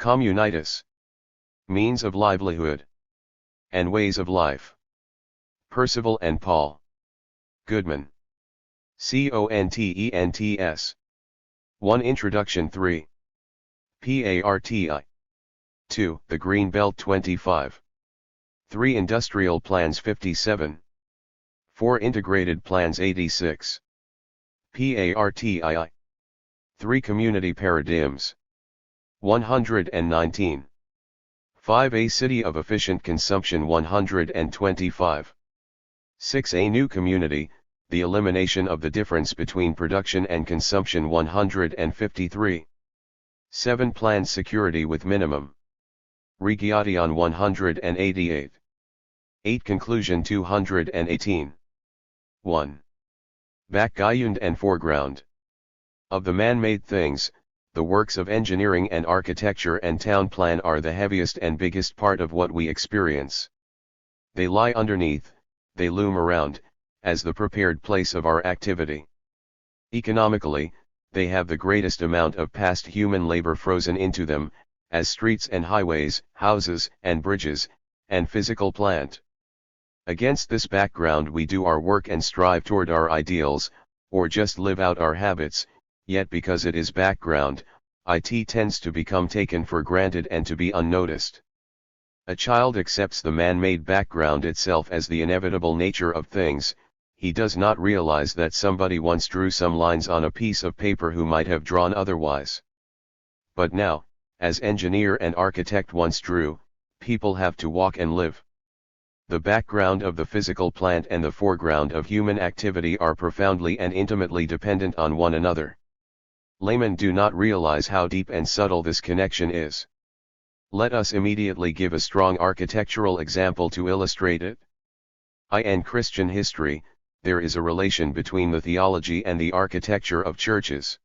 Communitas. Means of livelihood. And ways of life. Percival and Paul. Goodman. Contents. 1. Introduction. 3. PARTI. 2. The Green Belt 25. 3. Industrial Plans 57. 4. Integrated Plans 86. PARTII. 3. Community Paradigms. 119. 5. A City of Efficient Consumption 125. 6. A New Community, the Elimination of the Difference between Production and Consumption 153. 7. Planned Security with Minimum. Region 188. 8. Conclusion 218. 1. Background and Foreground. Of the man-made things, the works of engineering and architecture and town plan are the heaviest and biggest part of what we experience. They lie underneath, they loom around, as the prepared place of our activity. Economically, they have the greatest amount of past human labor frozen into them, as streets and highways, houses and bridges, and physical plant. Against this background we do our work and strive toward our ideals, or just live out our habits, yet because it is background, it tends to become taken for granted and to be unnoticed. A child accepts the man-made background itself as the inevitable nature of things. He does not realize that somebody once drew some lines on a piece of paper who might have drawn otherwise. But now, as engineer and architect once drew, people have to walk and live. The background of the physical plant and the foreground of human activity are profoundly and intimately dependent on one another. Laymen do not realize how deep and subtle this connection is. Let us immediately give a strong architectural example to illustrate it. In Christian history, there is a relation between the theology and the architecture of churches.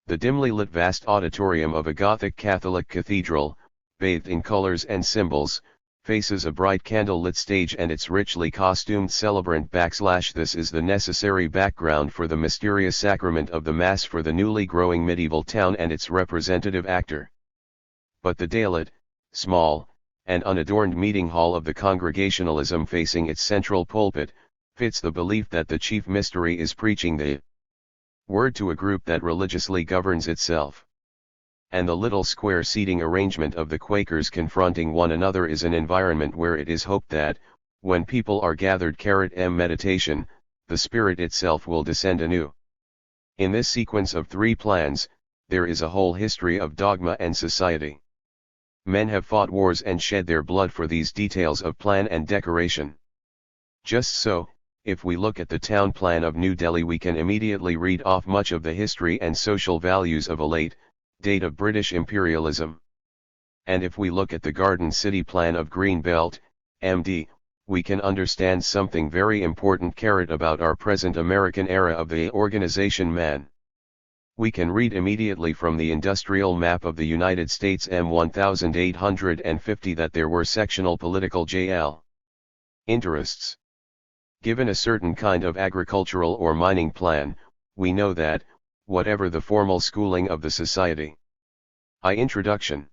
The dimly lit vast auditorium of a Gothic Catholic cathedral, bathed in colors and symbols, faces a bright candle-lit stage and its richly costumed celebrant / this is the necessary background for the mysterious sacrament of the Mass for the newly growing medieval town and its representative actor. But the daylit, small, and unadorned meeting hall of the Congregationalism facing its central pulpit, fits the belief that the chief mystery is preaching the word to a group that religiously governs itself. And the little square seating arrangement of the Quakers confronting one another is an environment where it is hoped that, when people are gathered meditation, the Spirit itself will descend anew. In this sequence of 3 plans, there is a whole history of dogma and society. Men have fought wars and shed their blood for these details of plan and decoration. Just so, if we look at the town plan of New Delhi we can immediately read off much of the history and social values of a late date of British imperialism. And if we look at the Garden City plan of Green Belt, MD, we can understand something very important about our present American era of the organization man. We can read immediately from the industrial map of the United States M1850 that there were sectional political J.L. interests. Given a certain kind of agricultural or mining plan, we know that, whatever the formal schooling of the society, introduction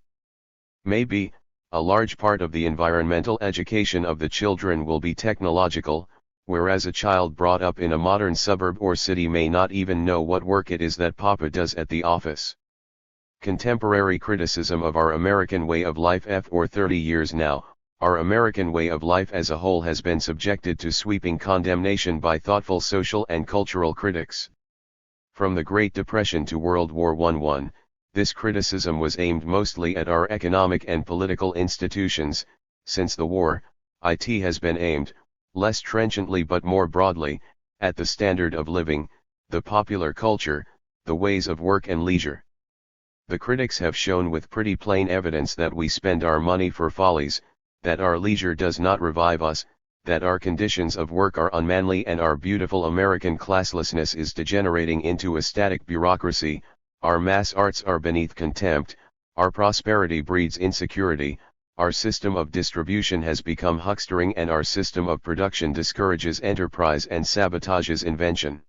may be, a large part of the environmental education of the children will be technological, whereas a child brought up in a modern suburb or city may not even know what work it is that Papa does at the office. Contemporary criticism of our American way of life for 30 years now, our American way of life as a whole has been subjected to sweeping condemnation by thoughtful social and cultural critics. From the Great Depression to World War I, this criticism was aimed mostly at our economic and political institutions. Since the war, it has been aimed, less trenchantly but more broadly, at the standard of living, the popular culture, the ways of work and leisure. The critics have shown with pretty plain evidence that we spend our money for follies, that our leisure does not revive us, that our conditions of work are unmanly and our beautiful American classlessness is degenerating into a static bureaucracy, our mass arts are beneath contempt, our prosperity breeds insecurity, our system of distribution has become huckstering and our system of production discourages enterprise and sabotages invention.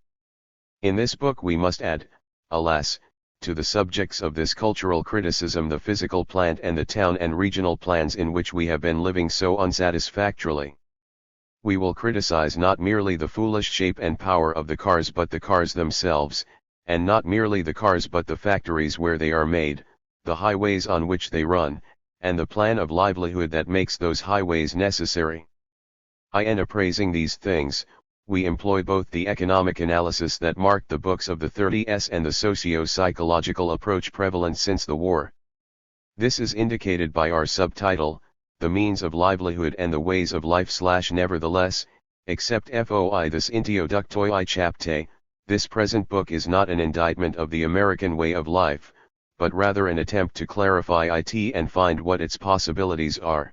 In this book we must add, alas, to the subjects of this cultural criticism, the physical plant and the town and regional plans in which we have been living so unsatisfactorily. We will criticize not merely the foolish shape and power of the cars but the cars themselves, and not merely the cars but the factories where they are made, the highways on which they run, and the plan of livelihood that makes those highways necessary. In appraising these things, we employ both the economic analysis that marked the books of the 30s and the socio-psychological approach prevalent since the war. This is indicated by our subtitle, The Means of Livelihood and the Ways of Life / Nevertheless, except foi this intioductoi chapte, this present book is not an indictment of the American way of life, but rather an attempt to clarify it and find what its possibilities are.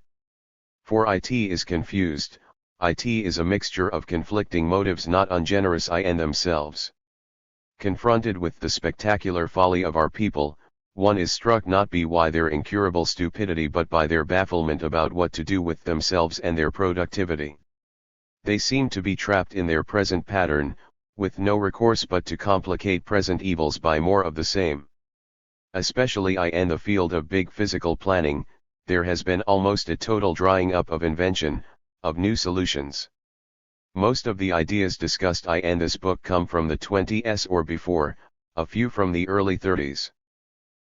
For it is confused. It is a mixture of conflicting motives not ungenerous in themselves. Confronted with the spectacular folly of our people, one is struck not by their incurable stupidity but by their bafflement about what to do with themselves and their productivity. They seem to be trapped in their present pattern, with no recourse but to complicate present evils by more of the same. Especially in the field of big physical planning, there has been almost a total drying up of invention, of new solutions. Most of the ideas discussed in this book come from the 20s or before, a few from the early 30s.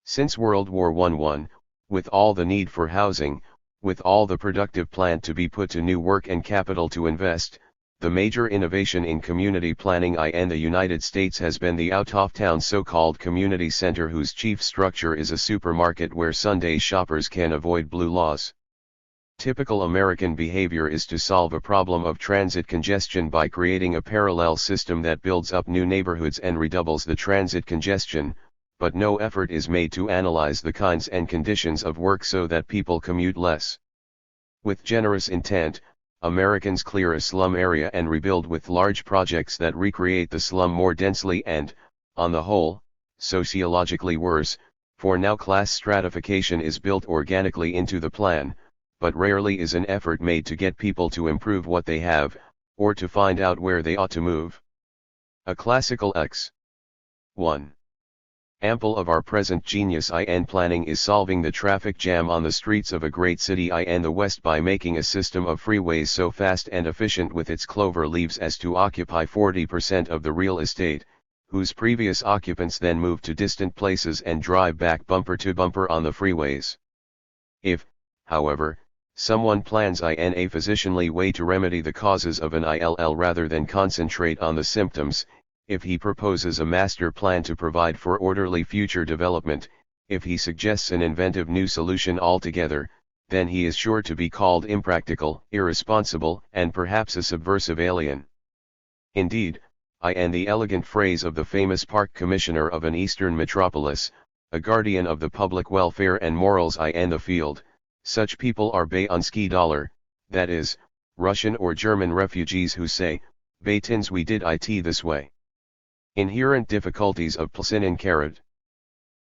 Since World War I, with all the need for housing, with all the productive plant to be put to new work and capital to invest, the major innovation in community planning in the United States has been the out-of-town so-called community center whose chief structure is a supermarket where Sunday shoppers can avoid blue laws. Typical American behavior is to solve a problem of transit congestion by creating a parallel system that builds up new neighborhoods and redoubles the transit congestion, but no effort is made to analyze the kinds and conditions of work so that people commute less. With generous intent, Americans clear a slum area and rebuild with large projects that recreate the slum more densely and, on the whole, sociologically worse, for now class stratification is built organically into the plan, but rarely is an effort made to get people to improve what they have, or to find out where they ought to move. A classical X. 1. Ample of our present genius in planning is solving the traffic jam on the streets of a great city in the West by making a system of freeways so fast and efficient with its clover leaves as to occupy 40% of the real estate, whose previous occupants then move to distant places and drive back bumper to bumper on the freeways. If, however, someone plans in a physicianly way to remedy the causes of an ILL rather than concentrate on the symptoms, if he proposes a master plan to provide for orderly future development, if he suggests an inventive new solution altogether, then he is sure to be called impractical, irresponsible, and perhaps a subversive alien. Indeed, in the elegant phrase of the famous park commissioner of an eastern metropolis, a guardian of the public welfare and morals in the field, such people are Bayunski dollar, that is, Russian or German refugees who say, Baytins we did it this way. Inherent difficulties of Plsin in Carrot.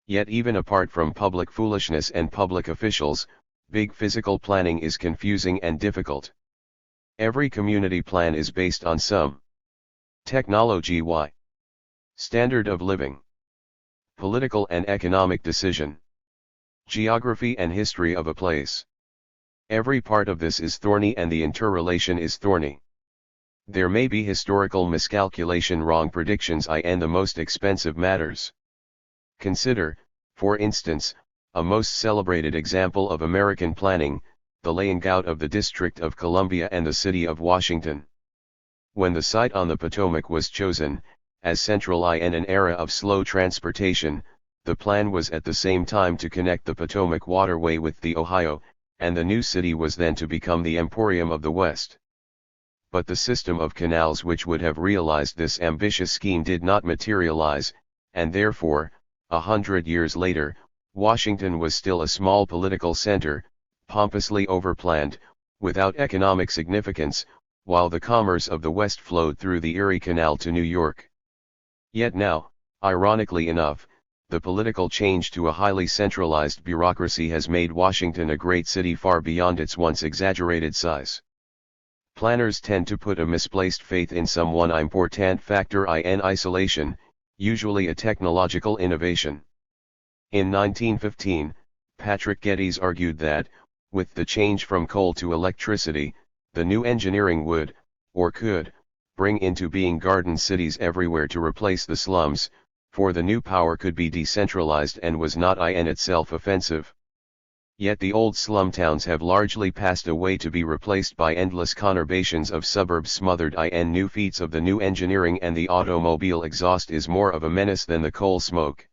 Yet even apart from public foolishness and public officials, big physical planning is confusing and difficult. Every community plan is based on some technology standard of living, political and economic decision, geography and history of a place. Every part of this is thorny and the interrelation is thorny. There may be historical miscalculation, wrong predictions in the most expensive matters. Consider, for instance, a most celebrated example of American planning, the laying out of the District of Columbia and the City of Washington. When the site on the Potomac was chosen, as central in an era of slow transportation, the plan was at the same time to connect the Potomac waterway with the Ohio, and the new city was then to become the Emporium of the West. But the system of canals which would have realized this ambitious scheme did not materialize, and therefore, 100 years later, Washington was still a small political center, pompously overplanned, without economic significance, while the commerce of the West flowed through the Erie Canal to New York. Yet now, ironically enough, the political change to a highly centralized bureaucracy has made Washington a great city far beyond its once exaggerated size. Planners tend to put a misplaced faith in some one important factor in isolation, usually a technological innovation. In 1915, Patrick Geddes argued that, with the change from coal to electricity, the new engineering would, or could, bring into being garden cities everywhere to replace the slums, for the new power could be decentralized and was not in itself offensive. Yet the old slum towns have largely passed away to be replaced by endless conurbations of suburbs smothered in new feats of the new engineering, and the automobile exhaust is more of a menace than the coal smoke.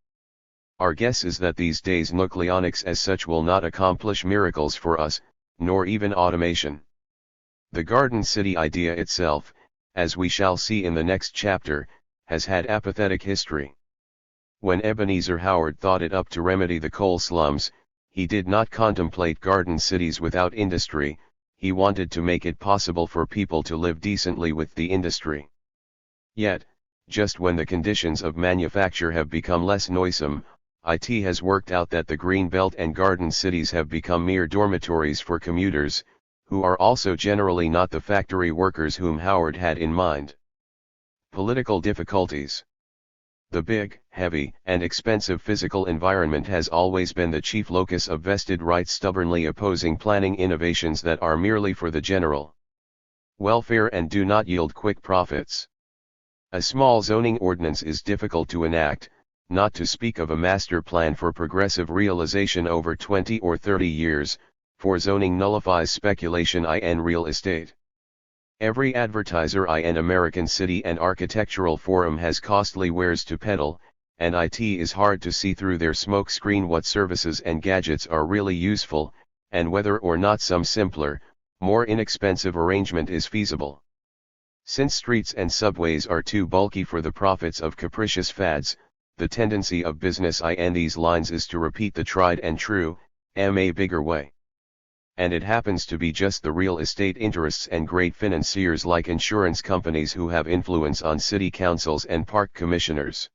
Our guess is that these days nucleonics as such will not accomplish miracles for us, nor even automation. The garden city idea itself, as we shall see in the next chapter, has had apathetic history. When Ebenezer Howard thought it up to remedy the coal slums, he did not contemplate garden cities without industry, he wanted to make it possible for people to live decently with the industry. Yet, just when the conditions of manufacture have become less noisome, it has worked out that the green belt and garden cities have become mere dormitories for commuters, who are also generally not the factory workers whom Howard had in mind. Political difficulties. The big, heavy, and expensive physical environment has always been the chief locus of vested rights, stubbornly opposing planning innovations that are merely for the general welfare and do not yield quick profits. A small zoning ordinance is difficult to enact, not to speak of a master plan for progressive realization over 20 or 30 years, for zoning nullifies speculation in real estate. Every advertiser in American city and architectural forum has costly wares to peddle, and it is hard to see through their smoke screen what services and gadgets are really useful, and whether or not some simpler, more inexpensive arrangement is feasible. Since streets and subways are too bulky for the profits of capricious fads, the tendency of business in these lines is to repeat the tried and true, a bigger way. And it happens to be just the real estate interests and great financiers like insurance companies who have influence on city councils and park commissioners.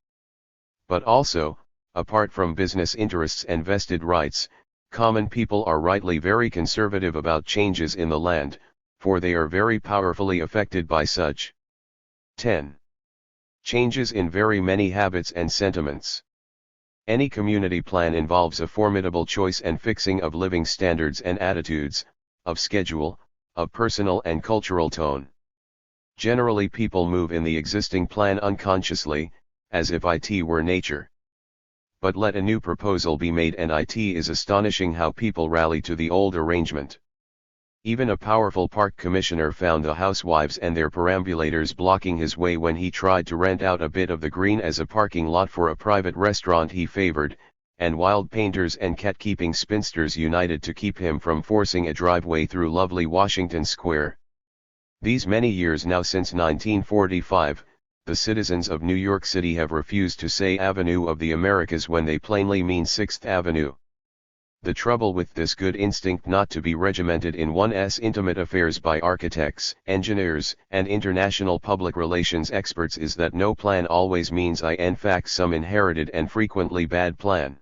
But also, apart from business interests and vested rights, common people are rightly very conservative about changes in the land, for they are very powerfully affected by such 10. Changes in very many habits and sentiments. Any community plan involves a formidable choice and fixing of living standards and attitudes, of schedule, of personal and cultural tone. Generally people move in the existing plan unconsciously, as if it were nature. But let a new proposal be made and it is astonishing how people rally to the old arrangement. Even a powerful park commissioner found the housewives and their perambulators blocking his way when he tried to rent out a bit of the green as a parking lot for a private restaurant he favored, and wild painters and cat-keeping spinsters united to keep him from forcing a driveway through lovely Washington Square. These many years now since 1945, the citizens of New York City have refused to say Avenue of the Americas when they plainly mean 6th Avenue. The trouble with this good instinct not to be regimented in one's intimate affairs by architects, engineers, and international public relations experts is that no plan always means in fact some inherited and frequently bad plan.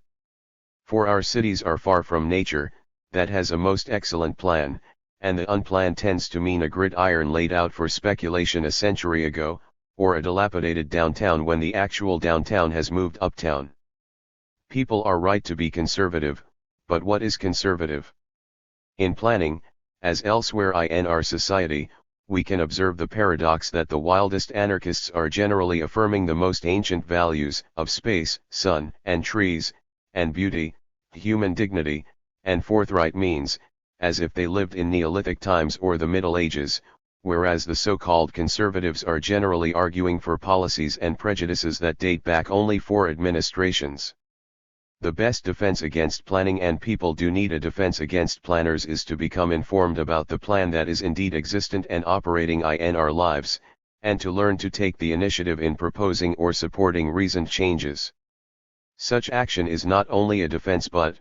For our cities are far from nature, that has a most excellent plan, and the unplanned tends to mean a gridiron laid out for speculation a century ago, or a dilapidated downtown when the actual downtown has moved uptown. People are right to be conservative. But what is conservative? In planning, as elsewhere in our society, we can observe the paradox that the wildest anarchists are generally affirming the most ancient values of space, sun, and trees, and beauty, human dignity, and forthright means, as if they lived in Neolithic times or the Middle Ages, whereas the so-called conservatives are generally arguing for policies and prejudices that date back only 4 administrations. The best defense against planning, and people do need a defense against planners, is to become informed about the plan that is indeed existent and operating in our lives, and to learn to take the initiative in proposing or supporting reasoned changes. Such action is not only a defense but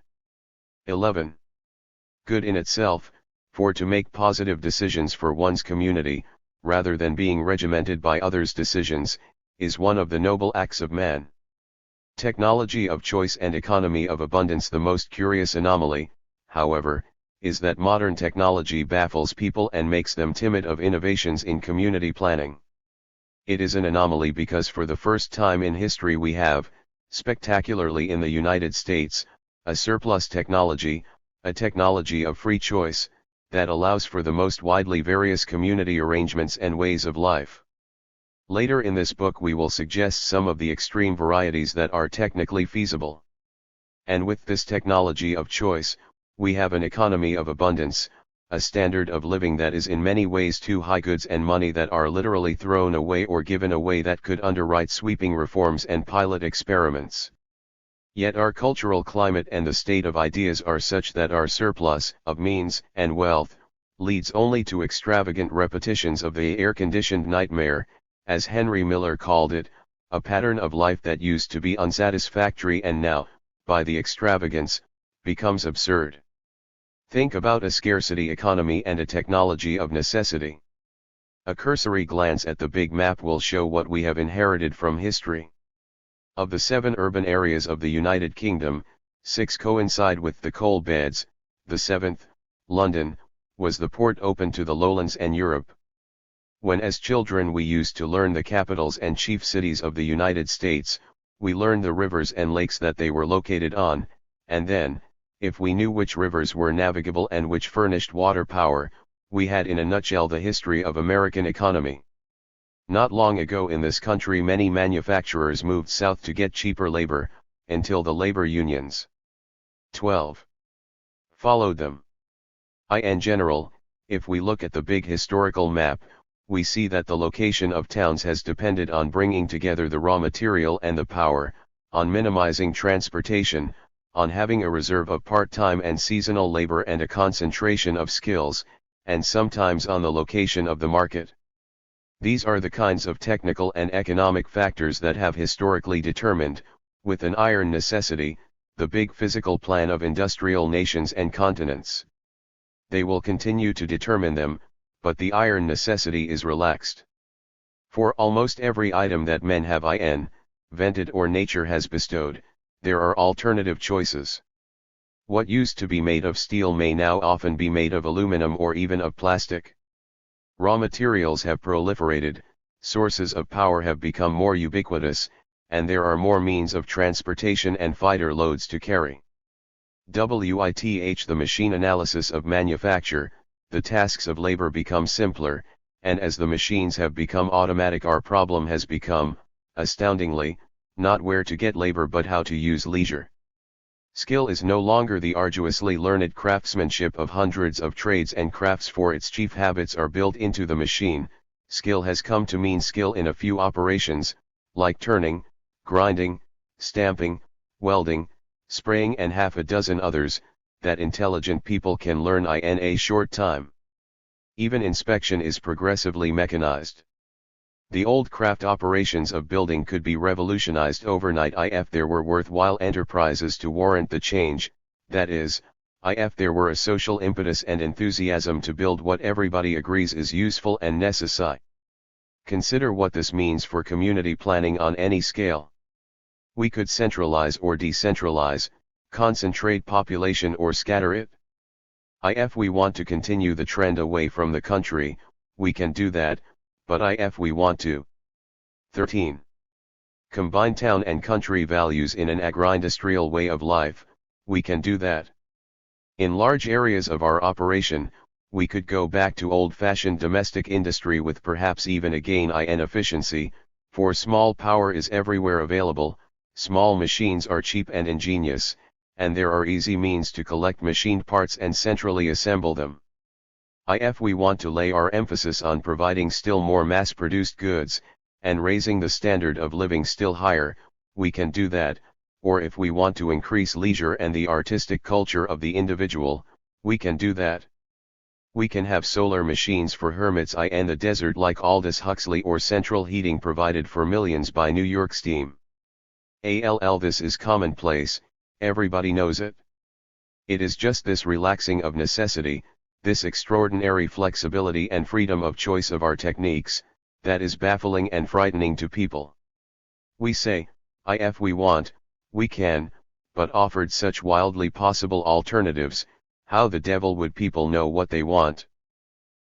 11. Good in itself, for to make positive decisions for one's community, rather than being regimented by others' decisions, is one of the noble acts of man. Technology of choice and economy of abundance. The most curious anomaly, however, is that modern technology baffles people and makes them timid of innovations in community planning. It is an anomaly because for the first time in history we have, Spectacularly in the United States, a surplus technology, a technology of free choice, that allows for the most widely various community arrangements and ways of life. Later in this book we will suggest some of the extreme varieties that are technically feasible. And with this technology of choice, we have an economy of abundance, a standard of living that is in many ways too high, goods and money that are literally thrown away or given away that could underwrite sweeping reforms and pilot experiments. Yet our cultural climate and the state of ideas are such that our surplus of means and wealth leads only to extravagant repetitions of the air-conditioned nightmare, as Henry Miller called it, a pattern of life that used to be unsatisfactory and now, by the extravagance, becomes absurd. Think about a scarcity economy and a technology of necessity. A cursory glance at the big map will show what we have inherited from history. Of the 7 urban areas of the United Kingdom, 6 coincide with the coal beds. The 7th, London, was the port open to the lowlands and Europe. When as children we used to learn the capitals and chief cities of the United States, we learned the rivers and lakes that they were located on, and then, if we knew which rivers were navigable and which furnished water power, we had in a nutshell the history of American economy. Not long ago in this country many manufacturers moved south to get cheaper labor, until the labor unions 12 followed them. In general, if we look at the big historical map, we see that the location of towns has depended on bringing together the raw material and the power, on minimizing transportation, on having a reserve of part-time and seasonal labor and a concentration of skills, and sometimes on the location of the market. These are the kinds of technical and economic factors that have historically determined, with an iron necessity, the big physical plan of industrial nations and continents. They will continue to determine them, but the iron necessity is relaxed. For almost every item that men have invented or nature has bestowed, there are alternative choices. What used to be made of steel may now often be made of aluminum or even of plastic. Raw materials have proliferated, sources of power have become more ubiquitous, and there are more means of transportation and fighter loads to carry. With the machine analysis of manufacture, the tasks of labor become simpler, and as the machines have become automatic, our problem has become, astoundingly, not where to get labor but how to use leisure. Skill is no longer the arduously learned craftsmanship of hundreds of trades and crafts, for its chief habits are built into the machine. Skill has come to mean skill in a few operations, like turning, grinding, stamping, welding, spraying and half a dozen others, that intelligent people can learn in a short time. Even inspection is progressively mechanized. The old craft operations of building could be revolutionized overnight if there were worthwhile enterprises to warrant the change, that is, if there were a social impetus and enthusiasm to build what everybody agrees is useful and necessary. Consider what this means for community planning on any scale. We could centralize or decentralize, concentrate population or scatter it. If we want to continue the trend away from the country, we can do that, but if we want to 13. Combine town and country values in an agri-industrial way of life, we can do that. In large areas of our operation, we could go back to old-fashioned domestic industry with perhaps even a gain in efficiency, for small power is everywhere available, small machines are cheap and ingenious, and there are easy means to collect machined parts and centrally assemble them. If we want to lay our emphasis on providing still more mass-produced goods, and raising the standard of living still higher, we can do that, or if we want to increase leisure and the artistic culture of the individual, we can do that. We can have solar machines for hermits in the desert like Aldous Huxley, or central heating provided for millions by New York Steam. This is commonplace, everybody knows it. It is just this relaxing of necessity, this extraordinary flexibility and freedom of choice of our techniques, that is baffling and frightening to people. We say, if we want, we can, but offered such wildly possible alternatives, how the devil would people know what they want?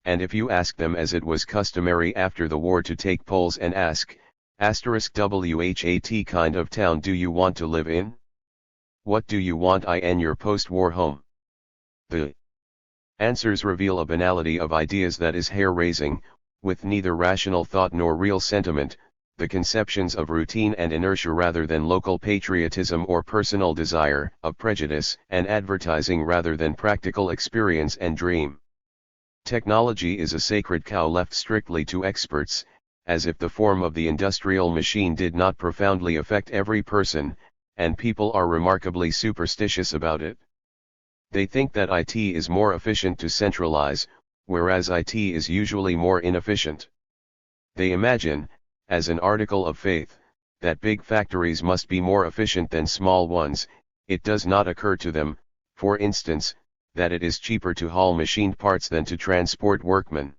And if you ask them, as it was customary after the war to take polls and ask, *WHAT kind of town do you want to live in? What do you want in your post-war home? The answers reveal a banality of ideas that is hair-raising, with neither rational thought nor real sentiment, the conceptions of routine and inertia rather than local patriotism or personal desire, of prejudice and advertising rather than practical experience and dream. Technology is a sacred cow left strictly to experts, as if the form of the industrial machine did not profoundly affect every person, and people are remarkably superstitious about it. They think that IT is more efficient to centralize, whereas IT is usually more inefficient. They imagine, as an article of faith, that big factories must be more efficient than small ones. It does not occur to them, for instance, that it is cheaper to haul machined parts than to transport workmen.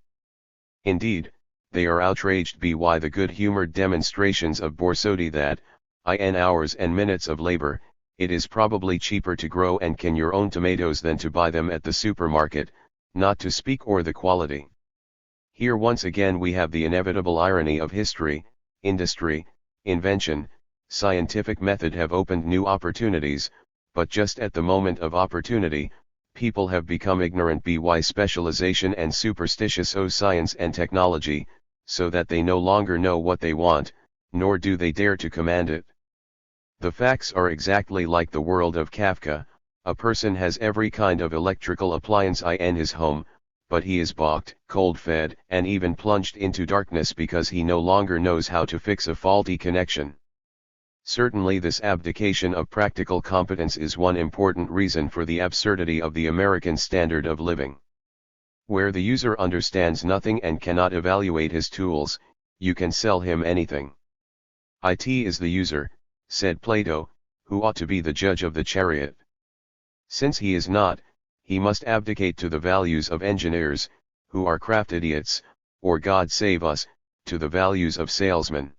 Indeed, they are outraged by the good-humored demonstrations of Borsodi that, in hours and minutes of labor, it is probably cheaper to grow and can your own tomatoes than to buy them at the supermarket, not to speak or the quality. Here once again we have the inevitable irony of history, industry, invention, scientific method have opened new opportunities, but just at the moment of opportunity, people have become ignorant by specialization and superstitious o science and technology, so that they no longer know what they want, nor do they dare to command it. The facts are exactly like the world of Kafka. A person has every kind of electrical appliance in his home, but he is balked, cold-fed, and even plunged into darkness because he no longer knows how to fix a faulty connection. Certainly this abdication of practical competence is one important reason for the absurdity of the American standard of living. Where the user understands nothing and cannot evaluate his tools, you can sell him anything. It is the user, said Plato, who ought to be the judge of the chariot. Since he is not, he must abdicate to the values of engineers, who are craft idiots, or God save us, to the values of salesmen.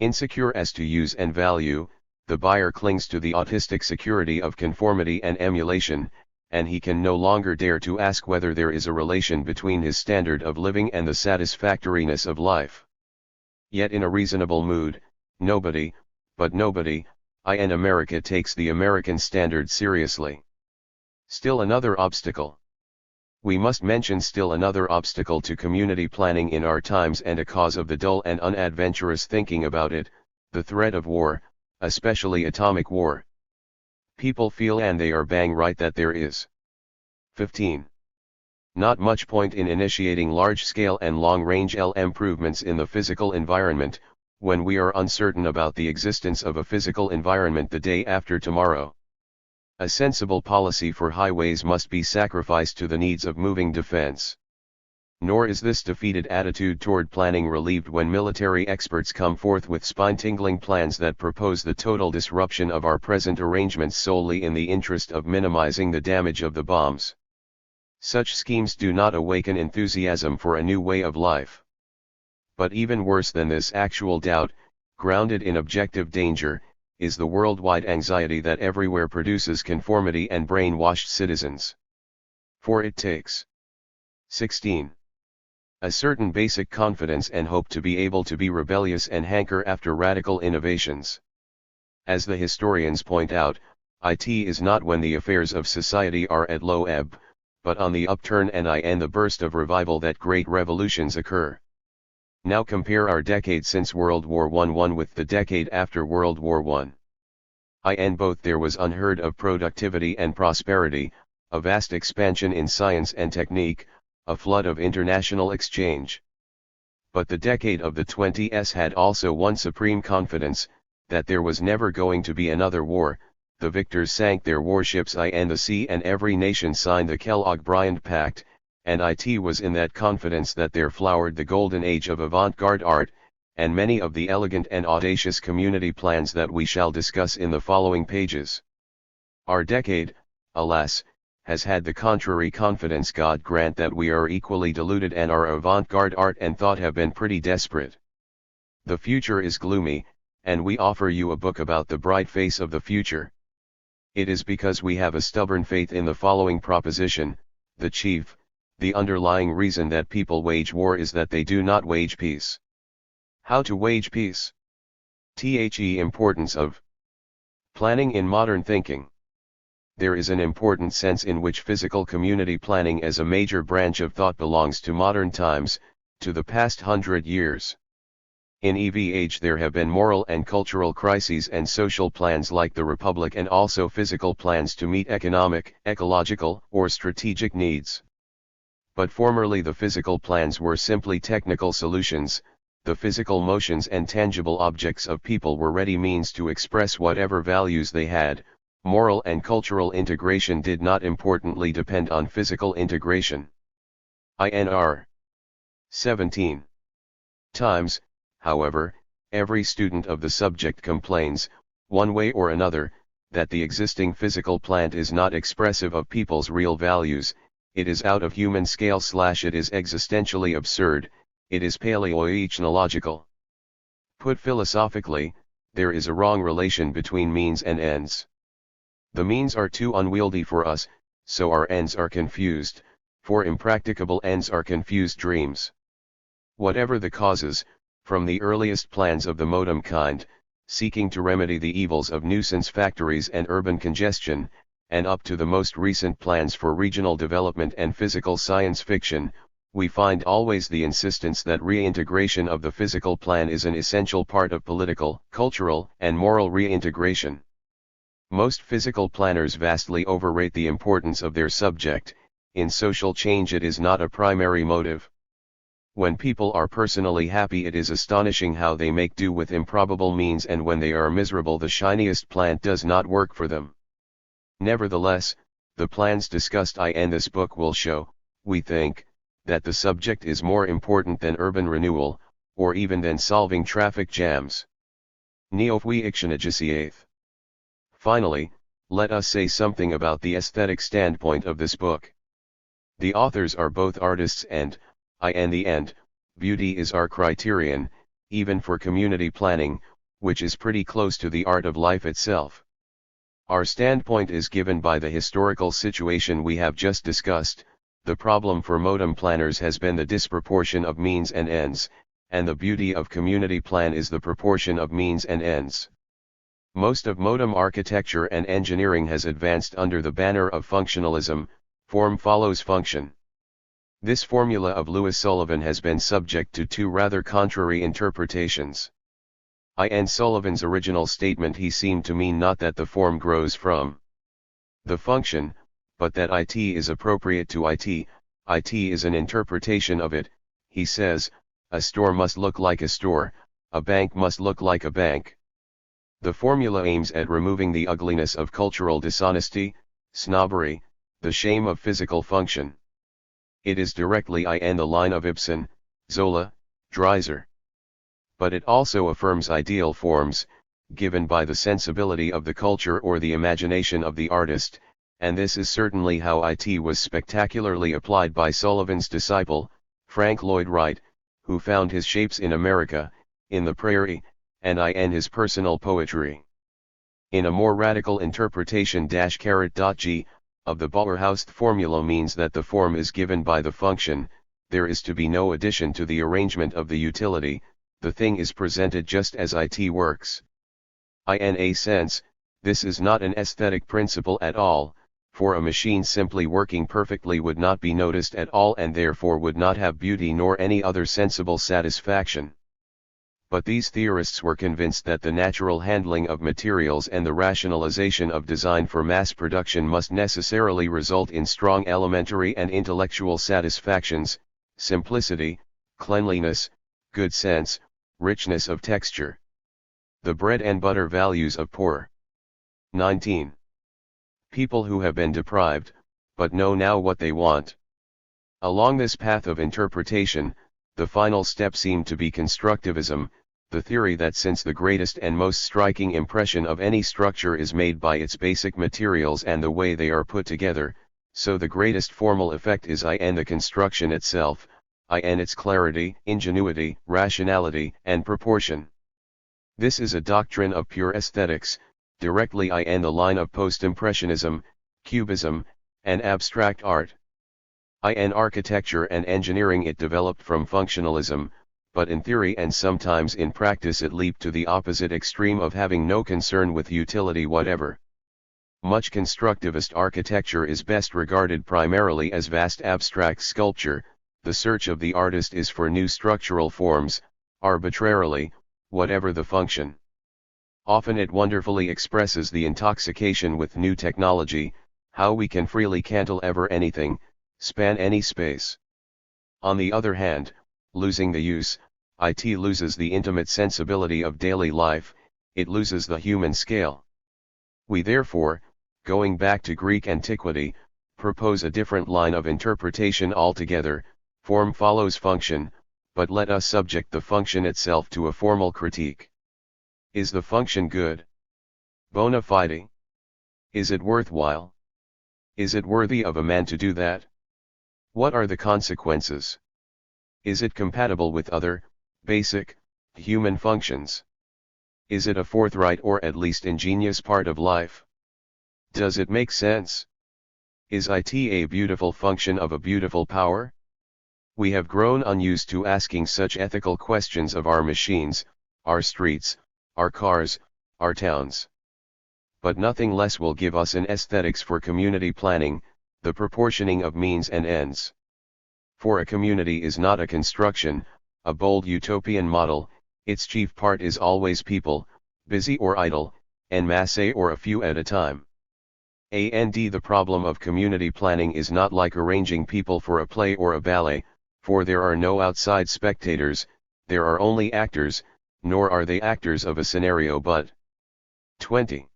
Insecure as to use and value, the buyer clings to the autistic security of conformity and emulation, and he can no longer dare to ask whether there is a relation between his standard of living and the satisfactoriness of life. Yet in a reasonable mood, nobody, but nobody, in America takes the American standard seriously. Still another obstacle. We must mention still another obstacle to community planning in our times and a cause of the dull and unadventurous thinking about it, the threat of war, especially atomic war. People feel and they are bang right that there is. 15. Not much point in initiating large-scale and long-range improvements in the physical environment, when we are uncertain about the existence of a physical environment the day after tomorrow. A sensible policy for highways must be sacrificed to the needs of moving defense. Nor is this defeated attitude toward planning relieved when military experts come forth with spine-tingling plans that propose the total disruption of our present arrangements solely in the interest of minimizing the damage of the bombs. Such schemes do not awaken enthusiasm for a new way of life. But even worse than this actual doubt, grounded in objective danger, is the worldwide anxiety that everywhere produces conformity and brainwashed citizens. For it takes 16. A certain basic confidence and hope to be able to be rebellious and hanker after radical innovations. As the historians point out, it is not when the affairs of society are at low ebb, but on the upturn and in the burst of revival that great revolutions occur. Now compare our decade since World War I with the decade after World War I. In both there was unheard of productivity and prosperity, a vast expansion in science and technique, a flood of international exchange. But the decade of the 20s had also one supreme confidence, that there was never going to be another war. The victors sank their warships in the sea and every nation signed the Kellogg-Briand Pact, and it was in that confidence that there flowered the golden age of avant-garde art, and many of the elegant and audacious community plans that we shall discuss in the following pages. Our decade, alas, has had the contrary confidence. God grant that we are equally deluded and our avant-garde art and thought have been pretty desperate. The future is gloomy, and we offer you a book about the bright face of the future. It is because we have a stubborn faith in the following proposition: the underlying reason that people wage war is that they do not wage peace. How to wage peace. The importance of planning in modern thinking. There is an important sense in which physical community planning as a major branch of thought belongs to modern times, to the past 100 years. In EV there have been moral and cultural crises and social plans like the Republic, and also physical plans to meet economic, ecological, or strategic needs. But formerly the physical plans were simply technical solutions. The physical motions and tangible objects of people were ready means to express whatever values they had. Moral and cultural integration did not importantly depend on physical integration. INR 17 times, however, every student of the subject complains, one way or another, that the existing physical plant is not expressive of people's real values, it is out of human scale / it is existentially absurd, it is paleoechnological. Put philosophically, there is a wrong relation between means and ends. The means are too unwieldy for us, so our ends are confused, for impracticable ends are confused dreams. Whatever the causes, from the earliest plans of the modem kind, seeking to remedy the evils of nuisance factories and urban congestion, and up to the most recent plans for regional development and physical science fiction, we find always the insistence that reintegration of the physical plan is an essential part of political, cultural, and moral reintegration. Most physical planners vastly overrate the importance of their subject. In social change it is not a primary motive. When people are personally happy it is astonishing how they make do with improbable means, and when they are miserable the shiniest plant does not work for them. Nevertheless, the plans discussed in this book will show, we think, that the subject is more important than urban renewal, or even than solving traffic jams. Finally, let us say something about the aesthetic standpoint of this book. The authors are both artists and, in the end, beauty is our criterion, even for community planning, which is pretty close to the art of life itself. Our standpoint is given by the historical situation we have just discussed. The problem for modem planners has been the disproportion of means and ends, and the beauty of community plan is the proportion of means and ends. Most of modem architecture and engineering has advanced under the banner of functionalism, form follows function. This formula of Louis Sullivan has been subject to two rather contrary interpretations. In Sullivan's original statement he seemed to mean not that the form grows from the function, but that it is appropriate to it. It is an interpretation of it. He says, a store must look like a store, a bank must look like a bank. The formula aims at removing the ugliness of cultural dishonesty, snobbery, the shame of physical function. It is directly in the line of Ibsen, Zola, Dreiser. But it also affirms ideal forms, given by the sensibility of the culture or the imagination of the artist, and this is certainly how it was spectacularly applied by Sullivan's disciple, Frank Lloyd Wright, who found his shapes in America, in the prairie, and in his personal poetry. In a more radical interpretation -G, of the Bauerhaus formula means that the form is given by the function, there is to be no addition to the arrangement of the utility, the thing is presented just as it works. In a sense, this is not an aesthetic principle at all, for a machine simply working perfectly would not be noticed at all and therefore would not have beauty nor any other sensible satisfaction. But these theorists were convinced that the natural handling of materials and the rationalization of design for mass production must necessarily result in strong elementary and intellectual satisfactions, simplicity, cleanliness, good sense, richness of texture. The bread and butter values of poor. 19. People who have been deprived, but know now what they want. Along this path of interpretation, the final step seemed to be constructivism, the theory that since the greatest and most striking impression of any structure is made by its basic materials and the way they are put together, so the greatest formal effect is in the construction itself, in its clarity, ingenuity, rationality, and proportion. This is a doctrine of pure aesthetics, directly in the line of post-impressionism, cubism, and abstract art. In architecture and engineering it developed from functionalism, but in theory and sometimes in practice it leaped to the opposite extreme of having no concern with utility whatever. Much constructivist architecture is best regarded primarily as vast abstract sculpture. The search of the artist is for new structural forms, arbitrarily, whatever the function. Often it wonderfully expresses the intoxication with new technology, how we can freely cantilever anything, span any space. On the other hand, losing the use, it loses the intimate sensibility of daily life, it loses the human scale. We therefore, going back to Greek antiquity, propose a different line of interpretation altogether. Form follows function, but let us subject the function itself to a formal critique. Is the function good? Bona fide? Is it worthwhile? Is it worthy of a man to do that? What are the consequences? Is it compatible with other, basic, human functions? Is it a forthright or at least ingenious part of life? Does it make sense? Is it a beautiful function of a beautiful power? We have grown unused to asking such ethical questions of our machines, our streets, our cars, our towns. But nothing less will give us an aesthetics for community planning, the proportioning of means and ends. For a community is not a construction, a bold utopian model, its chief part is always people, busy or idle, en masse or a few at a time. The problem of community planning is not like arranging people for a play or a ballet, for there are no outside spectators, there are only actors, nor are they actors of a scenario but 20.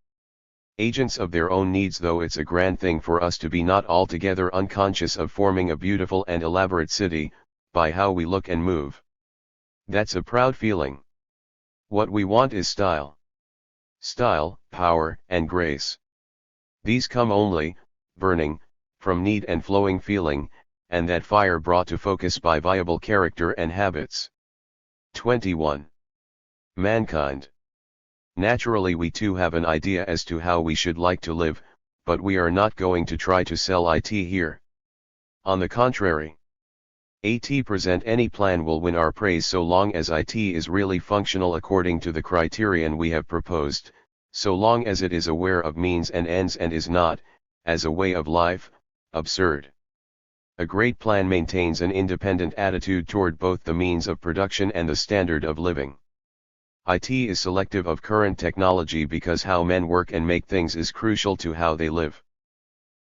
Agents of their own needs, though it's a grand thing for us to be not altogether unconscious of forming a beautiful and elaborate city, by how we look and move. That's a proud feeling. What we want is style. Style, power, and grace. These come only, burning, from need and flowing feeling, and that fire brought to focus by viable character and habits. 21. Mankind. Naturally we too have an idea as to how we should like to live, but we are not going to try to sell it here. On the contrary, present any plan will win our praise so long as it is really functional according to the criterion we have proposed, so long as it is aware of means and ends and is not, as a way of life, absurd. A great plan maintains an independent attitude toward both the means of production and the standard of living. It is selective of current technology because how men work and make things is crucial to how they live.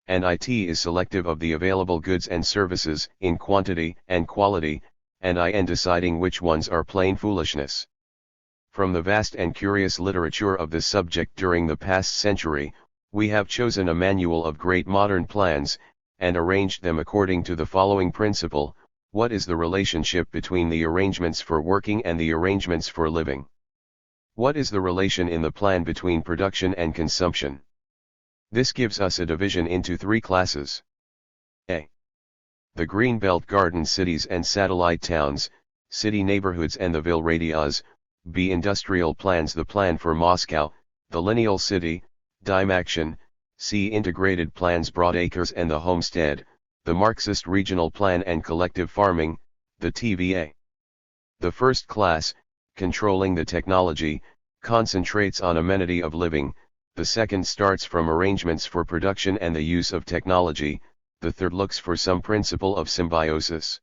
And it is selective of the available goods and services in quantity and quality, and in deciding which ones are plain foolishness. From the vast and curious literature of this subject during the past century, we have chosen a manual of great modern plans, and arranged them according to the following principle: what is the relationship between the arrangements for working and the arrangements for living? What is the relation in the plan between production and consumption? This gives us a division into three classes. A. The Greenbelt garden cities and satellite towns, city neighborhoods and the ville radias. B. Industrial plans, the plan for Moscow, the lineal city, Dymaction. C. Integrated plans, broadacres and the homestead, the Marxist regional plan and collective farming, the TVA. The first class, controlling the technology, concentrates on amenity of living, the second starts from arrangements for production and the use of technology, the third looks for some principle of symbiosis.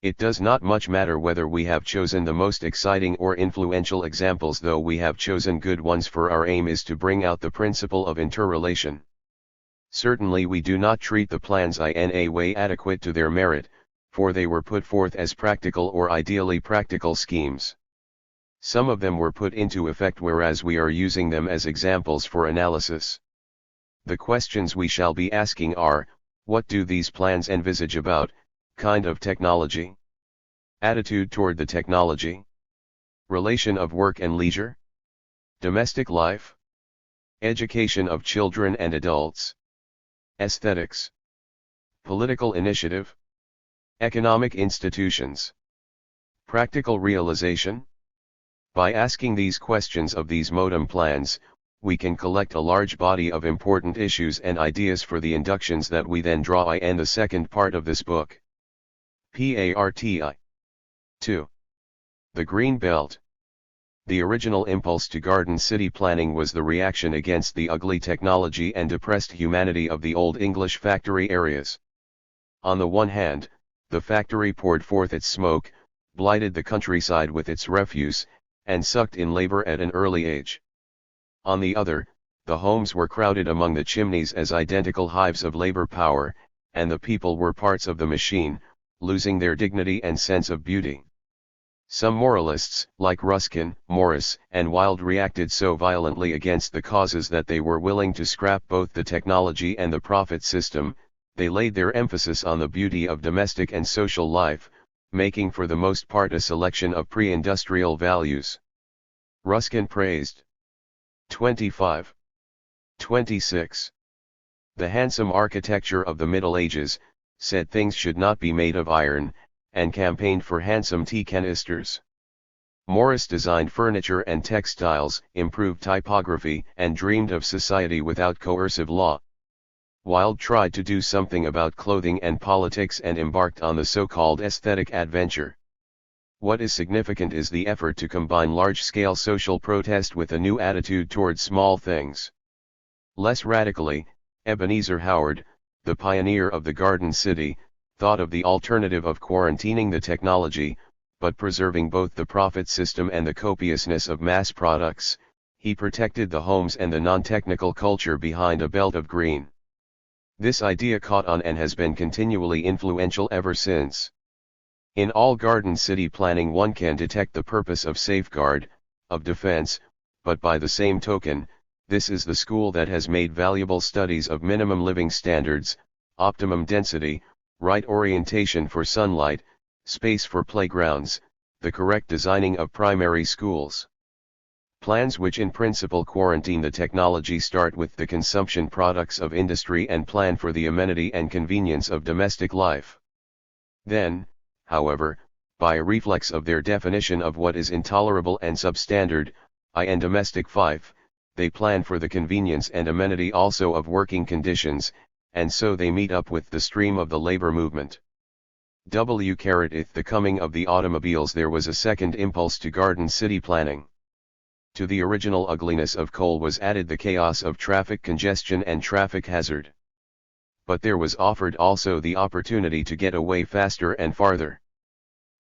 It does not much matter whether we have chosen the most exciting or influential examples, though we have chosen good ones, for our aim is to bring out the principle of interrelation. Certainly we do not treat the plans in a way adequate to their merit, for they were put forth as practical or ideally practical schemes. Some of them were put into effect, whereas we are using them as examples for analysis. The questions we shall be asking are: what do these plans envisage about, kind of technology? Attitude toward the technology? Relation of work and leisure? Domestic life? Education of children and adults? Aesthetics? Political initiative? Economic institutions? Practical realization? By asking these questions of these modem plans, we can collect a large body of important issues and ideas for the inductions that we then draw in the second part of this book. PARTI 2. The Green Belt. The original impulse to garden city planning was the reaction against the ugly technology and depressed humanity of the Old English factory areas. On the one hand, the factory poured forth its smoke, blighted the countryside with its refuse, and sucked in labor at an early age. On the other, the homes were crowded among the chimneys as identical hives of labor power, and the people were parts of the machine, losing their dignity and sense of beauty. Some moralists, like Ruskin, Morris, and Wilde, reacted so violently against the causes that they were willing to scrap both the technology and the profit system. They laid their emphasis on the beauty of domestic and social life, making for the most part a selection of pre-industrial values. Ruskin praised 25. 26. The handsome architecture of the Middle Ages, said things should not be made of iron, and campaigned for handsome tea canisters. Morris designed furniture and textiles, improved typography, and dreamed of society without coercive law. Wilde tried to do something about clothing and politics and embarked on the so-called aesthetic adventure. What is significant is the effort to combine large-scale social protest with a new attitude towards small things. Less radically, Ebenezer Howard, the pioneer of the Garden City, thought of the alternative of quarantining the technology, but preserving both the profit system and the copiousness of mass products. He protected the homes and the non-technical culture behind a belt of green. This idea caught on and has been continually influential ever since. In all garden city planning one can detect the purpose of safeguard, of defense, but by the same token, this is the school that has made valuable studies of minimum living standards, optimum density, right orientation for sunlight, space for playgrounds, the correct designing of primary schools. Plans which in principle quarantine the technology start with the consumption products of industry and plan for the amenity and convenience of domestic life. Then, however, by a reflex of their definition of what is intolerable and substandard, and domestic fife, they plan for the convenience and amenity also of working conditions, and so they meet up with the stream of the labor movement. With the coming of the automobiles there was a second impulse to garden city planning. To the original ugliness of coal was added the chaos of traffic congestion and traffic hazard. But there was offered also the opportunity to get away faster and farther.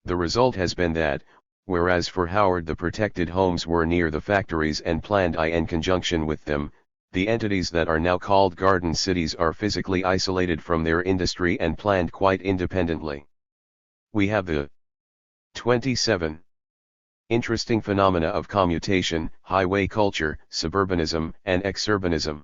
The result has been that, whereas for Howard the protected homes were near the factories and planned in conjunction with them, the entities that are now called garden cities are physically isolated from their industry and planned quite independently. We have the 27. Interesting phenomena of commutation, highway culture, suburbanism, and exurbanism.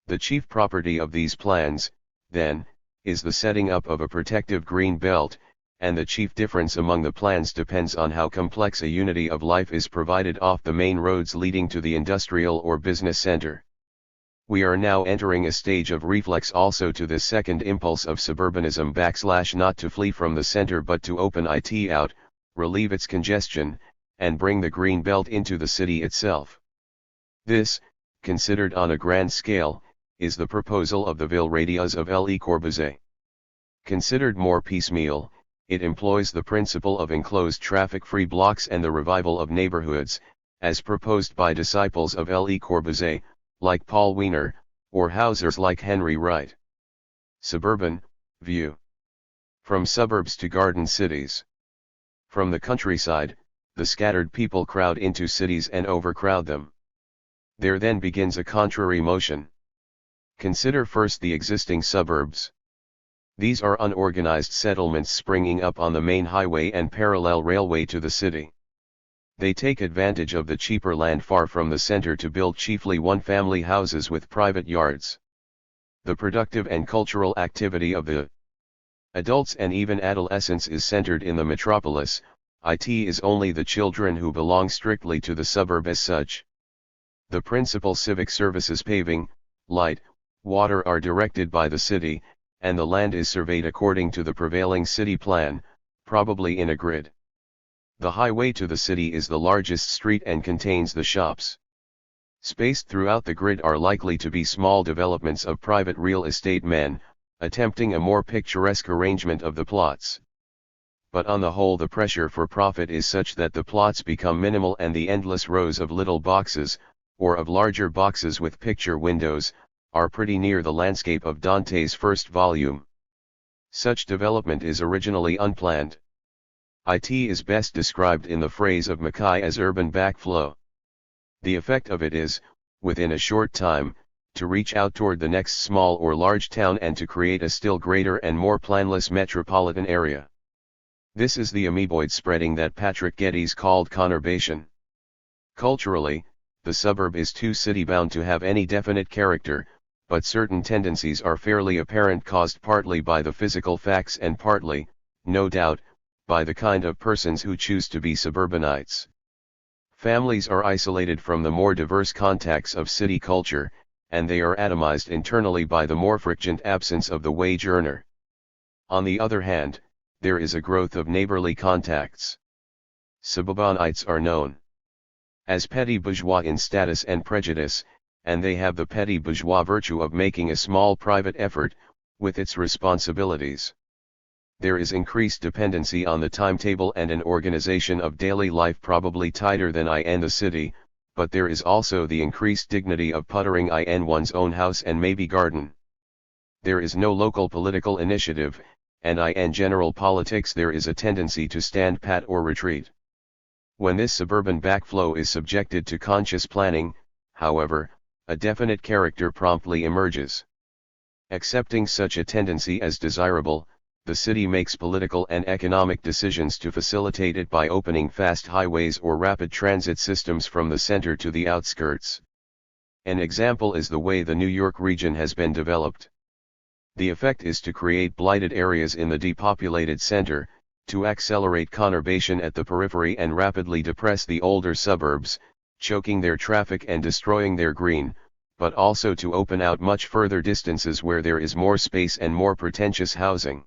The chief property of these plans, then, is the setting up of a protective green belt, and the chief difference among the plans depends on how complex a unity of life is provided off the main roads leading to the industrial or business center. We are now entering a stage of reflex also to this second impulse of suburbanism / not to flee from the center but to open it out, relieve its congestion, and bring the green belt into the city itself. This, considered on a grand scale, is the proposal of the Ville radius of Le Corbusier. Considered more piecemeal, it employs the principle of enclosed traffic-free blocks and the revival of neighborhoods, as proposed by disciples of Le Corbusier, like Paul Wiener, or Hausers like Henry Wright. Suburban view. From suburbs to garden cities. From the countryside, the scattered people crowd into cities and overcrowd them. There then begins a contrary motion. Consider first the existing suburbs. These are unorganized settlements springing up on the main highway and parallel railway to the city. They take advantage of the cheaper land far from the center to build chiefly one-family houses with private yards. The productive and cultural activity of the adults and even adolescents is centered in the metropolis. It is only the children who belong strictly to the suburb as such. The principal civic services paving, light, water are directed by the city, and the land is surveyed according to the prevailing city plan, probably in a grid. The highway to the city is the largest street and contains the shops. Spaced throughout the grid are likely to be small developments of private real estate men, attempting a more picturesque arrangement of the plots. but on the whole the pressure for profit is such that the plots become minimal and the endless rows of little boxes, or of larger boxes with picture windows, are pretty near the landscape of Dante's first volume. Such development is originally unplanned. It is best described in the phrase of Mackay as urban backflow. The effect of it is, within a short time, to reach out toward the next small or large town and to create a still greater and more planless metropolitan area. This is the amoeboid spreading that Patrick Geddes called conurbation. Culturally, the suburb is too city-bound to have any definite character, but certain tendencies are fairly apparent, caused partly by the physical facts and partly, no doubt, by the kind of persons who choose to be suburbanites. Families are isolated from the more diverse contacts of city culture, and they are atomized internally by the more frequent absence of the wage earner. On the other hand, there is a growth of neighborly contacts. Suburbanites are known as petty bourgeois in status and prejudice, and they have the petty bourgeois virtue of making a small private effort, with its responsibilities. There is increased dependency on the timetable and an organization of daily life probably tighter than in the city, but there is also the increased dignity of puttering in one's own house and maybe garden. There is no local political initiative, and in general politics there is a tendency to stand pat or retreat. When this suburban backflow is subjected to conscious planning, however, a definite character promptly emerges. Accepting such a tendency as desirable, the city makes political and economic decisions to facilitate it by opening fast highways or rapid transit systems from the center to the outskirts. An example is the way the New York region has been developed. The effect is to create blighted areas in the depopulated center, to accelerate conurbation at the periphery and rapidly depress the older suburbs, choking their traffic and destroying their green, but also to open out much further distances where there is more space and more pretentious housing.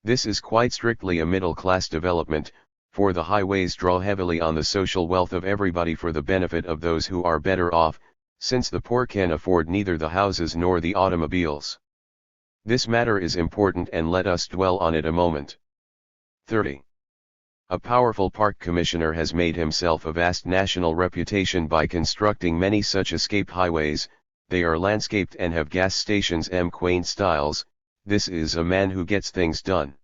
This is quite strictly a middle-class development, for the highways draw heavily on the social wealth of everybody for the benefit of those who are better off, since the poor can afford neither the houses nor the automobiles. This matter is important and let us dwell on it a moment. 30. A powerful park commissioner has made himself a vast national reputation by constructing many such escape highways. They are landscaped and have gas stations quaint styles. This is a man who gets things done.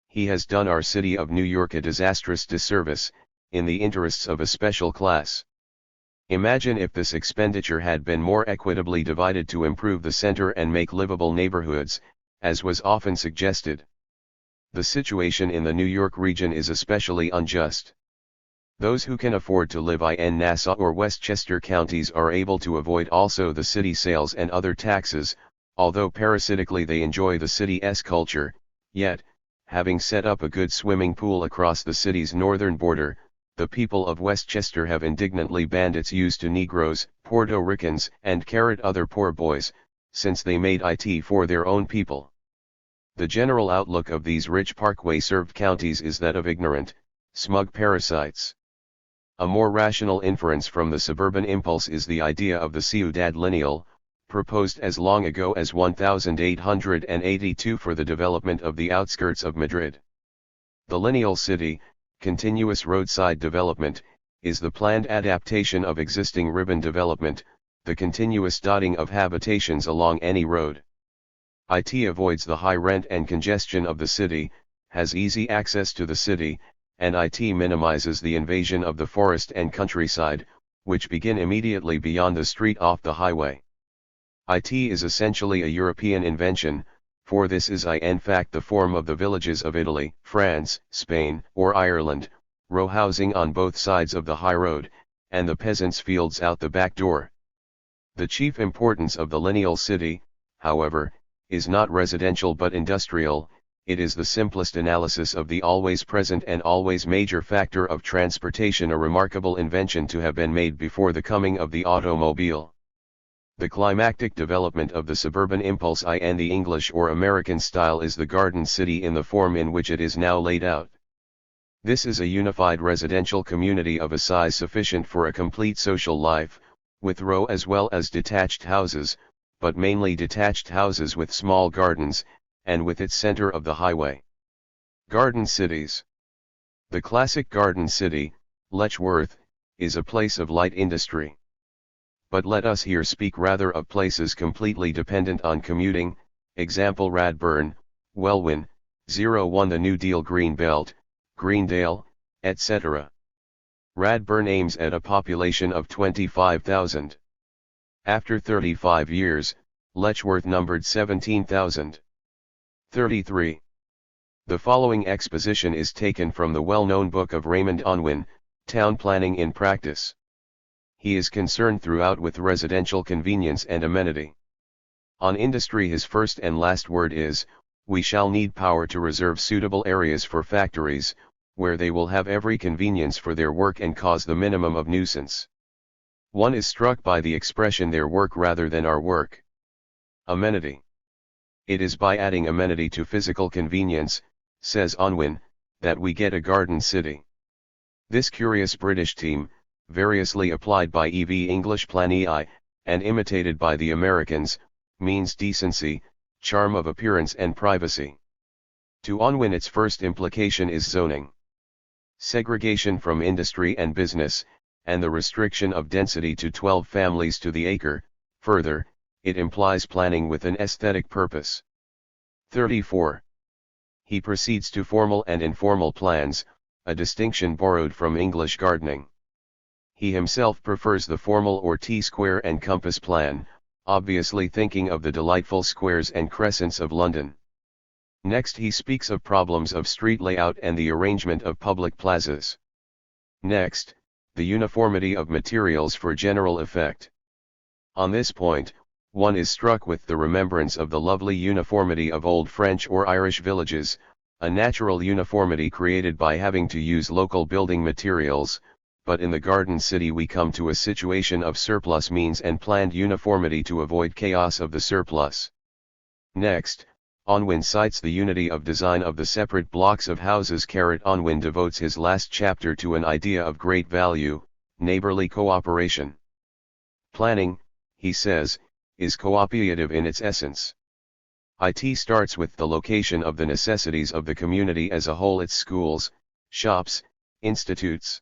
He has done our city of New York a disastrous disservice, in the interests of a special class. Imagine if this expenditure had been more equitably divided to improve the center and make livable neighborhoods, as was often suggested. The situation in the New York region is especially unjust. Those who can afford to live in Nassau or Westchester counties are able to avoid also the city sales and other taxes, although parasitically they enjoy the city's culture, yet, having set up a good swimming pool across the city's northern border, the people of Westchester have indignantly banned its use to Negroes, Puerto Ricans and other poor boys, since they made it for their own people. The general outlook of these rich parkway-served counties is that of ignorant, smug parasites. A more rational inference from the suburban impulse is the idea of the ciudad lineal, proposed as long ago as 1882 for the development of the outskirts of Madrid. The lineal city, continuous roadside development, is the planned adaptation of existing ribbon development, the continuous dotting of habitations along any road. It avoids the high rent and congestion of the city, has easy access to the city, and it minimizes the invasion of the forest and countryside, which begin immediately beyond the street off the highway. It is essentially a European invention, for this is in fact the form of the villages of Italy, France, Spain, or Ireland, row housing on both sides of the high road, and the peasants' fields out the back door. The chief importance of the lineal city, however, is not residential but industrial. It is the simplest analysis of the always present and always major factor of transportation, a remarkable invention to have been made before the coming of the automobile. The climactic development of the suburban impulse in the English or American style is the garden city in the form in which it is now laid out. This is a unified residential community of a size sufficient for a complete social life, with row as well as detached houses, but mainly detached houses with small gardens, and with its center of the highway. Garden cities. The classic garden city, Letchworth, is a place of light industry. But let us here speak rather of places completely dependent on commuting, example Radburn, Welwyn, 01 the New Deal Greenbelt, Greendale, etc. Radburn aims at a population of 25,000. After 35 years, Letchworth numbered 17,000. 33. The following exposition is taken from the well-known book of Raymond Unwin, Town Planning in Practice. He is concerned throughout with residential convenience and amenity. On industry his first and last word is, we shall need power to reserve suitable areas for factories, where they will have every convenience for their work and cause the minimum of nuisance. One is struck by the expression their work rather than our work. Amenity. It is by adding amenity to physical convenience, says Unwin, that we get a garden city. This curious British theme, variously applied by EV English Planii, and imitated by the Americans, means decency, charm of appearance and privacy. To Unwin its first implication is zoning. Segregation from industry and business, and the restriction of density to 12 families to the acre. Further, it implies planning with an aesthetic purpose. 34. He proceeds to formal and informal plans, a distinction borrowed from English gardening. He himself prefers the formal or T-square and compass plan, obviously thinking of the delightful squares and crescents of London. Next he speaks of problems of street layout and the arrangement of public plazas. Next, the uniformity of materials for general effect. On this point, one is struck with the remembrance of the lovely uniformity of old French or Irish villages, a natural uniformity created by having to use local building materials, but in the garden city we come to a situation of surplus means and planned uniformity to avoid chaos of the surplus. Next, Unwin cites the unity of design of the separate blocks of houses. Unwin devotes his last chapter to an idea of great value, neighborly cooperation. Planning, he says, is cooperative in its essence. It starts with the location of the necessities of the community as a whole, its schools, shops, institutes.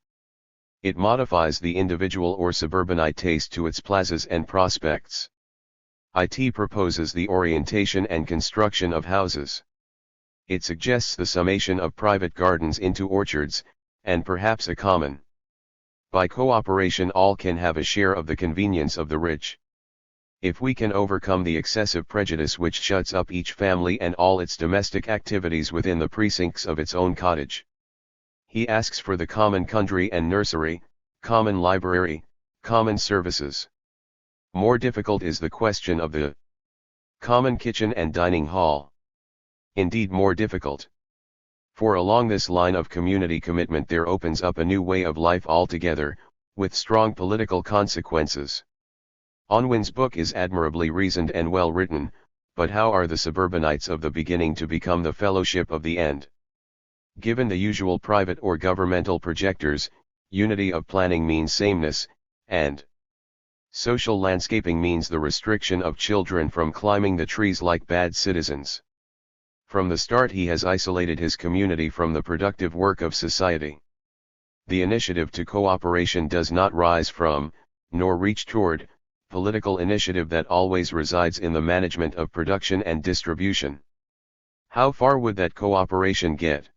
It modifies the individual or suburbanite taste to its plazas and prospects. It proposes the orientation and construction of houses. It suggests the summation of private gardens into orchards, and perhaps a common. By cooperation all can have a share of the convenience of the rich. If we can overcome the excessive prejudice which shuts up each family and all its domestic activities within the precincts of its own cottage. He asks for the common kundry and nursery, common library, common services. More difficult is the question of the common kitchen and dining hall. Indeed more difficult. For along this line of community commitment there opens up a new way of life altogether, with strong political consequences. Unwin's book is admirably reasoned and well written, but how are the suburbanites of the beginning to become the fellowship of the end? Given the usual private or governmental projectors, unity of planning means sameness, and social landscaping means the restriction of children from climbing the trees like bad citizens. From the start he has isolated his community from the productive work of society. The initiative to cooperation does not rise from, nor reach toward, political initiative that always resides in the management of production and distribution. How far would that cooperation get?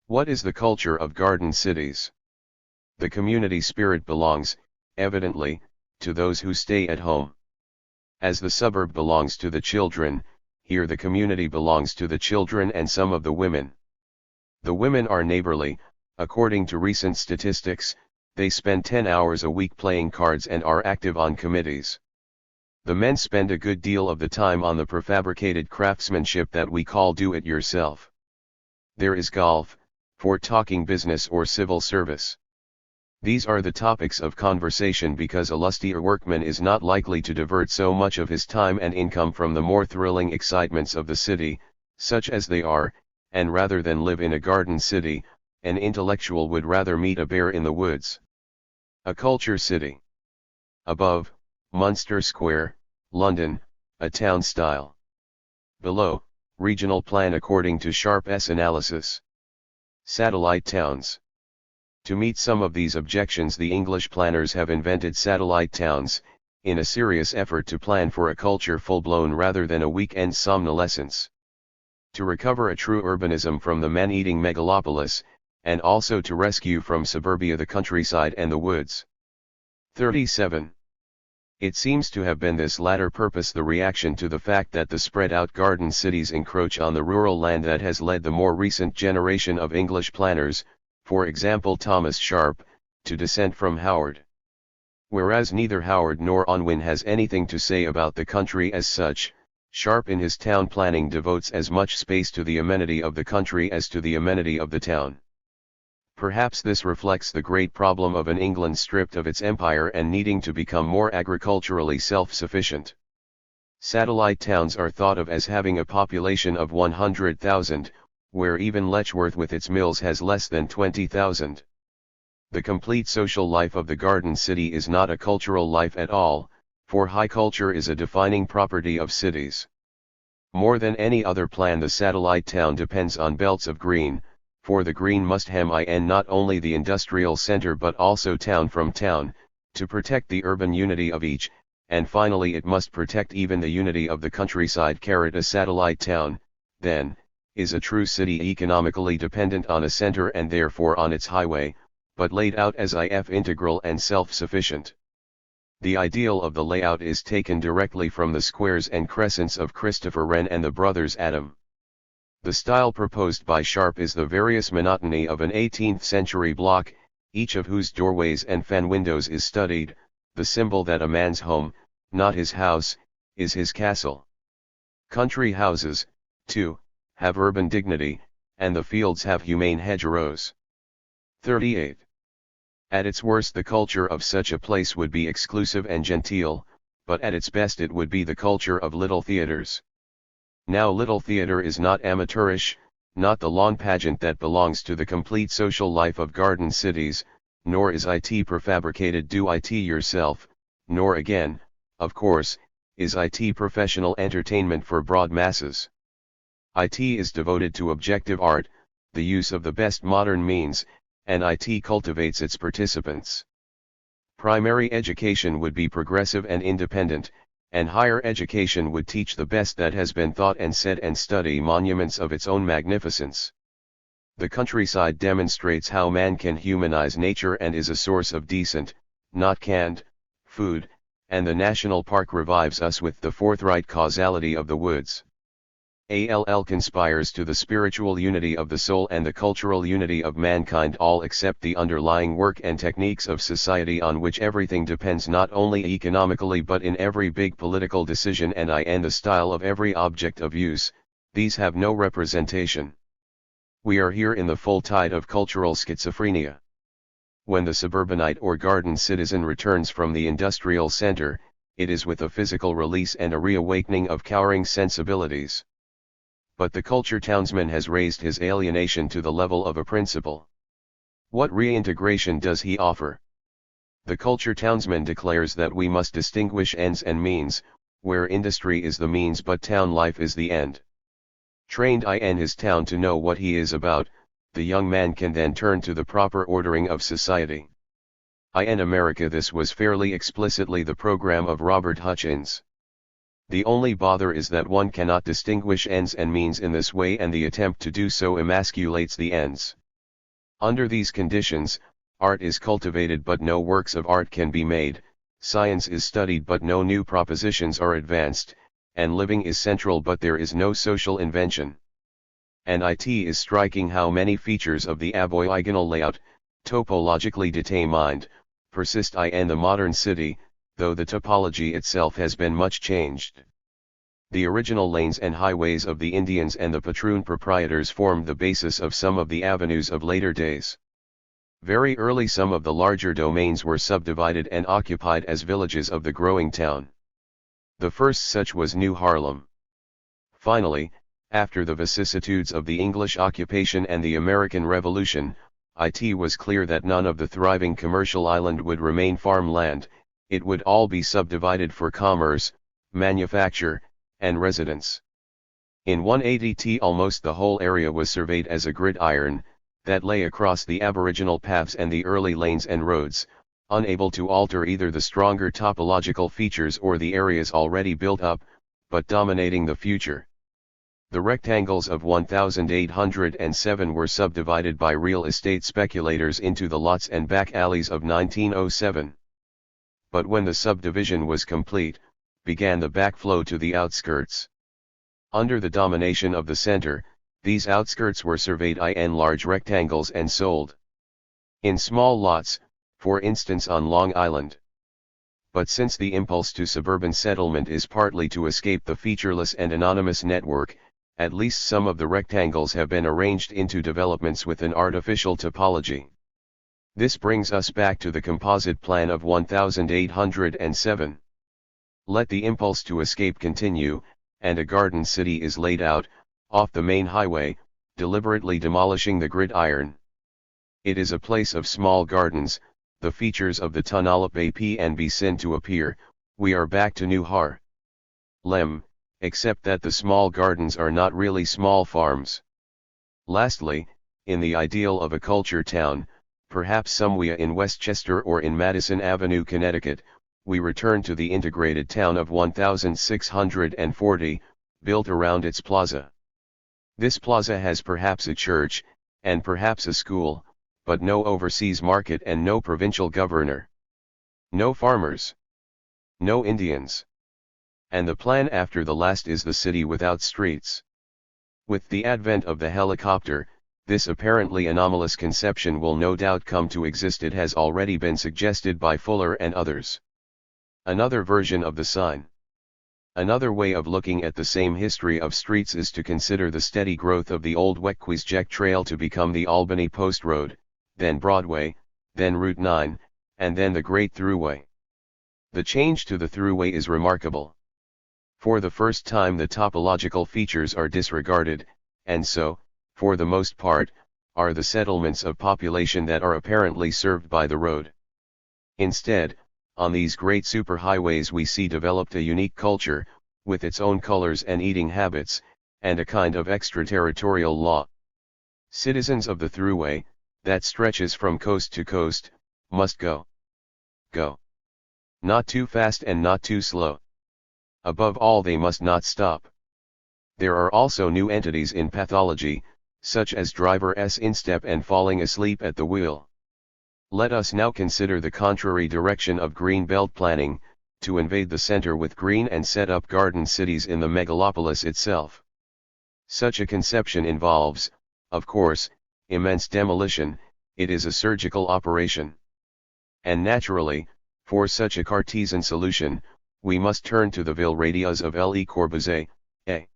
What is the culture of garden cities? The community spirit belongs, evidently, to those who stay at home. As the suburb belongs to the children, here the community belongs to the children and some of the women. The women are neighborly, according to recent statistics. They spend 10 hours a week playing cards and are active on committees. The men spend a good deal of the time on the prefabricated craftsmanship that we call do-it-yourself. There is golf, for talking business or civil service. These are the topics of conversation because a lustier workman is not likely to divert so much of his time and income from the more thrilling excitements of the city, such as they are, and rather than live in a garden city, an intellectual would rather meet a bear in the woods. A culture city. Above, Munster Square, London, a town style. Below, regional plan according to Sharp's analysis. Satellite towns. To meet some of these objections, the English planners have invented satellite towns, in a serious effort to plan for a culture full-blown rather than a weekend somnolescence. To recover a true urbanism from the man-eating megalopolis, and also to rescue from suburbia the countryside and the woods. 37. It seems to have been this latter purpose, the reaction to the fact that the spread-out garden cities encroach on the rural land, that has led the more recent generation of English planners, for example Thomas Sharp, to dissent from Howard. Whereas neither Howard nor Unwin has anything to say about the country as such, Sharp in his town planning devotes as much space to the amenity of the country as to the amenity of the town. Perhaps this reflects the great problem of an England stripped of its empire and needing to become more agriculturally self-sufficient. Satellite towns are thought of as having a population of 100,000, where even Letchworth with its mills has less than 20,000. The complete social life of the garden city is not a cultural life at all, for high culture is a defining property of cities. More than any other plan, the satellite town depends on belts of green, for the green must hem in not only the industrial center but also town from town, to protect the urban unity of each, and finally it must protect even the unity of the countryside. A satellite town, then, is a true city economically dependent on a center and therefore on its highway, but laid out as integral and self-sufficient. The ideal of the layout is taken directly from the squares and crescents of Christopher Wren and the brothers Adam. The style proposed by Sharp is the various monotony of an 18th-century block, each of whose doorways and fan windows is studied, the symbol that a man's home, not his house, is his castle. Country houses, too, have urban dignity, and the fields have humane hedgerows. 38. At its worst the culture of such a place would be exclusive and genteel, but at its best it would be the culture of little theatres. Now little theatre is not amateurish, not the lawn pageant that belongs to the complete social life of garden cities, nor is it prefabricated do it yourself, nor again, of course, is it professional entertainment for broad masses. It is devoted to objective art, the use of the best modern means, and it cultivates its participants. Primary education would be progressive and independent, and higher education would teach the best that has been thought and said and study monuments of its own magnificence. The countryside demonstrates how man can humanize nature and is a source of decent, not canned, food, and the national park revives us with the forthright causality of the woods. Conspires to the spiritual unity of the soul and the cultural unity of mankind, all except the underlying work and techniques of society on which everything depends not only economically but in every big political decision and the style of every object of use. These have no representation. We are here in the full tide of cultural schizophrenia. When the suburbanite or garden citizen returns from the industrial center, it is with a physical release and a reawakening of cowering sensibilities. But the culture townsman has raised his alienation to the level of a principle. What reintegration does he offer? The culture townsman declares that we must distinguish ends and means, where industry is the means but town life is the end. Trained in his town to know what he is about, the young man can then turn to the proper ordering of society. In America this was fairly explicitly the program of Robert Hutchins. The only bother is that one cannot distinguish ends and means in this way, and the attempt to do so emasculates the ends. Under these conditions, art is cultivated but no works of art can be made, science is studied but no new propositions are advanced, and living is central but there is no social invention. And it is striking how many features of the aboigonal layout, topologically determined, persist in the modern city, though the topology itself has been much changed. The original lanes and highways of the Indians and the patroon proprietors formed the basis of some of the avenues of later days. Very early some of the larger domains were subdivided and occupied as villages of the growing town. The first such was New Harlem. Finally, after the vicissitudes of the English occupation and the American Revolution, it was clear that none of the thriving commercial island would remain farmland. It would all be subdivided for commerce, manufacture, and residence. In 180 almost the whole area was surveyed as a gridiron, that lay across the aboriginal paths and the early lanes and roads, unable to alter either the stronger topological features or the areas already built up, but dominating the future. The rectangles of 1807 were subdivided by real estate speculators into the lots and back alleys of 1907. But when the subdivision was complete, began the backflow to the outskirts. Under the domination of the center, these outskirts were surveyed in large rectangles and sold in small lots, for instance on Long Island. But since the impulse to suburban settlement is partly to escape the featureless and anonymous network, at least some of the rectangles have been arranged into developments with an artificial topology. This brings us back to the composite plan of 1807. Let the impulse to escape continue, and a garden city is laid out, off the main highway, deliberately demolishing the gridiron. It is a place of small gardens, the features of the Tunalip and begin to appear. We are back to New Harlem, except that the small gardens are not really small farms. Lastly, in the ideal of a culture town, perhaps somewhere in Westchester or in Madison Avenue, Connecticut, we return to the integrated town of 1640, built around its plaza. This plaza has perhaps a church, and perhaps a school, but no overseas market and no provincial governor. No farmers. No Indians. And the plan after the last is the city without streets. With the advent of the helicopter, this apparently anomalous conception will no doubt come to exist. It has already been suggested by Fuller and others. Another version of the sign. Another way of looking at the same history of streets is to consider the steady growth of the old Weckquaesgeck Trail to become the Albany Post Road, then Broadway, then Route 9, and then the Great Thruway. The change to the Thruway is remarkable. For the first time the topological features are disregarded, and so, for the most part, are the settlements of population that are apparently served by the road. Instead, on these great superhighways we see developed a unique culture, with its own colors and eating habits, and a kind of extraterritorial law. Citizens of the Thruway, that stretches from coast to coast, must go. Go. Not too fast and not too slow. Above all, they must not stop. There are also new entities in pathology, such as driver's instep and falling asleep at the wheel. Let us now consider the contrary direction of green belt planning, to invade the center with green and set up garden cities in the megalopolis itself. Such a conception involves, of course, immense demolition. It is a surgical operation. And naturally, for such a Cartesian solution, we must turn to the Ville radius of Le Corbusier, a.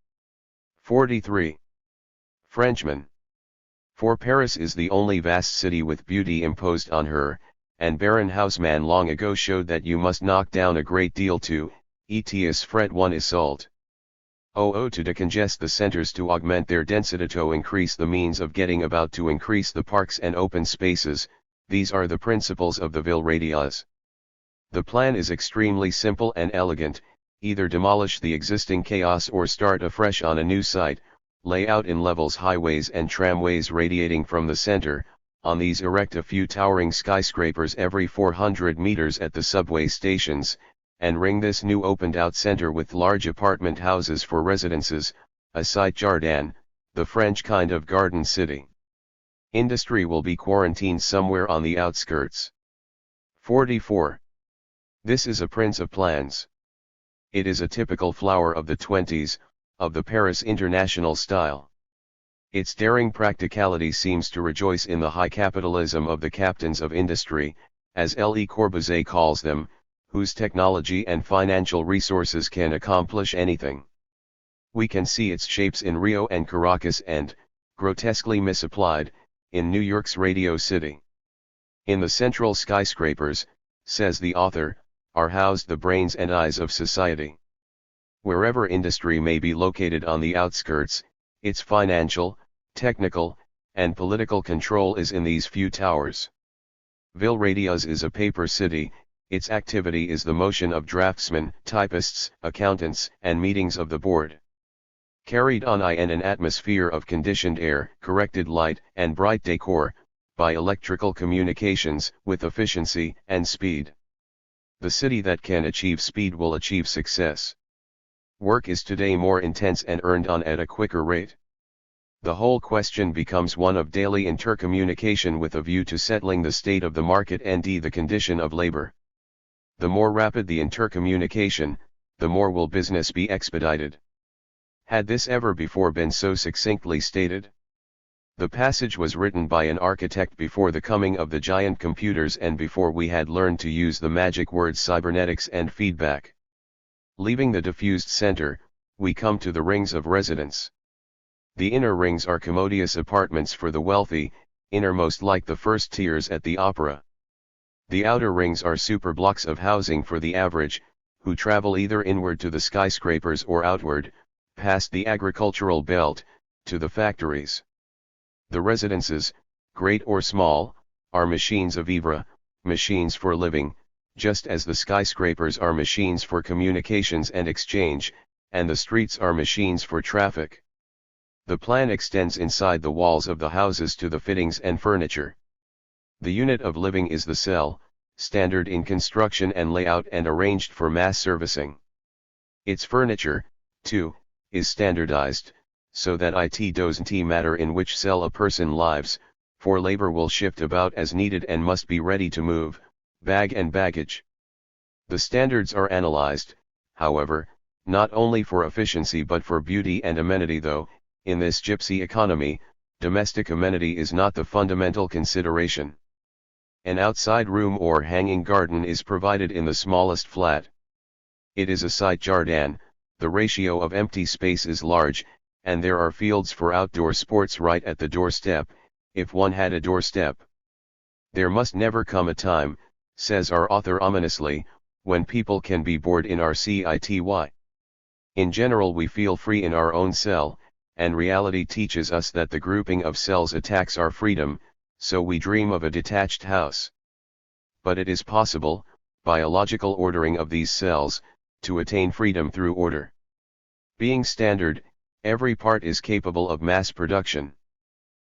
43. Frenchman. For Paris is the only vast city with beauty imposed on her, and Baron Haussmann long ago showed that you must knock down a great deal to, et fret one assault. To decongest the centers, to augment their density, to increase the means of getting about, to increase the parks and open spaces, these are the principles of the Ville radius. The plan is extremely simple and elegant: either demolish the existing chaos or start afresh on a new site, lay out in levels highways and tramways radiating from the center, on these erect a few towering skyscrapers every 400 meters at the subway stations, and ring this new opened-out center with large apartment houses for residences, a site jardin, the French kind of garden city. Industry will be quarantined somewhere on the outskirts. 44. This is a prince of plans. It is a typical flower of the 20s, of the Paris international style. Its daring practicality seems to rejoice in the high capitalism of the captains of industry, as Le Corbusier calls them, whose technology and financial resources can accomplish anything. We can see its shapes in Rio and Caracas and, grotesquely misapplied, in New York's Radio City. In the central skyscrapers, says the author, are housed the brains and eyes of society. Wherever industry may be located on the outskirts, its financial, technical, and political control is in these few towers. Ville radius is a paper city. Its activity is the motion of draftsmen, typists, accountants, and meetings of the board. carried on in an atmosphere of conditioned air, corrected light, and bright decor, by electrical communications, with efficiency and speed. The city that can achieve speed will achieve success. Work is today more intense and earned on at a quicker rate. The whole question becomes one of daily intercommunication with a view to settling the state of the market and the condition of labor. The more rapid the intercommunication, the more will business be expedited. Had this ever before been so succinctly stated? The passage was written by an architect before the coming of the giant computers and before we had learned to use the magic words cybernetics and feedback. Leaving the diffused center, we come to the rings of residence. The inner rings are commodious apartments for the wealthy, innermost like the first tiers at the opera. The outer rings are super blocks of housing for the average, who travel either inward to the skyscrapers or outward, past the agricultural belt, to the factories. The residences, great or small, are machines of vivre, machines for living, just as the skyscrapers are machines for communications and exchange, and the streets are machines for traffic. The plan extends inside the walls of the houses to the fittings and furniture. The unit of living is the cell, standard in construction and layout and arranged for mass servicing. Its furniture, too, is standardized, so that it doesn't matter in which cell a person lives, for labor will shift about as needed and must be ready to move, bag and baggage. The standards are analyzed, however, not only for efficiency but for beauty and amenity, though, in this gypsy economy, domestic amenity is not the fundamental consideration. An outside room or hanging garden is provided in the smallest flat. It is a site jardin, the ratio of empty space is large, and there are fields for outdoor sports right at the doorstep, if one had a doorstep. There must never come a time, says our author ominously, when people can be bored in our city. In general we feel free in our own cell, and reality teaches us that the grouping of cells attacks our freedom, so we dream of a detached house. But it is possible, by a logical ordering of these cells, to attain freedom through order. Being standard, every part is capable of mass production.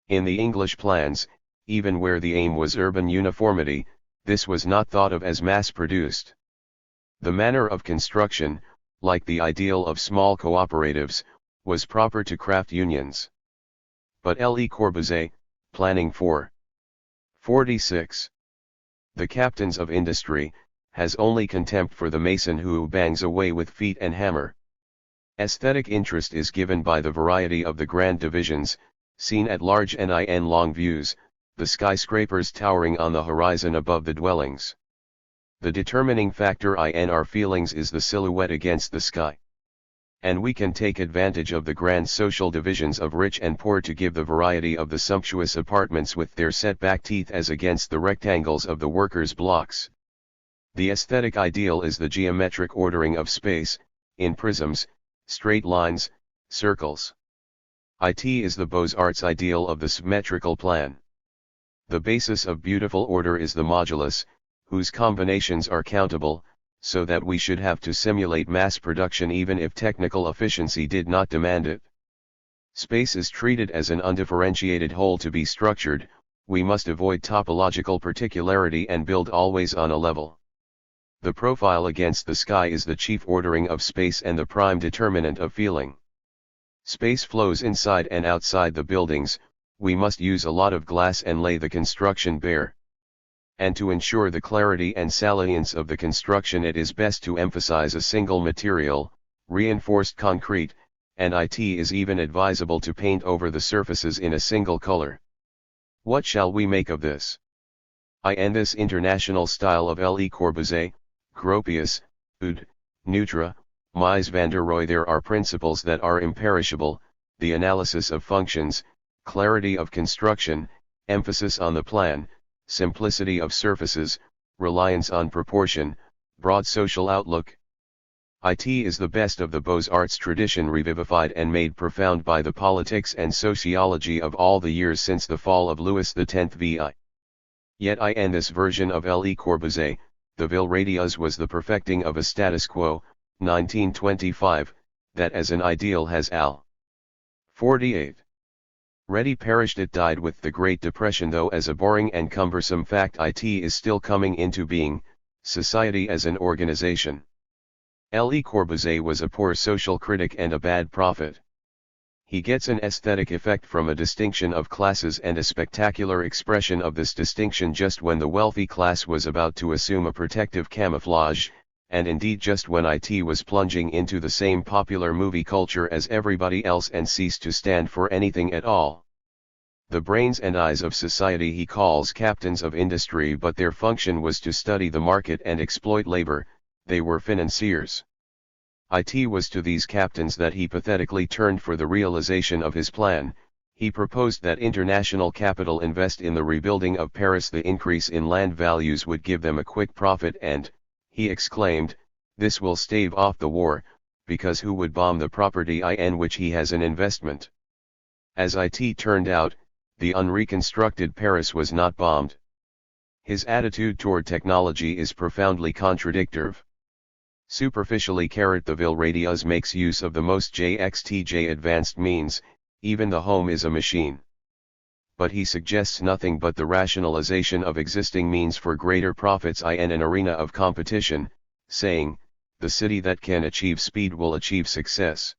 In the English plans, even where the aim was urban uniformity, this was not thought of as mass-produced. The manner of construction, like the ideal of small cooperatives, was proper to craft unions. But Le Corbusier, planning for 46. The captains of industry, has only contempt for the mason who bangs away with feet and hammer. Aesthetic interest is given by the variety of the grand divisions, seen at large and in long views, the skyscrapers towering on the horizon above the dwellings. The determining factor in our feelings is the silhouette against the sky. And we can take advantage of the grand social divisions of rich and poor to give the variety of the sumptuous apartments with their set-back teeth as against the rectangles of the workers' blocks. The aesthetic ideal is the geometric ordering of space, in prisms, straight lines, circles. It is the Beaux-Arts ideal of the symmetrical plan. The basis of beautiful order is the modulus, whose combinations are countable, so that we should have to simulate mass production even if technical efficiency did not demand it. Space is treated as an undifferentiated whole to be structured, we must avoid topological particularity and build always on a level. The profile against the sky is the chief ordering of space and the prime determinant of feeling. Space flows inside and outside the buildings, we must use a lot of glass and lay the construction bare. And to ensure the clarity and salience of the construction it is best to emphasize a single material, reinforced concrete, and it is even advisable to paint over the surfaces in a single color. What shall we make of this? In this international style of Le Corbusier, Gropius, Oud, Neutra, Mies van der Rohe there are principles that are imperishable, the analysis of functions, clarity of construction, emphasis on the plan, simplicity of surfaces, reliance on proportion, broad social outlook. It is the best of the Beaux-Arts tradition revivified and made profound by the politics and sociology of all the years since the fall of Louis X vi. Yet in this version of Le Corbusier, the Ville Radius was the perfecting of a status quo, 1925, that as an ideal has Al. 48. Ready perished. It died with the Great Depression, though as a boring and cumbersome fact it is still coming into being, society as an organization. Le Corbusier was a poor social critic and a bad prophet. He gets an aesthetic effect from a distinction of classes and a spectacular expression of this distinction just when the wealthy class was about to assume a protective camouflage, and indeed just when it was plunging into the same popular movie culture as everybody else and ceased to stand for anything at all. The brains and eyes of society he calls captains of industry, but their function was to study the market and exploit labor. They were financiers. It was to these captains that he pathetically turned for the realization of his plan. He proposed that international capital invest in the rebuilding of Paris. The increase in land values would give them a quick profit, and, he exclaimed, this will stave off the war, because who would bomb the property in which he has an investment? As it turned out, the unreconstructed Paris was not bombed. His attitude toward technology is profoundly contradictory. Superficially, the Vilradius makes use of the most JXTJ advanced means, even the home is a machine. But he suggests nothing but the rationalization of existing means for greater profits in an arena of competition, saying, the city that can achieve speed will achieve success.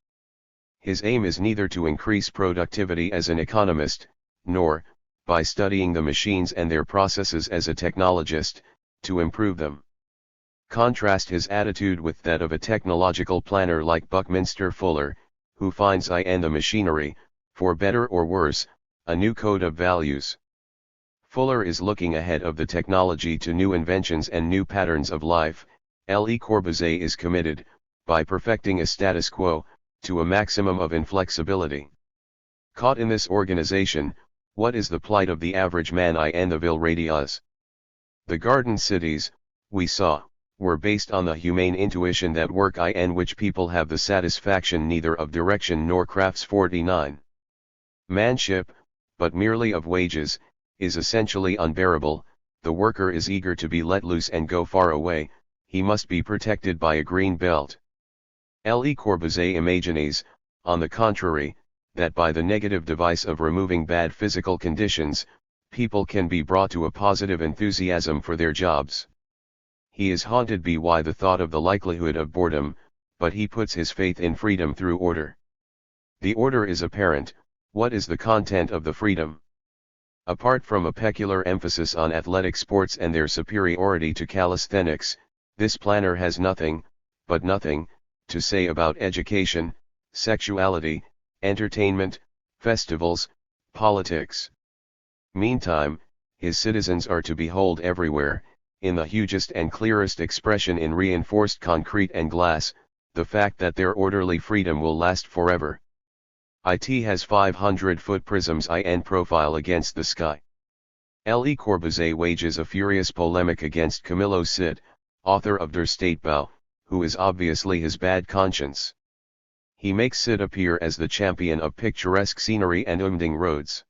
His aim is neither to increase productivity as an economist, nor, by studying the machines and their processes as a technologist, to improve them. Contrast his attitude with that of a technological planner like Buckminster Fuller, who finds in the machinery, for better or worse, a new code of values. Fuller is looking ahead of the technology to new inventions and new patterns of life. Le Corbusier is committed, by perfecting a status quo, to a maximum of inflexibility. Caught in this organization, what is the plight of the average man in the Vilradius? The garden cities, we saw, were based on the humane intuition that work in which people have the satisfaction neither of direction nor crafts. 49. Manship, but merely of wages, is essentially unbearable. The worker is eager to be let loose and go far away. He must be protected by a green belt. Le Corbusier imagines, on the contrary, that by the negative device of removing bad physical conditions, people can be brought to a positive enthusiasm for their jobs. He is haunted by the thought of the likelihood of boredom, but he puts his faith in freedom through order. The order is apparent. What is the content of the freedom? Apart from a peculiar emphasis on athletic sports and their superiority to calisthenics, this planner has nothing, but nothing, to say about education, sexuality, entertainment, festivals, politics. Meantime, his citizens are to behold everywhere, in the hugest and clearest expression in reinforced concrete and glass, the fact that their orderly freedom will last forever. It has 500-foot prisms in profile against the sky. Le Corbusier wages a furious polemic against Camillo Sitt, author of Der Stadtbau, who is obviously his bad conscience. He makes Sitt appear as the champion of picturesque scenery and umding roads.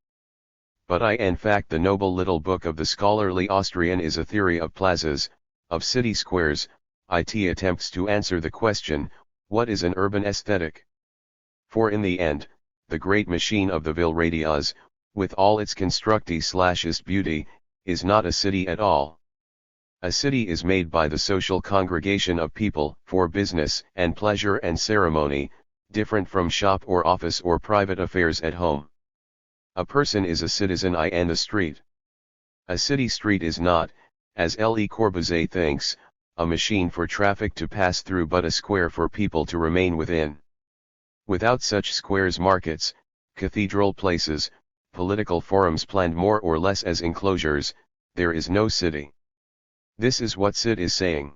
But in fact the noble little book of the scholarly Austrian is a theory of plazas, of city squares. It attempts to answer the question, what is an urban aesthetic? For in the end, the great machine of the Vilradius, with all its constructy/ist beauty, is not a city at all. A city is made by the social congregation of people for business and pleasure and ceremony, different from shop or office or private affairs at home. A person is a citizen in the street. A city street is not, as Le Corbusier thinks, a machine for traffic to pass through but a square for people to remain within. Without such squares, markets, cathedral places, political forums planned more or less as enclosures, there is no city. This is what Sitt is saying.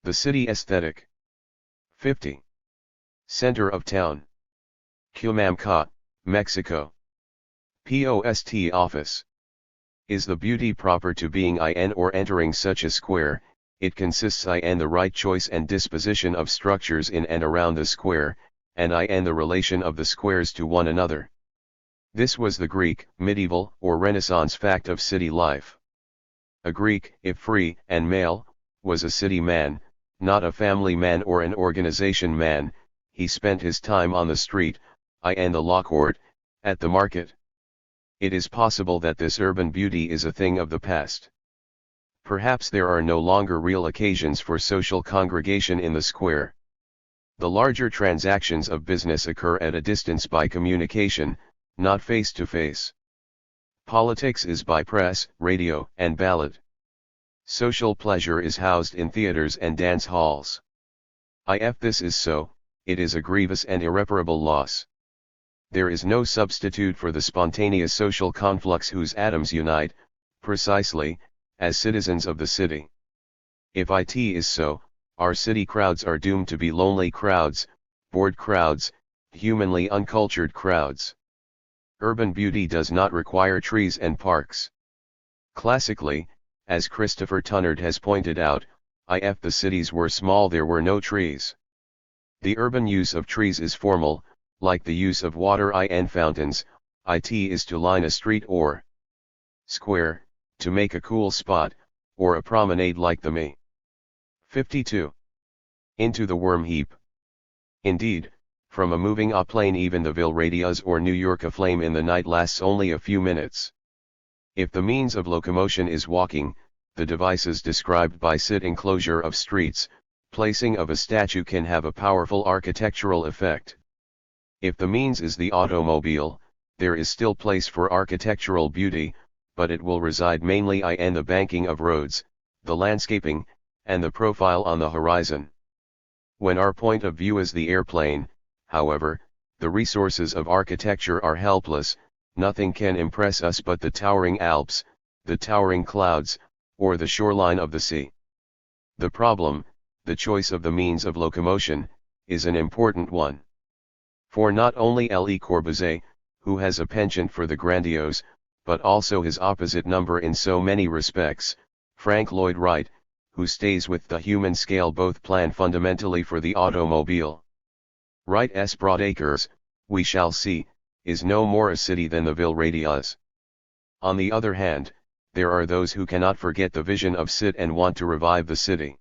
The city aesthetic. 50. Center of town. Cumamcat, Mexico. Post office. Is the beauty proper to being in or entering such a square? It consists in the right choice and disposition of structures in and around the square, and in the relation of the squares to one another. This was the Greek, medieval, or Renaissance fact of city life. A Greek, if free and male, was a city man, not a family man or an organization man. He spent his time on the street, in the law court, at the market. It is possible that this urban beauty is a thing of the past. Perhaps there are no longer real occasions for social congregation in the square. The larger transactions of business occur at a distance by communication, not face to face. Politics is by press, radio, and ballot. Social pleasure is housed in theaters and dance halls. If this is so, it is a grievous and irreparable loss. There is no substitute for the spontaneous social conflux whose atoms unite, precisely, as citizens of the city. If it is so, our city crowds are doomed to be lonely crowds, bored crowds, humanly uncultured crowds. Urban beauty does not require trees and parks. Classically, as Christopher Tunnard has pointed out, if the cities were small there were no trees. The urban use of trees is formal, like the use of water in fountains. It is to line a street or square, to make a cool spot, or a promenade like the Me. 52. Into the worm heap. Indeed, from a moving plane even the Ville radios or New York aflame in the night lasts only a few minutes. If the means of locomotion is walking, the devices described by Sid enclosure of streets, placing of a statue can have a powerful architectural effect. If the means is the automobile, there is still place for architectural beauty, but it will reside mainly in the banking of roads, the landscaping, and the profile on the horizon. When our point of view is the airplane, however, the resources of architecture are helpless, nothing can impress us but the towering Alps, the towering clouds, or the shoreline of the sea. The problem, the choice of the means of locomotion, is an important one. For not only Le Corbusier, who has a penchant for the grandiose, but also his opposite number in so many respects, Frank Lloyd Wright, who stays with the human scale both plan fundamentally for the automobile. Wright's broad acres, we shall see, is no more a city than the Ville radius. On the other hand, there are those who cannot forget the vision of Sid and want to revive the city.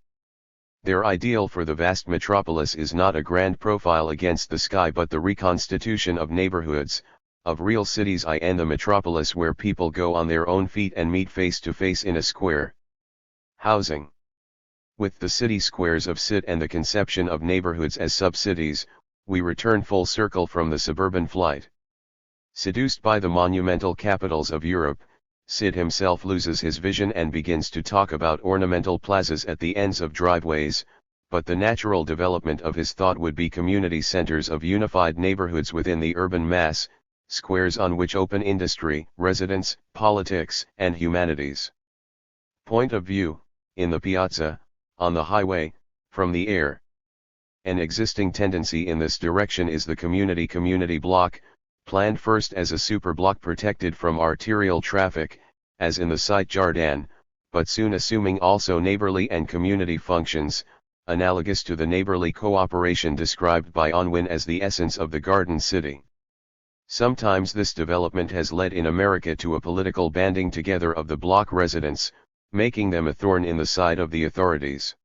Their ideal for the vast metropolis is not a grand profile against the sky but the reconstitution of neighborhoods, of real cities in the metropolis where people go on their own feet and meet face to face in a square. Housing. With the city squares of Sid and the conception of neighborhoods as sub-cities, we return full circle from the suburban flight. Seduced by the monumental capitals of Europe, Sid himself loses his vision and begins to talk about ornamental plazas at the ends of driveways, but the natural development of his thought would be community centers of unified neighborhoods within the urban mass, squares on which open industry, residence, politics, and humanities. Point of view, in the piazza, on the highway, from the air. An existing tendency in this direction is the community block, planned first as a superblock protected from arterial traffic, as in the site Jardin, but soon assuming also neighborly and community functions, analogous to the neighborly cooperation described by Unwin as the essence of the garden city. Sometimes this development has led in America to a political banding together of the block residents, making them a thorn in the side of the authorities.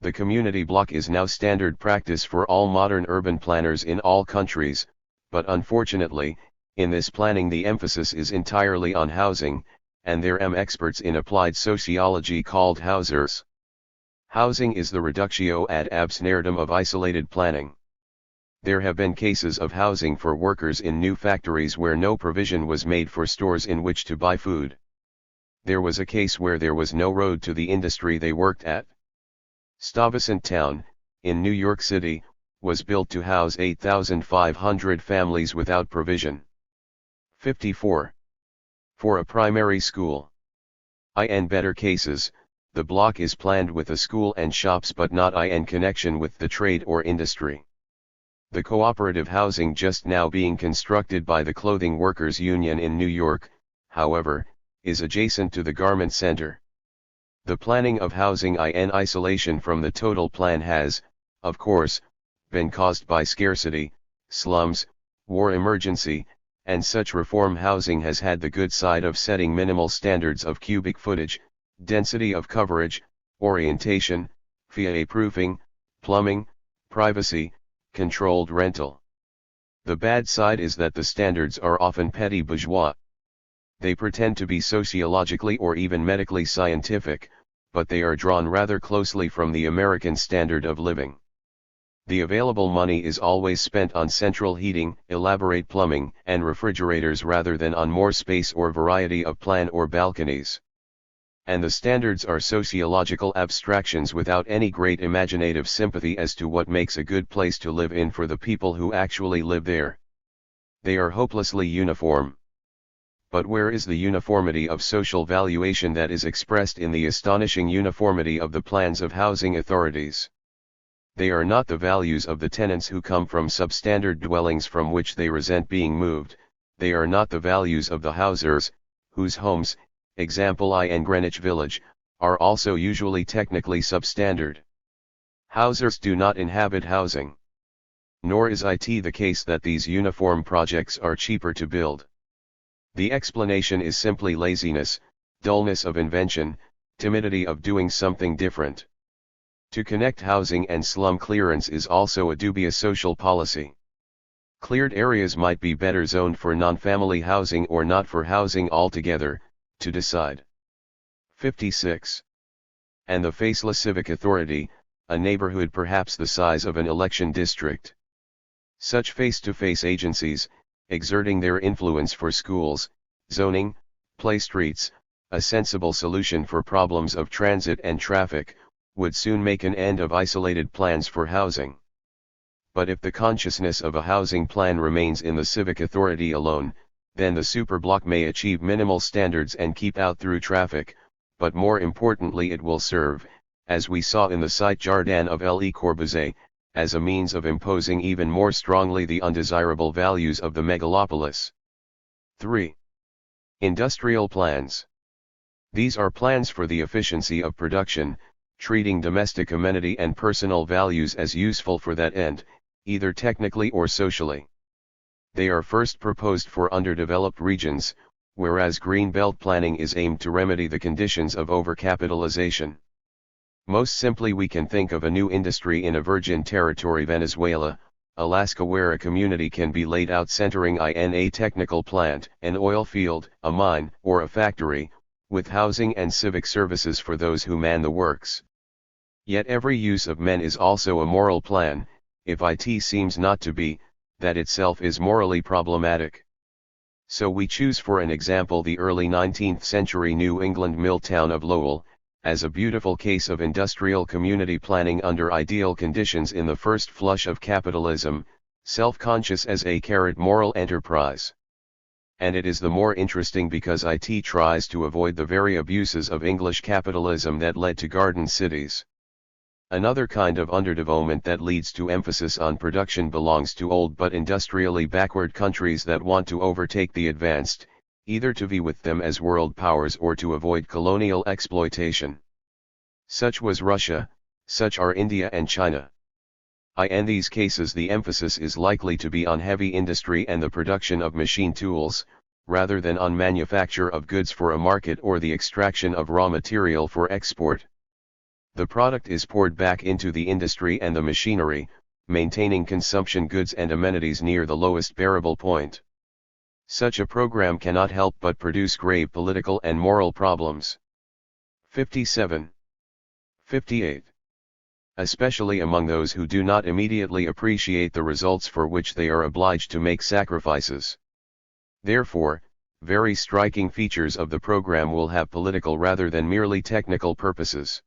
The community block is now standard practice for all modern urban planners in all countries, but unfortunately, in this planning the emphasis is entirely on housing, and there are experts in applied sociology called housers. Housing is the reductio ad absurdum of isolated planning. There have been cases of housing for workers in new factories where no provision was made for stores in which to buy food. There was a case where there was no road to the industry they worked at. Stuyvesant Town, in New York City, was built to house 8,500 families without provision. 54. For a primary school. In better cases, the block is planned with a school and shops but not in connection with the trade or industry. The cooperative housing just now being constructed by the Clothing Workers Union in New York, however, is adjacent to the garment center. The planning of housing in isolation from the total plan has, of course, been caused by scarcity, slums, war emergency, and such reform housing has had the good side of setting minimal standards of cubic footage, density of coverage, orientation, fiaproofing, plumbing, privacy, controlled rental. The bad side is that the standards are often petty bourgeois. They pretend to be sociologically or even medically scientific, but they are drawn rather closely from the American standard of living. The available money is always spent on central heating, elaborate plumbing, and refrigerators rather than on more space or variety of plan or balconies. And the standards are sociological abstractions without any great imaginative sympathy as to what makes a good place to live in for the people who actually live there. They are hopelessly uniform. But where is the uniformity of social valuation that is expressed in the astonishing uniformity of the plans of housing authorities? They are not the values of the tenants who come from substandard dwellings from which they resent being moved, they are not the values of the housers, whose homes, example in Greenwich Village, are also usually technically substandard. Housers do not inhabit housing. Nor is it the case that these uniform projects are cheaper to build. The explanation is simply laziness, dullness of invention, timidity of doing something different. To connect housing and slum clearance is also a dubious social policy. Cleared areas might be better zoned for non-family housing or not for housing altogether, to decide. 56. And the faceless civic authority, a neighborhood perhaps the size of an election district. Such face-to-face agencies, exerting their influence for schools, zoning, play streets, a sensible solution for problems of transit and traffic, would soon make an end of isolated plans for housing. But if the consciousness of a housing plan remains in the civic authority alone, then the superblock may achieve minimal standards and keep out through traffic, but more importantly it will serve, as we saw in the Cite Jardin of Le Corbusier, as a means of imposing even more strongly the undesirable values of the megalopolis. 3. Industrial plans. These are plans for the efficiency of production, treating domestic amenity and personal values as useful for that end, either technically or socially. They are first proposed for underdeveloped regions, whereas green belt planning is aimed to remedy the conditions of overcapitalization. Most simply we can think of a new industry in a virgin territory Venezuela, Alaska where a community can be laid out centering in a technical plant, an oil field, a mine, or a factory, with housing and civic services for those who man the works. Yet every use of men is also a moral plan, if it seems not to be, that itself is morally problematic. So we choose for an example the early 19th century New England mill town of Lowell, as a beautiful case of industrial community planning under ideal conditions in the first flush of capitalism, self-conscious as a moral enterprise. And it is the more interesting because it tries to avoid the very abuses of English capitalism that led to garden cities. Another kind of underdevelopment that leads to emphasis on production belongs to old but industrially backward countries that want to overtake the advanced, either to vie with them as world powers or to avoid colonial exploitation. Such was Russia, such are India and China. In these cases the emphasis is likely to be on heavy industry and the production of machine tools, rather than on manufacture of goods for a market or the extraction of raw material for export. The product is poured back into the industry and the machinery, maintaining consumption goods and amenities near the lowest bearable point. Such a program cannot help but produce grave political and moral problems. 57. 58. Especially among those who do not immediately appreciate the results for which they are obliged to make sacrifices. Therefore, very striking features of the program will have political rather than merely technical purposes.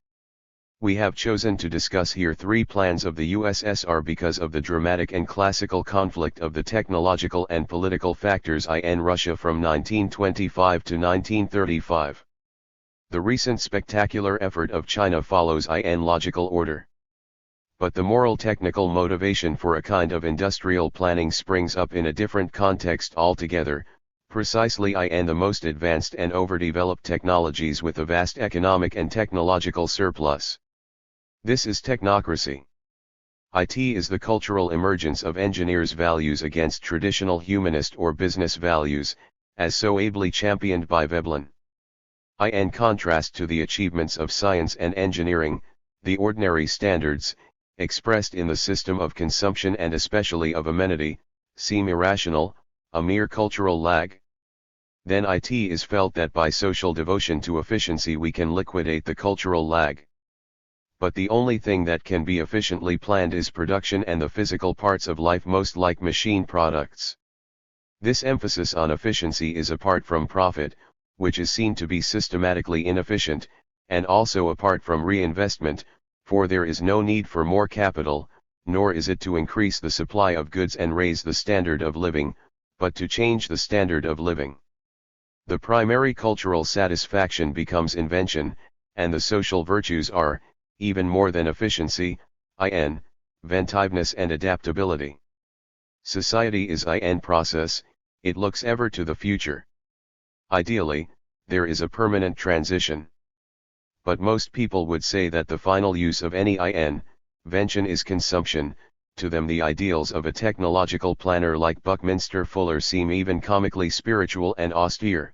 We have chosen to discuss here three plans of the USSR because of the dramatic and classical conflict of the technological and political factors in Russia from 1925 to 1935. The recent spectacular effort of China follows in logical order. But the moral technical motivation for a kind of industrial planning springs up in a different context altogether, precisely in the most advanced and overdeveloped technologies with a vast economic and technological surplus. This is technocracy. It is the cultural emergence of engineers' values against traditional humanist or business values, as so ably championed by Veblen. In contrast to the achievements of science and engineering, the ordinary standards, expressed in the system of consumption and especially of amenity, seem irrational, a mere cultural lag. Then it is felt that by social devotion to efficiency we can liquidate the cultural lag. But the only thing that can be efficiently planned is production and the physical parts of life, most like machine products. This emphasis on efficiency is apart from profit, which is seen to be systematically inefficient, and also apart from reinvestment, for there is no need for more capital, nor is it to increase the supply of goods and raise the standard of living, but to change the standard of living. The primary cultural satisfaction becomes invention, and the social virtues are, even more than efficiency, inventiveness and adaptability. Society is process, it looks ever to the future. Ideally, there is a permanent transition. But most people would say that the final use of any invention is consumption. To them the ideals of a technological planner like Buckminster Fuller seem even comically spiritual and austere.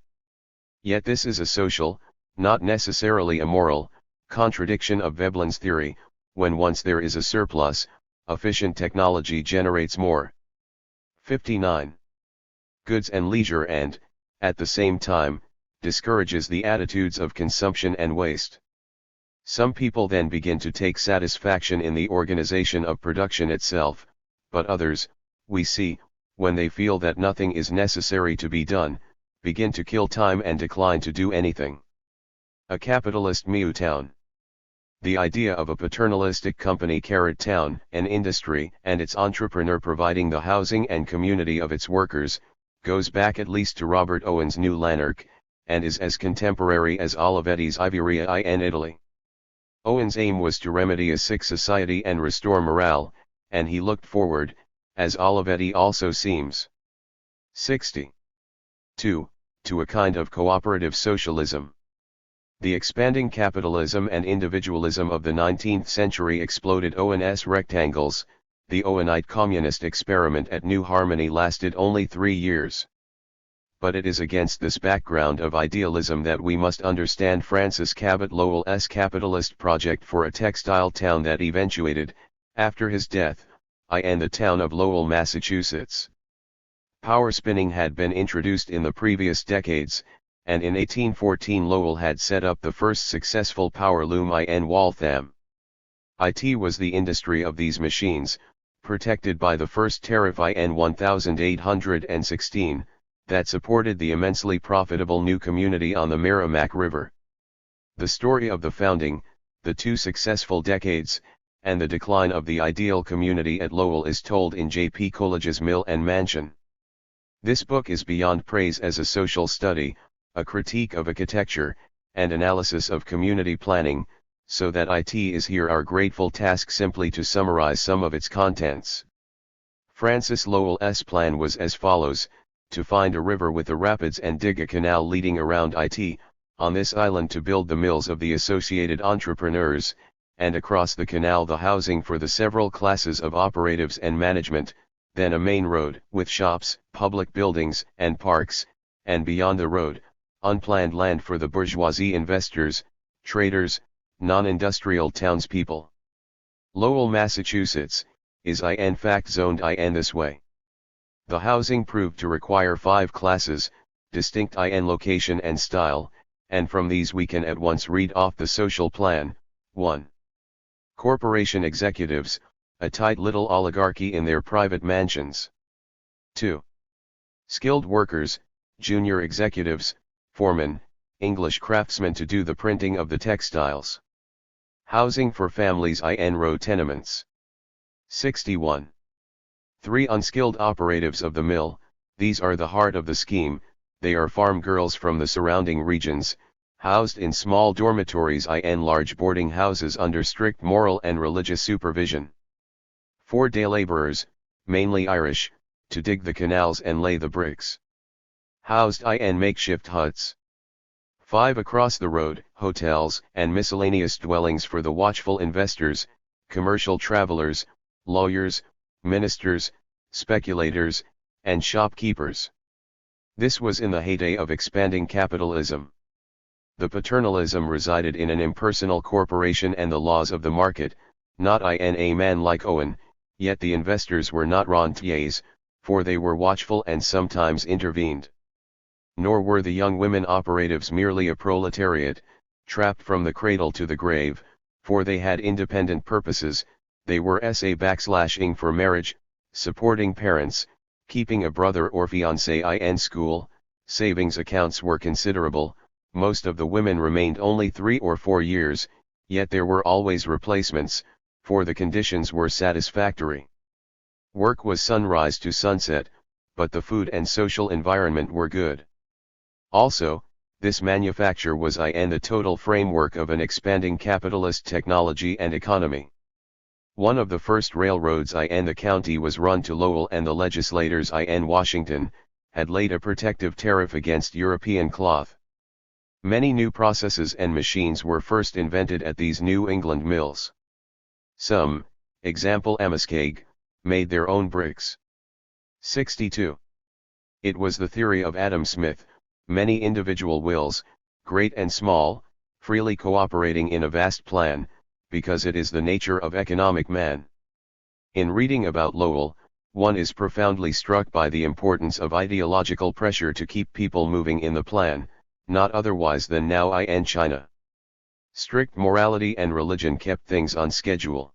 Yet this is a social, not necessarily a moral, contradiction of Veblen's theory. When once there is a surplus, efficient technology generates more. 59. Goods and leisure and, at the same time, discourages the attitudes of consumption and waste. Some people then begin to take satisfaction in the organization of production itself, but others, we see, when they feel that nothing is necessary to be done, begin to kill time and decline to do anything. A capitalist town. The idea of a paternalistic company town, an industry and its entrepreneur providing the housing and community of its workers, goes back at least to Robert Owen's New Lanark, and is as contemporary as Olivetti's Iveria in Italy. Owen's aim was to remedy a sick society and restore morale, and he looked forward, as Olivetti also seems. 60. 2. To a kind of cooperative socialism. The expanding capitalism and individualism of the 19th century exploded Owen's rectangles. The Owenite communist experiment at New Harmony lasted only 3 years. But it is against this background of idealism that we must understand Francis Cabot Lowell's capitalist project for a textile town that eventuated, after his death, in the town of Lowell, Massachusetts. Power spinning had been introduced in the previous decades, and in 1814 Lowell had set up the first successful power loom in Waltham. It was the industry of these machines, protected by the first tariff in 1816, that supported the immensely profitable new community on the Merrimack River. The story of the founding, the 2 successful decades, and the decline of the ideal community at Lowell is told in J.P. Coolidge's Mill and Mansion. This book is beyond praise as a social study, a critique of architecture, and analysis of community planning, so that it is here our grateful task simply to summarize some of its contents. Francis Lowell's plan was as follows: to find a river with the rapids and dig a canal leading around it, on this island to build the mills of the associated entrepreneurs, and across the canal the housing for the several classes of operatives and management, then a main road with shops, public buildings, and parks, and beyond the road, unplanned land for the bourgeoisie investors, traders, non-industrial townspeople. Lowell, Massachusetts, is in fact zoned in this way. The housing proved to require 5 classes, distinct in location and style, and from these we can at once read off the social plan. 1. Corporation executives, a tight little oligarchy in their private mansions. 2. Skilled workers, junior executives, foremen, English craftsmen to do the printing of the textiles. Housing for families in row tenements. 61. 3 unskilled operatives of the mill, these are the heart of the scheme, they are farm girls from the surrounding regions, housed in small dormitories in large boarding houses under strict moral and religious supervision. 4 day laborers, mainly Irish, to dig the canals and lay the bricks. Housed in makeshift huts. 5 across the road, hotels and miscellaneous dwellings for the watchful investors, commercial travelers, lawyers, ministers, speculators, and shopkeepers. This was in the heyday of expanding capitalism. The paternalism resided in an impersonal corporation and the laws of the market, not in a man like Owen, yet the investors were not rentiers, for they were watchful and sometimes intervened. Nor were the young women operatives merely a proletariat, trapped from the cradle to the grave, for they had independent purposes. They were sa/ing for marriage, supporting parents, keeping a brother or fiancé in school. Savings accounts were considerable. Most of the women remained only 3 or 4 years, yet there were always replacements, for the conditions were satisfactory. Work was sunrise to sunset, but the food and social environment were good. Also, this manufacture was in the total framework of an expanding capitalist technology and economy. One of the first railroads in the county was run to Lowell, and the legislators in Washington had laid a protective tariff against European cloth. Many new processes and machines were first invented at these New England mills. Some, example Amoskeag, made their own bricks. 62. It was the theory of Adam Smith, many individual wills, great and small, freely cooperating in a vast plan, because it is the nature of economic man. In reading about Lowell, one is profoundly struck by the importance of ideological pressure to keep people moving in the plan, not otherwise than now in China. Strict morality and religion kept things on schedule.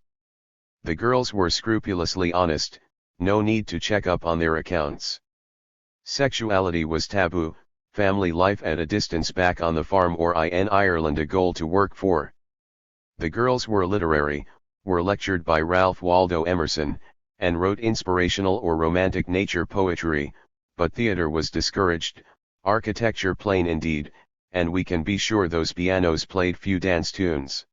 The girls were scrupulously honest, no need to check up on their accounts. Sexuality was taboo, family life at a distance back on the farm or in Ireland a goal to work for. The girls were literary, were lectured by Ralph Waldo Emerson, and wrote inspirational or romantic nature poetry, but theater was discouraged, architecture plain indeed, and we can be sure those pianos played few dance tunes.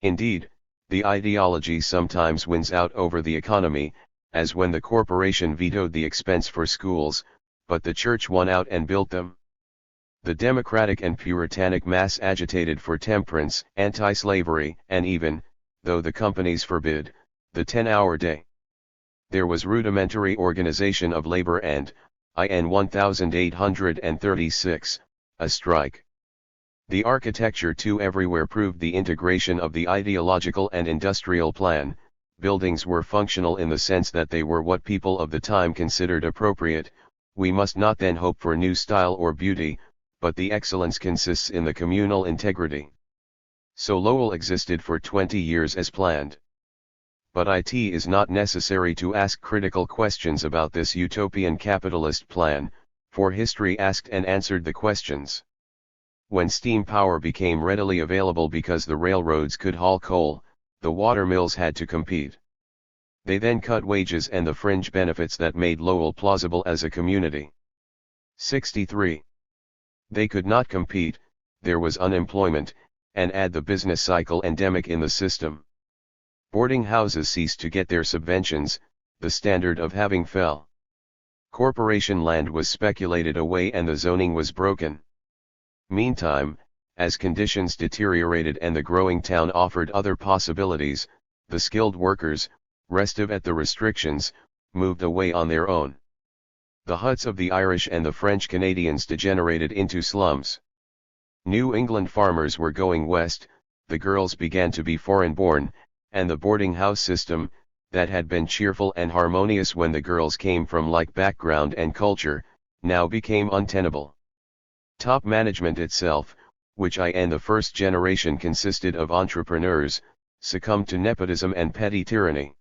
Indeed, the ideology sometimes wins out over the economy, as when the corporation vetoed the expense for schools, but the church won out and built them. The democratic and puritanic mass agitated for temperance, anti-slavery, and even, though the companies forbid, the 10-hour day. There was rudimentary organization of labor and, in 1836, a strike. The architecture too everywhere proved the integration of the ideological and industrial plan. Buildings were functional in the sense that they were what people of the time considered appropriate. We must not then hope for new style or beauty, but the excellence consists in the communal integrity. So Lowell existed for 20 years as planned. But it is not necessary to ask critical questions about this utopian capitalist plan, for history asked and answered the questions. When steam power became readily available because the railroads could haul coal, the water mills had to compete. They then cut wages and the fringe benefits that made Lowell plausible as a community. 63. They could not compete, there was unemployment, and add the business cycle endemic in the system. Boarding houses ceased to get their subventions, the standard of having fell. Corporation land was speculated away and the zoning was broken. Meantime, as conditions deteriorated and the growing town offered other possibilities, the skilled workers, restive at the restrictions, moved away on their own. The huts of the Irish and the French Canadians degenerated into slums. New England farmers were going west, the girls began to be foreign-born, and the boarding house system, that had been cheerful and harmonious when the girls came from like background and culture, now became untenable. Top management itself, which in the first generation consisted of entrepreneurs, succumbed to nepotism and petty tyranny.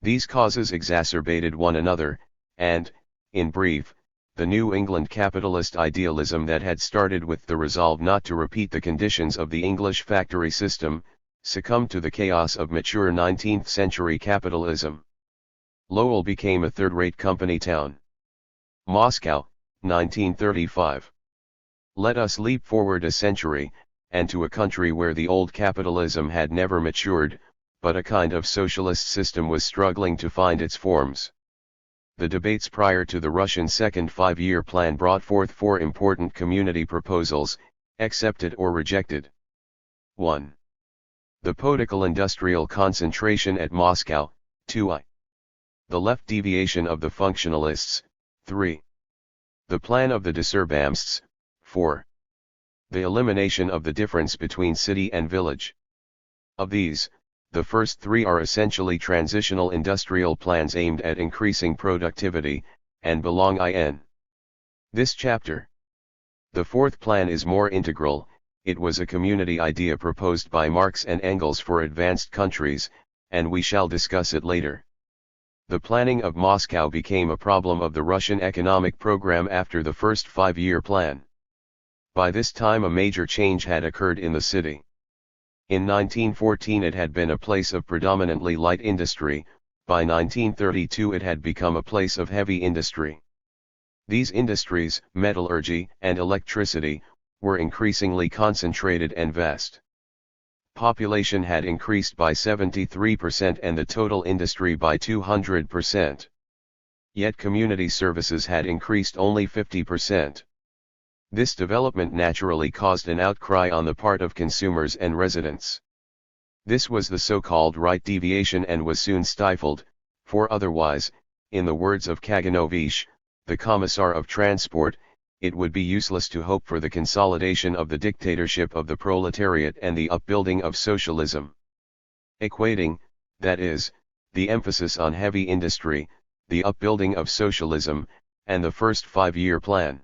These causes exacerbated one another, and, in brief, the New England capitalist idealism that had started with the resolve not to repeat the conditions of the English factory system, succumbed to the chaos of mature 19th century capitalism. Lowell became a third-rate company town. Moscow, 1935. Let us leap forward a century, and to a country where the old capitalism had never matured, but a kind of socialist system was struggling to find its forms. The debates prior to the Russian Second Five-Year Plan brought forth 4 important community proposals, accepted or rejected. 1. The political industrial concentration at Moscow, 2. The left deviation of the functionalists, 3. The plan of the Disserbamsts, 4. The elimination of the difference between city and village. Of these, The first three are essentially transitional industrial plans aimed at increasing productivity, and belong in this chapter. The fourth plan is more integral. It was a community idea proposed by Marx and Engels for advanced countries, and we shall discuss it later. The planning of Moscow became a problem of the Russian economic program after the first 5-year plan. By this time a major change had occurred in the city. In 1914 it had been a place of predominantly light industry, by 1932 it had become a place of heavy industry. These industries, metallurgy and electricity, were increasingly concentrated and vast. Population had increased by 73% and the total industry by 200%. Yet community services had increased only 50%. This development naturally caused an outcry on the part of consumers and residents. This was the so-called right deviation and was soon stifled, for otherwise, in the words of Kaganovich, the Commissar of Transport, it would be useless to hope for the consolidation of the dictatorship of the proletariat and the upbuilding of socialism. Equating, that is, the emphasis on heavy industry, the upbuilding of socialism, and the first 5-year plan.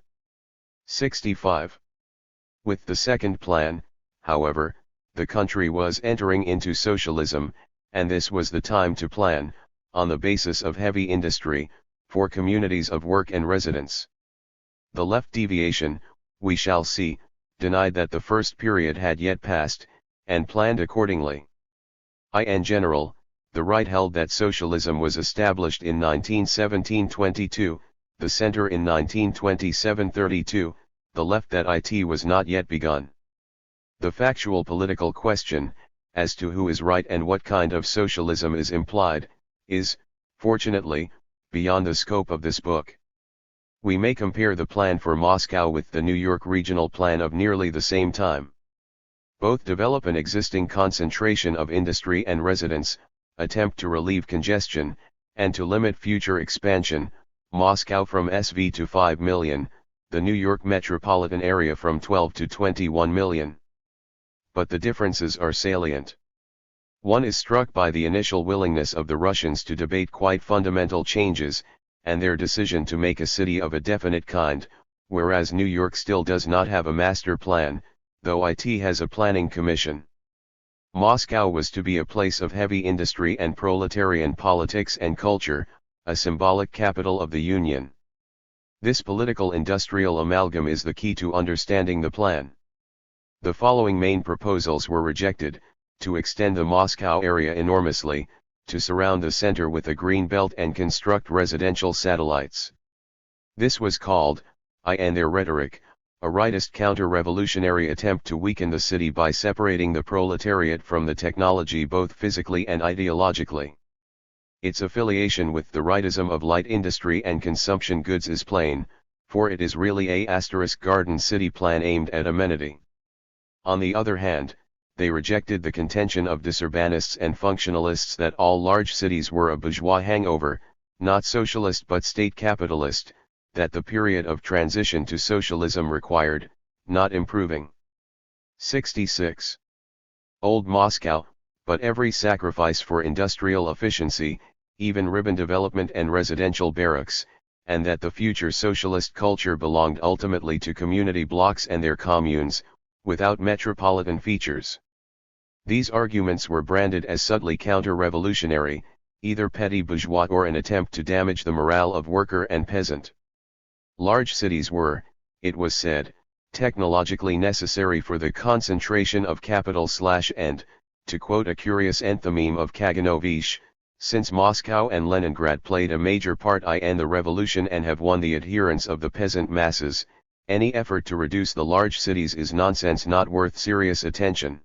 65. With the second plan, however, the country was entering into socialism, and this was the time to plan, on the basis of heavy industry, for communities of work and residence. The left deviation, we shall see, denied that the first period had yet passed, and planned accordingly. In general, the right held that socialism was established in 1917-22, the center in 1927-32, the left that it was not yet begun. The factual political question, as to who is right and what kind of socialism is implied, is, fortunately, beyond the scope of this book. We may compare the plan for Moscow with the New York regional plan of nearly the same time. Both develop an existing concentration of industry and residence, attempt to relieve congestion, and to limit future expansion, Moscow from SV to 5 million, the New York metropolitan area from 12 to 21 million. But the differences are salient. One is struck by the initial willingness of the Russians to debate quite fundamental changes, and their decision to make a city of a definite kind, whereas New York still does not have a master plan, though it has a planning commission. Moscow was to be a place of heavy industry and proletarian politics and culture, a symbolic capital of the Union. This political-industrial amalgam is the key to understanding the plan. The following main proposals were rejected: to extend the Moscow area enormously, to surround the center with a green belt and construct residential satellites. This was called, in their rhetoric, a rightist counter-revolutionary attempt to weaken the city by separating the proletariat from the technology both physically and ideologically. Its affiliation with the rightism of light industry and consumption goods is plain, for it is really a garden city plan aimed at amenity. On the other hand, they rejected the contention of disurbanists and functionalists that all large cities were a bourgeois hangover, not socialist but state capitalist, that the period of transition to socialism required, not improving. 66. Old Moscow, but every sacrifice for industrial efficiency, even urban development and residential barracks, and that the future socialist culture belonged ultimately to community blocks and their communes, without metropolitan features. These arguments were branded as subtly counter-revolutionary, either petty bourgeois or an attempt to damage the morale of worker and peasant. Large cities were, it was said, technologically necessary for the concentration of capital and, to quote a curious enthymeme of Kaganovich, since Moscow and Leningrad played a major part in the revolution and have won the adherence of the peasant masses, any effort to reduce the large cities is nonsense not worth serious attention.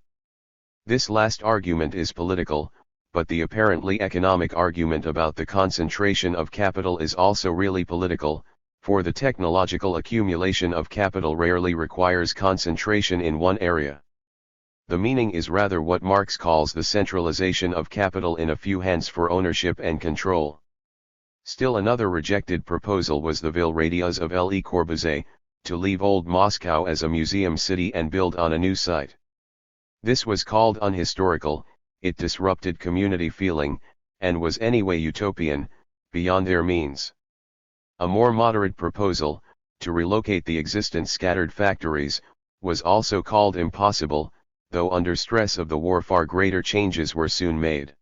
This last argument is political, but the apparently economic argument about the concentration of capital is also really political, for the technological accumulation of capital rarely requires concentration in one area. The meaning is rather what Marx calls the centralization of capital in a few hands for ownership and control. Still another rejected proposal was the Ville radius of Le Corbusier, to leave old Moscow as a museum city and build on a new site. This was called unhistorical, it disrupted community feeling, and was anyway utopian, beyond their means. A more moderate proposal, to relocate the existent scattered factories, was also called impossible, though under stress of the war far greater changes were soon made.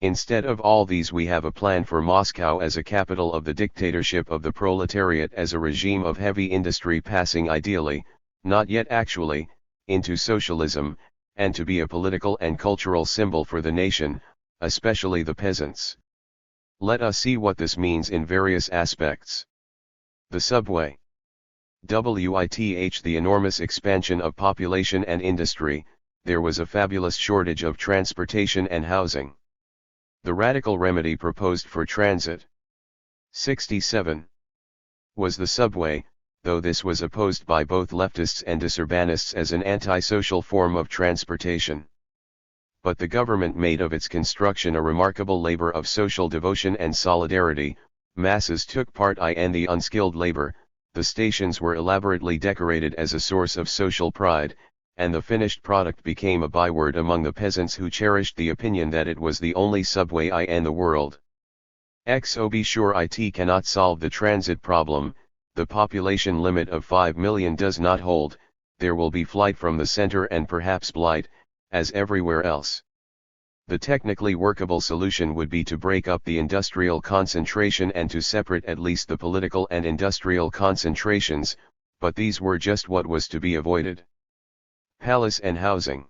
Instead of all these we have a plan for Moscow as a capital of the dictatorship of the proletariat, as a regime of heavy industry passing ideally, not yet actually, into socialism, and to be a political and cultural symbol for the nation, especially the peasants. Let us see what this means in various aspects. The subway. The enormous expansion of population and industry, there was a fabulous shortage of transportation and housing. The radical remedy proposed for transit 67 was the subway, though this was opposed by both leftists and disurbanists as an antisocial form of transportation. But the government made of its construction a remarkable labor of social devotion and solidarity. Masses took part, and the unskilled labor. The stations were elaborately decorated as a source of social pride, and the finished product became a byword among the peasants, who cherished the opinion that it was the only subway in the world. Be sure it cannot solve the transit problem. The population limit of 5 million does not hold. There will be flight from the center and perhaps blight, as everywhere else. The technically workable solution would be to break up the industrial concentration and to separate at least the political and industrial concentrations, but these were just what was to be avoided. Palace and housing.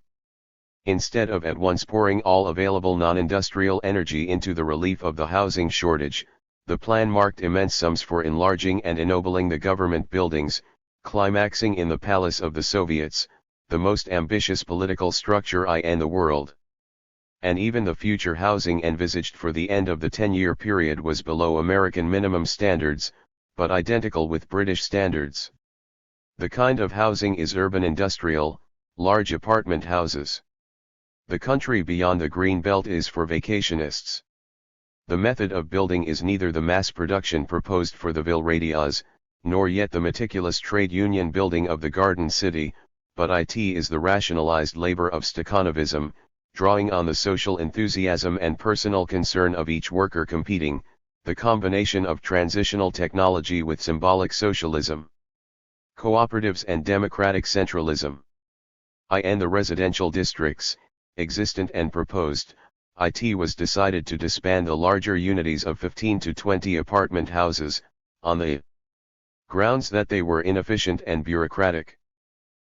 Instead of at once pouring all available non-industrial energy into the relief of the housing shortage, the plan marked immense sums for enlarging and ennobling the government buildings, climaxing in the Palace of the Soviets, the most ambitious political structure in the world. And even the future housing envisaged for the end of the 10-year period was below American minimum standards, but identical with British standards. The kind of housing is urban industrial, large apartment houses. The country beyond the green belt is for vacationists. The method of building is neither the mass production proposed for the Villaradias, nor yet the meticulous trade union building of the Garden City, but it is the rationalized labor of Stakhanovism, drawing on the social enthusiasm and personal concern of each worker competing, the combination of transitional technology with symbolic socialism. Cooperatives and democratic centralism. In the residential districts, existent and proposed, it was decided to disband the larger unities of 15 to 20 apartment houses, on the grounds that they were inefficient and bureaucratic.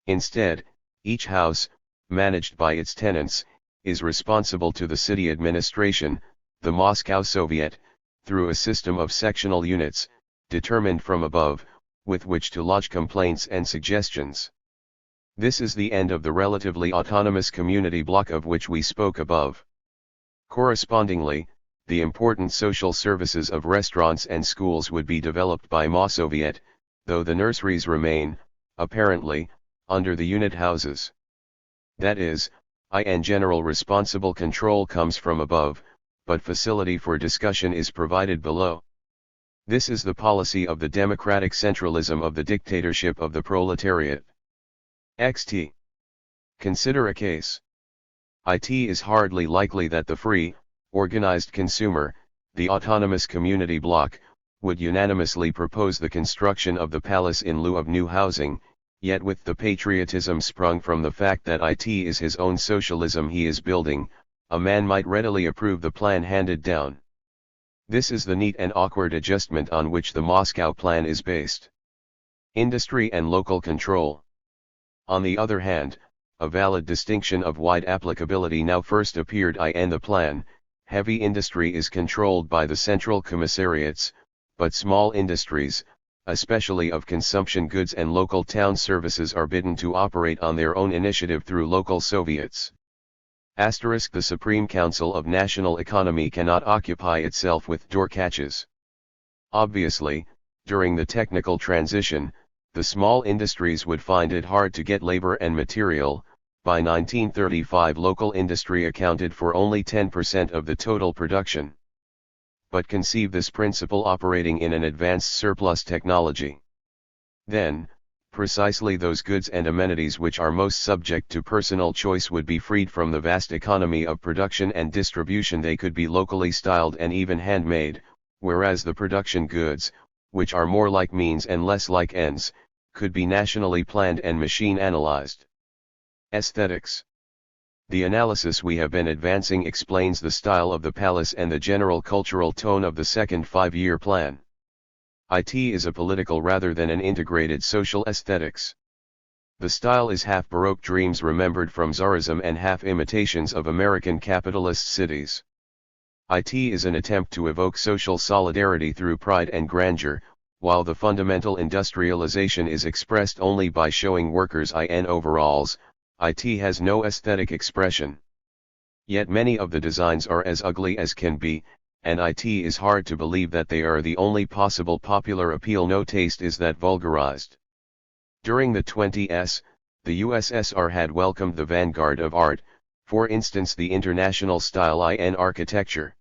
Instead, each house, managed by its tenants, is responsible to the city administration, the Moscow Soviet, through a system of sectional units, determined from above, with which to lodge complaints and suggestions. This is the end of the relatively autonomous community block of which we spoke above. Correspondingly, the important social services of restaurants and schools would be developed by Mossoviet, though the nurseries remain, apparently, under the unit houses. That is, in general responsible control comes from above, but facility for discussion is provided below. This is the policy of the democratic centralism of the dictatorship of the proletariat. Consider a case. It is hardly likely that the free, organized consumer, the autonomous community bloc, would unanimously propose the construction of the palace in lieu of new housing, yet with the patriotism sprung from the fact that it is his own socialism he is building, a man might readily approve the plan handed down. This is the neat and awkward adjustment on which the Moscow plan is based. Industry and local control. On the other hand, a valid distinction of wide applicability now first appeared in the plan. Heavy industry is controlled by the central commissariats, but small industries, especially of consumption goods and local town services, are bidden to operate on their own initiative through local Soviets. The Supreme Council of National Economy cannot occupy itself with door catches. Obviously, during the technical transition, the small industries would find it hard to get labor and material. By 1935 local industry accounted for only 10% of the total production. But conceive this principle operating in an advanced surplus technology. Then, precisely those goods and amenities which are most subject to personal choice would be freed from the vast economy of production and distribution. They could be locally styled and even handmade, whereas the production goods, which are more like means and less like ends, could be nationally planned and machine analyzed. Aesthetics. The analysis we have been advancing explains the style of the palace and the general cultural tone of the second five-year plan. It is a political rather than an integrated social aesthetics. The style is half Baroque dreams remembered from Tsarism and half imitations of American capitalist cities. It is an attempt to evoke social solidarity through pride and grandeur, while the fundamental industrialization is expressed only by showing workers in overalls. It has no aesthetic expression. Yet many of the designs are as ugly as can be, and it is hard to believe that they are the only possible popular appeal. No taste is that vulgarized. During the 20s, the USSR had welcomed the vanguard of art, for instance the international style in architecture.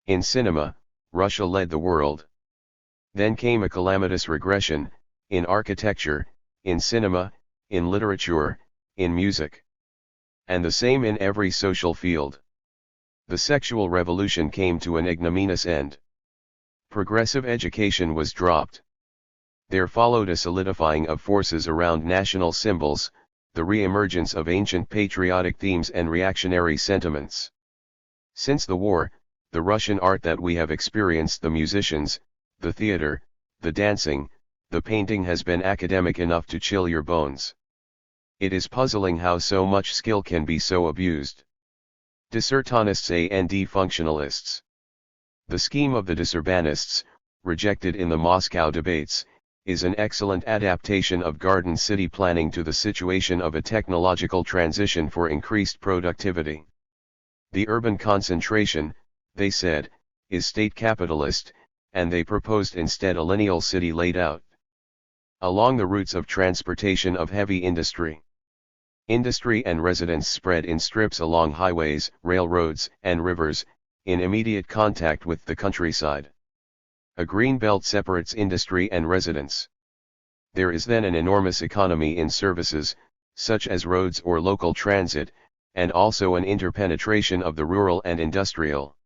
In cinema, Russia led the world. Then came a calamitous regression, in architecture, in cinema, in literature, in music. And the same in every social field. The sexual revolution came to an ignominious end. Progressive education was dropped. There followed a solidifying of forces around national symbols, the re-emergence of ancient patriotic themes and reactionary sentiments. Since the war, the Russian art that we have experienced, the musicians, the theater, the dancing, the painting, has been academic enough to chill your bones. It is puzzling how so much skill can be so abused. Dissertanists and functionalists. The scheme of the Disurbanists, rejected in the Moscow debates, is an excellent adaptation of garden city planning to the situation of a technological transition for increased productivity. The urban concentration, they said, is state capitalist, and they proposed instead a lineal city laid out along the routes of transportation of heavy industry. Industry and residence spread in strips along highways, railroads, and rivers, in immediate contact with the countryside. A green belt separates industry and residence. There is then an enormous economy in services, such as roads or local transit, and also an interpenetration of the rural and industrial.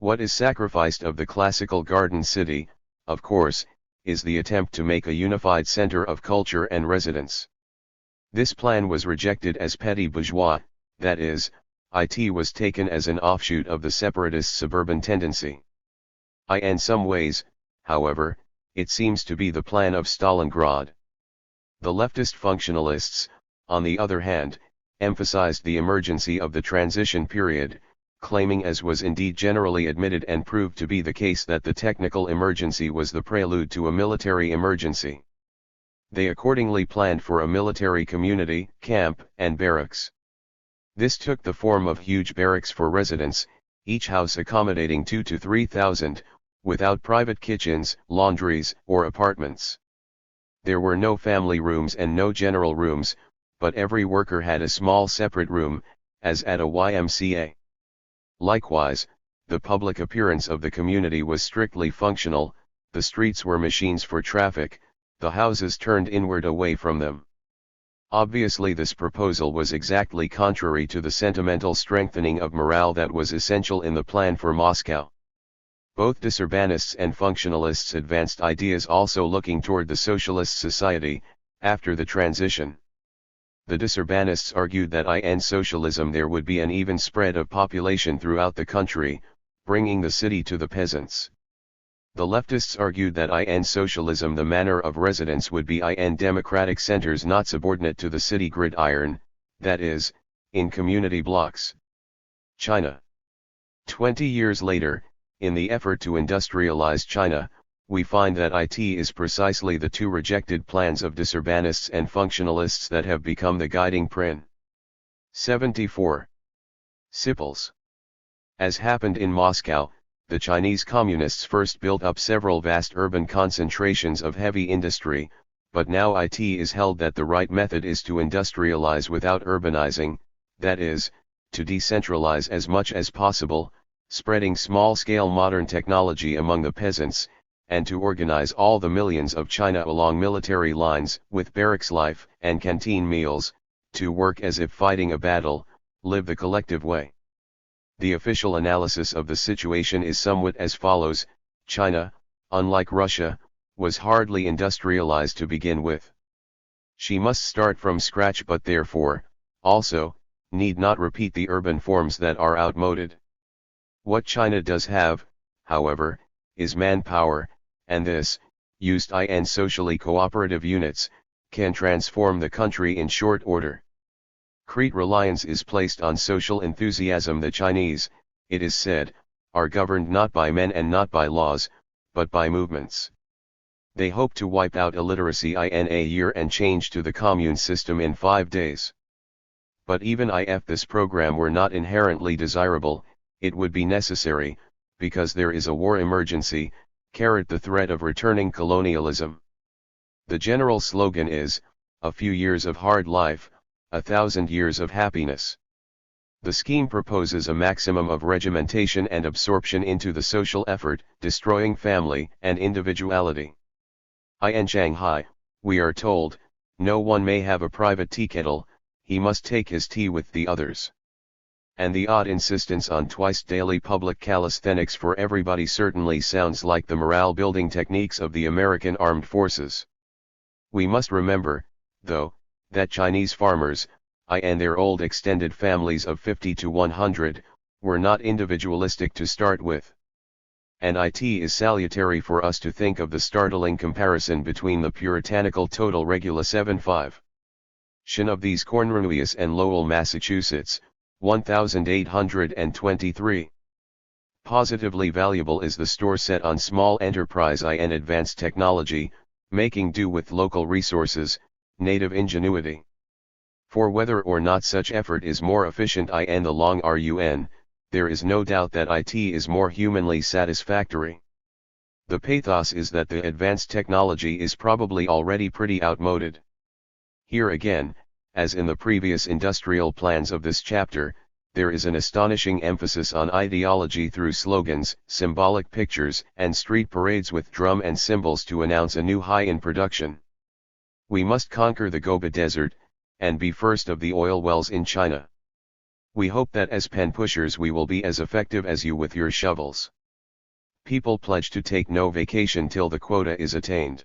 What is sacrificed of the classical garden city, of course, is the attempt to make a unified center of culture and residence. This plan was rejected as petty bourgeois, that is, it was taken as an offshoot of the separatist suburban tendency. In some ways, however, it seems to be the plan of Stalingrad. The leftist functionalists, on the other hand, emphasized the emergency of the transition period, claiming, as was indeed generally admitted and proved to be the case, that the technical emergency was the prelude to a military emergency. They accordingly planned for a military community, camp, and barracks. This took the form of huge barracks for residents, each house accommodating 2,000 to 3,000, without private kitchens, laundries, or apartments. There were no family rooms and no general rooms, but every worker had a small separate room, as at a YMCA. Likewise, the public appearance of the community was strictly functional, the streets were machines for traffic, the houses turned inward away from them. Obviously, this proposal was exactly contrary to the sentimental strengthening of morale that was essential in the plan for Moscow. Both Disurbanists and functionalists advanced ideas also looking toward the socialist society, after the transition. The Disurbanists argued that in socialism there would be an even spread of population throughout the country, bringing the city to the peasants. The leftists argued that in socialism the manner of residence would be in democratic centers not subordinate to the city gridiron, that is, in community blocks. China. 20 years later, in the effort to industrialize China, we find that it is precisely the two rejected plans of Disurbanists and functionalists that have become the guiding prin. 74. Sipples. As happened in Moscow, the Chinese Communists first built up several vast urban concentrations of heavy industry, but now it is held that the right method is to industrialize without urbanizing, that is, to decentralize as much as possible, spreading small-scale modern technology among the peasants, and to organize all the millions of China along military lines, with barracks life and canteen meals, to work as if fighting a battle, live the collective way. The official analysis of the situation is somewhat as follows: China, unlike Russia, was hardly industrialized to begin with. She must start from scratch, but therefore, also, need not repeat the urban forms that are outmoded. What China does have, however, is manpower, and this, used in socially cooperative units, can transform the country in short order. Great reliance is placed on social enthusiasm. The Chinese, it is said, are governed not by men and not by laws, but by movements. They hope to wipe out illiteracy in a year and change to the commune system in 5 days. But even if this program were not inherently desirable, it would be necessary, because there is a war emergency, the threat of returning colonialism. The general slogan is, a few years of hard life, 1,000 years of happiness. The scheme proposes a maximum of regimentation and absorption into the social effort, destroying family and individuality. In Shanghai, we are told, no one may have a private tea kettle, he must take his tea with the others. And the odd insistence on twice-daily public calisthenics for everybody certainly sounds like the morale-building techniques of the American Armed Forces. We must remember, though, that Chinese farmers, and their old extended families of 50 to 100, were not individualistic to start with. And it is salutary for us to think of the startling comparison between the puritanical Total Regula 7.5 Shin of these Cornelius and Lowell, Massachusetts, 1823. Positively valuable is the store set on small enterprise and advanced technology, making do with local resources, native ingenuity. For whether or not such effort is more efficient in the long run, there is no doubt that it is more humanly satisfactory. The pathos is that the advanced technology is probably already pretty outmoded. Here again, as in the previous industrial plans of this chapter, there is an astonishing emphasis on ideology through slogans, symbolic pictures, and street parades with drum and cymbals to announce a new high in production. We must conquer the Gobi Desert, and be first of the oil wells in China. We hope that as pen pushers we will be as effective as you with your shovels. People pledge to take no vacation till the quota is attained.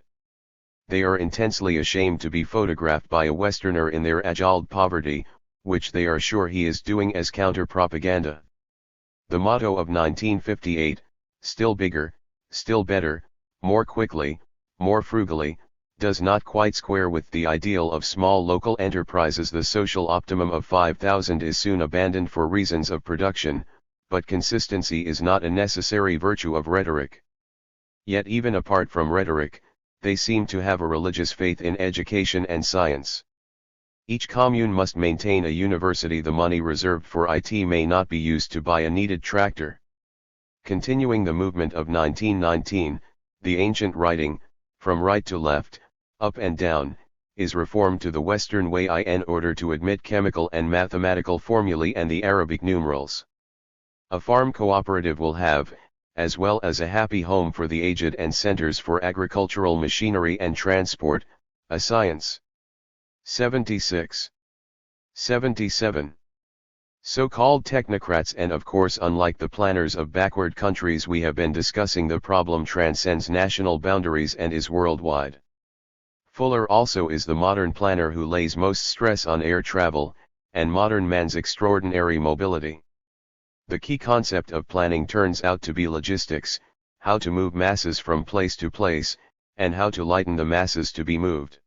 They are intensely ashamed to be photographed by a Westerner in their aduled poverty, which they are sure he is doing as counter-propaganda. The motto of 1958, still bigger, still better, more quickly, more frugally, does not quite square with the ideal of small local enterprises. The social optimum of 5,000 is soon abandoned for reasons of production, but consistency is not a necessary virtue of rhetoric. Yet even apart from rhetoric, they seem to have a religious faith in education and science. Each commune must maintain a university. The money reserved for IT may not be used to buy a needed tractor. Continuing the movement of 1919, the ancient writing, from right to left, up and down, is reformed to the Western way in order to admit chemical and mathematical formulae and the Arabic numerals. A farm cooperative will have, as well as a happy home for the aged and centers for agricultural machinery and transport, a science. 76. 77. So-called technocrats, and of course unlike the planners of backward countries we have been discussing, the problem transcends national boundaries and is worldwide. Fuller also is the modern planner who lays most stress on air travel, and modern man's extraordinary mobility. The key concept of planning turns out to be logistics, how to move masses from place to place, and how to lighten the masses to be moved.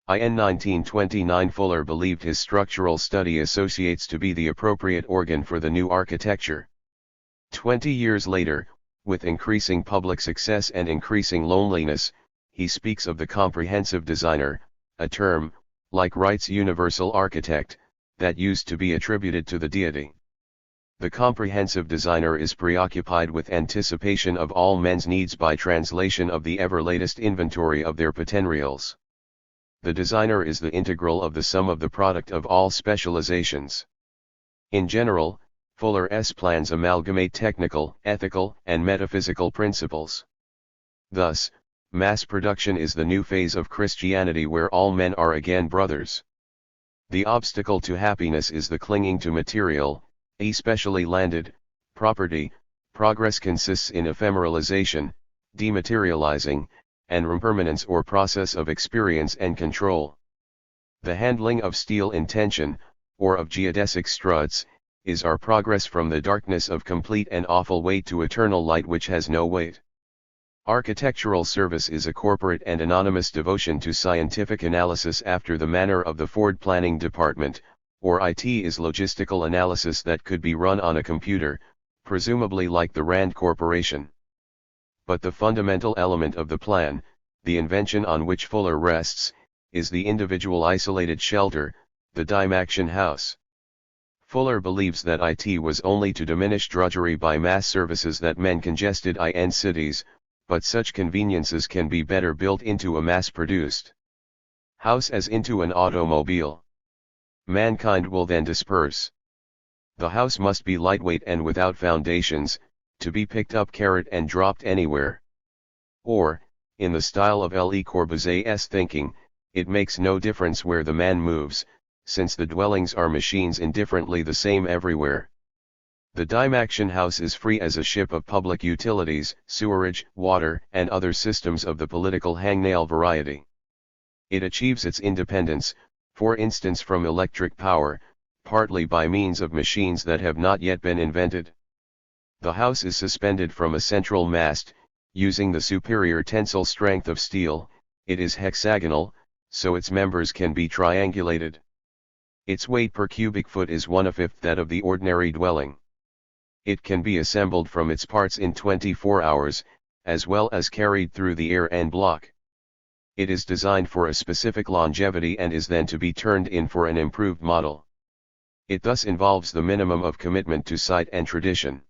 In 1929 Fuller believed his structural study associates to be the appropriate organ for the new architecture. 20 years later, with increasing public success and increasing loneliness, he speaks of the comprehensive designer, a term, like Wright's universal architect, that used to be attributed to the deity. The comprehensive designer is preoccupied with anticipation of all men's needs by translation of the ever latest inventory of their potentials. The designer is the integral of the sum of the product of all specializations. In general, Fuller's plans amalgamate technical, ethical, and metaphysical principles. Thus, mass production is the new phase of Christianity where all men are again brothers. The obstacle to happiness is the clinging to material, especially landed, property. Progress consists in ephemeralization, dematerializing, and impermanence or process of experience and control. The handling of steel in tension, or of geodesic struts, is our progress from the darkness of complete and awful weight to eternal light which has no weight. Architectural service is a corporate and anonymous devotion to scientific analysis after the manner of the Ford Planning Department, or IT is logistical analysis that could be run on a computer, presumably like the Rand Corporation. But the fundamental element of the plan, the invention on which Fuller rests, is the individual isolated shelter, the dime-action house. Fuller believes that IT was only to diminish drudgery by mass services that men congested in cities, but such conveniences can be better built into a mass-produced house as into an automobile. Mankind will then disperse. The house must be lightweight and without foundations, to be picked up and dropped anywhere. Or, in the style of Le Corbusier's thinking, it makes no difference where the man moves, since the dwellings are machines indifferently the same everywhere. The dime-action house is free as a ship of public utilities, sewerage, water, and other systems of the political hangnail variety. It achieves its independence, for instance from electric power, partly by means of machines that have not yet been invented. The house is suspended from a central mast, using the superior tensile strength of steel. It is hexagonal, so its members can be triangulated. Its weight per cubic foot is 1/5 that of the ordinary dwelling. It can be assembled from its parts in 24 hours, as well as carried through the air en bloc. It is designed for a specific longevity and is then to be turned in for an improved model. It thus involves the minimum of commitment to site and tradition.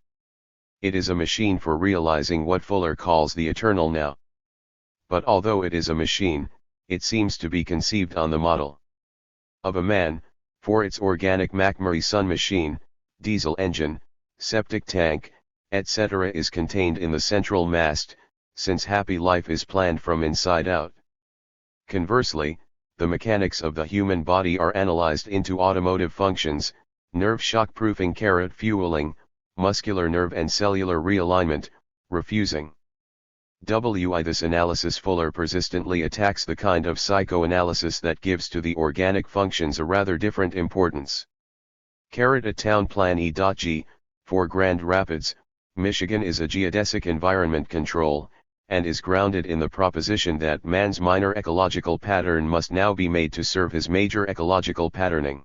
It is a machine for realizing what Fuller calls the eternal now. But although it is a machine, it seems to be conceived on the model of a man, for its organic McMurray-Sun machine, diesel engine, septic tank, etc. is contained in the central mast, since happy life is planned from inside out. Conversely, the mechanics of the human body are analyzed into automotive functions, nerve shock-proofing, fueling, muscular nerve and cellular realignment, refusing. This analysis Fuller persistently attacks the kind of psychoanalysis that gives to the organic functions a rather different importance. A town plan E.G. for Grand Rapids, Michigan is a geodesic environment control, and is grounded in the proposition that man's minor ecological pattern must now be made to serve his major ecological patterning.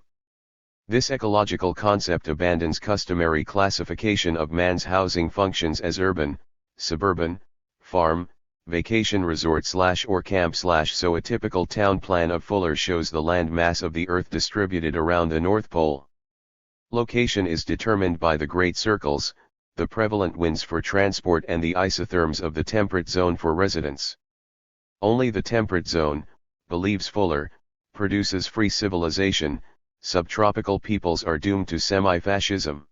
This ecological concept abandons customary classification of man's housing functions as urban, suburban, farm, vacation resort or camp so a typical town plan of Fuller shows the land mass of the Earth distributed around the North Pole. Location is determined by the great circles, the prevalent winds for transport and the isotherms of the temperate zone for residence. Only the temperate zone, believes Fuller, produces free civilization. Subtropical peoples are doomed to semi-fascism.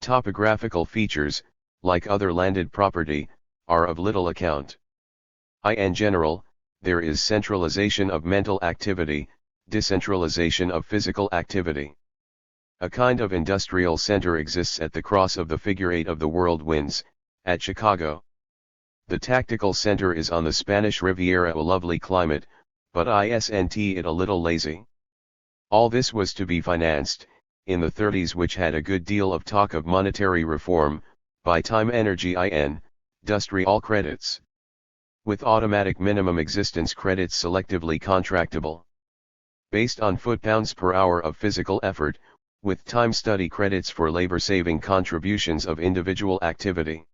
Topographical features, like other landed property, are of little account. In general, there is centralization of mental activity, decentralization of physical activity. A kind of industrial center exists at the cross of the figure 8 of the world winds, at Chicago. The tactical center is on the Spanish Riviera, a lovely climate, but isn't it a little lazy? All this was to be financed, in the 30s, which had a good deal of talk of monetary reform, by time energy industrial credits. With automatic minimum existence credits selectively contractable. Based on foot-pounds per hour of physical effort, with time study credits for labor-saving contributions of individual activity.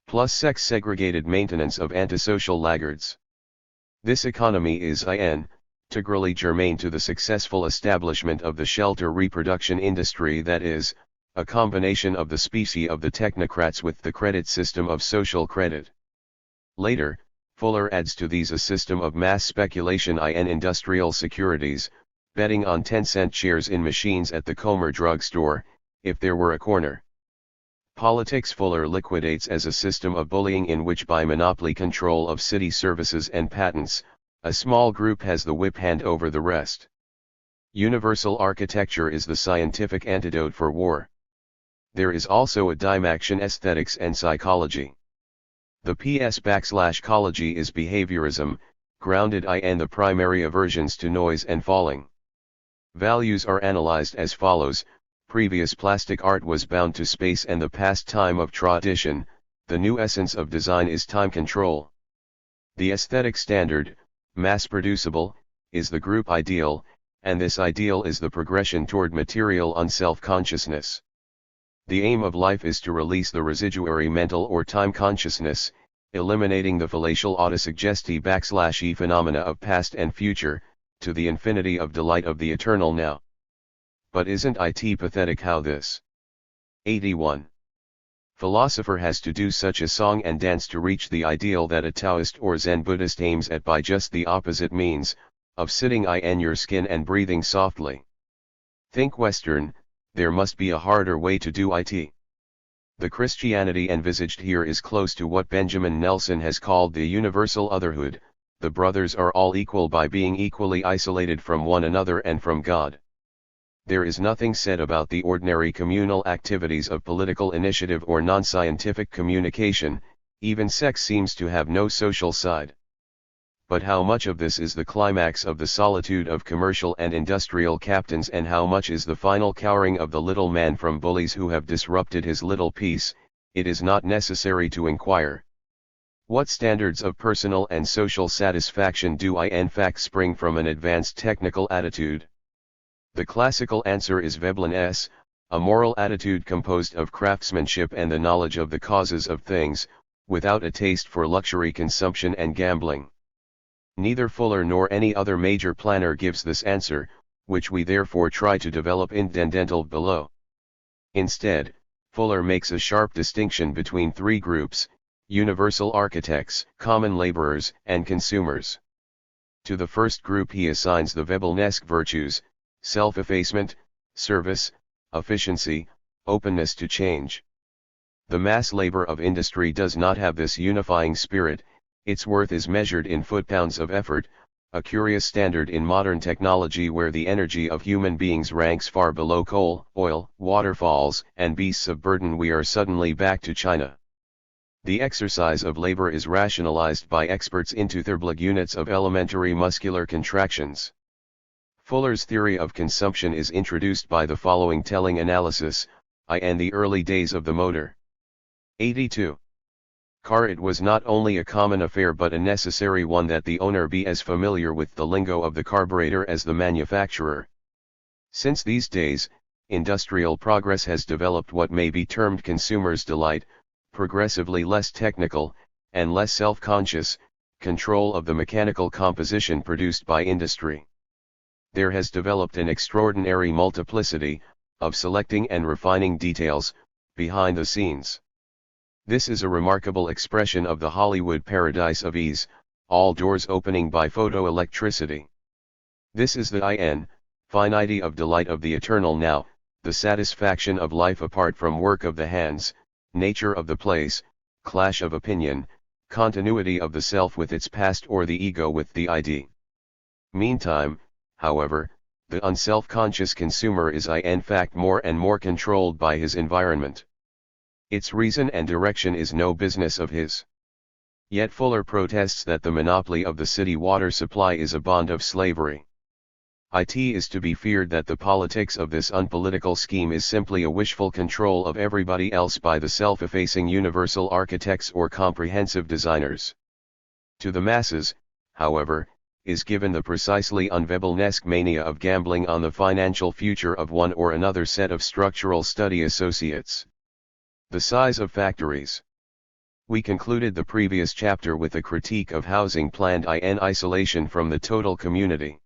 Plus sex-segregated maintenance of antisocial laggards. This economy is integrally germane to the successful establishment of the shelter reproduction industry, that is, a combination of the specie of the technocrats with the credit system of social credit. Later, Fuller adds to these a system of mass speculation in industrial securities, betting on 10-cent shares in machines at the Comer drugstore, if there were a corner. Politics Fuller liquidates as a system of bullying in which by monopoly control of city services and patents, a small group has the whip hand over the rest. Universal architecture is the scientific antidote for war. There is also a dimaction aesthetics and psychology. The PS/ecology is behaviorism, grounded in the primary aversions to noise and falling. Values are analyzed as follows: previous plastic art was bound to space and the past time of tradition, the new essence of design is time control. The aesthetic standard, mass-producible, is the group ideal, and this ideal is the progression toward material unself-consciousness. The aim of life is to release the residuary mental or time consciousness, eliminating the fallacial autosuggesti / phenomena of past and future, to the infinity of delight of the eternal now. But isn't it pathetic how this 81 philosopher has to do such a song and dance to reach the ideal that a Taoist or Zen Buddhist aims at by just the opposite means, of sitting in your skin and breathing softly? Think Western, there must be a harder way to do it. The Christianity envisaged here is close to what Benjamin Nelson has called the universal otherhood. The brothers are all equal by being equally isolated from one another and from God. There is nothing said about the ordinary communal activities of political initiative or non-scientific communication, even sex seems to have no social side. But how much of this is the climax of the solitude of commercial and industrial captains, and how much is the final cowering of the little man from bullies who have disrupted his little peace, it is not necessary to inquire. What standards of personal and social satisfaction do in fact spring from an advanced technical attitude? The classical answer is Veblen's, a moral attitude composed of craftsmanship and the knowledge of the causes of things, without a taste for luxury consumption and gambling. Neither Fuller nor any other major planner gives this answer, which we therefore try to develop in Dendental below. Instead, Fuller makes a sharp distinction between three groups: universal architects, common laborers, and consumers. To the first group he assigns the Veblenesque virtues: self-effacement, service, efficiency, openness to change. The mass labor of industry does not have this unifying spirit. Its worth is measured in foot-pounds of effort, a curious standard in modern technology where the energy of human beings ranks far below coal, oil, waterfalls, and beasts of burden. We are suddenly back to China. The exercise of labor is rationalized by experts into THIRD units of elementary muscular contractions. Fuller's theory of consumption is introduced by the following telling analysis: in the early days of the motor 82 car, it was not only a common affair but a necessary one that the owner be as familiar with the lingo of the carburetor as the manufacturer. Since these days, industrial progress has developed what may be termed consumer's delight, progressively less technical, and less self-conscious, control of the mechanical composition produced by industry. There has developed an extraordinary multiplicity, of selecting and refining details, behind the scenes. This is a remarkable expression of the Hollywood paradise of ease, all doors opening by photoelectricity. This is the finity of delight of the eternal now, the satisfaction of life apart from work of the hands, nature of the place, clash of opinion, continuity of the self with its past or the ego with the id. Meantime, however, the unself-conscious consumer is in fact more and more controlled by his environment. Its reason and direction is no business of his. Yet Fuller protests that the monopoly of the city water supply is a bond of slavery. It is to be feared that the politics of this unpolitical scheme is simply a wishful control of everybody else by the self-effacing universal architects or comprehensive designers. To the masses, however, is given the precisely unveblenesque mania of gambling on the financial future of one or another set of structural study associates. The size of factories. We concluded the previous chapter with a critique of housing planned in isolation from the total community.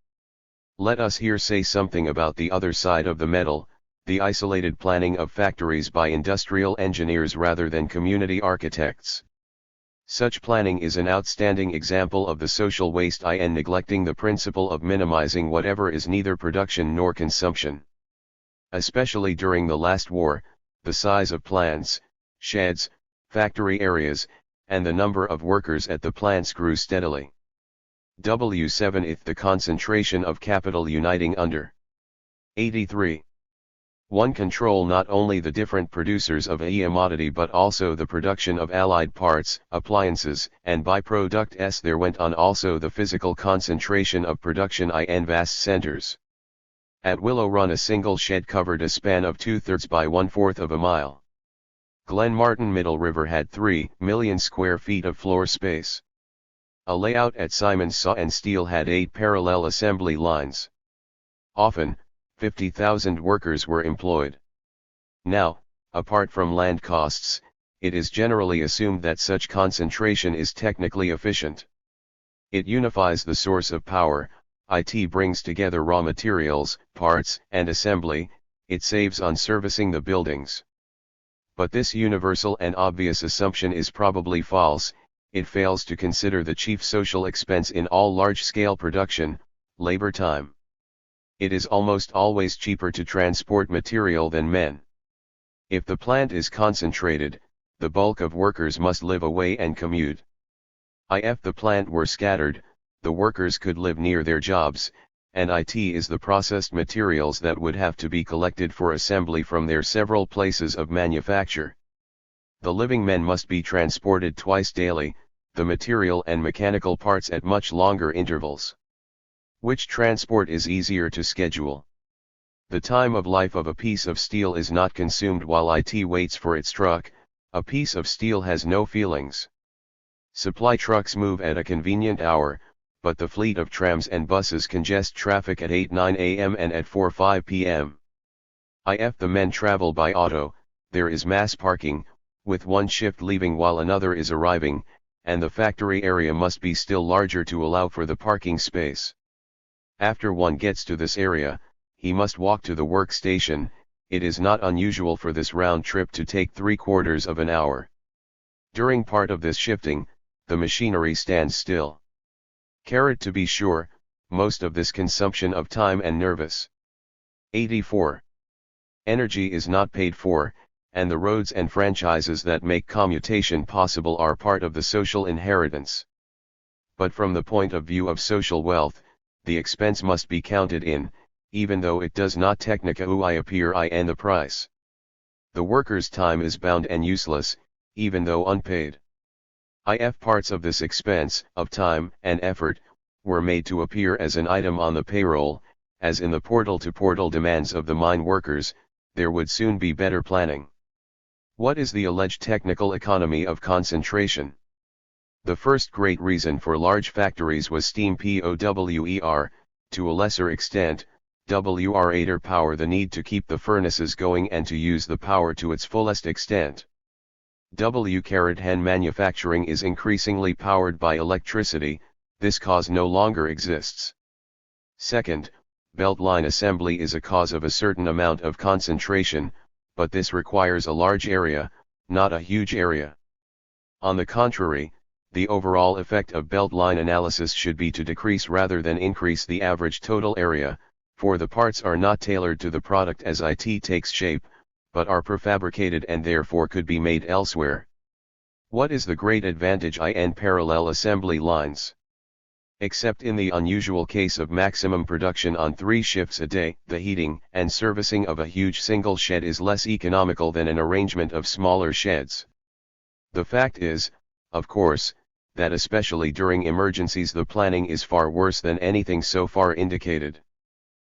Let us here say something about the other side of the medal, the isolated planning of factories by industrial engineers rather than community architects. Such planning is an outstanding example of the social waste in neglecting the principle of minimizing whatever is neither production nor consumption. Especially during the last war, the size of plants, sheds, factory areas, and the number of workers at the plants grew steadily. W7 If the concentration of capital uniting under 83. 1. Control not only the different producers of a commodity but also the production of allied parts, appliances, and byproducts. There went on also the physical concentration of production in vast centers. At Willow Run a single shed covered a span of 2/3 by 1/4 of a mile. Glen Martin Middle River had 3 million square feet of floor space. A layout at Simon's Saw and Steel had 8 parallel assembly lines. Often, 50,000 workers were employed. Now, apart from land costs, it is generally assumed that such concentration is technically efficient. It unifies the source of power, it brings together raw materials, parts, and assembly, it saves on servicing the buildings. But this universal and obvious assumption is probably false. It fails to consider the chief social expense in all large-scale production, labor time. It is almost always cheaper to transport material than men. If the plant is concentrated, the bulk of workers must live away and commute. If the plant were scattered, the workers could live near their jobs, and it is the processed materials that would have to be collected for assembly from their several places of manufacture. The living men must be transported twice daily, the material and mechanical parts at much longer intervals. Which transport is easier to schedule? The time of life of a piece of steel is not consumed while it waits for its truck. A piece of steel has no feelings. Supply trucks move at a convenient hour, but the fleet of trams and buses congest traffic at 8-9 a.m. and at 4-5 p.m. If the men travel by auto, there is mass parking, with one shift leaving while another is arriving, and the factory area must be still larger to allow for the parking space. After one gets to this area, he must walk to the workstation. It is not unusual for this round trip to take 3/4 of an hour. During part of this shifting, the machinery stands still. To be sure, most of this consumption of time and nervous. 84. Energy is not paid for, and the roads and franchises that make commutation possible are part of the social inheritance. But from the point of view of social wealth, the expense must be counted in, even though it does not technically appear in the price. The worker's time is bound and useless, even though unpaid. If parts of this expense, of time and effort, were made to appear as an item on the payroll, as in the portal-to-portal demands of the mine workers, there would soon be better planning. What is the alleged technical economy of concentration? The first great reason for large factories was steam power, to a lesser extent, water power, the need to keep the furnaces going and to use the power to its fullest extent. Hen manufacturing is increasingly powered by electricity, this cause no longer exists. Second, belt line assembly is a cause of a certain amount of concentration, but this requires a large area, not a huge area. On the contrary, the overall effect of belt line analysis should be to decrease rather than increase the average total area, for the parts are not tailored to the product as it takes shape, but are prefabricated and therefore could be made elsewhere. What is the great advantage in parallel assembly lines? Except in the unusual case of maximum production on 3 shifts a day, the heating and servicing of a huge single shed is less economical than an arrangement of smaller sheds. The fact is, of course, that especially during emergencies the planning is far worse than anything so far indicated.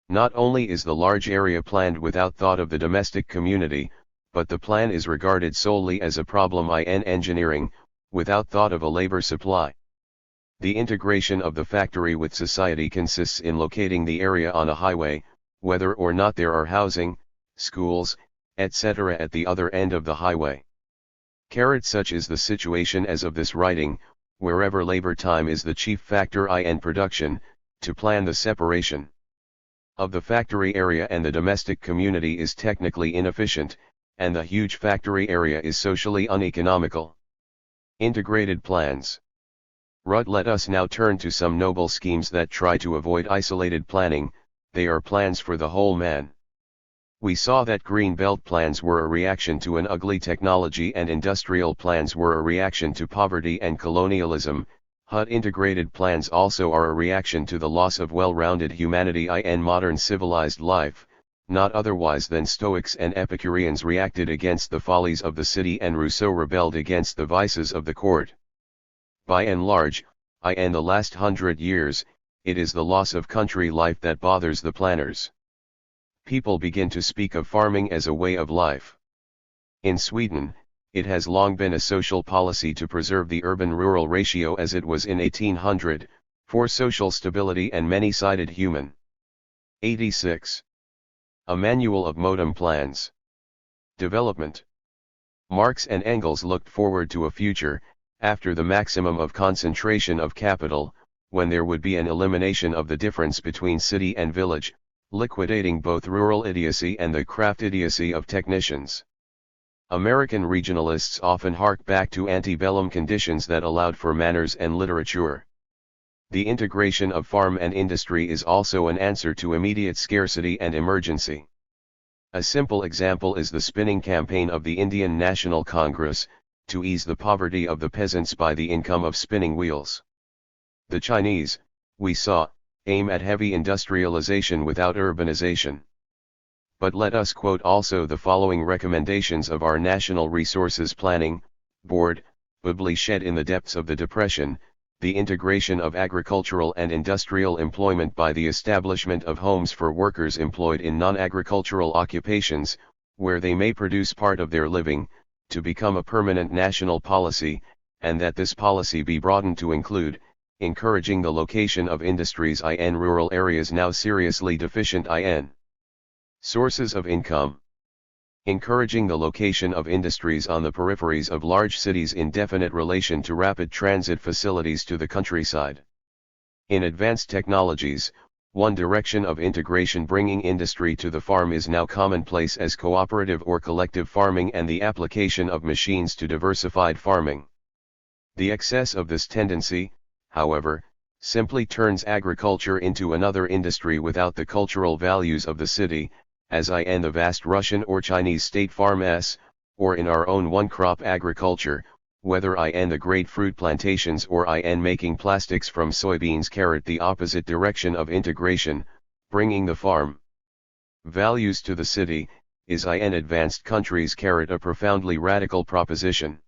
Not only is the large area planned without thought of the domestic community, but the plan is regarded solely as a problem in engineering, without thought of a labor supply. The integration of the factory with society consists in locating the area on a highway, whether or not there are housing, schools, etc. at the other end of the highway. Such is the situation as of this writing, wherever labor time is the chief factor in production, to plan the separation of the factory area and the domestic community is technically inefficient, and the huge factory area is socially uneconomical. Integrated plans. Let us now turn to some noble schemes that try to avoid isolated planning. They are plans for the whole man. We saw that green belt plans were a reaction to an ugly technology and industrial plans were a reaction to poverty and colonialism. HUD integrated plans also are a reaction to the loss of well-rounded humanity in modern civilized life, not otherwise than Stoics and Epicureans reacted against the follies of the city and Rousseau rebelled against the vices of the court. By and large, in the last 100 years, it is the loss of country life that bothers the planners. People begin to speak of farming as a way of life. In Sweden, it has long been a social policy to preserve the urban-rural ratio as it was in 1800, for social stability and many-sided human. 86. A Manual of Modem Plans. Development. Marx and Engels looked forward to a future, after the maximum of concentration of capital, when there would be an elimination of the difference between city and village, liquidating both rural idiocy and the craft idiocy of technicians. American regionalists often hark back to antebellum conditions that allowed for manners and literature. The integration of farm and industry is also an answer to immediate scarcity and emergency. A simple example is the spinning campaign of the Indian National Congress, to ease the poverty of the peasants by the income of spinning wheels. The Chinese, we saw, aim at heavy industrialization without urbanization. But let us quote also the following recommendations of our National Resources Planning Board, published in the depths of the Depression: the integration of agricultural and industrial employment by the establishment of homes for workers employed in non-agricultural occupations, where they may produce part of their living, to become a permanent national policy, and that this policy be broadened to include encouraging the location of industries in rural areas now seriously deficient in sources of income. Encouraging the location of industries on the peripheries of large cities in definite relation to rapid transit facilities to the countryside. In advanced technologies, one direction of integration bringing industry to the farm is now commonplace as cooperative or collective farming and the application of machines to diversified farming. The excess of this tendency, however, simply turns agriculture into another industry without the cultural values of the city, as in the vast Russian or Chinese state farms, or in our own one-crop agriculture, whether in the great fruit plantations or in making plastics from soybeans. The opposite direction of integration, bringing the farm values to the city, is in advanced countries. A profoundly radical proposition.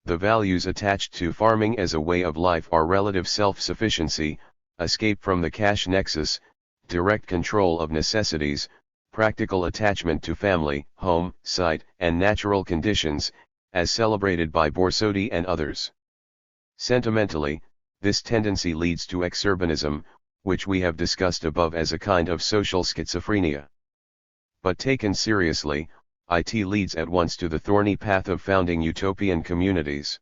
The values attached to farming as a way of life are relative self-sufficiency, escape from the cash nexus, direct control of necessities, practical attachment to family, home, site, and natural conditions, as celebrated by Borsodi and others. Sentimentally, this tendency leads to exurbanism, which we have discussed above as a kind of social schizophrenia. But taken seriously, it leads at once to the thorny path of founding utopian communities.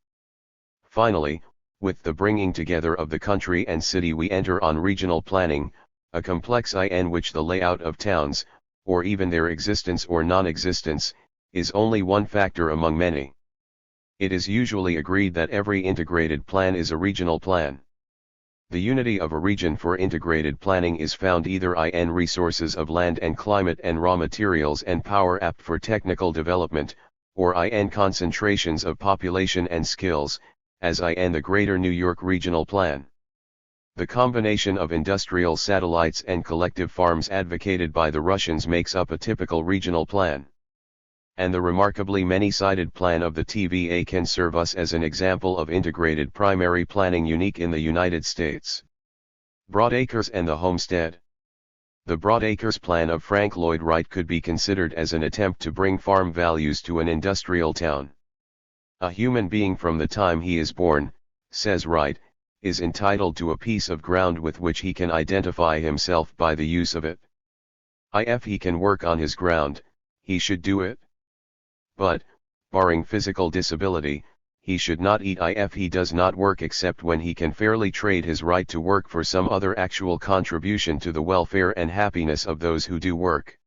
Finally, with the bringing together of the country and city we enter on regional planning, a complex in which the layout of towns, or even their existence or non-existence, is only one factor among many. It is usually agreed that every integrated plan is a regional plan. The unity of a region for integrated planning is found either in resources of land and climate and raw materials and power apt for technical development, or in concentrations of population and skills, as in the Greater New York Regional Plan. The combination of industrial satellites and collective farms advocated by the Russians makes up a typical regional plan. And the remarkably many-sided plan of the TVA can serve us as an example of integrated primary planning unique in the United States. Broadacres and the Homestead. The Broadacres plan of Frank Lloyd Wright could be considered as an attempt to bring farm values to an industrial town. A human being from the time he is born, says Wright, is entitled to a piece of ground with which he can identify himself by the use of it. If he can work on his ground, he should do it. But, barring physical disability, he should not eat if he does not work except when he can fairly trade his right to work for some other actual contribution to the welfare and happiness of those who do work.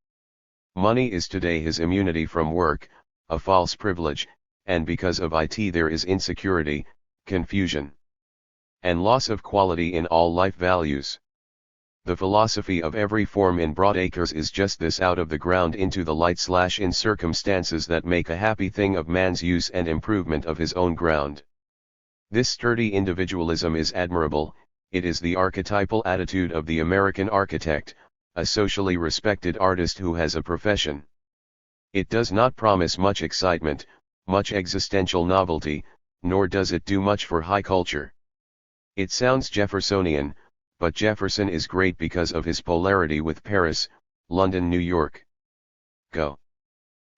Money is today his immunity from work, a false privilege, and because of it there is insecurity, confusion, and loss of quality in all life values. The philosophy of every form in Broadacres is just this: out of the ground into the light / in circumstances that make a happy thing of man's use and improvement of his own ground. This sturdy individualism is admirable. It is the archetypal attitude of the American architect, a socially respected artist who has a profession. It does not promise much excitement, much existential novelty, nor does it do much for high culture. It sounds Jeffersonian, but Jefferson is great because of his polarity with Paris, London, New York. Go.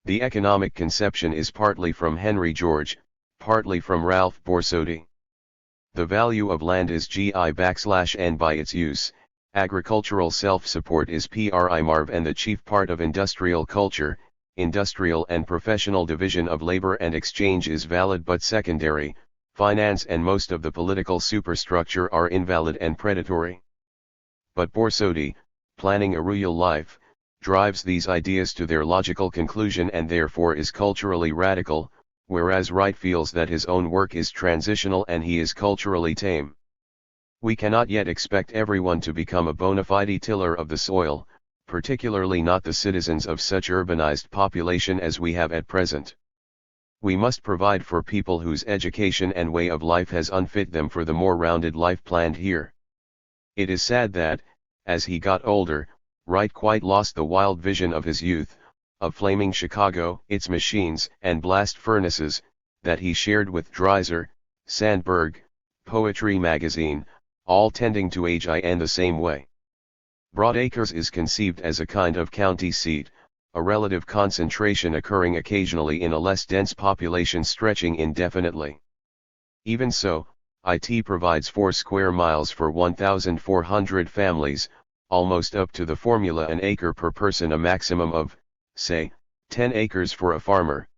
The economic conception is partly from Henry George, partly from Ralph Borsodi. The value of land is GI/N by its use, agricultural self-support is PRI/MARV, and the chief part of industrial culture, industrial and professional division of labor and exchange, is valid but secondary. Finance and most of the political superstructure are invalid and predatory. But Borsodi, planning a real life, drives these ideas to their logical conclusion and therefore is culturally radical, whereas Wright feels that his own work is transitional and he is culturally tame. We cannot yet expect everyone to become a bona fide tiller of the soil, particularly not the citizens of such urbanized population as we have at present. We must provide for people whose education and way of life has unfit them for the more rounded life planned here. It is sad that, as he got older, Wright quite lost the wild vision of his youth, of flaming Chicago, its machines and blast furnaces, that he shared with Dreiser, Sandberg, Poetry Magazine, all tending to age in the same way. Broadacres is conceived as a kind of county seat, a relative concentration occurring occasionally in a less dense population stretching indefinitely. Even so, it provides 4 square miles for 1,400 families, almost up to the formula an acre per person, a maximum of, say, 10 acres for a farmer.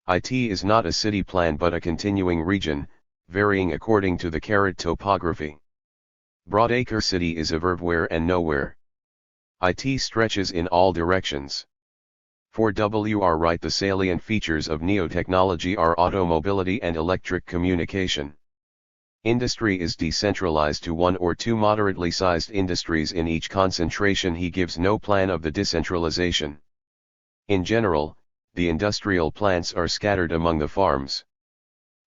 It is not a city plan but a continuing region, varying according to the topography. Broadacre City is everywhere and nowhere. It stretches in all directions. For W.R. Wright, the salient features of neo-technology are automobility and electric communication. Industry is decentralized to 1 or 2 moderately sized industries in each concentration. He gives no plan of the decentralization. In general, the industrial plants are scattered among the farms.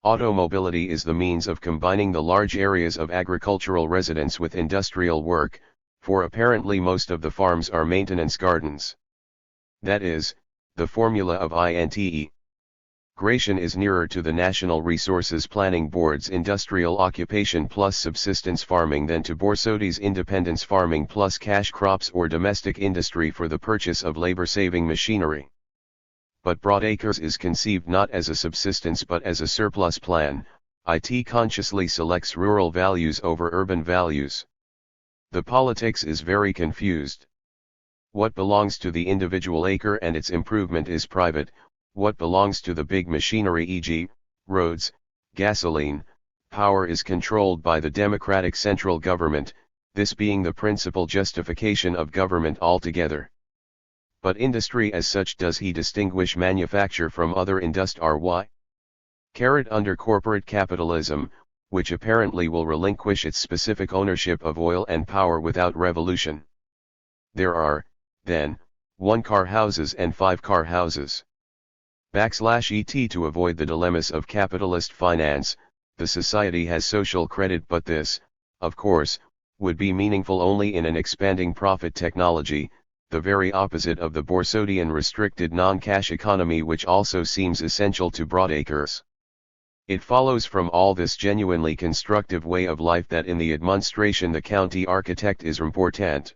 Automobility is the means of combining the large areas of agricultural residence with industrial work, for apparently most of the farms are maintenance gardens. That is, the formula of INTE. Gration is nearer to the National Resources Planning Board's industrial occupation plus subsistence farming than to Borsodi's independence farming plus cash crops or domestic industry for the purchase of labor-saving machinery. But Broadacres is conceived not as a subsistence but as a surplus plan. It consciously selects rural values over urban values. The politics is very confused. What belongs to the individual acre and its improvement is private, what belongs to the big machinery, e.g., roads, gasoline, power, is controlled by the democratic central government, this being the principal justification of government altogether. But industry as such, does he distinguish manufacture from other industry? Under corporate capitalism, which apparently will relinquish its specific ownership of oil and power without revolution. There are, then, 1-car houses and 5-car houses. /et to avoid the dilemmas of capitalist finance, the society has social credit, but this, of course, would be meaningful only in an expanding profit technology, the very opposite of the Borsodian restricted non-cash economy, which also seems essential to Broadacres. It follows from all this genuinely constructive way of life that in the administration the county architect is important.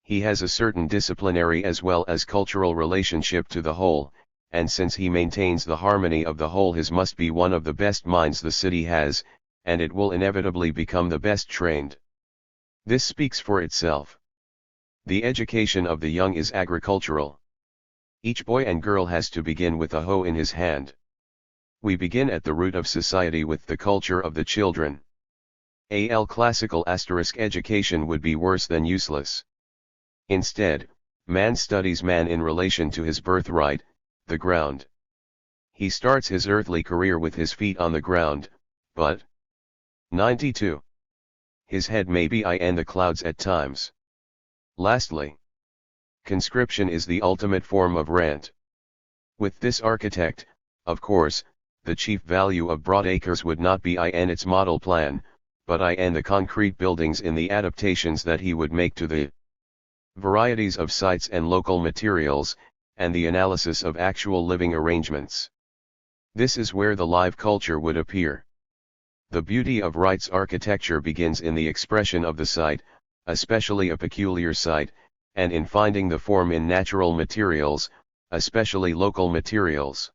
He has a certain disciplinary as well as cultural relationship to the whole, and since he maintains the harmony of the whole, his must be one of the best minds the city has, and it will inevitably become the best trained. This speaks for itself. The education of the young is agricultural. Each boy and girl has to begin with a hoe in his hand. We begin at the root of society with the culture of the children. Classical * education would be worse than useless. Instead, man studies man in relation to his birthright, the ground. He starts his earthly career with his feet on the ground, but 92. his head may be in the clouds at times. Lastly, conscription is the ultimate form of rent. With this architect, of course, the chief value of Broadacres would not be in its model plan, but in the concrete buildings in the adaptations that he would make to the varieties of sites and local materials, and the analysis of actual living arrangements. This is where the live culture would appear. The beauty of Wright's architecture begins in the expression of the site, especially a peculiar site, and in finding the form in natural materials, especially local materials.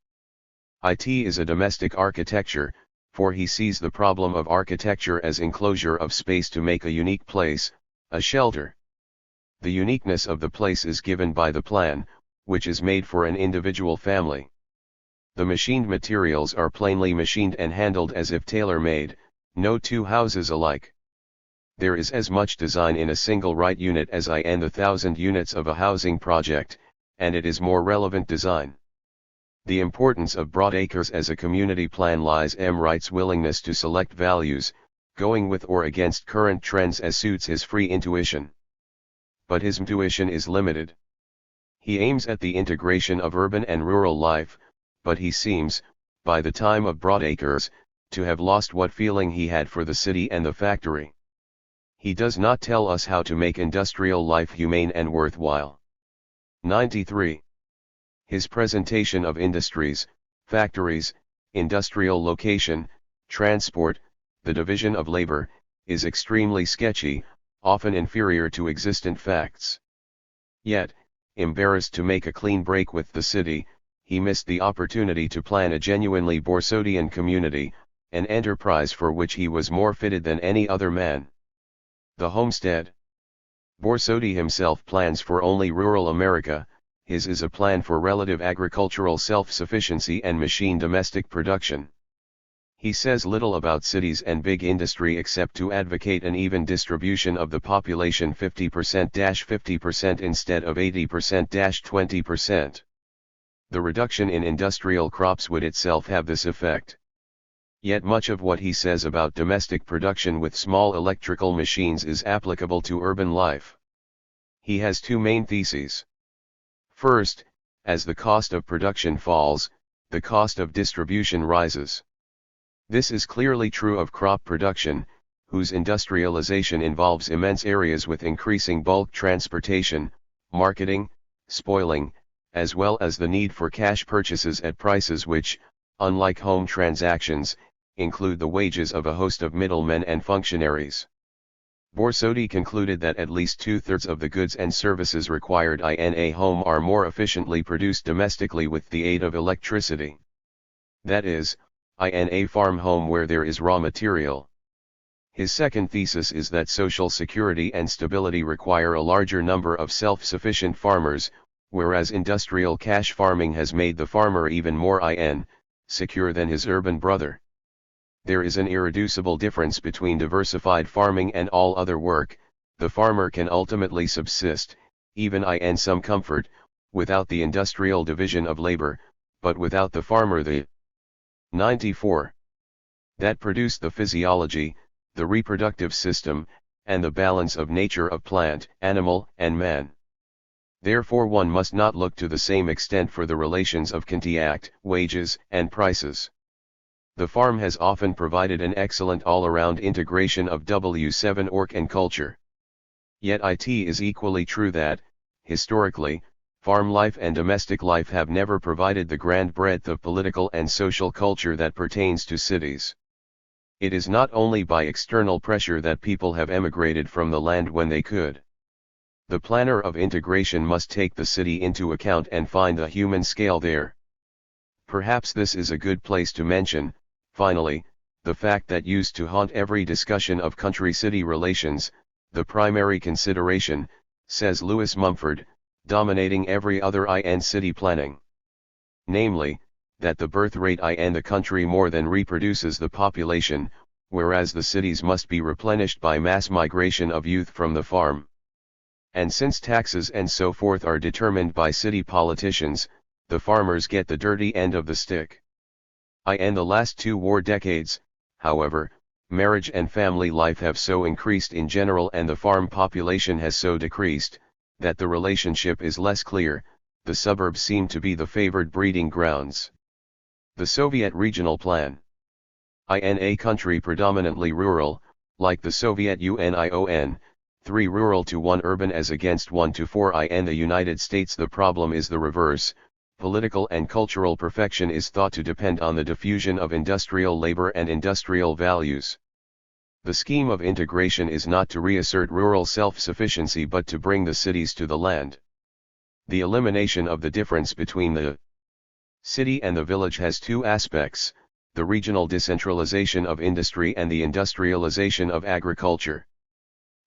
It is a domestic architecture, for he sees the problem of architecture as enclosure of space to make a unique place, a shelter. The uniqueness of the place is given by the plan, which is made for an individual family. The machined materials are plainly machined and handled as if tailor-made, no two houses alike. There is as much design in a single Wright unit as in the 1,000 units of a housing project, and it is more relevant design. The importance of Broadacres as a community plan lies in Wright's willingness to select values, going with or against current trends as suits his free intuition. But his intuition is limited. He aims at the integration of urban and rural life, but he seems, by the time of Broadacres, to have lost what feeling he had for the city and the factory. He does not tell us how to make industrial life humane and worthwhile. 93. His presentation of industries, factories, industrial location, transport, the division of labor, is extremely sketchy, often inferior to existent facts. Yet, embarrassed to make a clean break with the city, he missed the opportunity to plan a genuinely Borsodian community, an enterprise for which he was more fitted than any other man. The homestead. Borsodi himself plans for only rural America. His is a plan for relative agricultural self-sufficiency and machine domestic production. He says little about cities and big industry except to advocate an even distribution of the population 50%-50% instead of 80%-20%. The reduction in industrial crops would itself have this effect. Yet much of what he says about domestic production with small electrical machines is applicable to urban life. He has two main theses. First, as the cost of production falls, the cost of distribution rises. This is clearly true of crop production, whose industrialization involves immense areas with increasing bulk transportation, marketing, spoiling, as well as the need for cash purchases at prices which, unlike home transactions, include the wages of a host of middlemen and functionaries. Borsodi concluded that at least 2/3 of the goods and services required in a home are more efficiently produced domestically with the aid of electricity. That is, in a farm home where there is raw material. His second thesis is that social security and stability require a larger number of self-sufficient farmers, whereas industrial cash farming has made the farmer even more secure than his urban brother. There is an irreducible difference between diversified farming and all other work. The farmer can ultimately subsist, even in some comfort, without the industrial division of labor, but without the farmer the 94. That produce the physiology, the reproductive system, and the balance of nature of plant, animal, and man. Therefore one must not look to the same extent for the relations of contact, wages, and prices. The farm has often provided an excellent all-around integration of W7 orc and culture. Yet it is equally true that, historically, farm life and domestic life have never provided the grand breadth of political and social culture that pertains to cities. It is not only by external pressure that people have emigrated from the land when they could. The planner of integration must take the city into account and find the human scale there. Perhaps this is a good place to mention, finally, the fact that used to haunt every discussion of country-city relations, the primary consideration, says Lewis Mumford, dominating every other in city planning. Namely, that the birth rate in the country more than reproduces the population, whereas the cities must be replenished by mass migration of youth from the farm. And since taxes and so forth are determined by city politicians, the farmers get the dirty end of the stick. In the last 2 war decades, however, marriage and family life have so increased in general and the farm population has so decreased, that the relationship is less clear. The suburbs seem to be the favored breeding grounds. The Soviet Regional Plan. In a country predominantly rural, like the Soviet Union, 3 rural to 1 urban as against 1 to 4 in the United States, the problem is the reverse. Political and cultural perfection is thought to depend on the diffusion of industrial labor and industrial values. The scheme of integration is not to reassert rural self-sufficiency but to bring the cities to the land. The elimination of the difference between the city and the village has 2 aspects: the regional decentralization of industry and the industrialization of agriculture.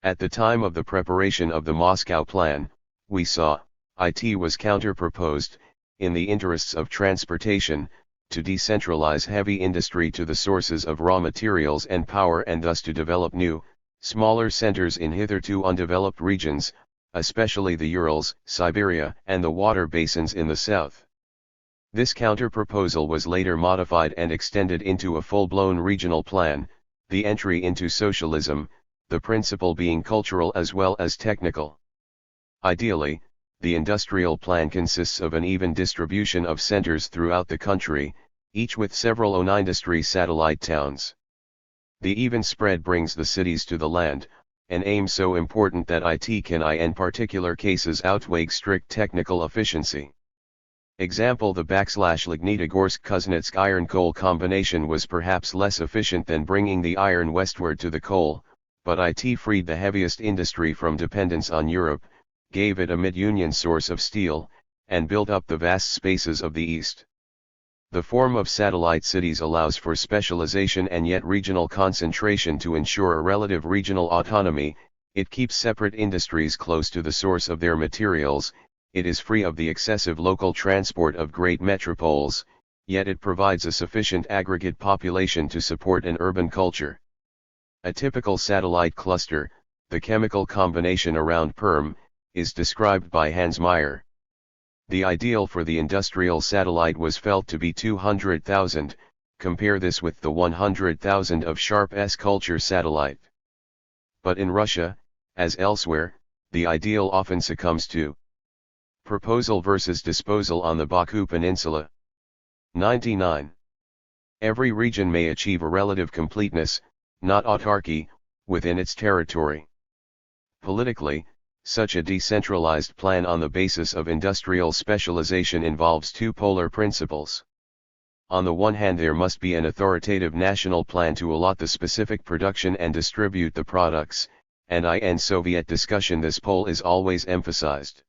At the time of the preparation of the Moscow Plan, we saw, it was counter-proposed, in the interests of transportation, to decentralize heavy industry to the sources of raw materials and power and thus to develop new, smaller centers in hitherto undeveloped regions, especially the Urals, Siberia, and the water basins in the south. This counter-proposal was later modified and extended into a full-blown regional plan, the entry into socialism, the principle being cultural as well as technical. Ideally, the industrial plan consists of an even distribution of centers throughout the country, each with several industry satellite towns. The even spread brings the cities to the land, an aim so important that it can in particular cases outweigh strict technical efficiency. Example: the Lignitogorsk-Kuznetsk iron-coal combination was perhaps less efficient than bringing the iron westward to the coal, but it freed the heaviest industry from dependence on Europe, gave it a mid-union source of steel, and built up the vast spaces of the East. The form of satellite cities allows for specialization and yet regional concentration to ensure a relative regional autonomy. It keeps separate industries close to the source of their materials, it is free of the excessive local transport of great metropoles, yet it provides a sufficient aggregate population to support an urban culture. A typical satellite cluster, the chemical combination around Perm, is described by Hans Meyer. The ideal for the industrial satellite was felt to be 200,000, compare this with the 100,000 of Sharp's culture satellite. But in Russia, as elsewhere, the ideal often succumbs to proposal versus disposal on the Baku Peninsula. 99. Every region may achieve a relative completeness, not autarky, within its territory. Politically, such a decentralized plan on the basis of industrial specialization involves 2 polar principles. On the one hand, there must be an authoritative national plan to allot the specific production and distribute the products, and in Soviet discussion this pole is always emphasized.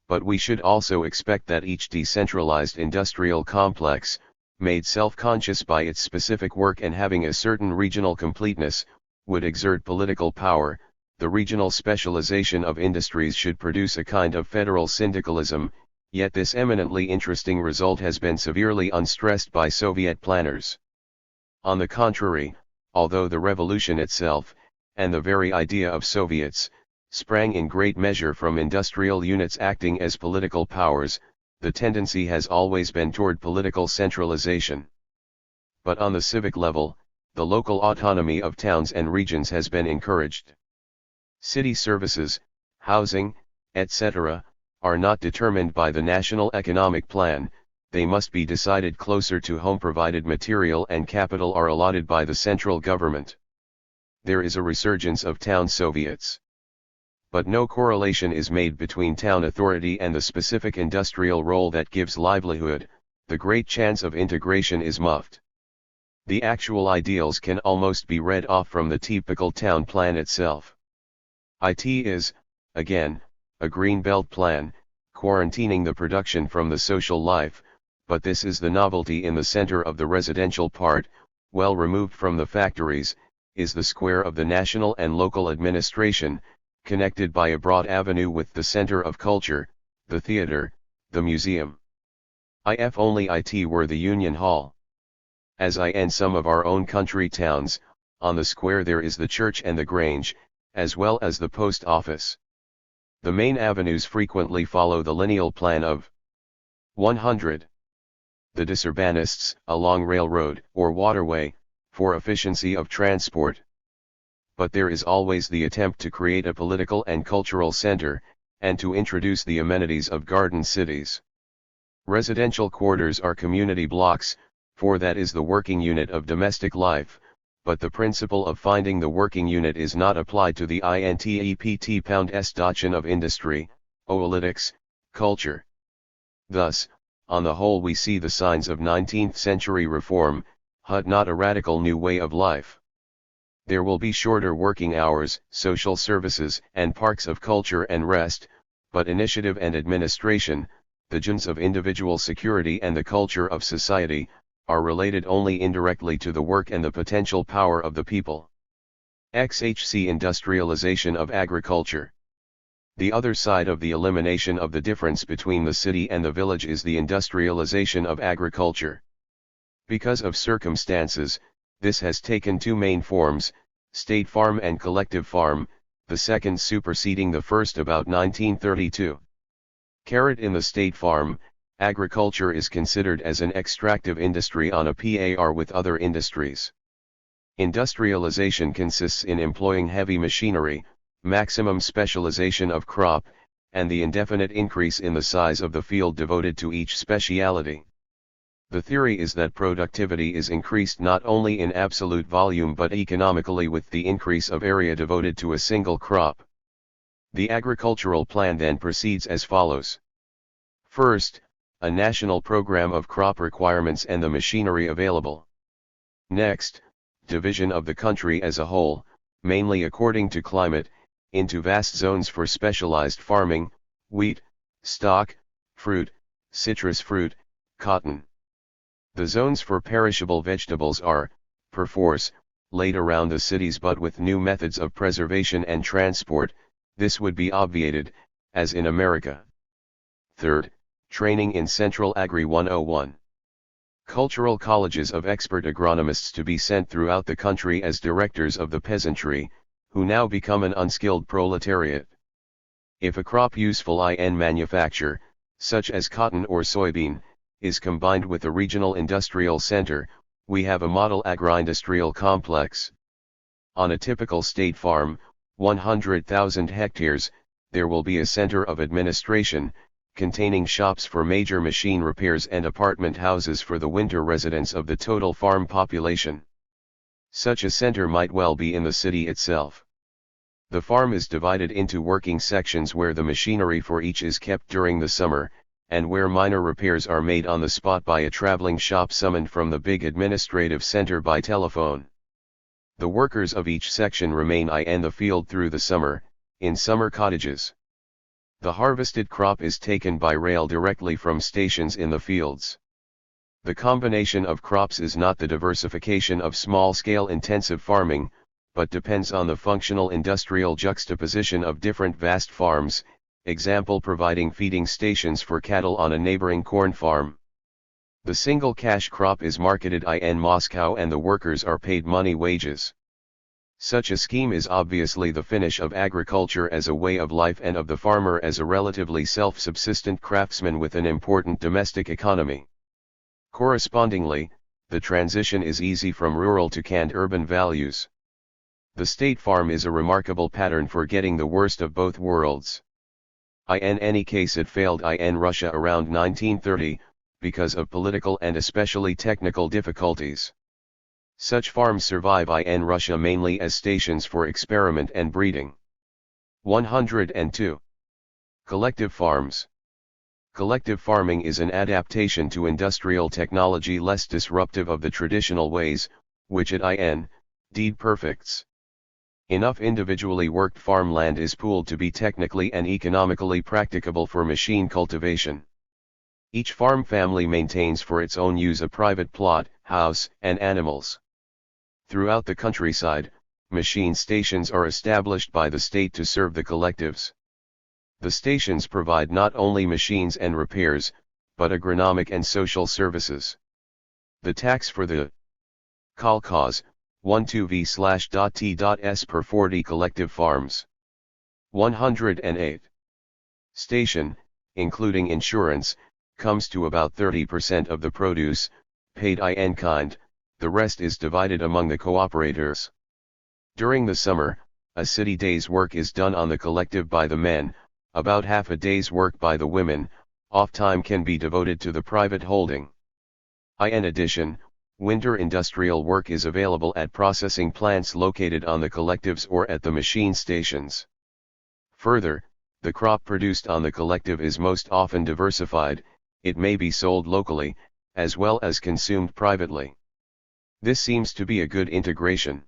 But we should also expect that each decentralized industrial complex, made self-conscious by its specific work and having a certain regional completeness, would exert political power. The regional specialization of industries should produce a kind of federal syndicalism, yet this eminently interesting result has been severely unstressed by Soviet planners. On the contrary, although the revolution itself, and the very idea of Soviets, sprang in great measure from industrial units acting as political powers, the tendency has always been toward political centralization. But on the civic level, the local autonomy of towns and regions has been encouraged. City services, housing, etc., are not determined by the national economic plan, they must be decided closer to home. Provided material and capital are allotted by the central government. There is a resurgence of town Soviets. But no correlation is made between town authority and the specific industrial role that gives livelihood. The great chance of integration is muffed. The actual ideals can almost be read off from the typical town plan itself. It is, again, a green belt plan, quarantining the production from the social life, but this is the novelty in the center of the residential part, well removed from the factories, is the square of the national and local administration, connected by a broad avenue with the center of culture, the theater, the museum. If only it were the Union Hall. As in some of our own country towns, on the square there is the church and the grange, as well as the post office. The main avenues frequently follow the lineal plan of 100. The disurbanists, along railroad or waterway, for efficiency of transport. But there is always the attempt to create a political and cultural center, and to introduce the amenities of garden cities. Residential quarters are community blocks, for that is the working unit of domestic life, but the principle of finding the working unit is not applied to the INTEPT-STOCHION of industry, oolitics, culture. Thus, on the whole we see the signs of 19th century reform, but not a radical new way of life. There will be shorter working hours, social services, and parks of culture and rest, but initiative and administration, the gens of individual security and the culture of society, are related only indirectly to the work and the potential power of the people. XHC Industrialization of agriculture. The other side of the elimination of the difference between the city and the village is the industrialization of agriculture. Because of circumstances, this has taken two main forms, state farm and collective farm, the second superseding the first about 1932. In the state farm, agriculture is considered as an extractive industry on a par with other industries. Industrialization consists in employing heavy machinery, maximum specialization of crop, and the indefinite increase in the size of the field devoted to each speciality. The theory is that productivity is increased not only in absolute volume but economically with the increase of area devoted to a single crop. The agricultural plan then proceeds as follows. First, a national program of crop requirements and the machinery available. Next, division of the country as a whole, mainly according to climate, into vast zones for specialized farming, wheat, stock, fruit, citrus fruit, cotton. The zones for perishable vegetables are, perforce, laid around the cities but with new methods of preservation and transport, this would be obviated, as in America. Third, training in Central Agri 101. Cultural colleges of expert agronomists to be sent throughout the country as directors of the peasantry, who now become an unskilled proletariat. If a crop useful in manufacture, such as cotton or soybean, is combined with a regional industrial center, we have a model agri-industrial complex. On a typical state farm, 100,000 hectares, there will be a center of administration, containing shops for major machine repairs and apartment houses for the winter residents of the total farm population. Such a center might well be in the city itself. The farm is divided into working sections where the machinery for each is kept during the summer, and where minor repairs are made on the spot by a traveling shop summoned from the big administrative center by telephone. The workers of each section remain in the field through the summer, in summer cottages. The harvested crop is taken by rail directly from stations in the fields. The combination of crops is not the diversification of small-scale intensive farming, but depends on the functional industrial juxtaposition of different vast farms, example providing feeding stations for cattle on a neighboring corn farm. The single cash crop is marketed in Moscow and the workers are paid money wages. Such a scheme is obviously the finish of agriculture as a way of life and of the farmer as a relatively self-subsistent craftsman with an important domestic economy. Correspondingly, the transition is easy from rural to canned urban values. The state farm is a remarkable pattern for getting the worst of both worlds. In any case it failed in Russia around 1930, because of political and especially technical difficulties. Such farms survive in Russia mainly as stations for experiment and breeding. 102. Collective farms. Collective farming is an adaptation to industrial technology less disruptive of the traditional ways, which it indeed perfects. Enough individually worked farmland is pooled to be technically and economically practicable for machine cultivation. Each farm family maintains for its own use a private plot, house, and animals. Throughout the countryside, machine stations are established by the state to serve the collectives. The stations provide not only machines and repairs, but agronomic and social services. The tax for the kolkhoz 12v/t.s per 40 collective farms. 108. Station, including insurance, comes to about 30% of the produce, paid in kind, the rest is divided among the cooperators. During the summer, a city day's work is done on the collective by the men, about half a day's work by the women, off time can be devoted to the private holding. In addition, winter industrial work is available at processing plants located on the collectives or at the machine stations. Further, the crop produced on the collective is most often diversified, it may be sold locally, as well as consumed privately. This seems to be a good integration.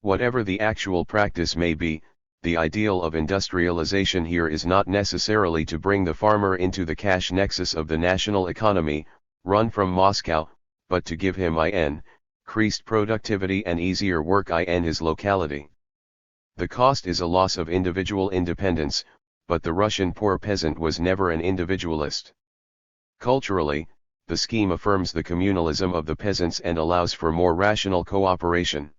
Whatever the actual practice may be, the ideal of industrialization here is not necessarily to bring the farmer into the cash nexus of the national economy, run from Moscow, but to give him increased productivity and easier work in his locality. The cost is a loss of individual independence, but the Russian poor peasant was never an individualist. Culturally, the scheme affirms the communalism of the peasants and allows for more rational cooperation.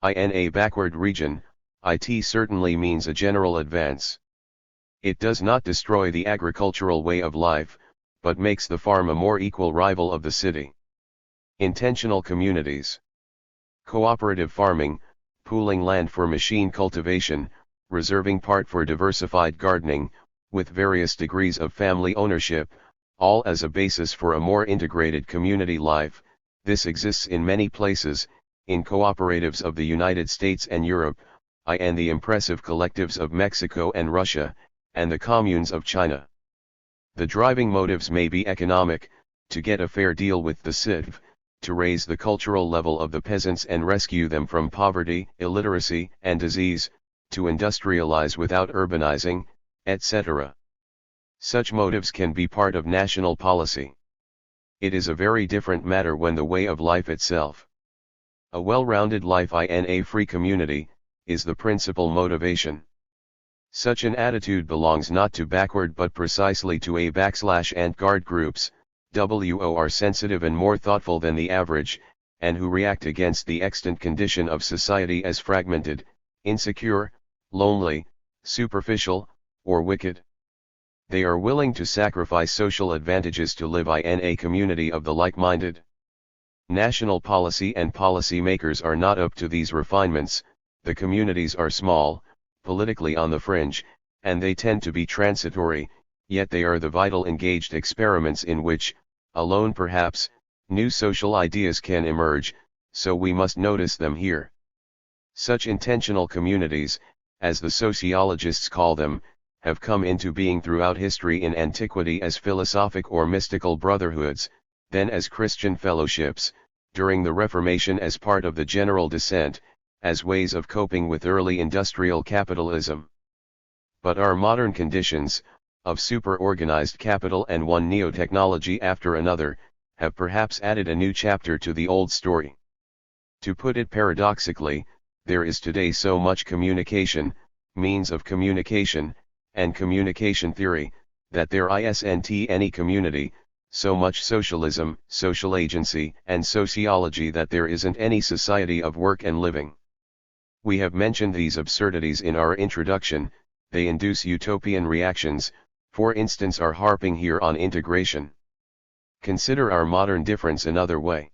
In a backward region, it certainly means a general advance. It does not destroy the agricultural way of life, but makes the farm a more equal rival of the city. Intentional communities. Cooperative farming, pooling land for machine cultivation, reserving part for diversified gardening, with various degrees of family ownership, all as a basis for a more integrated community life. This exists in many places, in cooperatives of the United States and Europe, and the impressive collectives of Mexico and Russia, and the communes of China. The driving motives may be economic, to get a fair deal with the civ, to raise the cultural level of the peasants and rescue them from poverty, illiteracy, and disease, to industrialize without urbanizing, etc. Such motives can be part of national policy. It is a very different matter when the way of life itself. A well-rounded life in a free community, is the principal motivation. Such an attitude belongs not to backward but precisely to /and-guard groups, who are sensitive and more thoughtful than the average, and who react against the extant condition of society as fragmented, insecure, lonely, superficial, or wicked. They are willing to sacrifice social advantages to live in a community of the like-minded. National policy and policy makers are not up to these refinements, the communities are small, politically on the fringe, and they tend to be transitory, yet they are the vital engaged experiments in which, alone perhaps, new social ideas can emerge, so we must notice them here. Such intentional communities, as the sociologists call them, have come into being throughout history in antiquity as philosophic or mystical brotherhoods, then as Christian fellowships, during the Reformation as part of the general descent, as ways of coping with early industrial capitalism. But our modern conditions, of super-organized capital and one neo-technology after another, have perhaps added a new chapter to the old story. To put it paradoxically, there is today so much communication, means of communication, and communication theory, that there isn't any community, so much socialism, social agency, and sociology that there isn't any society of work and living. We have mentioned these absurdities in our introduction, they induce utopian reactions, for instance our harping here on integration. Consider our modern difference another way.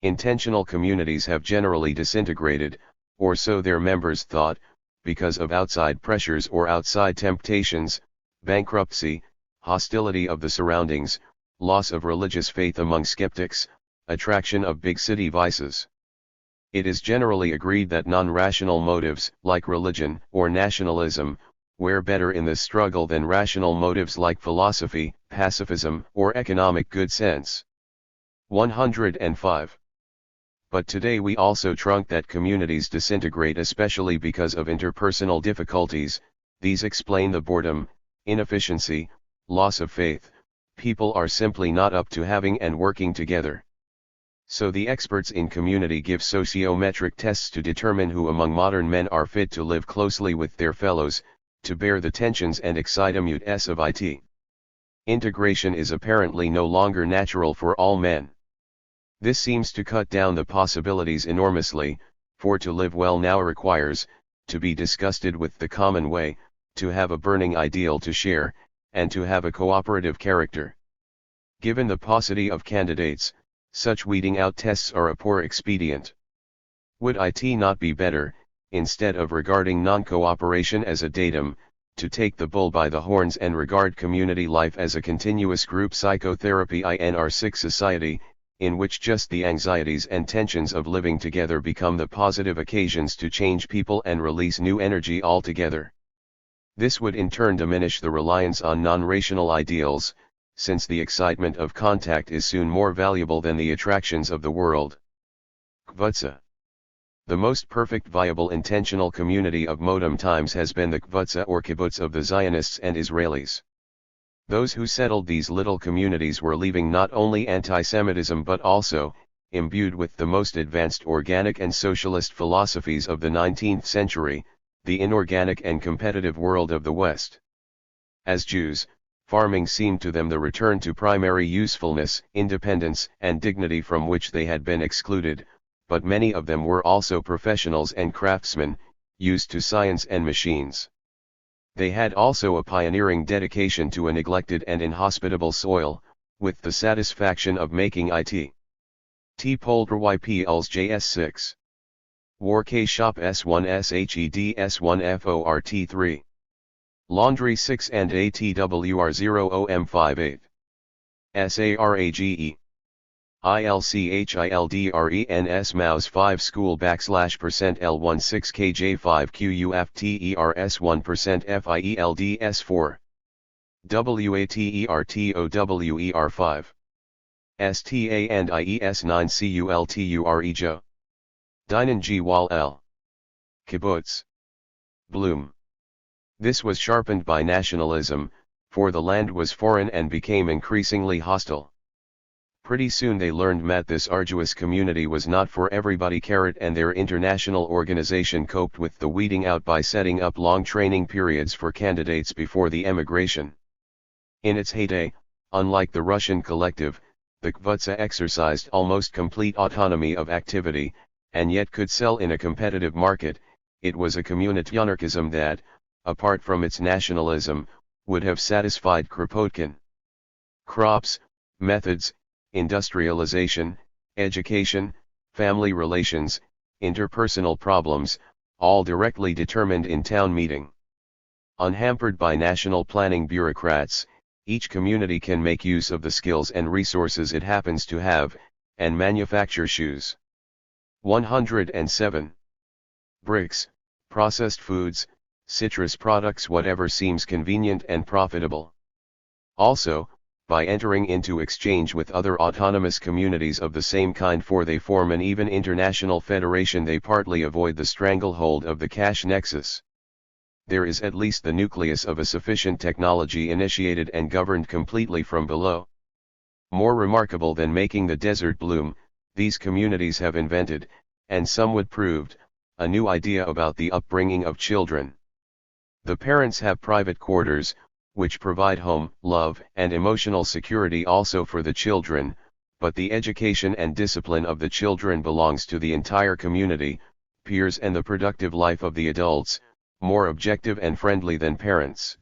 Intentional communities have generally disintegrated, or so their members thought, because of outside pressures or outside temptations, bankruptcy, hostility of the surroundings, loss of religious faith among skeptics, attraction of big city vices. It is generally agreed that non-rational motives, like religion or nationalism, wear better in this struggle than rational motives like philosophy, pacifism, or economic good sense. 105. But today we also trunk that communities disintegrate especially because of interpersonal difficulties. These explain the boredom, inefficiency, loss of faith. People are simply not up to having and working together. So the experts in community give sociometric tests to determine who among modern men are fit to live closely with their fellows, to bear the tensions and excitabilities of it. Integration is apparently no longer natural for all men. This seems to cut down the possibilities enormously, for to live well now requires, to be disgusted with the common way, to have a burning ideal to share, and to have a cooperative character. Given the paucity of candidates, Such weeding out tests are a poor expedient. Would it not be better, instead of regarding non-cooperation as a datum, to take the bull by the horns and regard community life as a continuous group psychotherapy in our sick society, in which just the anxieties and tensions of living together become the positive occasions to change people and release new energy altogether? This would in turn diminish the reliance on non-rational ideals, since the excitement of contact is soon more valuable than the attractions of the world. Kvutsa. The most perfect viable intentional community of modern times has been the kvutsa or kibbutz of the Zionists and Israelis. Those who settled these little communities were leaving not only anti-Semitism but also, imbued with the most advanced organic and socialist philosophies of the 19th century, the inorganic and competitive world of the West. As Jews, farming seemed to them the return to primary usefulness, independence, and dignity from which they had been excluded, but many of them were also professionals and craftsmen, used to science and machines. They had also a pioneering dedication to a neglected and inhospitable soil, with the satisfaction of making it. T. Polder YPLs JS6. War K Shop S1 SHED S1 FORT 3. Laundry 6 and ATWR0 OM58. SARAGE. ILCHILDRENS Mouse 5 School \% L16 KJ5 QUFTERS 1% FIELDS 4 WATERTOWER 5 STA and IES 9 CULTURE Jo Dinan G Wal L Kibbutz Bloom. This was sharpened by nationalism, for the land was foreign and became increasingly hostile. Pretty soon they learned that this arduous community was not for everybody, and their international organization coped with the weeding out by setting up long training periods for candidates before the emigration. In its heyday, unlike the Russian collective, the kvutsa exercised almost complete autonomy of activity, and yet could sell in a competitive market. It was a communityanarchism that, apart from its nationalism, would have satisfied Kropotkin. Crops, methods, industrialization, education, family relations, interpersonal problems, all directly determined in town meeting. Unhampered by national planning bureaucrats, each community can make use of the skills and resources it happens to have, and manufacture shoes. 107. Bricks, processed foods, citrus products, whatever seems convenient and profitable. Also, by entering into exchange with other autonomous communities of the same kind, for they form an even international federation, they partly avoid the stranglehold of the cash nexus. There is at least the nucleus of a sufficient technology initiated and governed completely from below. More remarkable than making the desert bloom, these communities have invented, and some would proved, a new idea about the upbringing of children. The parents have private quarters, which provide home, love, and emotional security also for the children, but the education and discipline of the children belongs to the entire community, peers, and the productive life of the adults, more objective and friendly than parents.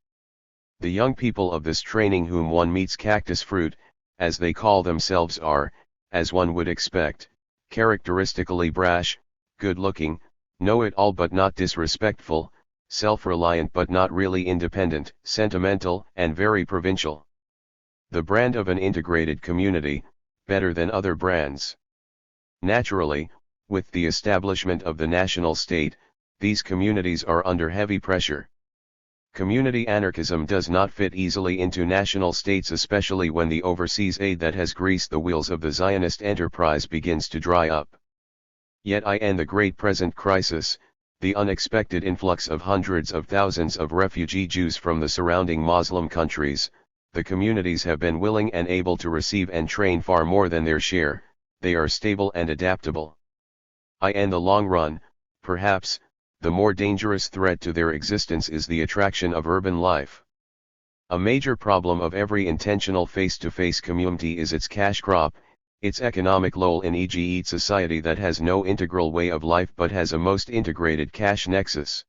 The young people of this training whom one meets cactus fruit, as they call themselves, are, as one would expect, characteristically brash, good-looking, know-it-all but not disrespectful, self-reliant but not really independent, sentimental, and very provincial. The brand of an integrated community, better than other brands. Naturally, with the establishment of the national state, these communities are under heavy pressure. Community anarchism does not fit easily into national states, especially when the overseas aid that has greased the wheels of the Zionist enterprise begins to dry up. Yet in the great present crisis, the unexpected influx of hundreds of thousands of refugee Jews from the surrounding Muslim countries, the communities have been willing and able to receive and train far more than their share. They are stable and adaptable. In the long run, perhaps, the more dangerous threat to their existence is the attraction of urban life. A major problem of every intentional face-to-face community is its cash crop, its economic lull in e.g. society that has no integral way of life but has a most integrated cash nexus.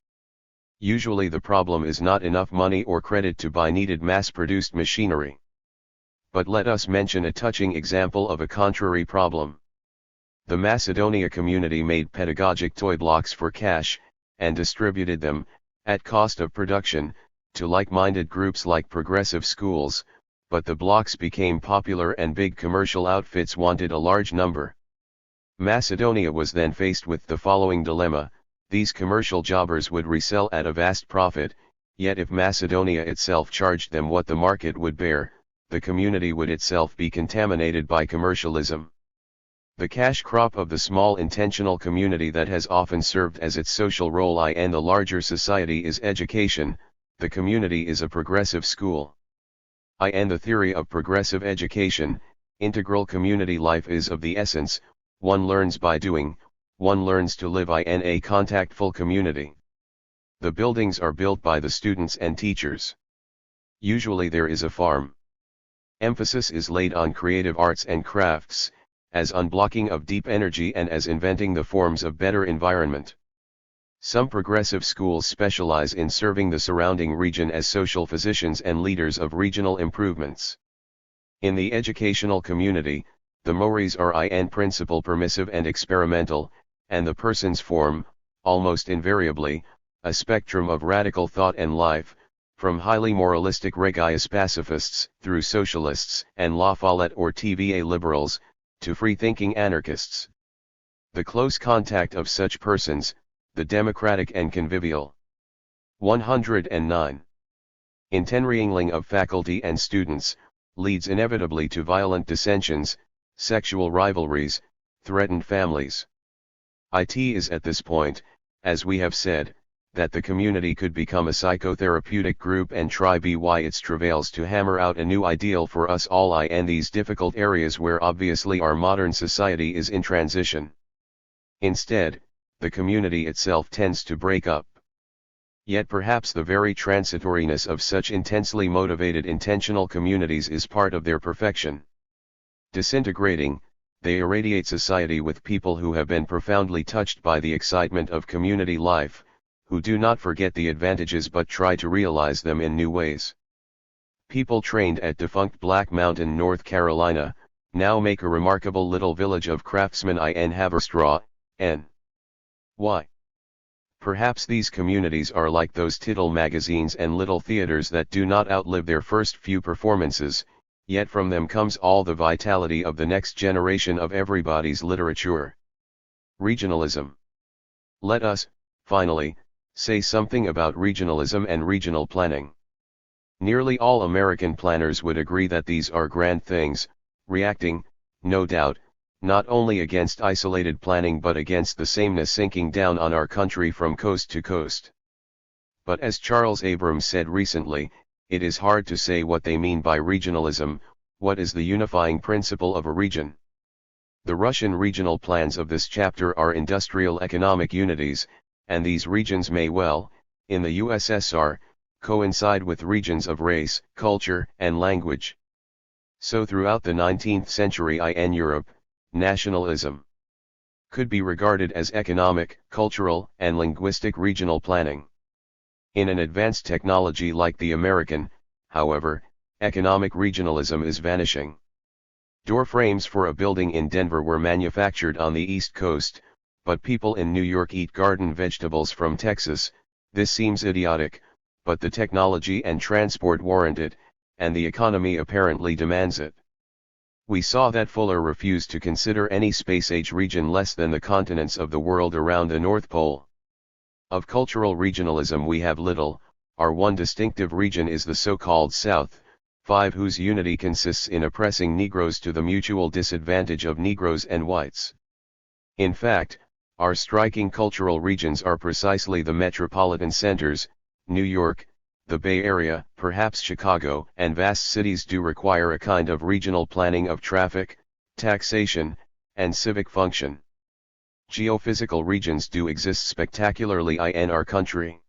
Usually the problem is not enough money or credit to buy needed mass-produced machinery. But let us mention a touching example of a contrary problem. The Macedonia community made pedagogic toy blocks for cash, and distributed them, at cost of production, to like-minded groups like progressive schools, but the blocks became popular and big commercial outfits wanted a large number. Macedonia was then faced with the following dilemma: these commercial jobbers would resell at a vast profit, yet if Macedonia itself charged them what the market would bear, the community would itself be contaminated by commercialism. The cash crop of the small intentional community that has often served as its social role in the larger society is education. The community is a progressive school. In the theory of progressive education, integral community life is of the essence. One learns by doing, one learns to live in a contactful community. The buildings are built by the students and teachers. Usually there is a farm. Emphasis is laid on creative arts and crafts, as unblocking of deep energy and as inventing the forms of better environment. Some progressive schools specialize in serving the surrounding region as social physicians and leaders of regional improvements. In the educational community, the mores are in principle permissive and experimental, and the persons form, almost invariably, a spectrum of radical thought and life, from highly moralistic religious pacifists, through socialists and La Follette or TVA liberals, to free-thinking anarchists. The close contact of such persons, the democratic and convivial. 109. Intermingling of faculty and students, leads inevitably to violent dissensions, sexual rivalries, threatened families. It is at this point, as we have said, that the community could become a psychotherapeutic group and try by its travails to hammer out a new ideal for us all in these difficult areas where obviously our modern society is in transition. Instead, the community itself tends to break up. Yet perhaps the very transitoriness of such intensely motivated intentional communities is part of their perfection. Disintegrating, they irradiate society with people who have been profoundly touched by the excitement of community life, who do not forget the advantages but try to realize them in new ways. People trained at defunct Black Mountain, North Carolina, now make a remarkable little village of craftsmen in Haverstraw, N.Y. Perhaps these communities are like those tittle magazines and little theaters that do not outlive their first few performances, yet from them comes all the vitality of the next generation of everybody's literature. Regionalism. Let us, finally, say something about regionalism and regional planning. Nearly all American planners would agree that these are grand things, reacting, no doubt, not only against isolated planning but against the sameness sinking down on our country from coast to coast. But as Charles Abrams said recently, it is hard to say what they mean by regionalism. What is the unifying principle of a region? The Russian regional plans of this chapter are industrial economic unities, and these regions may well, in the USSR, coincide with regions of race, culture, and language. So throughout the 19th century in Europe, nationalism could be regarded as economic, cultural, and linguistic regional planning. In an advanced technology like the American, however, economic regionalism is vanishing. Door frames for a building in Denver were manufactured on the East Coast, but people in New York eat garden vegetables from Texas. This seems idiotic, but the technology and transport warrant it, and the economy apparently demands it. We saw that Fuller refused to consider any space-age region less than the continents of the world around the North Pole. Of cultural regionalism we have little. Our one distinctive region is the so-called South, whose unity consists in oppressing Negroes to the mutual disadvantage of Negroes and whites. In fact, our striking cultural regions are precisely the metropolitan centers. New York, the Bay Area, perhaps Chicago, and vast cities do require a kind of regional planning of traffic, taxation, and civic function. Geophysical regions do exist spectacularly in our country.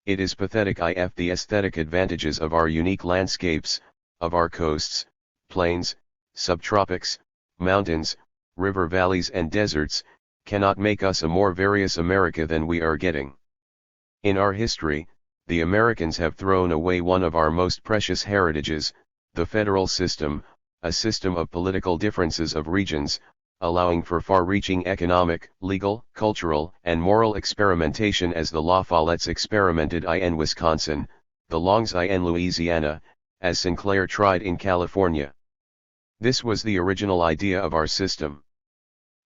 It is pathetic if the aesthetic advantages of our unique landscapes, of our coasts, plains, subtropics, mountains, river valleys and deserts, cannot make us a more various America than we are getting. In our history, the Americans have thrown away one of our most precious heritages, the federal system, a system of political differences of regions, allowing for far-reaching economic, legal, cultural, and moral experimentation as the La Follettes experimented in Wisconsin, the Longs in Louisiana, as Sinclair tried in California. This was the original idea of our system.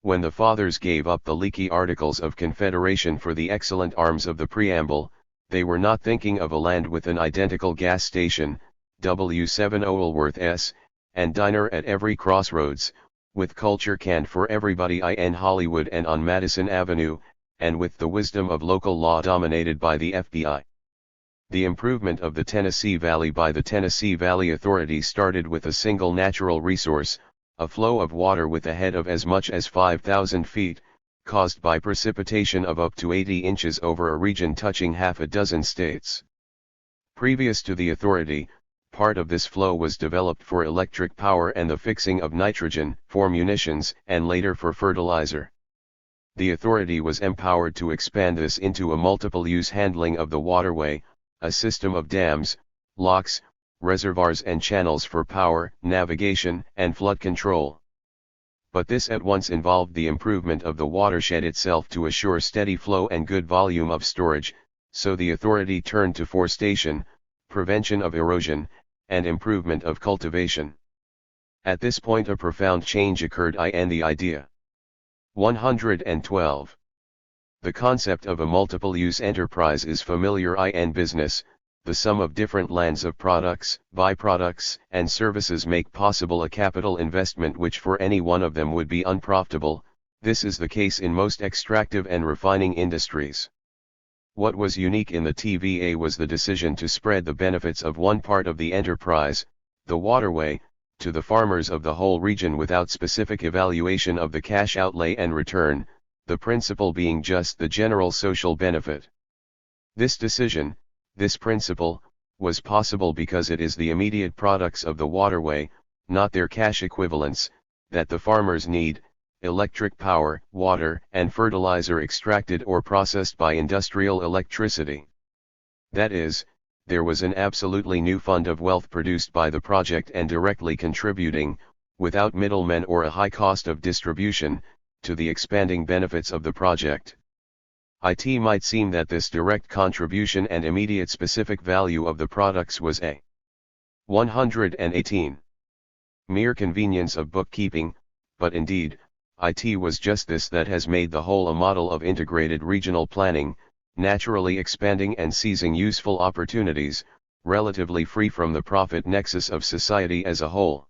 When the fathers gave up the leaky Articles of Confederation for the excellent arms of the preamble, they were not thinking of a land with an identical gas station, W7 Oilworth S, and diner at every crossroads, with culture canned for everybody in Hollywood and on Madison Avenue, and with the wisdom of local law dominated by the FBI. The improvement of the Tennessee Valley by the Tennessee Valley Authority started with a single natural resource, a flow of water with a head of as much as 5,000 feet, caused by precipitation of up to 80 inches over a region touching half a dozen states. Previous to the authority, part of this flow was developed for electric power and the fixing of nitrogen, for munitions, and later for fertilizer. The authority was empowered to expand this into a multiple-use handling of the waterway, a system of dams, locks, reservoirs and channels for power, navigation, and flood control. But this at once involved the improvement of the watershed itself to assure steady flow and good volume of storage, so the authority turned to forestation, prevention of erosion, and improvement of cultivation. At this point a profound change occurred in the idea. 112. The concept of a multiple-use enterprise is familiar in business. The sum of different lands of products, byproducts, and services make possible a capital investment which for any one of them would be unprofitable. This is the case in most extractive and refining industries. What was unique in the TVA was the decision to spread the benefits of one part of the enterprise, the waterway, to the farmers of the whole region without specific evaluation of the cash outlay and return, the principle being just the general social benefit. This decision, this principle, was possible because it is the immediate products of the waterway, not their cash equivalents, that the farmers need: electric power, water, and fertilizer extracted or processed by industrial electricity. That is, there was an absolutely new fund of wealth produced by the project and directly contributing, without middlemen or a high cost of distribution, to the expanding benefits of the project. It might seem that this direct contribution and immediate specific value of the products was a 118. Mere convenience of bookkeeping, but indeed, it was just this that has made the whole a model of integrated regional planning, naturally expanding and seizing useful opportunities, relatively free from the profit nexus of society as a whole.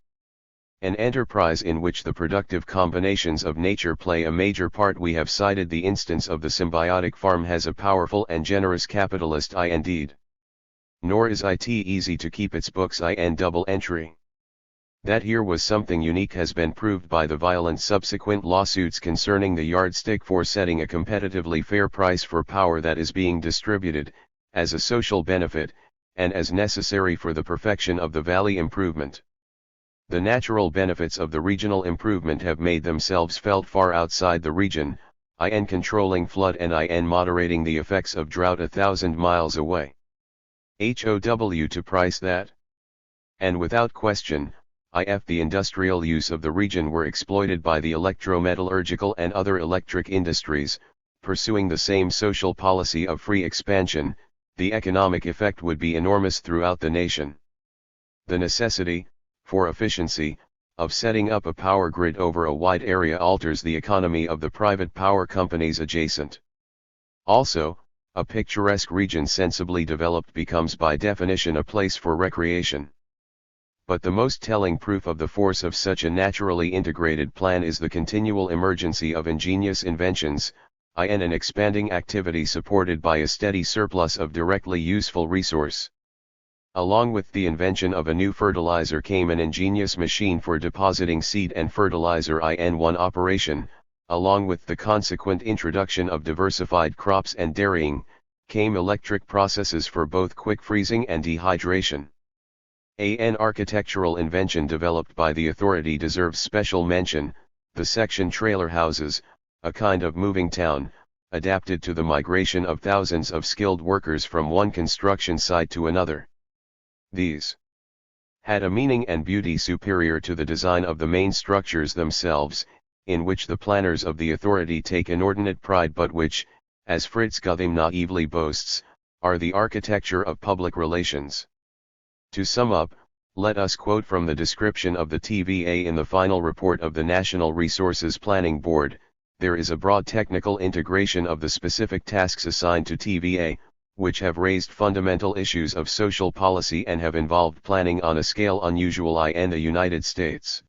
An enterprise in which the productive combinations of nature play a major part. We have cited the instance of the symbiotic farm has a powerful and generous capitalist indeed. Nor is it easy to keep its books in double entry. That here was something unique has been proved by the violent subsequent lawsuits concerning the yardstick for setting a competitively fair price for power that is being distributed, as a social benefit, and as necessary for the perfection of the valley improvement. The natural benefits of the regional improvement have made themselves felt far outside the region, in controlling flood and in moderating the effects of drought 1,000 miles away. HOW to price that? And without question, if the industrial use of the region were exploited by the electrometallurgical and other electric industries, pursuing the same social policy of free expansion, the economic effect would be enormous throughout the nation. The necessity, for efficiency, of setting up a power grid over a wide area alters the economy of the private power companies adjacent. Also, a picturesque region sensibly developed becomes by definition a place for recreation. But the most telling proof of the force of such a naturally integrated plan is the continual emergency of ingenious inventions, in an expanding activity supported by a steady surplus of directly useful resource. Along with the invention of a new fertilizer came an ingenious machine for depositing seed and fertilizer in one operation. Along with the consequent introduction of diversified crops and dairying, came electric processes for both quick freezing and dehydration. An architectural invention developed by the authority deserves special mention: the section trailer houses, a kind of moving town, adapted to the migration of thousands of skilled workers from one construction site to another. These had a meaning and beauty superior to the design of the main structures themselves, in which the planners of the authority take inordinate pride but which, as Fritz Gutham naively boasts, are the architecture of public relations. To sum up, let us quote from the description of the TVA in the final report of the National Resources Planning Board. There is a broad technical integration of the specific tasks assigned to TVA, which have raised fundamental issues of social policy and have involved planning on a scale unusual in the United States.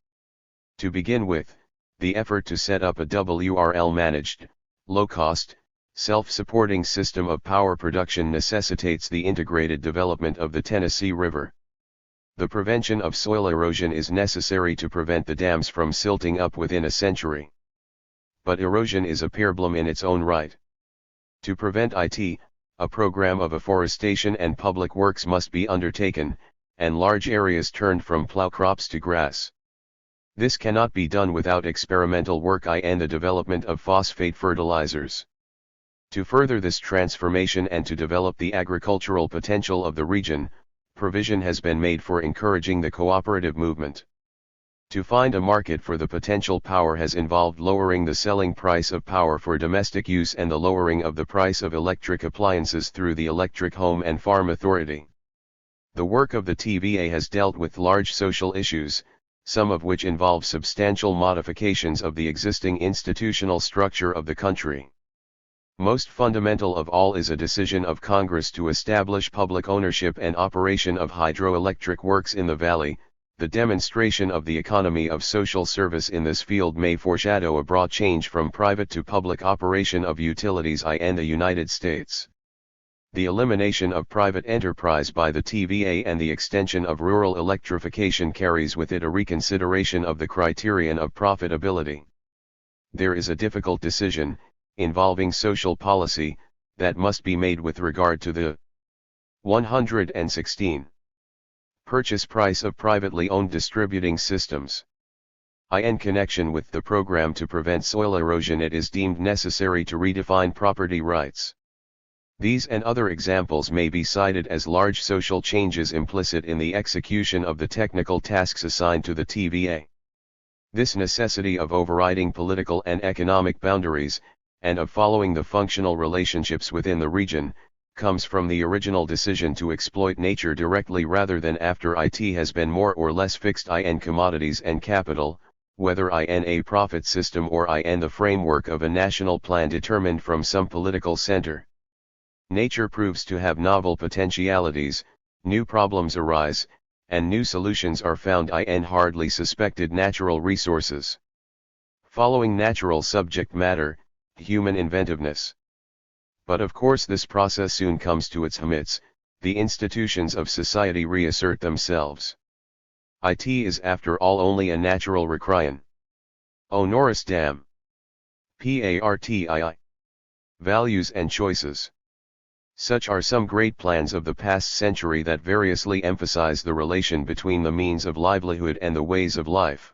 To begin with, the effort to set up a WRL-managed, low-cost, self-supporting system of power production necessitates the integrated development of the Tennessee River. The prevention of soil erosion is necessary to prevent the dams from silting up within a century. But erosion is a problem in its own right. To prevent it, a program of afforestation and public works must be undertaken, and large areas turned from plow crops to grass. This cannot be done without experimental work and the development of phosphate fertilizers. To further this transformation and to develop the agricultural potential of the region, provision has been made for encouraging the cooperative movement. To find a market for the potential power has involved lowering the selling price of power for domestic use and the lowering of the price of electric appliances through the Electric Home and Farm Authority. The work of the TVA has dealt with large social issues, some of which involve substantial modifications of the existing institutional structure of the country. Most fundamental of all is a decision of Congress to establish public ownership and operation of hydroelectric works in the valley. The demonstration of the economy of social service in this field may foreshadow a broad change from private to public operation of utilities in the United States. The elimination of private enterprise by the TVA and the extension of rural electrification carries with it a reconsideration of the criterion of profitability. There is a difficult decision, involving social policy, that must be made with regard to the 116. Purchase price of privately owned distributing systems. In connection with the program to prevent soil erosion, it is deemed necessary to redefine property rights. These and other examples may be cited as large social changes implicit in the execution of the technical tasks assigned to the TVA. This necessity of overriding political and economic boundaries, and of following the functional relationships within the region, comes from the original decision to exploit nature directly rather than after it has been more or less fixed in commodities and capital, whether in a profit system or in the framework of a national plan determined from some political center. Nature proves to have novel potentialities, new problems arise, and new solutions are found in hardly suspected natural resources. Following natural subject matter, human inventiveness. But of course this process soon comes to its limits, the institutions of society reassert themselves. It is after all only a natural recreation. Honoris Dam. Partii. Values and choices. Such are some great plans of the past century that variously emphasize the relation between the means of livelihood and the ways of life.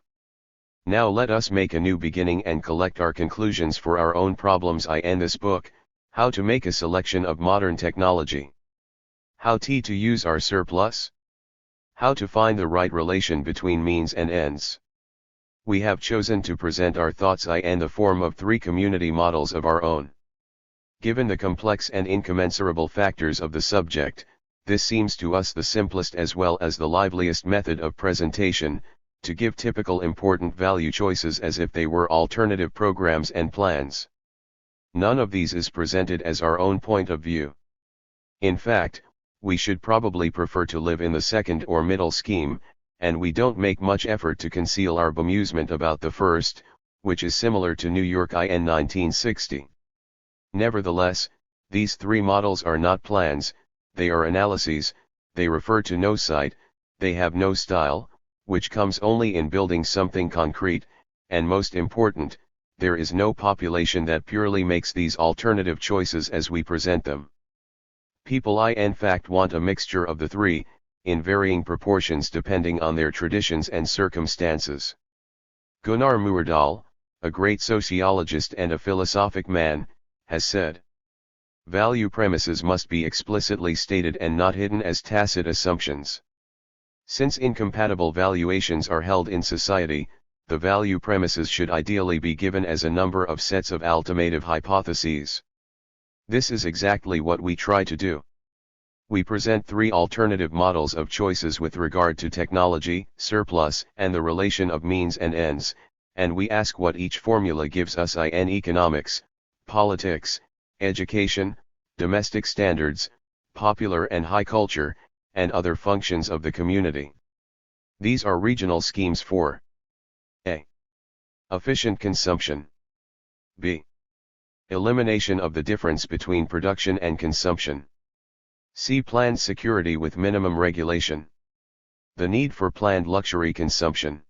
Now let us make a new beginning and collect our conclusions for our own problems in this book. How to make a selection of modern technology. How to use our surplus. How to find the right relation between means and ends. We have chosen to present our thoughts in the form of 3 community models of our own. Given the complex and incommensurable factors of the subject, this seems to us the simplest as well as the liveliest method of presentation, to give typical important value choices as if they were alternative programs and plans. None of these is presented as our own point of view. In fact, we should probably prefer to live in the second or middle scheme, and we don't make much effort to conceal our bemusement about the first, which is similar to New York in 1960. Nevertheless, these 3 models are not plans, they are analyses, they refer to no site, they have no style, which comes only in building something concrete, and most important, there is no population that purely makes these alternative choices as we present them. People in fact want a mixture of the 3, in varying proportions depending on their traditions and circumstances. Gunnar Myrdal, a great sociologist and a philosophic man, has said, "Value premises must be explicitly stated and not hidden as tacit assumptions. Since incompatible valuations are held in society, the value premises should ideally be given as a number of sets of alternative hypotheses. This is exactly what we try to do. We present three alternative models of choices with regard to technology, surplus, and the relation of means and ends, and we ask what each formula gives us in economics, politics, education, domestic standards, popular and high culture, and other functions of the community. These are regional schemes for a. Efficient consumption. b. Elimination of the difference between production and consumption. C. Planned security with minimum regulation. The need for planned luxury consumption.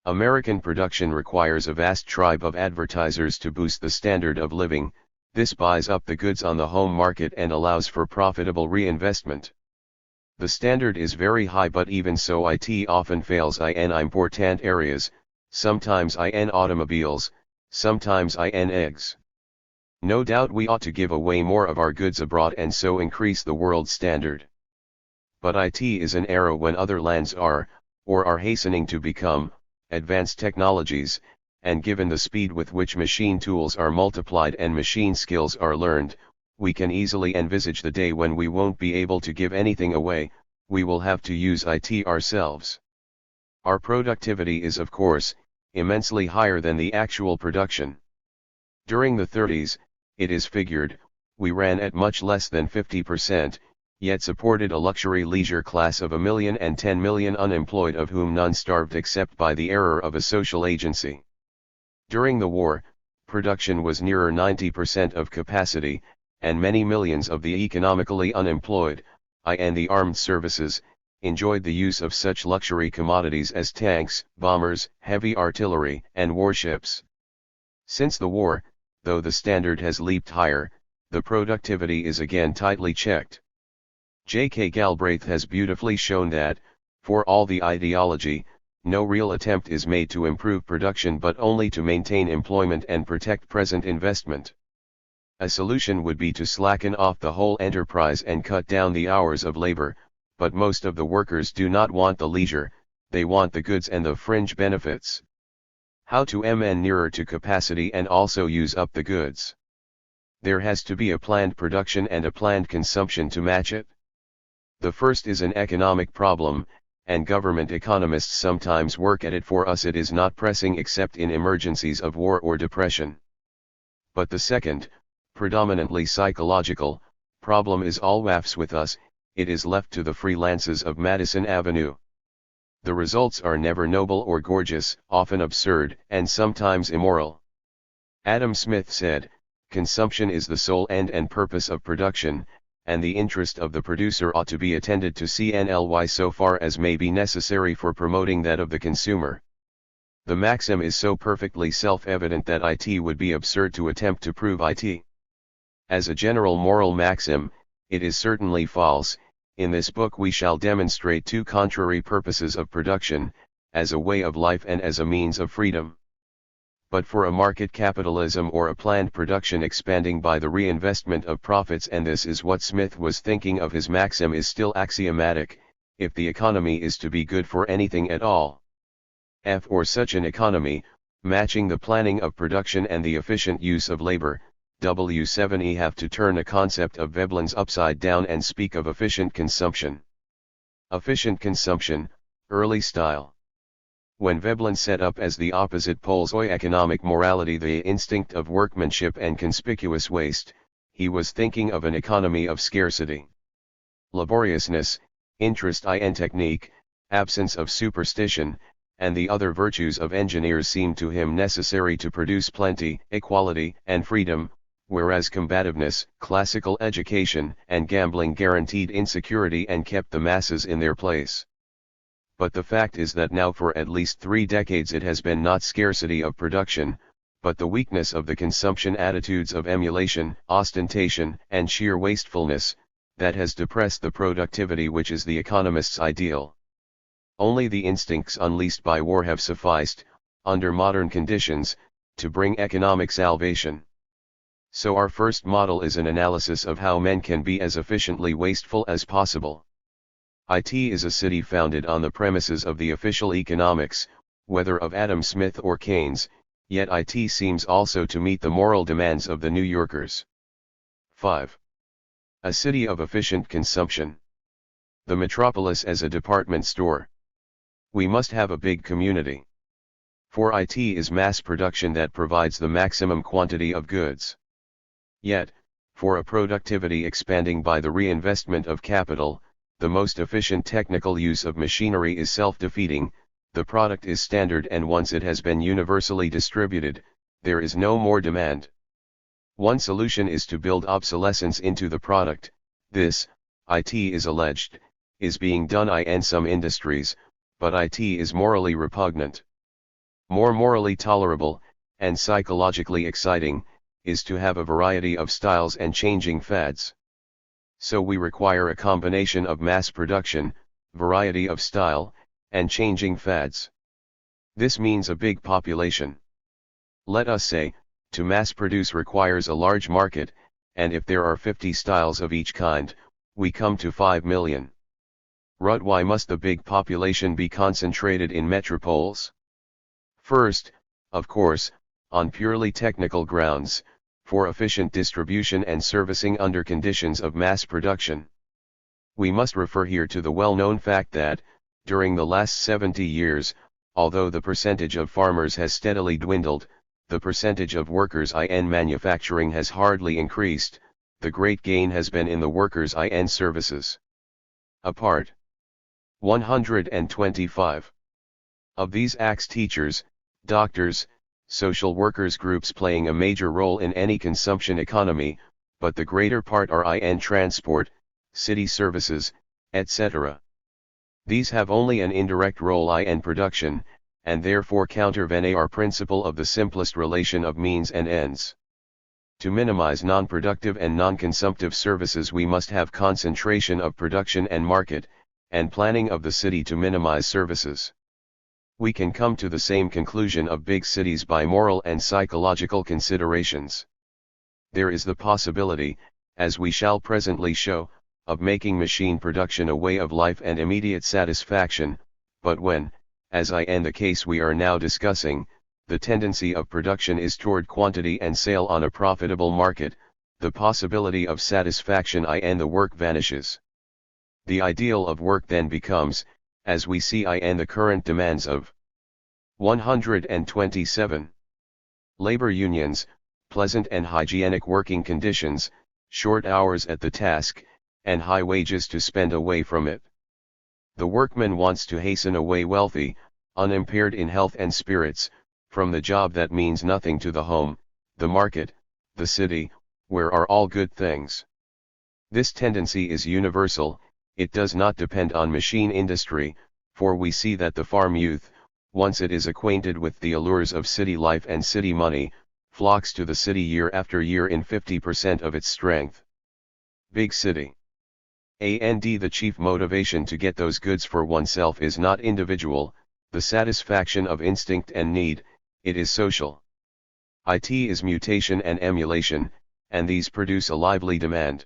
American production requires a vast tribe of advertisers to boost the standard of living. This buys up the goods on the home market and allows for profitable reinvestment. The standard is very high, but even so it often fails in important areas, sometimes in automobiles, sometimes in eggs. No doubt we ought to give away more of our goods abroad and so increase the world standard. But it is an era when other lands are, or are hastening to become, advanced technologies, and given the speed with which machine tools are multiplied and machine skills are learned, we can easily envisage the day when we won't be able to give anything away, we will have to use it ourselves. Our productivity is, of course, immensely higher than the actual production. During the 30s, it is figured, we ran at much less than 50%, yet supported a luxury leisure class of 1,010 million unemployed, of whom none starved except by the error of a social agency. During the war, production was nearer 90% of capacity, and many millions of the economically unemployed, in the armed services, enjoyed the use of such luxury commodities as tanks, bombers, heavy artillery, and warships. Since the war, though the standard has leaped higher, the productivity is again tightly checked. J.K. Galbraith has beautifully shown that, for all the ideology, no real attempt is made to improve production but only to maintain employment and protect present investment. A solution would be to slacken off the whole enterprise and cut down the hours of labor, but most of the workers do not want the leisure, they want the goods and the fringe benefits. How to mn nearer to capacity and also use up the goods? There has to be a planned production and a planned consumption to match it. The first is an economic problem, and government economists sometimes work at it for us. It is not pressing except in emergencies of war or depression. But the second, predominantly psychological, problem is always with us. It is left to the freelances of Madison Avenue. The results are never noble or gorgeous, often absurd, and sometimes immoral. Adam Smith said, "Consumption is the sole end and purpose of production, and the interest of the producer ought to be attended to CNLY so far as may be necessary for promoting that of the consumer." The maxim is so perfectly self-evident that it would be absurd to attempt to prove it. As a general moral maxim, it is certainly false. In this book we shall demonstrate two contrary purposes of production, as a way of life and as a means of freedom. But for a market capitalism or a planned production expanding by the reinvestment of profits, and this is what Smith was thinking of, his maxim is still axiomatic: if the economy is to be good for anything at all, for such an economy, matching the planning of production and the efficient use of labor, W7E have to turn a concept of Veblen's upside down and speak of efficient consumption. Efficient consumption, early style. When Veblen set up as the opposite poles economic morality, the instinct of workmanship and conspicuous waste, he was thinking of an economy of scarcity. Laboriousness, interest in technique, absence of superstition, and the other virtues of engineers seemed to him necessary to produce plenty, equality, and freedom, whereas combativeness, classical education, and gambling guaranteed insecurity and kept the masses in their place. But the fact is that now for at least 3 decades it has been not scarcity of production, but the weakness of the consumption attitudes of emulation, ostentation, and sheer wastefulness, that has depressed the productivity which is the economist's ideal. Only the instincts unleashed by war have sufficed, under modern conditions, to bring economic salvation. So our first model is an analysis of how men can be as efficiently wasteful as possible. IT is a city founded on the premises of the official economics, whether of Adam Smith or Keynes, yet IT seems also to meet the moral demands of the New Yorkers. 5. A city of efficient consumption. The metropolis as a department store. We must have a big community. For IT is mass production that provides the maximum quantity of goods. Yet, for a productivity expanding by the reinvestment of capital, the most efficient technical use of machinery is self-defeating, the product is standard, and once it has been universally distributed, there is no more demand. One solution is to build obsolescence into the product. This, IT is alleged, is being done in some industries, but IT is morally repugnant. More morally tolerable, and psychologically exciting, is to have a variety of styles and changing fads. So we require a combination of mass production, variety of style, and changing fads. This means a big population. Let us say, to mass produce requires a large market, and if there are 50 styles of each kind, we come to 5 million. Why must the big population be concentrated in metropoles? First, of course, on purely technical grounds, for efficient distribution and servicing under conditions of mass production. We must refer here to the well-known fact that, during the last 70 years, although the percentage of farmers has steadily dwindled, the percentage of workers in manufacturing has hardly increased. The great gain has been in the workers in services. Apart. 125. Of these acts teachers, doctors, social workers groups playing a major role in any consumption economy, but the greater part are in transport, city services, etc. These have only an indirect role in production, and therefore countervene our principle of the simplest relation of means and ends. To minimize non-productive and non-consumptive services, we must have concentration of production and market, and planning of the city to minimize services. We can come to the same conclusion of big cities by moral and psychological considerations. There is the possibility, as we shall presently show, of making machine production a way of life and immediate satisfaction, but when, as in the case we are now discussing, the tendency of production is toward quantity and sale on a profitable market, the possibility of satisfaction in the work vanishes. The ideal of work then becomes, as we see in the current demands of 127. Labor unions, pleasant and hygienic working conditions, short hours at the task, and high wages to spend away from it. The workman wants to hasten away wealthy, unimpaired in health and spirits, from the job that means nothing to the home, the market, the city, where are all good things. This tendency is universal. It does not depend on machine industry, for we see that the farm youth, once it is acquainted with the allures of city life and city money, flocks to the city year after year in 50% of its strength. Big city. The chief motivation to get those goods for oneself is not individual, the satisfaction of instinct and need, it is social. It is mutation and emulation, and these produce a lively demand.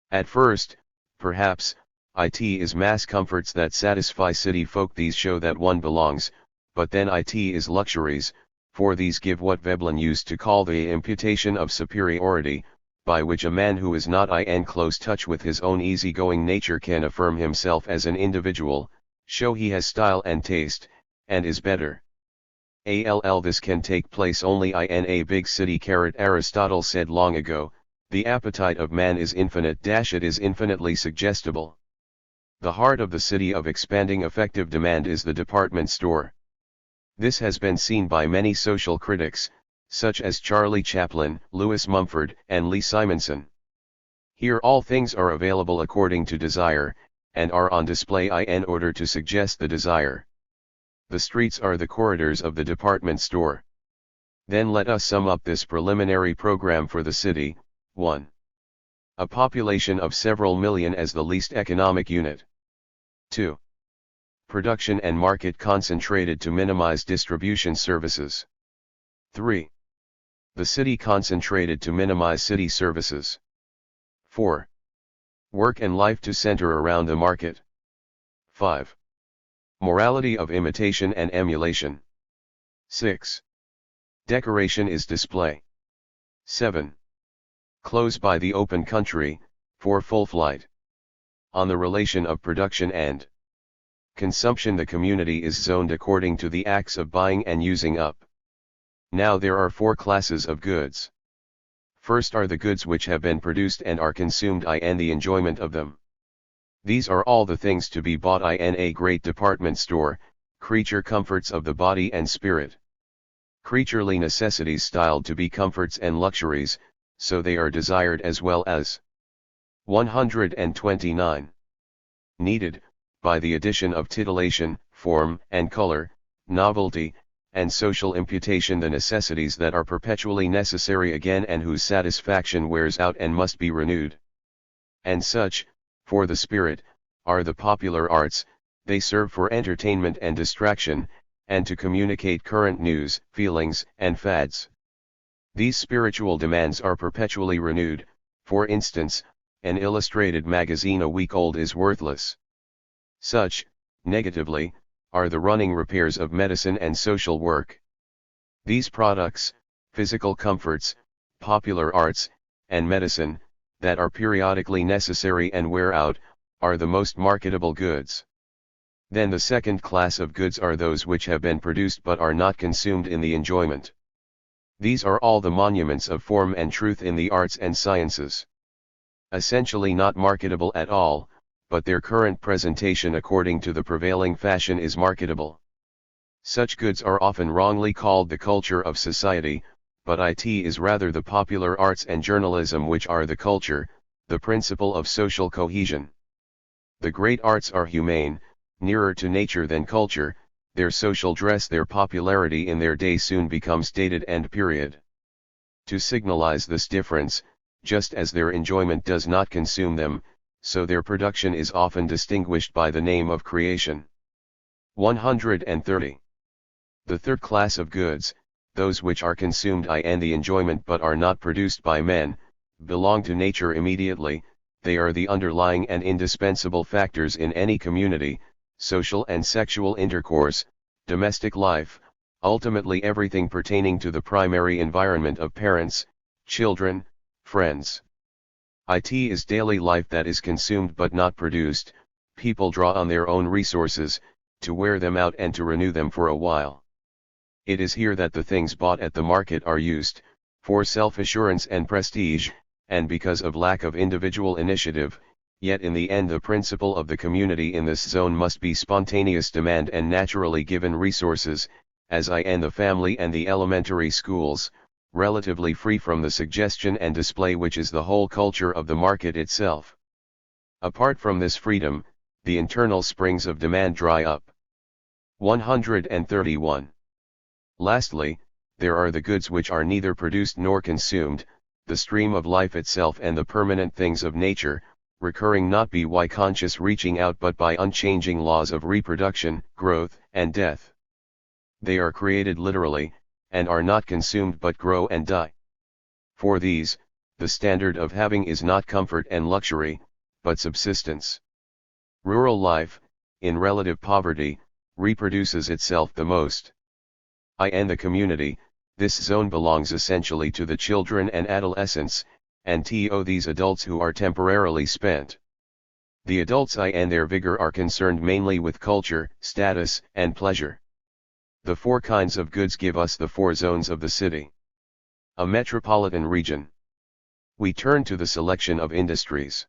At first, perhaps, it is mass comforts that satisfy city folk. These show that one belongs, but then it is luxuries, for these give what Veblen used to call the imputation of superiority, by which a man who is not in close touch with his own easygoing nature can affirm himself as an individual, show he has style and taste, and is better. This can take place only in a big city. Aristotle said long ago, the appetite of man is infinite. It is infinitely suggestible. The heart of the city of expanding effective demand is the department store. This has been seen by many social critics, such as Charlie Chaplin, Lewis Mumford, and Lee Simonson. Here all things are available according to desire, and are on display in order to suggest the desire. The streets are the corridors of the department store. Then let us sum up this preliminary program for the city. 1. A population of several million as the least economic unit. 2. Production and market concentrated to minimize distribution services. 3. The city concentrated to minimize city services. 4. Work and life to center around the market. 5. Morality of imitation and emulation. 6. Decoration is display. 7. Close by the open country, for full flight. On the relation of production and consumption, the community is zoned according to the acts of buying and using up. Now there are 4 classes of goods. First are the goods which have been produced and are consumed and the enjoyment of them. These are all the things to be bought in a great department store, creature comforts of the body and spirit. Creaturely necessities styled to be comforts and luxuries, so they are desired as well as. 129. Needed, by the addition of titillation, form and color, novelty, and social imputation, the necessities that are perpetually necessary again and whose satisfaction wears out and must be renewed. And such, for the spirit, are the popular arts. They serve for entertainment and distraction, and to communicate current news, feelings, and fads. These spiritual demands are perpetually renewed. For instance, an illustrated magazine a week old is worthless. Such, negatively, are the running repairs of medicine and social work. These products, physical comforts, popular arts, and medicine, that are periodically necessary and wear out, are the most marketable goods. Then the second class of goods are those which have been produced but are not consumed in the enjoyment. These are all the monuments of form and truth in the arts and sciences. Essentially not marketable at all, but their current presentation according to the prevailing fashion is marketable. Such goods are often wrongly called the culture of society, but it is rather the popular arts and journalism which are the culture, the principle of social cohesion. The great arts are humane, nearer to nature than culture. Their social dress, their popularity in their day soon becomes dated and period. To signalize this difference, just as their enjoyment does not consume them, so their production is often distinguished by the name of creation. 130. The third class of goods, those which are consumed in the enjoyment but are not produced by men, belong to nature immediately. They are the underlying and indispensable factors in any community: social and sexual intercourse, domestic life, ultimately everything pertaining to the primary environment of parents, children, friends. It is daily life that is consumed but not produced. People draw on their own resources, to wear them out and to renew them for a while. It is here that the things bought at the market are used, for self-assurance and prestige, and because of lack of individual initiative. Yet in the end the principle of the community in this zone must be spontaneous demand and naturally given resources, as in the family and the elementary schools, relatively free from the suggestion and display which is the whole culture of the market itself. Apart from this freedom, the internal springs of demand dry up. 131. Lastly, there are the goods which are neither produced nor consumed, the stream of life itself and the permanent things of nature, recurring not by conscious reaching out but by unchanging laws of reproduction, growth, and death. They are created literally, and are not consumed but grow and die. For these, the standard of having is not comfort and luxury, but subsistence. Rural life, in relative poverty, reproduces itself the most. In the community, this zone belongs essentially to the children and adolescents, and to these adults who are temporarily spent. The adults in their vigor are concerned mainly with culture, status, and pleasure. The 4 kinds of goods give us the 4 zones of the city. A metropolitan region. We turn to the selection of industries.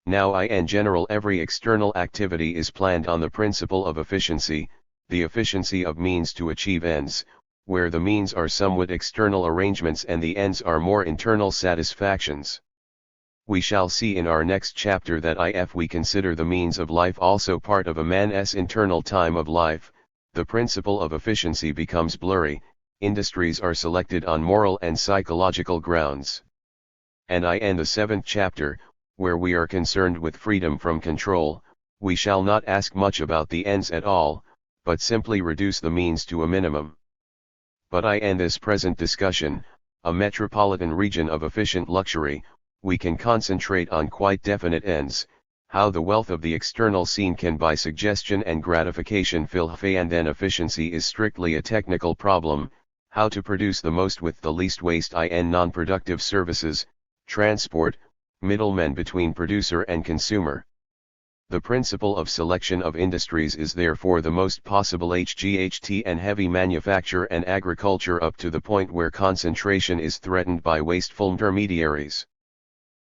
Now in general every external activity is planned on the principle of efficiency, the efficiency of means to achieve ends, where the means are somewhat external arrangements and the ends are more internal satisfactions. We shall see in our next chapter that if we consider the means of life also part of a man's internal time of life, the principle of efficiency becomes blurry. Industries are selected on moral and psychological grounds. And in the 7th chapter, where we are concerned with freedom from control, we shall not ask much about the ends at all, but simply reduce the means to a minimum. But in this present discussion, a metropolitan region of efficient luxury, we can concentrate on quite definite ends, How the wealth of the external scene can by suggestion and gratification fill and then efficiency is strictly a technical problem, how to produce the most with the least waste in non-productive services, transport, middlemen between producer and consumer. The principle of selection of industries is therefore the most possible HGHT and heavy manufacture and agriculture up to the point where concentration is threatened by wasteful intermediaries.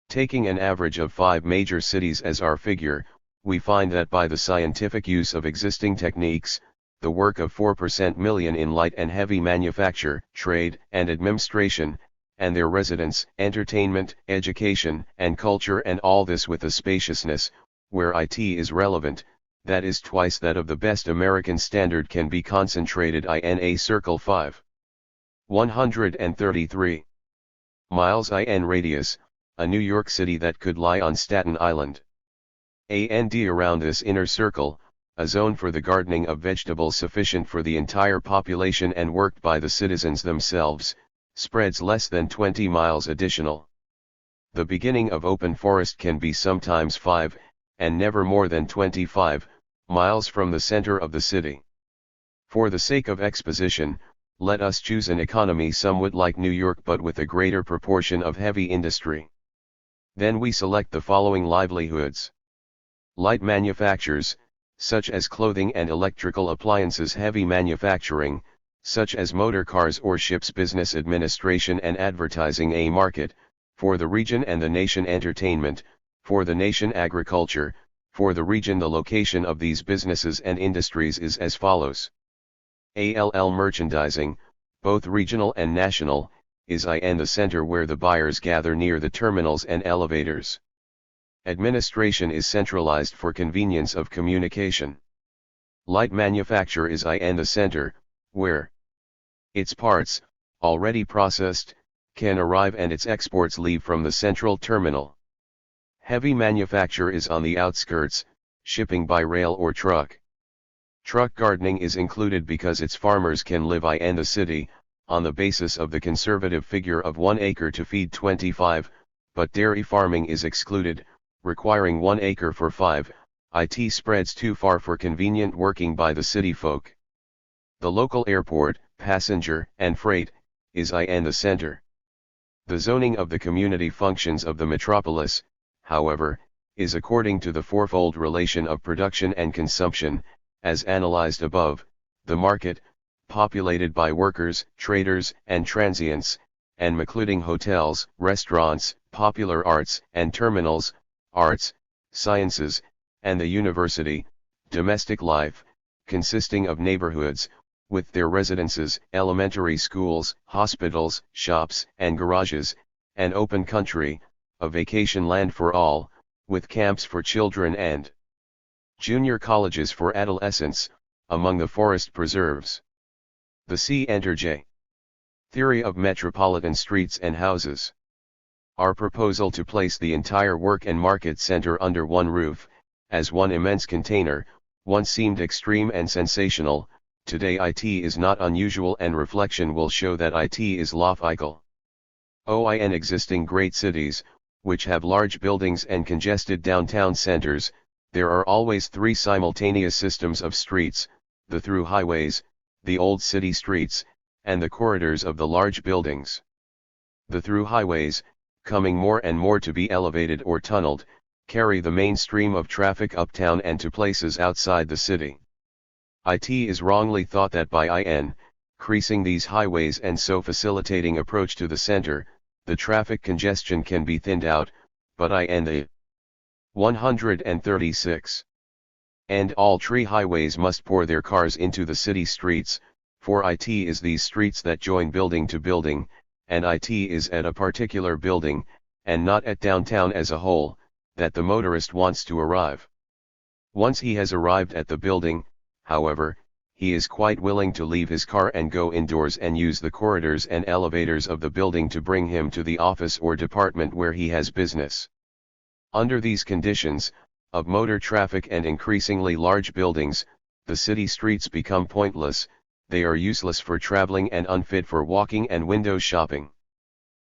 Taking an average of 5 major cities as our figure, we find that by the scientific use of existing techniques, the work of 4% million in light and heavy manufacture, trade and administration, and their residence, entertainment, education and culture, and all this with a spaciousness, where IT is relevant, that is twice that of the best American standard, can be concentrated in a circle 5. 133 miles in radius, a New York City that could lie on Staten Island. And around this inner circle, a zone for the gardening of vegetables sufficient for the entire population and worked by the citizens themselves, spreads less than 20 miles additional. The beginning of open forest can be sometimes 5, and never more than 25, miles from the center of the city. For the sake of exposition, let us choose an economy somewhat like New York but with a greater proportion of heavy industry. Then we select the following livelihoods. Light manufactures, such as clothing and electrical appliances. Heavy manufacturing, such as motor cars or ships. Business administration and advertising. A market, for the region and the nation. Entertainment, for the nation. Agriculture, for the region. The location of these businesses and industries is as follows. Merchandising, both regional and national, is in the center where the buyers gather near the terminals and elevators. Administration is centralized for convenience of communication. Light manufacture is in the center, where its parts, already processed, can arrive and its exports leave from the central terminal. Heavy manufacture is on the outskirts, shipping by rail or truck. Truck gardening is included because its farmers can live in the city, on the basis of the conservative figure of 1 acre to feed 25, but dairy farming is excluded, requiring 1 acre for 5, it spreads too far for convenient working by the city folk. The local airport, passenger and freight, is in the center. The zoning of the community functions of the metropolis, however, is according to the fourfold relation of production and consumption, as analyzed above: the market, populated by workers, traders, and transients, and including hotels, restaurants, popular arts, and terminals, arts, sciences, and the university; domestic life, consisting of neighborhoods, with their residences, elementary schools, hospitals, shops, and garages; and open country, a vacation land for all, with camps for children and junior colleges for adolescents, among the forest preserves. The C. Enter J. Theory of metropolitan streets and houses. Our proposal to place the entire work and market center under one roof, as one immense container, once seemed extreme and sensational. Today it is not unusual, and reflection will show that it is logical. In existing great cities, which have large buildings and congested downtown centers, there are always 3 simultaneous systems of streets: the through highways, the old city streets, and the corridors of the large buildings. The through highways, coming more and more to be elevated or tunneled, carry the main stream of traffic uptown and to places outside the city. It is wrongly thought that by increasing these highways and so facilitating approach to the center, the traffic congestion can be thinned out, but the 136. And all 3 highways must pour their cars into the city streets, for it is these streets that join building to building, and it is at a particular building, and not at downtown as a whole, that the motorist wants to arrive. Once he has arrived at the building, however, he is quite willing to leave his car and go indoors and use the corridors and elevators of the building to bring him to the office or department where he has business. Under these conditions, of motor traffic and increasingly large buildings, the city streets become pointless, they are useless for traveling and unfit for walking and window shopping.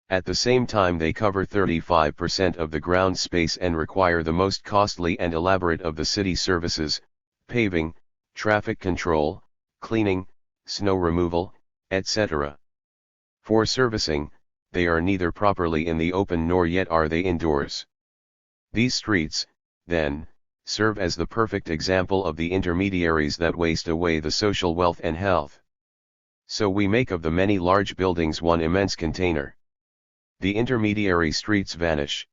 At the same time they cover 35% of the ground space and require the most costly and elaborate of the city services, paving, traffic control, cleaning, snow removal, etc. For servicing, they are neither properly in the open nor yet are they indoors. These streets, then, serve as the perfect example of the intermediaries that waste away the social wealth and health. So we make of the many large buildings one immense container. The intermediary streets vanish.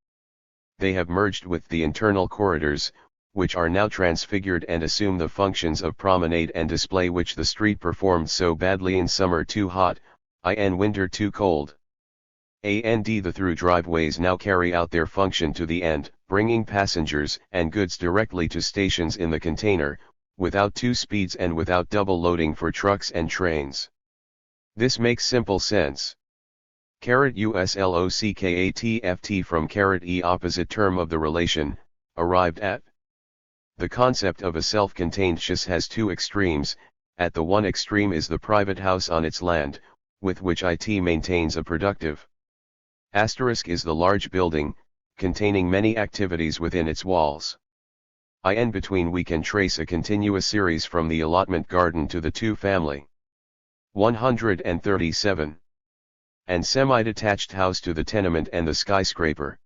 They have merged with the internal corridors, which are now transfigured and assume the functions of promenade and display which the street performed so badly in summer too hot, in winter too cold. The through driveways now carry out their function to the end, bringing passengers and goods directly to stations in the container, without two speeds and without double loading for trucks and trains. This makes simple sense. USLOCKATFT from E opposite term of the relation, arrived at. The concept of a self-contained SHS has two extremes. At the one extreme is the private house on its land, with which IT maintains a productive. Asterisk is the large building, containing many activities within its walls. In between we can trace a continuous series from the allotment garden to the two-family. 137. And semi-detached house to the tenement and the skyscraper.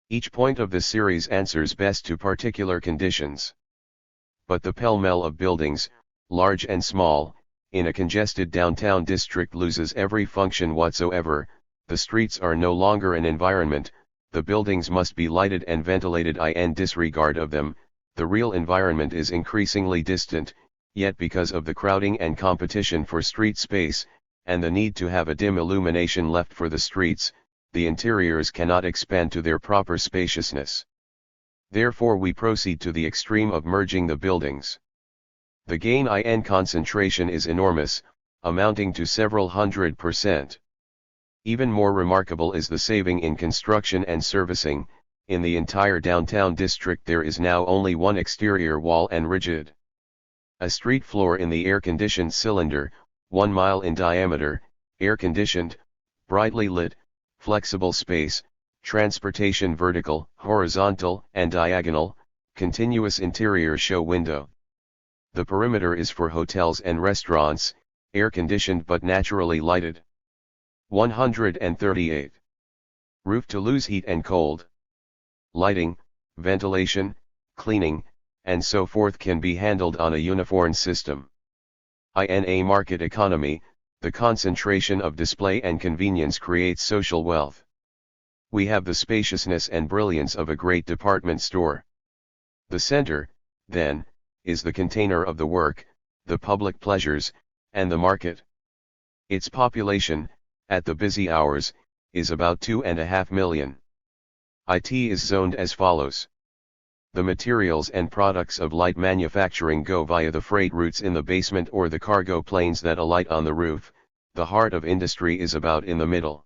Each point of the series answers best to particular conditions. But the pell-mell of buildings, large and small, in a congested downtown district loses every function whatsoever. The streets are no longer an environment, the buildings must be lighted and ventilated. In disregard of them, the real environment is increasingly distant, yet because of the crowding and competition for street space, and the need to have a dim illumination left for the streets, the interiors cannot expand to their proper spaciousness. Therefore we proceed to the extreme of merging the buildings. The gain in concentration is enormous, amounting to several 100%. Even more remarkable is the saving in construction and servicing. In the entire downtown district there is now only one exterior wall and rigid. A street floor in the air-conditioned cylinder, 1 mile in diameter, air-conditioned, brightly lit, flexible space, transportation vertical, horizontal, and diagonal, continuous interior show window. The perimeter is for hotels and restaurants, air-conditioned but naturally lighted. 138. Roof to lose heat and cold. Lighting, ventilation, cleaning, and so forth can be handled on a uniform system. In a market economy, the concentration of display and convenience creates social wealth. We have the spaciousness and brilliance of a great department store. The center, then, is the container of the work, the public pleasures, and the market. Its population, at the busy hours, is about 2.5 million. It is zoned as follows. The materials and products of light manufacturing go via the freight routes in the basement or the cargo planes that alight on the roof. The heart of industry is about in the middle.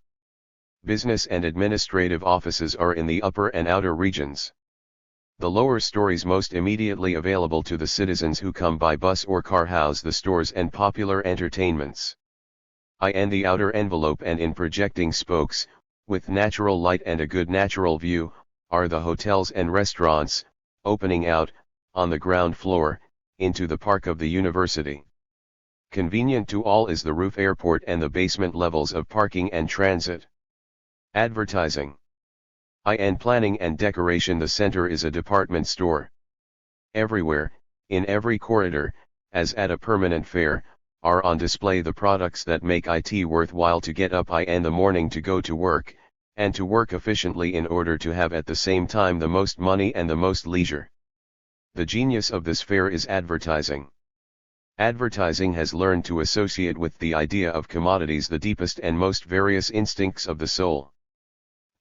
Business and administrative offices are in the upper and outer regions. The lower stories most immediately available to the citizens who come by bus or car house the stores and popular entertainments. In the outer envelope and in projecting spokes, with natural light and a good natural view, are the hotels and restaurants, opening out, on the ground floor, into the park of the university. Convenient to all is the roof airport and the basement levels of parking and transit. Advertising. In planning and decoration the center is a department store. Everywhere, in every corridor, as at a permanent fair, are on display the products that make it worthwhile to get up in the morning to go to work, and to work efficiently in order to have at the same time the most money and the most leisure. The genius of this fair is advertising. Advertising has learned to associate with the idea of commodities the deepest and most various instincts of the soul.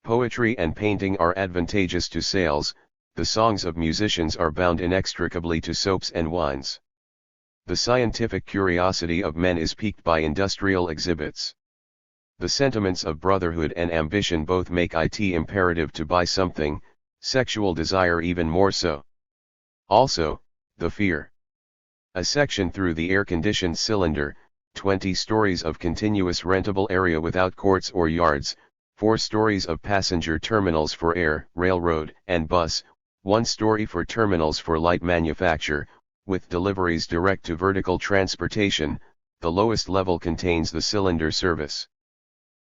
Poetry and painting are advantageous to sales, the songs of musicians are bound inextricably to soaps and wines. The scientific curiosity of men is piqued by industrial exhibits. The sentiments of brotherhood and ambition both make it imperative to buy something, sexual desire even more so. Also, the fear. A section through the air-conditioned cylinder, 20 stories of continuous rentable area without courts or yards, 4 stories of passenger terminals for air, railroad, and bus, 1 story for terminals for light manufacture, with deliveries direct to vertical transportation. The lowest level contains the cylinder service.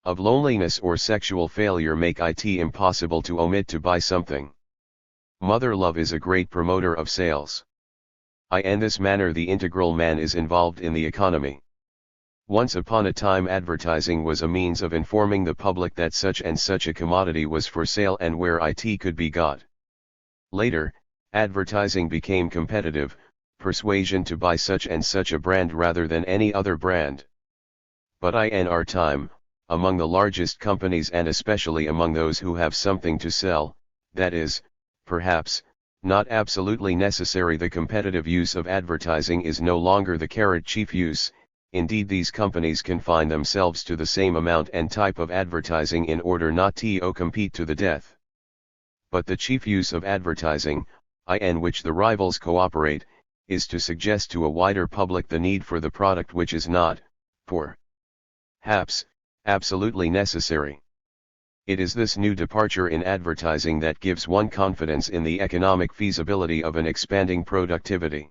Of loneliness or sexual failure make it impossible to omit to buy something. Mother love is a great promoter of sales. In this manner the integral man is involved in the economy. Once upon a time advertising was a means of informing the public that such and such a commodity was for sale and where it could be got. Later, advertising became competitive, persuasion to buy such and such a brand rather than any other brand. But in our time, among the largest companies and especially among those who have something to sell, that is, perhaps, not absolutely necessary, the competitive use of advertising is no longer the chief use. Indeed, these companies confine themselves to the same amount and type of advertising in order not to compete to the death. But the chief use of advertising, in which the rivals cooperate, is to suggest to a wider public the need for the product which is not, perhaps, absolutely necessary. It is this new departure in advertising that gives one confidence in the economic feasibility of an expanding productivity.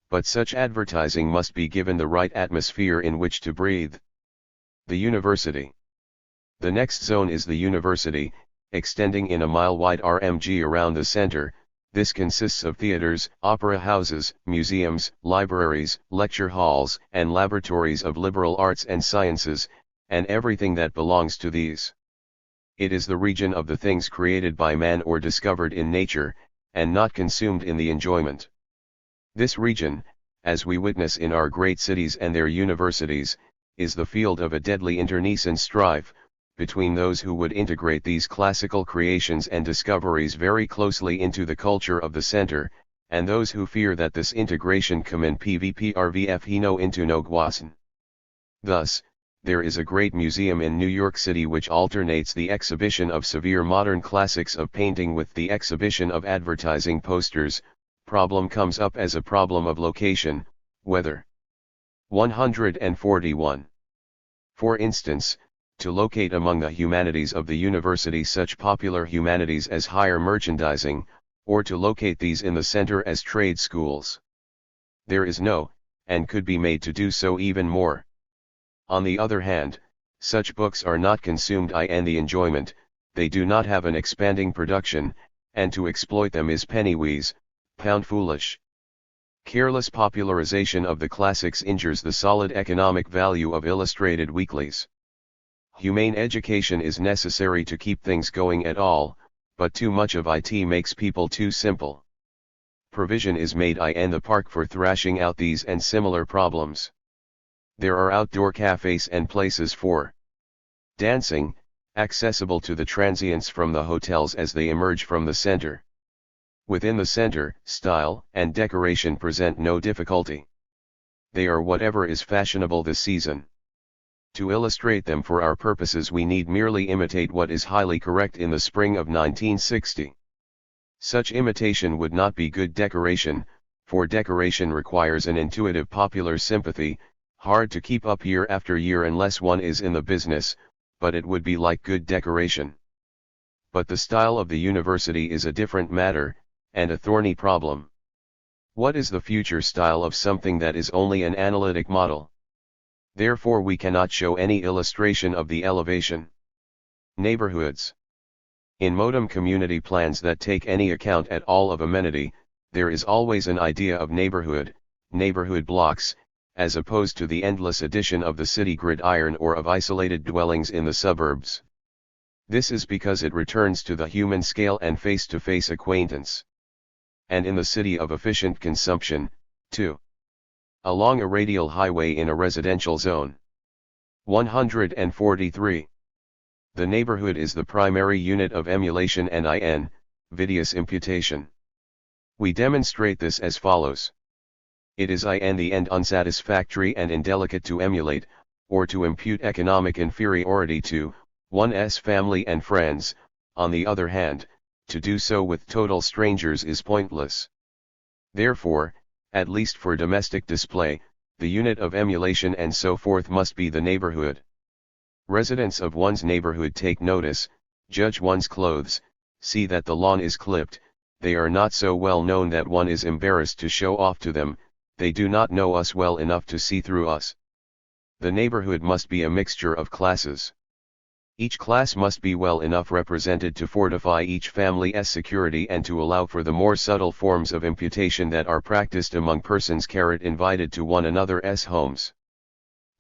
But such advertising must be given the right atmosphere in which to breathe. The university. The next zone is the university, extending in a mile-wide RMG around the center. This consists of theaters, opera houses, museums, libraries, lecture halls, and laboratories of liberal arts and sciences, and everything that belongs to these. It is the region of the things created by man or discovered in nature, and not consumed in the enjoyment. This region, as we witness in our great cities and their universities, is the field of a deadly internecine strife, between those who would integrate these classical creations and discoveries very closely into the culture of the center, and those who fear that this integration come in PVPRVF into no guasen. Thus, there is a great museum in New York City which alternates the exhibition of severe modern classics of painting with the exhibition of advertising posters. Problem comes up as a problem of location, whether 141. For instance, to locate among the humanities of the university such popular humanities as higher merchandising, or to locate these in the center as trade schools. There is no, and could be made to do so even more. On the other hand, such books are not consumed in the enjoyment, they do not have an expanding production, and to exploit them is pennywise, pound foolish. Careless popularization of the classics injures the solid economic value of illustrated weeklies. Humane education is necessary to keep things going at all, but too much of it makes people too simple. Provision is made in the park for thrashing out these and similar problems. There are outdoor cafes and places for dancing, accessible to the transients from the hotels as they emerge from the center. Within the center, style and decoration present no difficulty. They are whatever is fashionable this season. To illustrate them for our purposes we need merely imitate what is highly correct in the spring of 1960. Such imitation would not be good decoration, for decoration requires an intuitive popular sympathy, hard to keep up year after year unless one is in the business, but it would be like good decoration. But the style of the university is a different matter, and a thorny problem. What is the future style of something that is only an analytic model? Therefore we cannot show any illustration of the elevation. Neighborhoods. In modem community plans that take any account at all of amenity, there is always an idea of neighborhood blocks, as opposed to the endless addition of the city gridiron or of isolated dwellings in the suburbs. This is because it returns to the human scale and face-to-face acquaintance. And in the city of efficient consumption, too. Along a radial highway in a residential zone. 143. The neighborhood is the primary unit of emulation and invidious imputation. We demonstrate this as follows. It is in the end unsatisfactory and indelicate to emulate, or to impute economic inferiority to, one's family and friends. On the other hand, to do so with total strangers is pointless. Therefore, at least for domestic display, the unit of emulation and so forth must be the neighborhood. Residents of one's neighborhood take notice, judge one's clothes, see that the lawn is clipped. They are not so well known that one is embarrassed to show off to them. They do not know us well enough to see through us. The neighborhood must be a mixture of classes. Each class must be well enough represented to fortify each family's security and to allow for the more subtle forms of imputation that are practiced among persons invited to one another's homes.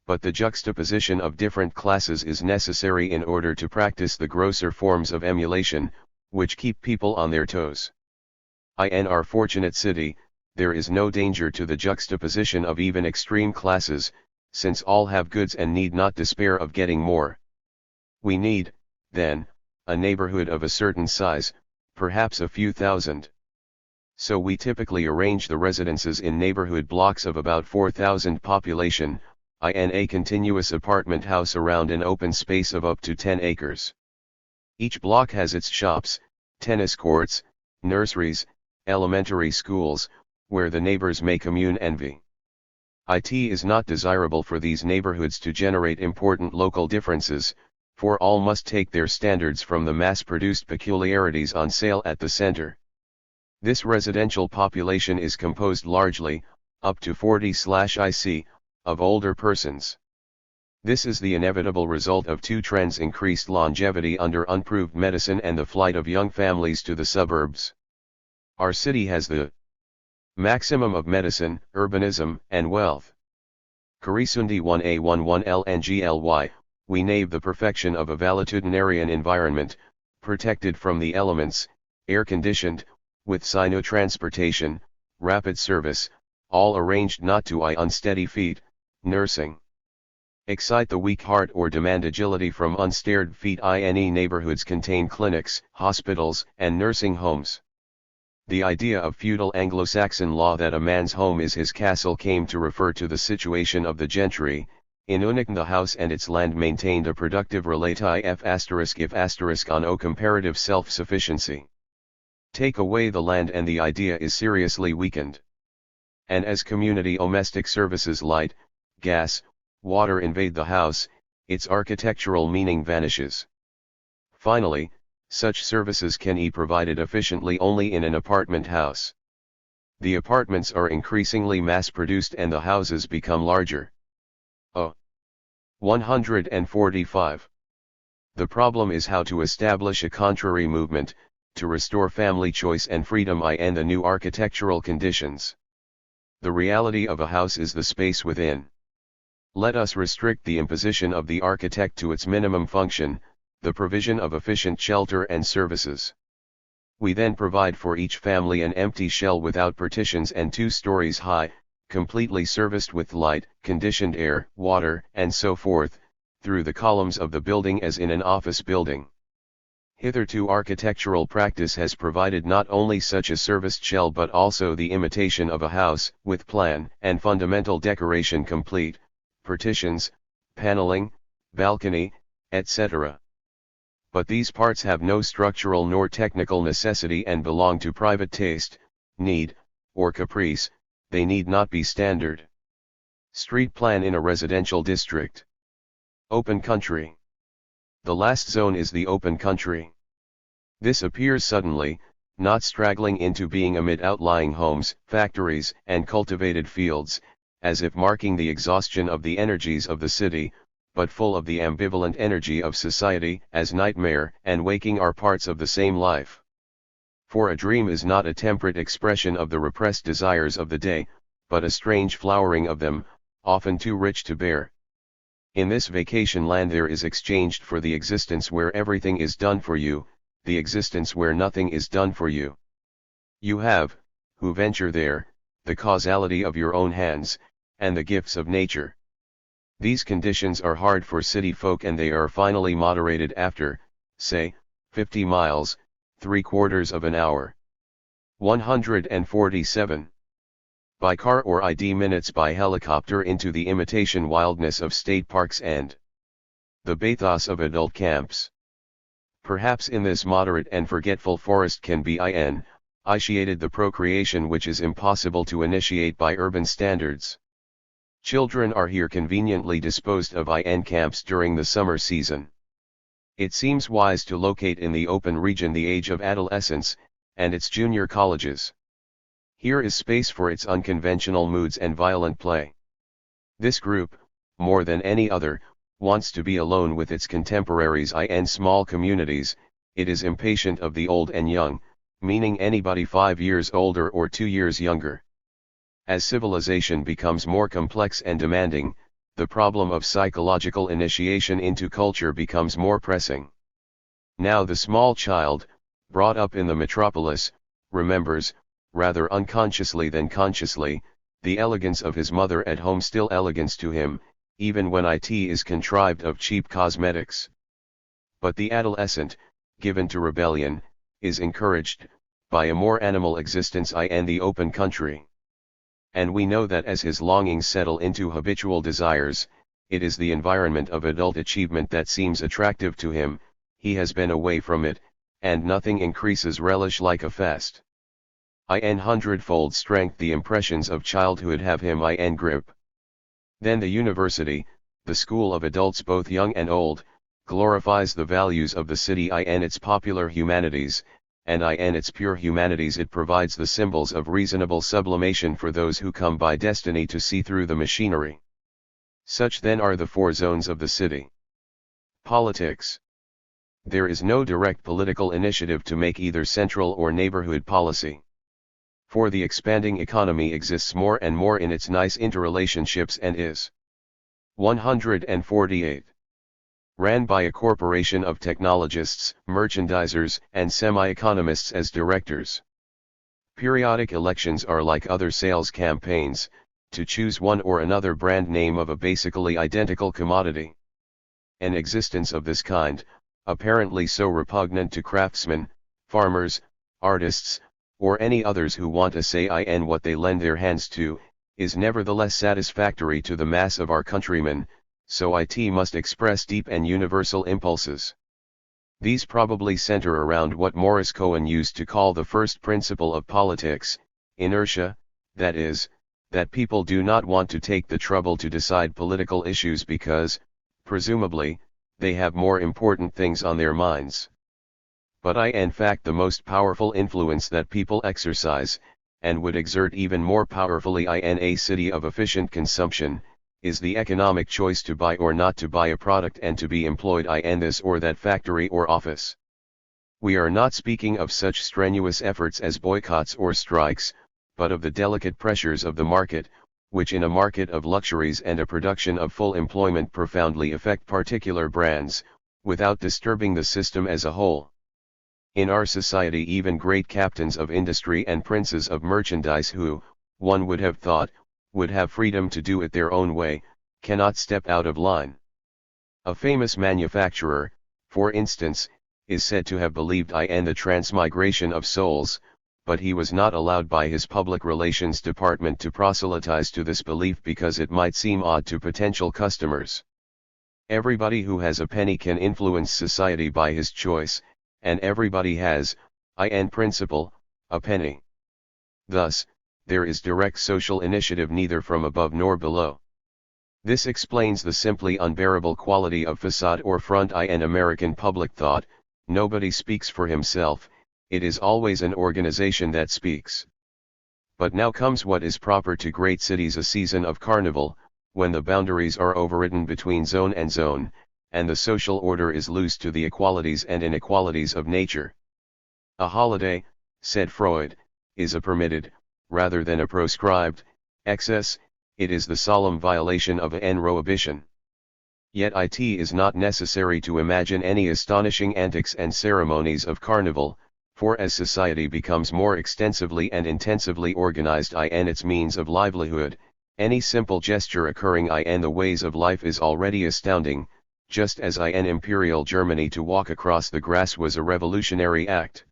But the juxtaposition of different classes is necessary in order to practice the grosser forms of emulation, which keep people on their toes. In our fortunate city, there is no danger to the juxtaposition of even extreme classes, since all have goods and need not despair of getting more. We need, then, a neighborhood of a certain size, perhaps a few thousand. So we typically arrange the residences in neighborhood blocks of about 4,000 population, in a continuous apartment house around an open space of up to 10 acres. Each block has its shops, tennis courts, nurseries, elementary schools, where the neighbors may commune envy. It is not desirable for these neighborhoods to generate important local differences, for all must take their standards from the mass-produced peculiarities on sale at the center. This residential population is composed largely, up to 40/IC, of older persons. This is the inevitable result of two trends: increased longevity under unproved medicine and the flight of young families to the suburbs. Our city has the maximum of medicine, urbanism, and wealth. Karisundi 1A11LNGLY, we nave the perfection of a valetudinarian environment, protected from the elements, air-conditioned, with sino-transportation, rapid service, all arranged not to unsteady feet, nursing. Excite the weak heart or demand agility from unsteered feet. Neighborhoods contain clinics, hospitals, and nursing homes. The idea of feudal Anglo-Saxon law that a man's home is his castle came to refer to the situation of the gentry. In Unic, the house and its land maintained a productive relati if on o comparative self-sufficiency. Take away the land and the idea is seriously weakened. And as community domestic services, light, gas, water invade the house, its architectural meaning vanishes. Finally, such services can be provided efficiently only in an apartment house. The apartments are increasingly mass-produced and the houses become larger. 145. The problem is how to establish a contrary movement, to restore family choice and freedom in the new architectural conditions. The reality of a house is the space within. Let us restrict the imposition of the architect to its minimum function, the provision of efficient shelter and services. We then provide for each family an empty shell without partitions and 2 stories high, completely serviced with light, conditioned air, water, and so forth, through the columns of the building as in an office building. Hitherto architectural practice has provided not only such a serviced shell but also the imitation of a house, with plan and fundamental decoration complete, partitions, paneling, balcony, etc. But these parts have no structural nor technical necessity and belong to private taste, need, or caprice. They need not be standard. Street plan in a residential district. Open country. The last zone is the open country. This appears suddenly, not straggling into being amid outlying homes, factories, and cultivated fields, as if marking the exhaustion of the energies of the city, but full of the ambivalent energy of society, as nightmare and waking are parts of the same life. For a dream is not a temperate expression of the repressed desires of the day, but a strange flowering of them, often too rich to bear. In this vacation land there is exchanged for the existence where everything is done for you, the existence where nothing is done for you. You have, who venture there, the causality of your own hands, and the gifts of nature. These conditions are hard for city folk and they are finally moderated after, say, 50 miles, 3/4 of an hour. 147. By car or minutes by helicopter into the imitation wildness of state parks and the bathos of adult camps. Perhaps in this moderate and forgetful forest can be initiated the procreation which is impossible to initiate by urban standards. Children are here conveniently disposed of in camps during the summer season. It seems wise to locate in the open region the age of adolescence, and its junior colleges. Here is space for its unconventional moods and violent play. This group, more than any other, wants to be alone with its contemporaries in small communities. It is impatient of the old and young, meaning anybody 5 years older or 2 years younger. As civilization becomes more complex and demanding, the problem of psychological initiation into culture becomes more pressing. Now the small child, brought up in the metropolis, remembers, rather unconsciously than consciously, the elegance of his mother at home still elegance to him, even when it is contrived of cheap cosmetics. But the adolescent, given to rebellion, is encouraged, by a more animal existence in the open country. And we know that as his longings settle into habitual desires, it is the environment of adult achievement that seems attractive to him. He has been away from it, and nothing increases relish like a fest. In hundredfold strength the impressions of childhood have him in grip. Then the university, the school of adults both young and old, glorifies the values of the city in its popular humanities, and in its pure humanities it provides the symbols of reasonable sublimation for those who come by destiny to see through the machinery. Such then are the 4 zones of the city. Politics. There is no direct political initiative to make either central or neighborhood policy. For the expanding economy exists more and more in its nice interrelationships and is 148. Ran by a corporation of technologists, merchandisers, and semi-economists as directors. Periodic elections are like other sales campaigns, to choose one or another brand name of a basically identical commodity. An existence of this kind, apparently so repugnant to craftsmen, farmers, artists, or any others who want a say in what they lend their hands to, is nevertheless satisfactory to the mass of our countrymen, so it must express deep and universal impulses. These probably center around what Morris Cohen used to call the first principle of politics, inertia, that is, that people do not want to take the trouble to decide political issues because, presumably, they have more important things on their minds. But in fact the most powerful influence that people exercise, and would exert even more powerfully in a city of efficient consumption, is the economic choice to buy or not to buy a product and to be employed in this or that factory or office. We are not speaking of such strenuous efforts as boycotts or strikes, but of the delicate pressures of the market, which in a market of luxuries and a production of full employment profoundly affect particular brands, without disturbing the system as a whole. In our society even great captains of industry and princes of merchandise who, one would have thought, would have freedom to do it their own way, cannot step out of line. A famous manufacturer, for instance, is said to have believed in the transmigration of souls, but he was not allowed by his public relations department to proselytize to this belief because it might seem odd to potential customers. Everybody who has a penny can influence society by his choice, and everybody has, in principle, a penny. Thus, there is direct social initiative neither from above nor below. This explains the simply unbearable quality of facade or front in American public thought. Nobody speaks for himself, it is always an organization that speaks. But now comes what is proper to great cities, a season of carnival, when the boundaries are overridden between zone and zone, and the social order is loose to the equalities and inequalities of nature. A holiday, said Freud, is a permitted, rather than a proscribed, excess. It is the solemn violation of an prohibition. Yet it is not necessary to imagine any astonishing antics and ceremonies of carnival, for as society becomes more extensively and intensively organized in its means of livelihood, any simple gesture occurring in the ways of life is already astounding, just as in Imperial Germany to walk across the grass was a revolutionary act.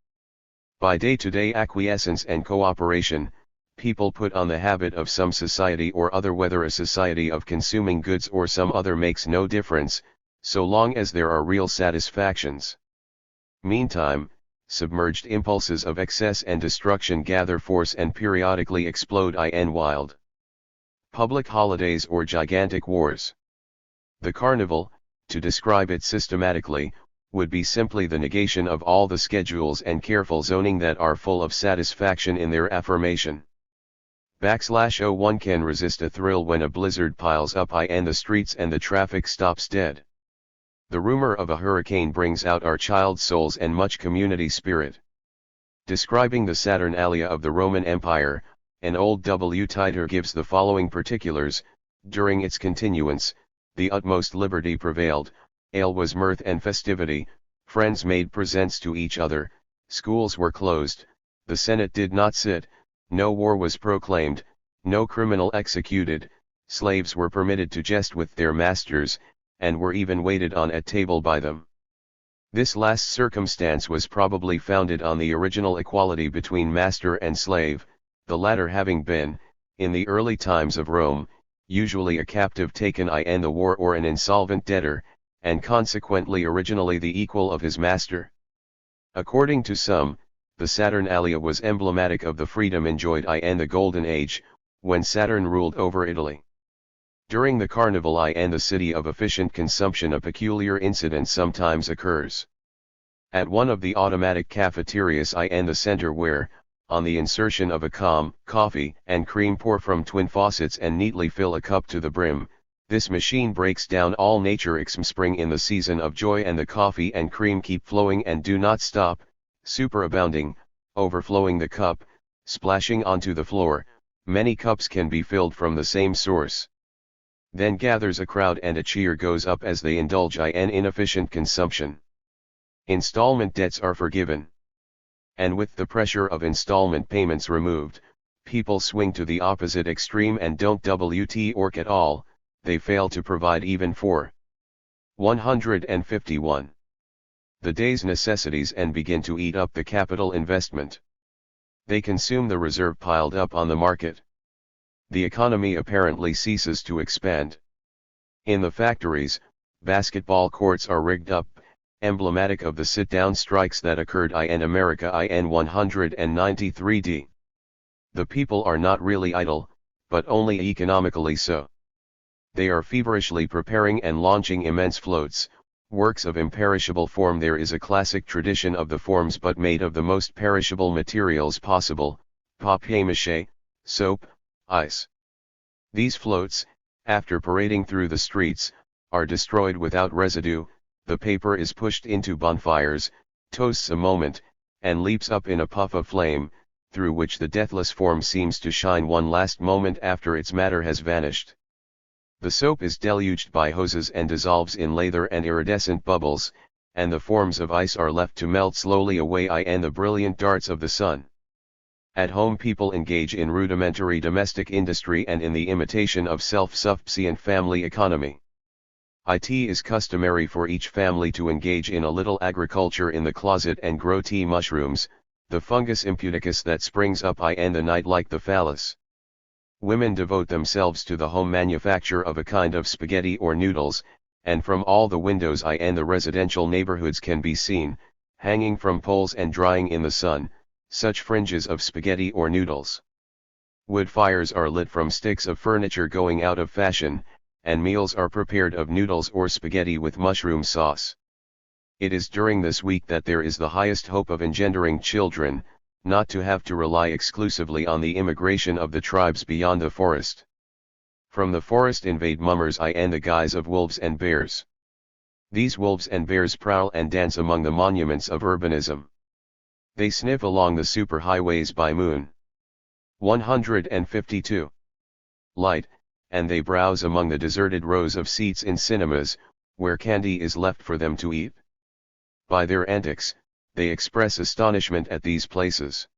By day-to-day acquiescence and cooperation, people put on the habit of some society or other, whether a society of consuming goods or some other makes no difference, so long as there are real satisfactions. Meantime, submerged impulses of excess and destruction gather force and periodically explode in wild Public holidays or gigantic wars. The carnival, to describe it systematically, would be simply the negation of all the schedules and careful zoning that are full of satisfaction in their affirmation. /01 can resist a thrill when a blizzard piles up and the streets and the traffic stops dead. The rumor of a hurricane brings out our child souls and much community spirit. Describing the Saturnalia of the Roman Empire, an old W. Titor gives the following particulars: during its continuance, the utmost liberty prevailed, ale was mirth and festivity, friends made presents to each other, schools were closed, the Senate did not sit, no war was proclaimed, no criminal executed, slaves were permitted to jest with their masters, and were even waited on at table by them. This last circumstance was probably founded on the original equality between master and slave, the latter having been, in the early times of Rome, usually a captive taken in the war or an insolvent debtor, and consequently originally the equal of his master. According to some, the Saturnalia was emblematic of the freedom enjoyed in the Golden Age, when Saturn ruled over Italy. During the carnival in the city of efficient consumption a peculiar incident sometimes occurs. At one of the automatic cafeterias in the center where, on the insertion of a coffee and cream pour from twin faucets and neatly fill a cup to the brim, this machine breaks down all nature spring in the season of joy and the coffee and cream keep flowing and do not stop, superabounding, overflowing the cup, splashing onto the floor, many cups can be filled from the same source. Then gathers a crowd and a cheer goes up as they indulge in inefficient consumption. Installment debts are forgiven. And with the pressure of installment payments removed, people swing to the opposite extreme and don't work at all, they fail to provide even for 151. The day's necessities and begin to eat up the capital investment. They consume the reserve piled up on the market. The economy apparently ceases to expand. In the factories, basketball courts are rigged up, emblematic of the sit-down strikes that occurred in America in 193d. The people are not really idle, but only economically so. They are feverishly preparing and launching immense floats, works of imperishable form. There is a classic tradition of the forms but made of the most perishable materials possible, papier-mâché, soap, ice. These floats, after parading through the streets, are destroyed without residue. The paper is pushed into bonfires, toasts a moment, and leaps up in a puff of flame, through which the deathless form seems to shine one last moment after its matter has vanished. The soap is deluged by hoses and dissolves in lather and iridescent bubbles, and the forms of ice are left to melt slowly away in the brilliant darts of the sun. At home people engage in rudimentary domestic industry and in the imitation of self-sufficient family economy. It is customary for each family to engage in a little agriculture in the closet and grow tea mushrooms, the fungus imputicus that springs up in the night like the phallus. Women devote themselves to the home manufacture of a kind of spaghetti or noodles, and from all the windows in the residential neighborhoods can be seen, hanging from poles and drying in the sun, such fringes of spaghetti or noodles. Wood fires are lit from sticks of furniture going out of fashion, and meals are prepared of noodles or spaghetti with mushroom sauce. It is during this week that there is the highest hope of engendering children, not to have to rely exclusively on the immigration of the tribes beyond the forest. From the forest invade mummers in the guise of wolves and bears. These wolves and bears prowl and dance among the monuments of urbanism. They sniff along the superhighways by moon. 152. Light, and they browse among the deserted rows of seats in cinemas, where candy is left for them to eat. By their antics, they express astonishment at these places.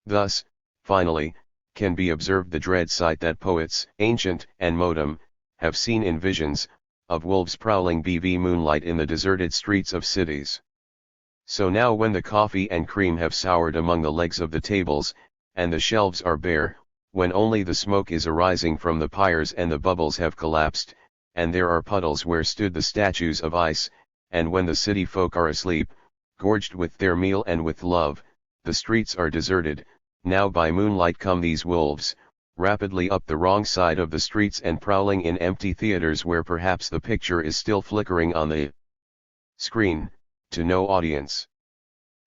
Thus, finally, can be observed the dread sight that poets, ancient and modern, have seen in visions, of wolves prowling bv moonlight in the deserted streets of cities. So now when the coffee and cream have soured among the legs of the tables, and the shelves are bare, when only the smoke is arising from the pyres and the bubbles have collapsed, and there are puddles where stood the statues of ice, and when the city folk are asleep, gorged with their meal and with love, the streets are deserted, now by moonlight come these wolves, rapidly up the wrong side of the streets and prowling in empty theaters where perhaps the picture is still flickering on the screen, to no audience.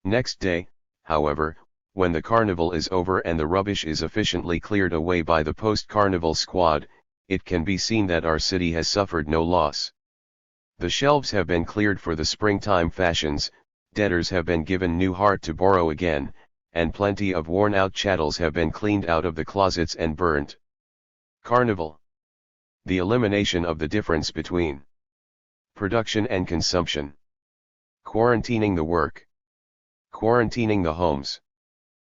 Next day, however, when the carnival is over and the rubbish is efficiently cleared away by the post-carnival squad, it can be seen that our city has suffered no loss. The shelves have been cleared for the springtime fashions, debtors have been given new heart to borrow again, and plenty of worn-out chattels have been cleaned out of the closets and burnt. Carnival. The elimination of the difference between production and consumption. Quarantining the work. Quarantining the homes.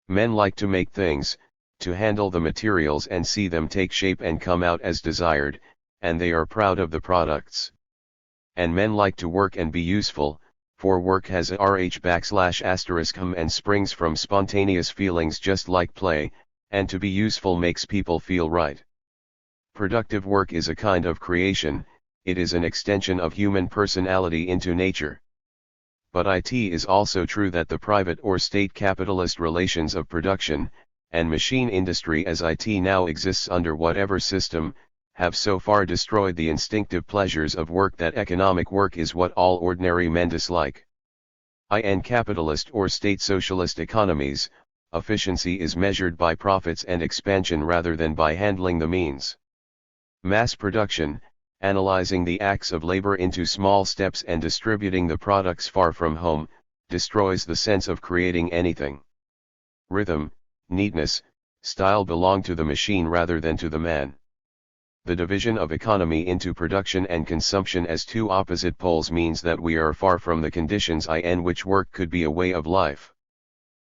Men like to make things, to handle the materials and see them take shape and come out as desired, and they are proud of the products. And men like to work and be useful, for work has a RH_*hum and springs from spontaneous feelings just like play, and to be useful makes people feel right. Productive work is a kind of creation, it is an extension of human personality into nature. But it is also true that the private or state capitalist relations of production, and machine industry as it now exists under whatever system, have so far destroyed the instinctive pleasures of work that economic work is what all ordinary men dislike. In capitalist or state socialist economies, efficiency is measured by profits and expansion rather than by handling the means. Mass production, analyzing the acts of labor into small steps and distributing the products far from home, destroys the sense of creating anything. Rhythm, neatness, style belong to the machine rather than to the man. The division of economy into production and consumption as two opposite poles means that we are far from the conditions in which work could be a way of life.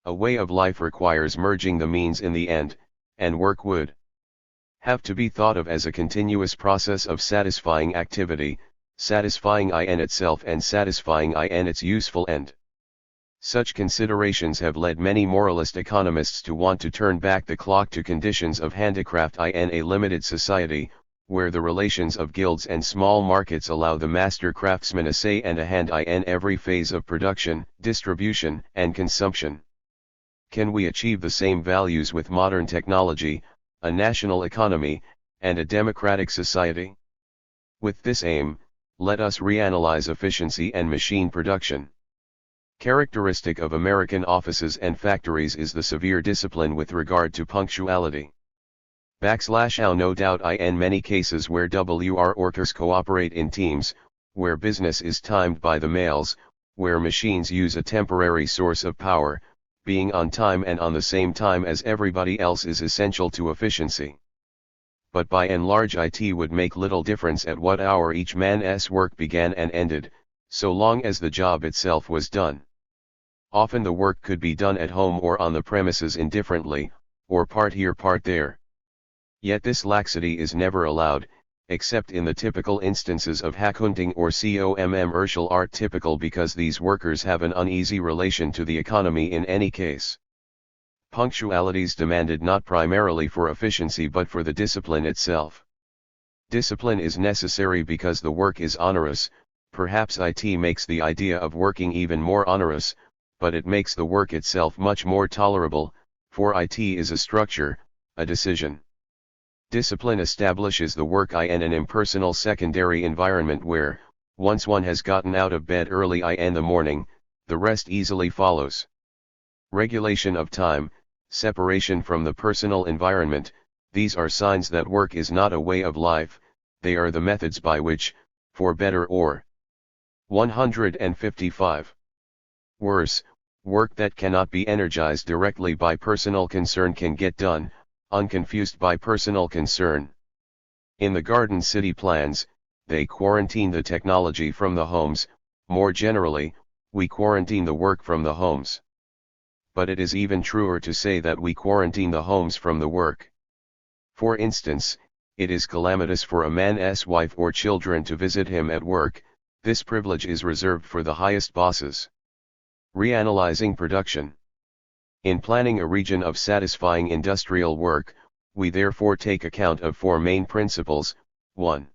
A way of life requires merging the means in the end, and work would have to be thought of as a continuous process of satisfying activity, satisfying in itself and satisfying in its useful end. Such considerations have led many moralist economists to want to turn back the clock to conditions of handicraft in a limited society, where the relations of guilds and small markets allow the master craftsman a say and a hand in every phase of production, distribution, and consumption. Can we achieve the same values with modern technology, a national economy, and a democratic society? With this aim, let us reanalyze efficiency and machine production. Characteristic of American offices and factories is the severe discipline with regard to punctuality. No doubt in many cases where workers cooperate in teams, where business is timed by the males, where machines use a temporary source of power, being on time and on the same time as everybody else is essential to efficiency. But by and large it would make little difference at what hour each man's work began and ended, so long as the job itself was done. Often the work could be done at home or on the premises indifferently, or part here part there. Yet this laxity is never allowed, except in the typical instances of hackhunting or commercial art, typical because these workers have an uneasy relation to the economy in any case. Punctuality's demanded not primarily for efficiency but for the discipline itself. Discipline is necessary because the work is onerous, perhaps it makes the idea of working even more onerous, but it makes the work itself much more tolerable, for it is a structure, a decision. Discipline establishes the work in an impersonal secondary environment where, once one has gotten out of bed early in the morning, the rest easily follows. Regulation of time, separation from the personal environment, these are signs that work is not a way of life, they are the methods by which, for better or 155. Worse, work that cannot be energized directly by personal concern can get done, unconfused by personal concern. In the Garden City plans, they quarantine the technology from the homes, more generally, we quarantine the work from the homes. But it is even truer to say that we quarantine the homes from the work. For instance, it is calamitous for a man's wife or children to visit him at work, this privilege is reserved for the highest bosses. Reanalyzing production. In planning a region of satisfying industrial work, we therefore take account of four main principles. 1.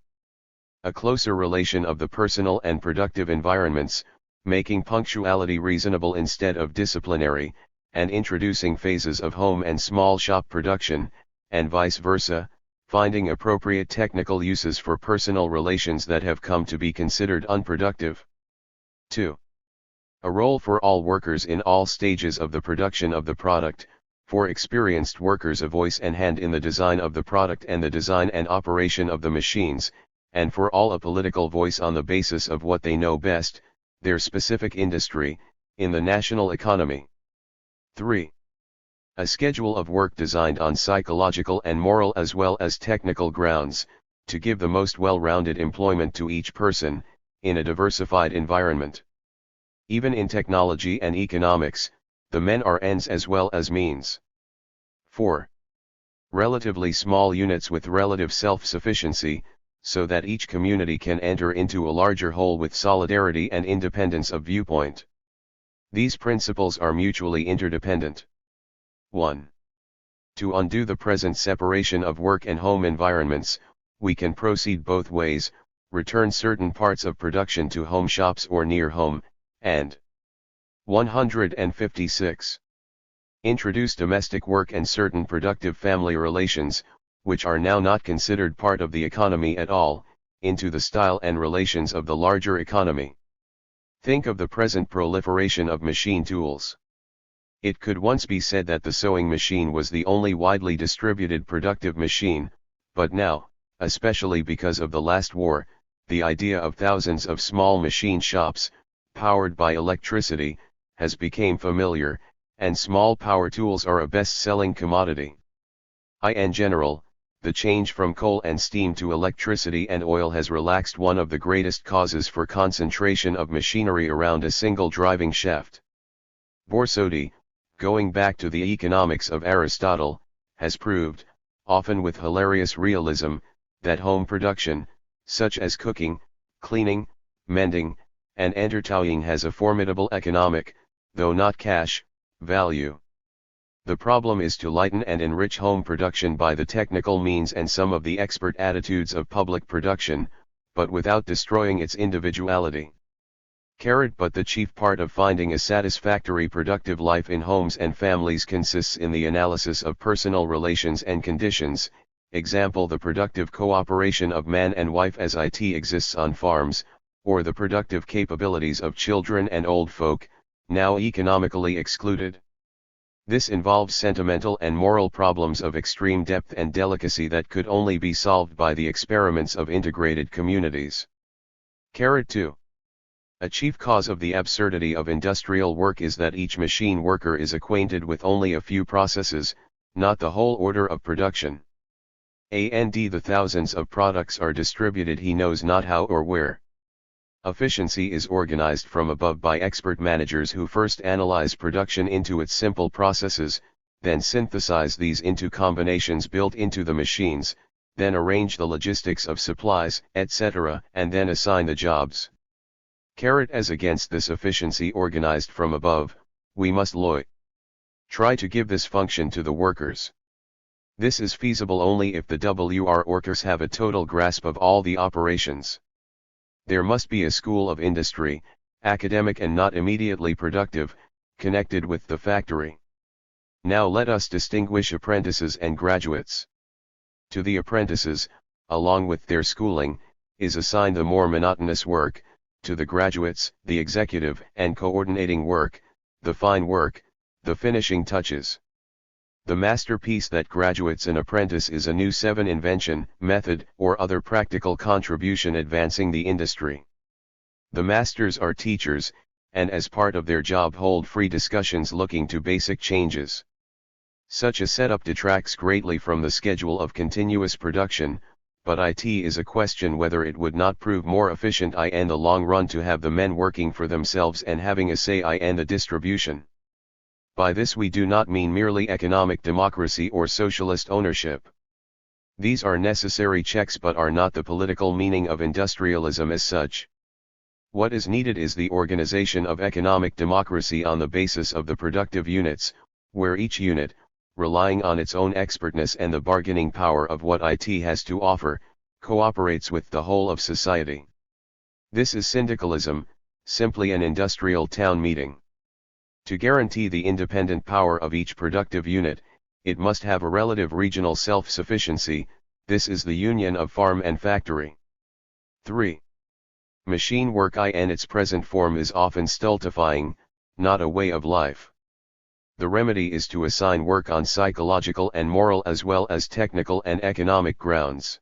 A closer relation of the personal and productive environments, making punctuality reasonable instead of disciplinary, and introducing phases of home and small shop production, and vice versa, finding appropriate technical uses for personal relations that have come to be considered unproductive. 2. A role for all workers in all stages of the production of the product, for experienced workers a voice and hand in the design of the product and the design and operation of the machines, and for all a political voice on the basis of what they know best, their specific industry, in the national economy. 3. A schedule of work designed on psychological and moral as well as technical grounds, to give the most well-rounded employment to each person, in a diversified environment. Even in technology and economics, the men are ends as well as means. 4. Relatively small units with relative self-sufficiency, so that each community can enter into a larger whole with solidarity and independence of viewpoint. These principles are mutually interdependent. 1. To undo the present separation of work and home environments, we can proceed both ways, return certain parts of production to home shops or near home, and 156. Introduce domestic work and certain productive family relations, which are now not considered part of the economy at all, into the style and relations of the larger economy. Think of the present proliferation of machine tools. It could once be said that the sewing machine was the only widely distributed productive machine, but now, especially because of the last war, the idea of thousands of small machine shops, powered by electricity, has become familiar, and small power tools are a best-selling commodity. In general, the change from coal and steam to electricity and oil has relaxed one of the greatest causes for concentration of machinery around a single driving shaft. Borsodi, going back to the economics of Aristotle, has proved, often with hilarious realism, that home production, such as cooking, cleaning, mending, and entertaining has a formidable economic, though not cash, value. The problem is to lighten and enrich home production by the technical means and some of the expert attitudes of public production, but without destroying its individuality. But the chief part of finding a satisfactory productive life in homes and families consists in the analysis of personal relations and conditions, example the productive cooperation of man and wife as it exists on farms, or the productive capabilities of children and old folk, now economically excluded. This involves sentimental and moral problems of extreme depth and delicacy that could only be solved by the experiments of integrated communities. 2. A chief cause of the absurdity of industrial work is that each machine worker is acquainted with only a few processes, not the whole order of production. The thousands of products are distributed he knows not how or where. Efficiency is organized from above by expert managers who first analyze production into its simple processes, then synthesize these into combinations built into the machines, then arrange the logistics of supplies, etc., and then assign the jobs. As against this efficiency organized from above, we must try to give this function to the workers. This is feasible only if the workers have a total grasp of all the operations. There must be a school of industry, academic and not immediately productive, connected with the factory. Now let us distinguish apprentices and graduates. To the apprentices, along with their schooling, is assigned the more monotonous work, to the graduates, the executive and coordinating work, the fine work, the finishing touches. The masterpiece that graduates an apprentice is a new invention, method, or other practical contribution advancing the industry. The masters are teachers, and as part of their job hold free discussions looking to basic changes. Such a setup detracts greatly from the schedule of continuous production, but it is a question whether it would not prove more efficient in the long run to have the men working for themselves and having a say in the distribution. By this we do not mean merely economic democracy or socialist ownership. These are necessary checks but are not the political meaning of industrialism as such. What is needed is the organization of economic democracy on the basis of the productive units, where each unit, relying on its own expertness and the bargaining power of what it has to offer, cooperates with the whole of society. This is syndicalism, simply an industrial town meeting. To guarantee the independent power of each productive unit, it must have a relative regional self-sufficiency. This is the union of farm and factory. 3. Machine work in its present form is often stultifying, not a way of life. The remedy is to assign work on psychological and moral as well as technical and economic grounds.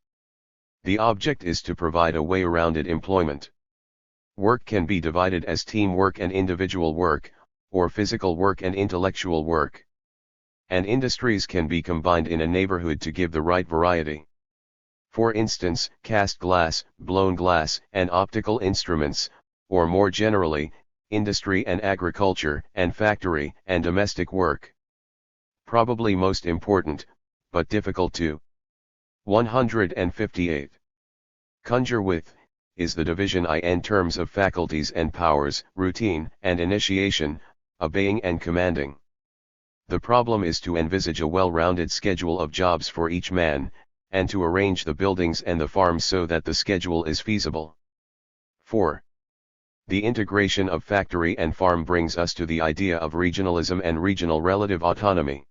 The object is to provide a way-rounded employment. Work can be divided as teamwork and individual work, or physical work and intellectual work. And industries can be combined in a neighborhood to give the right variety. For instance, cast glass, blown glass, and optical instruments, or more generally, industry and agriculture, and factory and domestic work. Probably most important, but difficult to 158. Conjure with, is the division in terms of faculties and powers, routine and initiation, obeying and commanding. The problem is to envisage a well-rounded schedule of jobs for each man, and to arrange the buildings and the farms so that the schedule is feasible. 4. The integration of factory and farm brings us to the idea of regionalism and regional relative autonomy.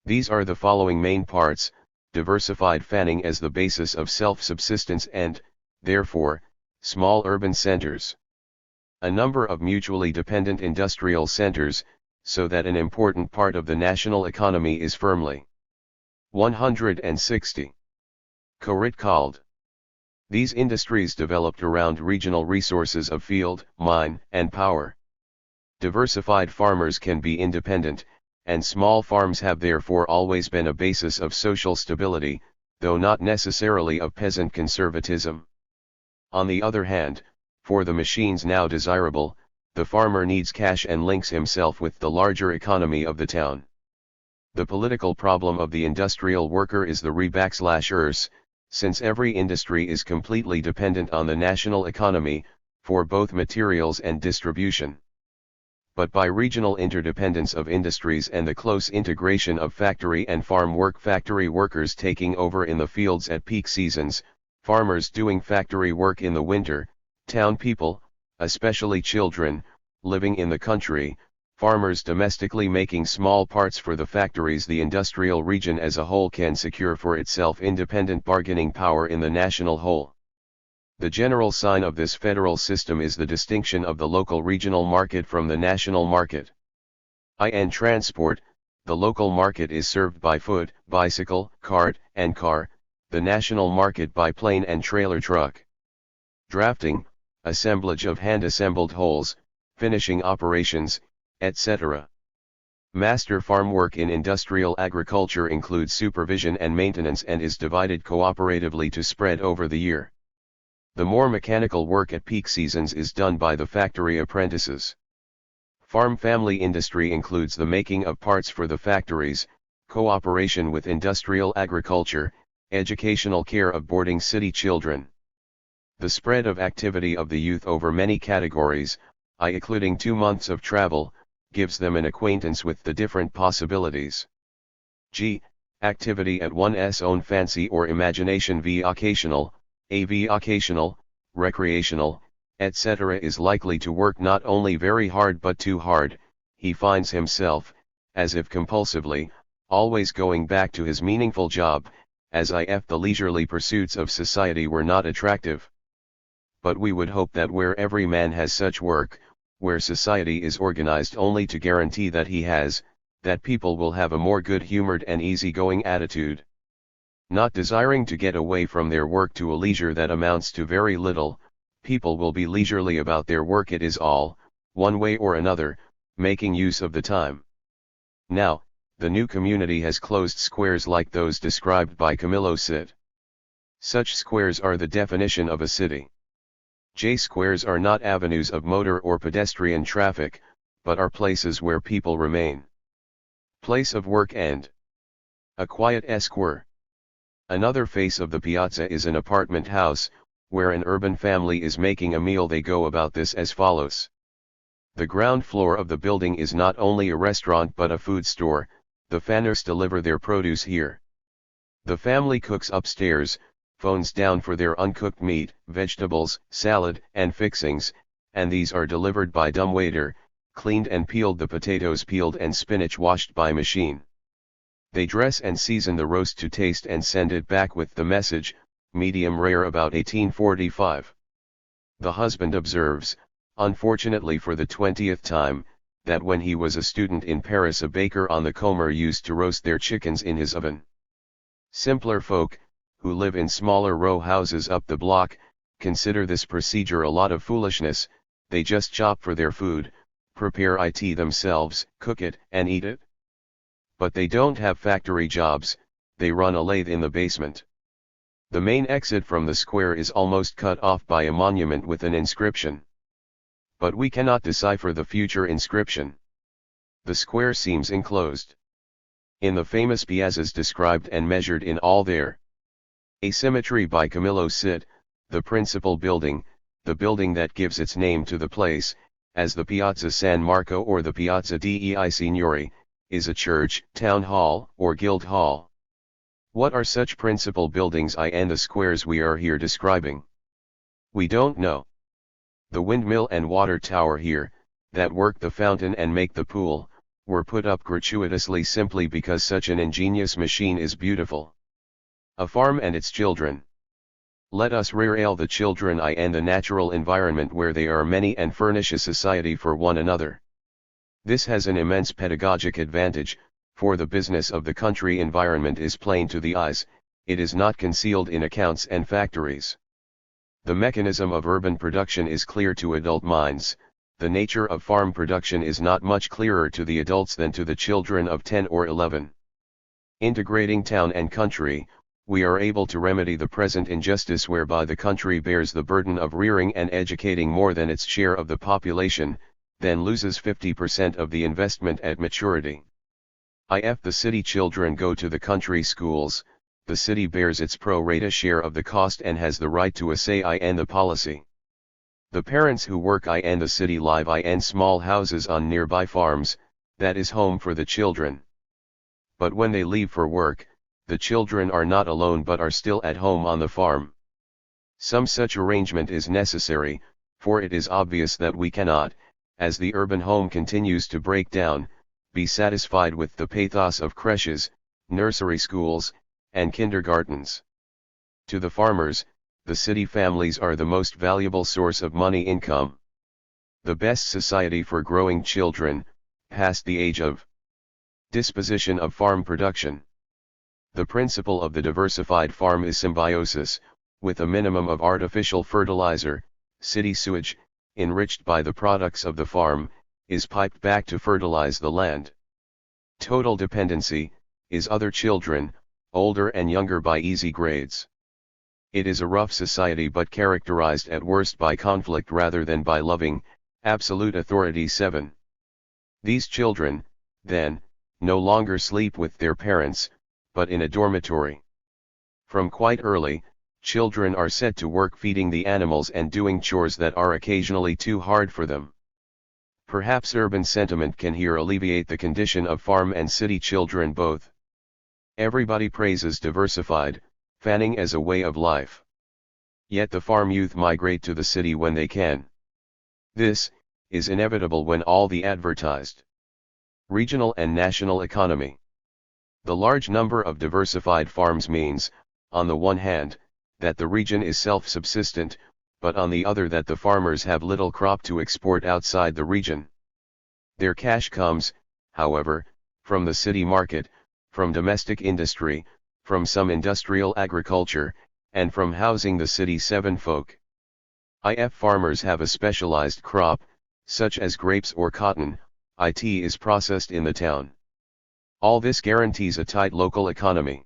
These are the following main parts: diversified fanning as the basis of self-subsistence and, therefore, small urban centers. A number of mutually dependent industrial centers, so that an important part of the national economy is firmly 160. Co-called. These industries developed around regional resources of field, mine, and power. Diversified farmers can be independent, and small farms have therefore always been a basis of social stability, though not necessarily of peasant conservatism. On the other hand, for the machines now desirable, the farmer needs cash and links himself with the larger economy of the town. The political problem of the industrial worker is the re-ers, since every industry is completely dependent on the national economy, for both materials and distribution. But by regional interdependence of industries and the close integration of factory and farm work, factory workers taking over in the fields at peak seasons, farmers doing factory work in the winter, town people, especially children, living in the country, farmers domestically making small parts for the factories, the industrial region as a whole can secure for itself independent bargaining power in the national whole. The general sign of this federal system is the distinction of the local regional market from the national market. In transport, the local market is served by foot, bicycle, cart, and car, the national market by plane and trailer truck. Drafting, assemblage of hand-assembled wholes, finishing operations, etc. Master farm work in industrial agriculture includes supervision and maintenance and is divided cooperatively to spread over the year. The more mechanical work at peak seasons is done by the factory apprentices. Farm family industry includes the making of parts for the factories, cooperation with industrial agriculture, educational care of boarding city children. The spread of activity of the youth over many categories, including 2 months of travel, gives them an acquaintance with the different possibilities. G. Activity at one's own fancy or imagination vocational, vocational, recreational, etc. is likely to work not only very hard but too hard. He finds himself, as if compulsively, always going back to his meaningful job, as if the leisurely pursuits of society were not attractive. But we would hope that where every man has such work, where society is organized only to guarantee that he has, that people will have a more good-humored and easy-going attitude. Not desiring to get away from their work to a leisure that amounts to very little, people will be leisurely about their work. It is all, one way or another, making use of the time. Now, the new community has closed squares like those described by Camillo Sitt. Such squares are the definition of a city. J-squares are not avenues of motor or pedestrian traffic, but are places where people remain. Place of work and a quiet square. Another face of the piazza is an apartment house, where an urban family is making a meal. They go about this as follows. The ground floor of the building is not only a restaurant but a food store. The fanners deliver their produce here. The family cooks upstairs, phones down for their uncooked meat, vegetables, salad, and fixings, and these are delivered by dumbwaiter, cleaned and peeled, the potatoes peeled and spinach washed by machine. They dress and season the roast to taste and send it back with the message, medium rare, about 1845. The husband observes, unfortunately for the 20th time, that when he was a student in Paris a baker on the Comer used to roast their chickens in his oven. Simpler folk, who live in smaller row houses up the block, consider this procedure a lot of foolishness. They just chop for their food, prepare it themselves, cook it, and eat it. But they don't have factory jobs, they run a lathe in the basement. The main exit from the square is almost cut off by a monument with an inscription. But we cannot decipher the future inscription. The square seems enclosed in the famous piazzas described and measured in all their asymmetry by Camillo Sitt, the principal building, the building that gives its name to the place, as the Piazza San Marco or the Piazza dei Signori, is a church, town hall, or guild hall. What are such principal buildings and the squares we are here describing? We don't know. The windmill and water tower here, that work the fountain and make the pool, were put up gratuitously simply because such an ingenious machine is beautiful. A farm and its children. Let us rear the children and the natural environment where they are many and furnish a society for one another. This has an immense pedagogic advantage, for the business of the country environment is plain to the eyes, it is not concealed in accounts and factories. The mechanism of urban production is clear to adult minds, the nature of farm production is not much clearer to the adults than to the children of 10 or 11. Integrating town and country, we are able to remedy the present injustice whereby the country bears the burden of rearing and educating more than its share of the population, then loses 50% of the investment at maturity. If the city children go to the country schools, the city bears its pro rata share of the cost and has the right to a say in the policy. The parents who work in the city live in small houses on nearby farms, that is home for the children. But when they leave for work, the children are not alone but are still at home on the farm. Some such arrangement is necessary, for it is obvious that we cannot, as the urban home continues to break down, be satisfied with the pathos of creches, nursery schools, and kindergartens. To the farmers, the city families are the most valuable source of money income. The best society for growing children, past the age of disposition of farm production. The principle of the diversified farm is symbiosis, with a minimum of artificial fertilizer, city sewage, enriched by the products of the farm, is piped back to fertilize the land. Total dependency, is other children, older and younger by easy grades. It is a rough society but characterized at worst by conflict rather than by loving, absolute authority. 7. These children, then, no longer sleep with their parents, but in a dormitory. From quite early, children are set to work feeding the animals and doing chores that are occasionally too hard for them. Perhaps urban sentiment can here alleviate the condition of farm and city children both. Everybody praises diversified, fanning as a way of life. Yet the farm youth migrate to the city when they can. This is inevitable when all the advertised regional and national economy. The large number of diversified farms means, on the one hand, that the region is self-subsistent, but on the other that the farmers have little crop to export outside the region. Their cash comes, however, from the city market, from domestic industry, from some industrial agriculture, and from housing the city 7 folk. If farmers have a specialized crop, such as grapes or cotton, it is processed in the town. All this guarantees a tight local economy.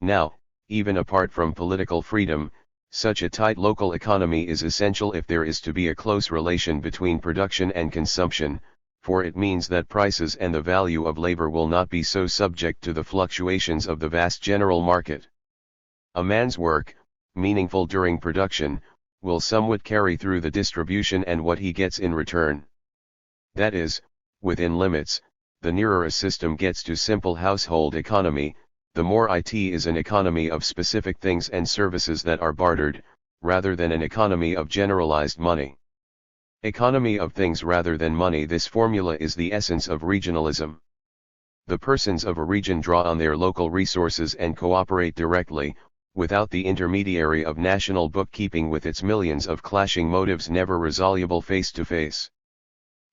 Now, even apart from political freedom, such a tight local economy is essential if there is to be a close relation between production and consumption, for it means that prices and the value of labor will not be so subject to the fluctuations of the vast general market. A man's work, meaningful during production, will somewhat carry through the distribution and what he gets in return. That is, within limits. The nearer a system gets to simple household economy, the more it is an economy of specific things and services that are bartered, rather than an economy of generalized money. Economy of things rather than money. This formula is the essence of regionalism. The persons of a region draw on their local resources and cooperate directly, without the intermediary of national bookkeeping with its millions of clashing motives never resoluble face to face.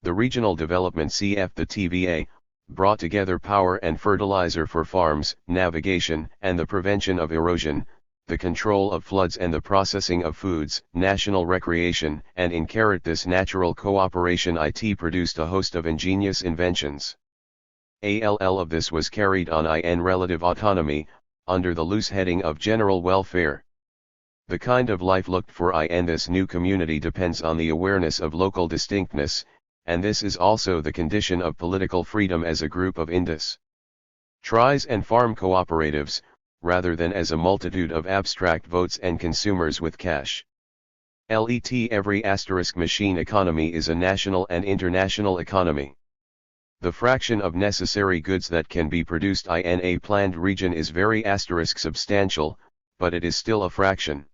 The regional development cf. the TVA, brought together power and fertilizer for farms, navigation and the prevention of erosion, the control of floods and the processing of foods, national recreation, and in this natural cooperation it produced a host of ingenious inventions. All of this was carried on in relative autonomy, under the loose heading of general welfare. The kind of life looked for in this new community depends on the awareness of local distinctness, and this is also the condition of political freedom as a group of industries and farm cooperatives, rather than as a multitude of abstract votes and consumers with cash. Every machine economy is a national and international economy. The fraction of necessary goods that can be produced in a planned region is very substantial, but it is still a fraction.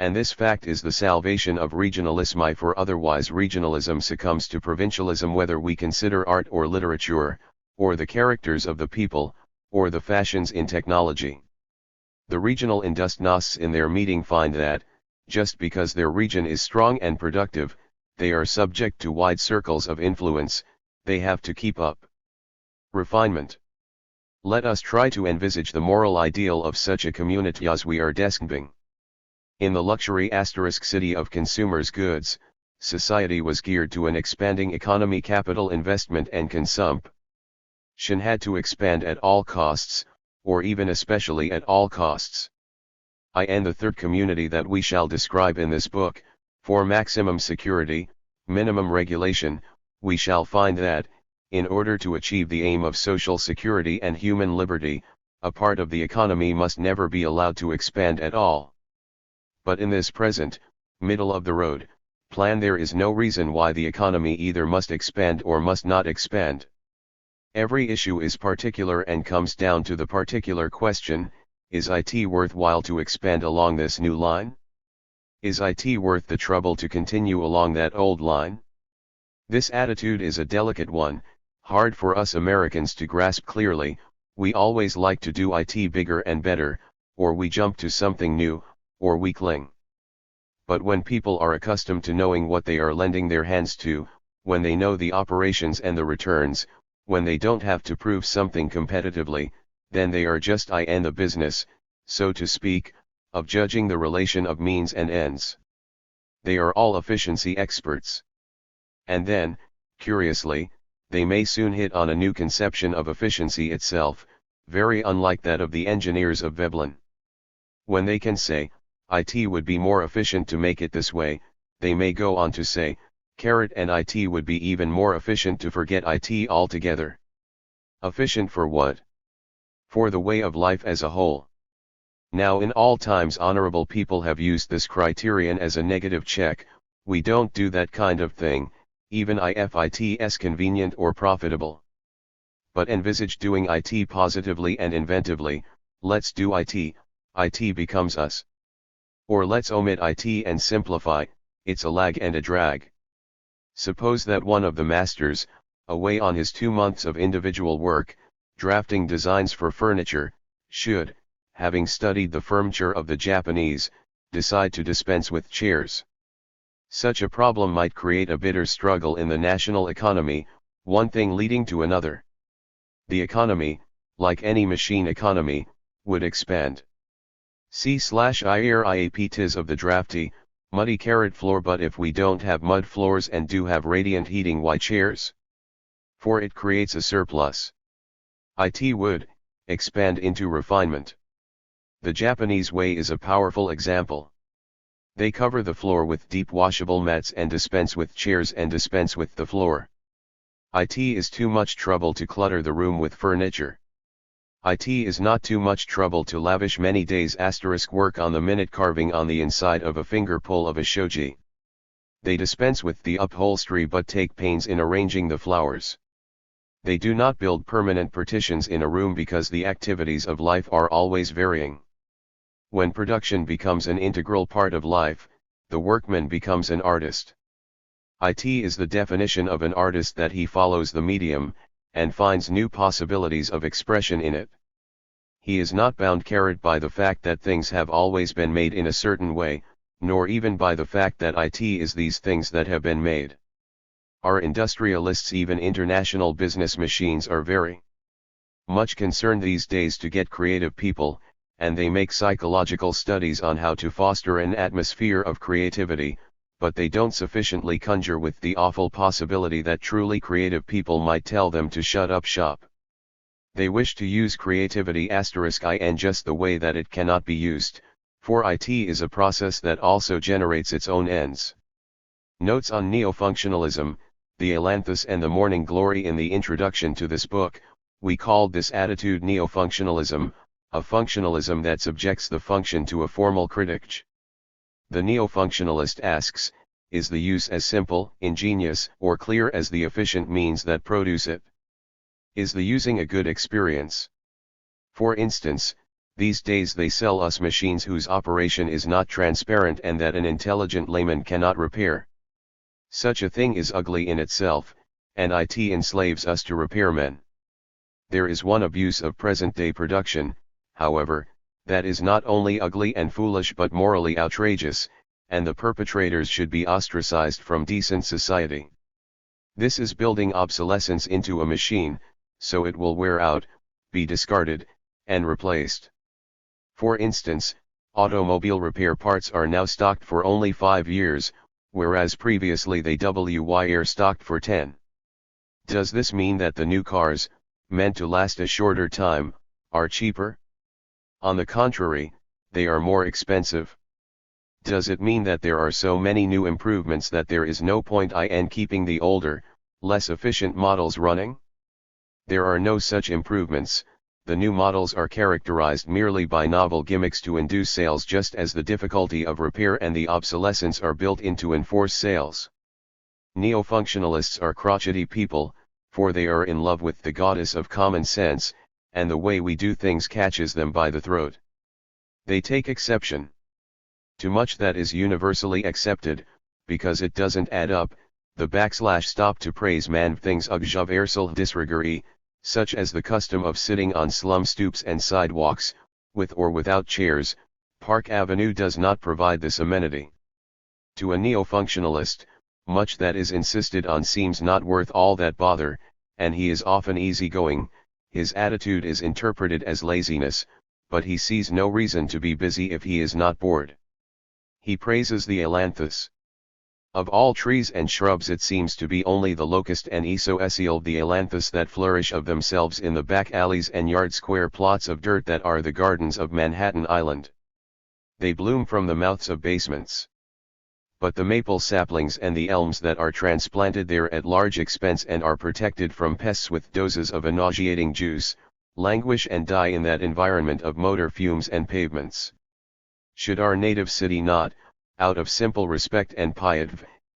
And this fact is the salvation of regionalism, for otherwise regionalism succumbs to provincialism, whether we consider art or literature, or the characters of the people, or the fashions in technology. The regional industrialists in their meeting find that, just because their region is strong and productive, they are subject to wide circles of influence, they have to keep up. Refinement. Let us try to envisage the moral ideal of such a community as we are describing. In the luxury city of consumers' goods, society was geared to an expanding economy. Capital investment and consumption had to expand at all costs, or even especially at all costs. In the third community that we shall describe in this book, for maximum security, minimum regulation, we shall find that, in order to achieve the aim of social security and human liberty, a part of the economy must never be allowed to expand at all. But in this present, middle-of-the-road, plan there is no reason why the economy either must expand or must not expand. Every issue is particular and comes down to the particular question: is it worthwhile to expand along this new line? Is it worth the trouble to continue along that old line? This attitude is a delicate one, hard for us Americans to grasp clearly. We always like to do it bigger and better, or we jump to something new, or we cling. But when people are accustomed to knowing what they are lending their hands to, when they know the operations and the returns, when they don't have to prove something competitively, then they are just in the business, so to speak, of judging the relation of means and ends. They are all efficiency experts. And then, curiously, they may soon hit on a new conception of efficiency itself, very unlike that of the engineers of Veblen. When they can say, it would be more efficient to make it this way, they may go on to say, and it would be even more efficient to forget it altogether. Efficient for what? For the way of life as a whole. Now in all times honorable people have used this criterion as a negative check: we don't do that kind of thing, even if it's convenient or profitable. But envisage doing it positively and inventively: let's do it becomes us. Or let's omit it and simplify: it's a lag and a drag. Suppose that one of the masters, away on his 2 months of individual work, drafting designs for furniture, should, having studied the furniture of the Japanese, decide to dispense with chairs. Such a problem might create a bitter struggle in the national economy, one thing leading to another. The economy, like any machine economy, would expand. C/IRIAP of the drafty, muddy floor. But if we don't have mud floors and do have radiant heating, why chairs? For it creates a surplus. It would expand into refinement. The Japanese way is a powerful example. They cover the floor with deep washable mats and dispense with chairs and dispense with the floor. It is too much trouble to clutter the room with furniture. It is not too much trouble to lavish many days' work on the minute carving on the inside of a finger pull of a shoji. They dispense with the upholstery but take pains in arranging the flowers. They do not build permanent partitions in a room because the activities of life are always varying. When production becomes an integral part of life, the workman becomes an artist. It is the definition of an artist that he follows the medium, and finds new possibilities of expression in it. He is not bound carried by the fact that things have always been made in a certain way, nor even by the fact that it is these things that have been made. Our industrialists, even international business machines, are very much concerned these days to get creative people, and they make psychological studies on how to foster an atmosphere of creativity, but they don't sufficiently conjure with the awful possibility that truly creative people might tell them to shut up shop. They wish to use creativity in just the way that it cannot be used, for it is a process that also generates its own ends. Notes on Neo-Functionalism, the Ailanthus and the Morning Glory. In the introduction to this book, we called this attitude Neo-Functionalism, a functionalism that subjects the function to a formal critique. The neo-functionalist asks, is the use as simple, ingenious, or clear as the efficient means that produce it? Is the using a good experience? For instance, these days they sell us machines whose operation is not transparent and that an intelligent layman cannot repair. Such a thing is ugly in itself, and it enslaves us to repairmen. There is one abuse of present-day production, however, that is not only ugly and foolish but morally outrageous, and the perpetrators should be ostracized from decent society. This is building obsolescence into a machine, so it will wear out, be discarded, and replaced. For instance, automobile repair parts are now stocked for only 5 years, whereas previously they were stocked for 10. Does this mean that the new cars, meant to last a shorter time, are cheaper? On the contrary, they are more expensive. Does it mean that there are so many new improvements that there is no point in keeping the older, less efficient models running? There are no such improvements. The new models are characterized merely by novel gimmicks to induce sales, just as the difficulty of repair and the obsolescence are built in to enforce sales. Neo-functionalists are crotchety people, for they are in love with the goddess of common sense, and the way we do things catches them by the throat. They take exception to much that is universally accepted, because it doesn't add up. The stop to praise man things universal disregard, such as the custom of sitting on slum stoops and sidewalks, with or without chairs. Park Avenue does not provide this amenity. To a neo-functionalist, much that is insisted on seems not worth all that bother, and he is often easygoing. His attitude is interpreted as laziness, but he sees no reason to be busy if he is not bored. He praises the ailanthus. Of all trees and shrubs it seems to be only the locust and isoecial the ailanthus that flourish of themselves in the back alleys and yard-square plots of dirt that are the gardens of Manhattan Island. They bloom from the mouths of basements. But the maple saplings and the elms that are transplanted there at large expense and are protected from pests with doses of a nauseating juice, languish and die in that environment of motor fumes and pavements. Should our native city not, out of simple respect and piety,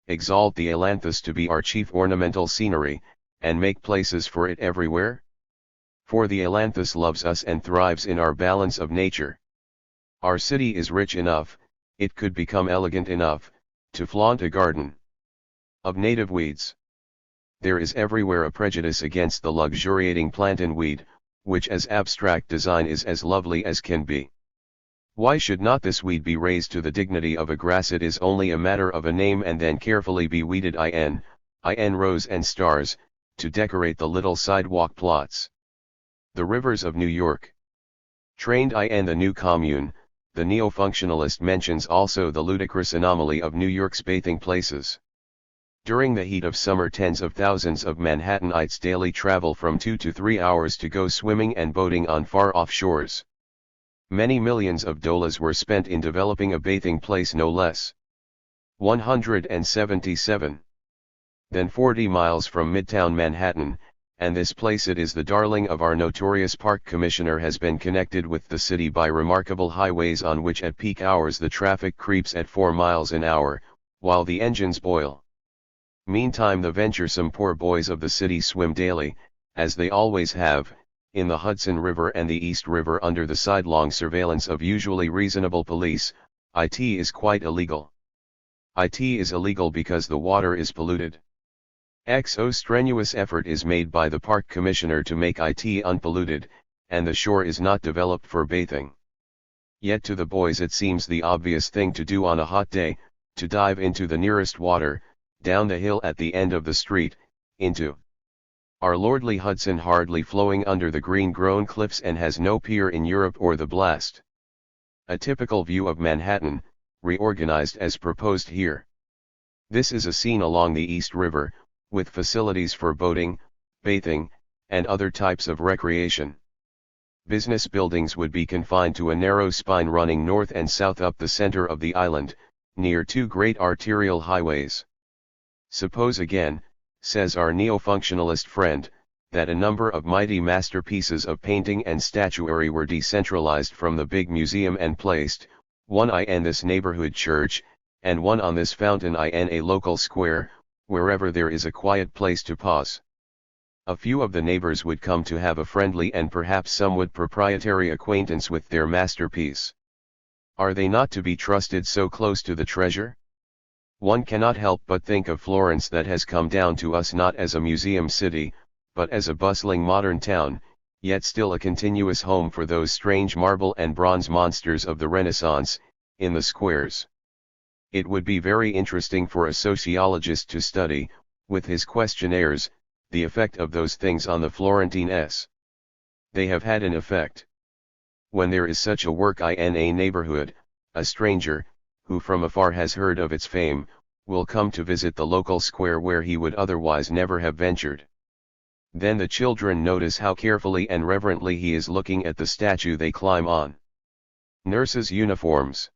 exalt the ailanthus to be our chief ornamental scenery, and make places for it everywhere? For the ailanthus loves us and thrives in our balance of nature. Our city is rich enough, it could become elegant enough, to flaunt a garden of native weeds. There is everywhere a prejudice against the luxuriating plantain weed, which as abstract design is as lovely as can be. Why should not this weed be raised to the dignity of a grass? It is only a matter of a name, and then carefully be weeded in rows and stars, to decorate the little sidewalk plots. The rivers of New York. Trained in the new commune, the neo-functionalist mentions also the ludicrous anomaly of New York's bathing places. During the heat of summer, tens of thousands of Manhattanites daily travel from 2 to 3 hours to go swimming and boating on far-off shores. Many millions of dollars were spent in developing a bathing place no less. 177. Then 40 miles from Midtown Manhattan, and this place, it is the darling of our notorious park commissioner, has been connected with the city by remarkable highways on which at peak hours the traffic creeps at 4 miles an hour, while the engines boil. Meantime the venturesome poor boys of the city swim daily, as they always have, in the Hudson River and the East River under the sidelong surveillance of usually reasonable police. It is quite illegal. It is illegal because the water is polluted. XO strenuous effort is made by the park commissioner to make it unpolluted, and the shore is not developed for bathing. Yet to the boys it seems the obvious thing to do on a hot day, to dive into the nearest water, down the hill at the end of the street, into our lordly Hudson, hardly flowing under the green-grown cliffs and has no peer in Europe or the blast. A typical view of Manhattan, reorganized as proposed here. This is a scene along the East River, with facilities for boating, bathing, and other types of recreation. Business buildings would be confined to a narrow spine running north and south up the center of the island, near two great arterial highways. Suppose again, says our neo-functionalist friend, that a number of mighty masterpieces of painting and statuary were decentralized from the big museum and placed, one in this neighborhood church, and one on this fountain in a local square, wherever there is a quiet place to pause. A few of the neighbors would come to have a friendly and perhaps somewhat proprietary acquaintance with their masterpiece. Are they not to be trusted so close to the treasure? One cannot help but think of Florence, that has come down to us not as a museum city, but as a bustling modern town, yet still a continuous home for those strange marble and bronze monsters of the Renaissance, in the squares. It would be very interesting for a sociologist to study, with his questionnaires, the effect of those things on the Florentines. They have had an effect. When there is such a work in a neighborhood, a stranger, who from afar has heard of its fame, will come to visit the local square where he would otherwise never have ventured. Then the children notice how carefully and reverently he is looking at the statue they climb on. Nurses' uniforms.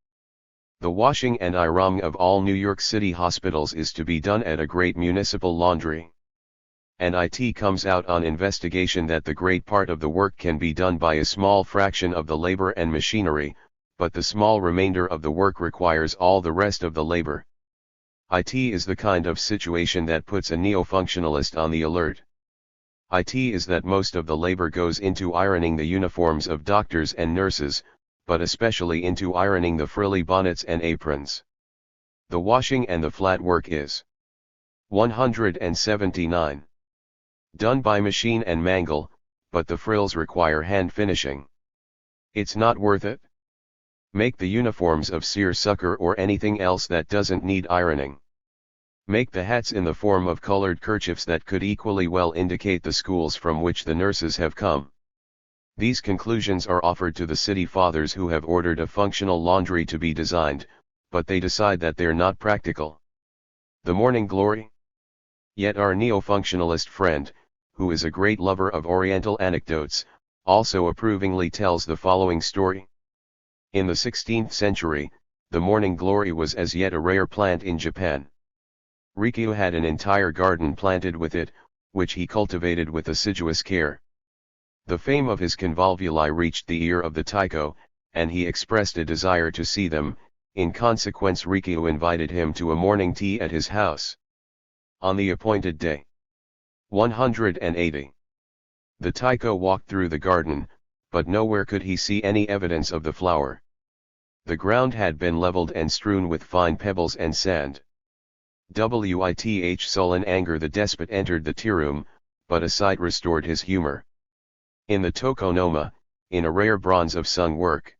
The washing and ironing of all New York City hospitals is to be done at a great municipal laundry. And it comes out on investigation that the great part of the work can be done by a small fraction of the labor and machinery, but the small remainder of the work requires all the rest of the labor. It is the kind of situation that puts a neo-functionalist on the alert. It is that most of the labor goes into ironing the uniforms of doctors and nurses, but especially into ironing the frilly bonnets and aprons. The washing and the flat work is 179. Done by machine and mangle, but the frills require hand finishing. It's not worth it. Make the uniforms of seersucker or anything else that doesn't need ironing. Make the hats in the form of colored kerchiefs that could equally well indicate the schools from which the nurses have come. These conclusions are offered to the city fathers who have ordered a functional laundry to be designed, but they decide that they're not practical. The morning glory? Yet our neo-functionalist friend, who is a great lover of Oriental anecdotes, also approvingly tells the following story. In the 16th century, the morning glory was as yet a rare plant in Japan. Rikyu had an entire garden planted with it, which he cultivated with assiduous care. The fame of his convolvuli reached the ear of the Taiko, and he expressed a desire to see them. In consequence, Rikyu invited him to a morning tea at his house. On the appointed day. 180. The Taiko walked through the garden, but nowhere could he see any evidence of the flower. The ground had been leveled and strewn with fine pebbles and sand. With sullen anger the despot entered the tea room, but a sight restored his humor. In the tokonoma, in a rare bronze of sung work.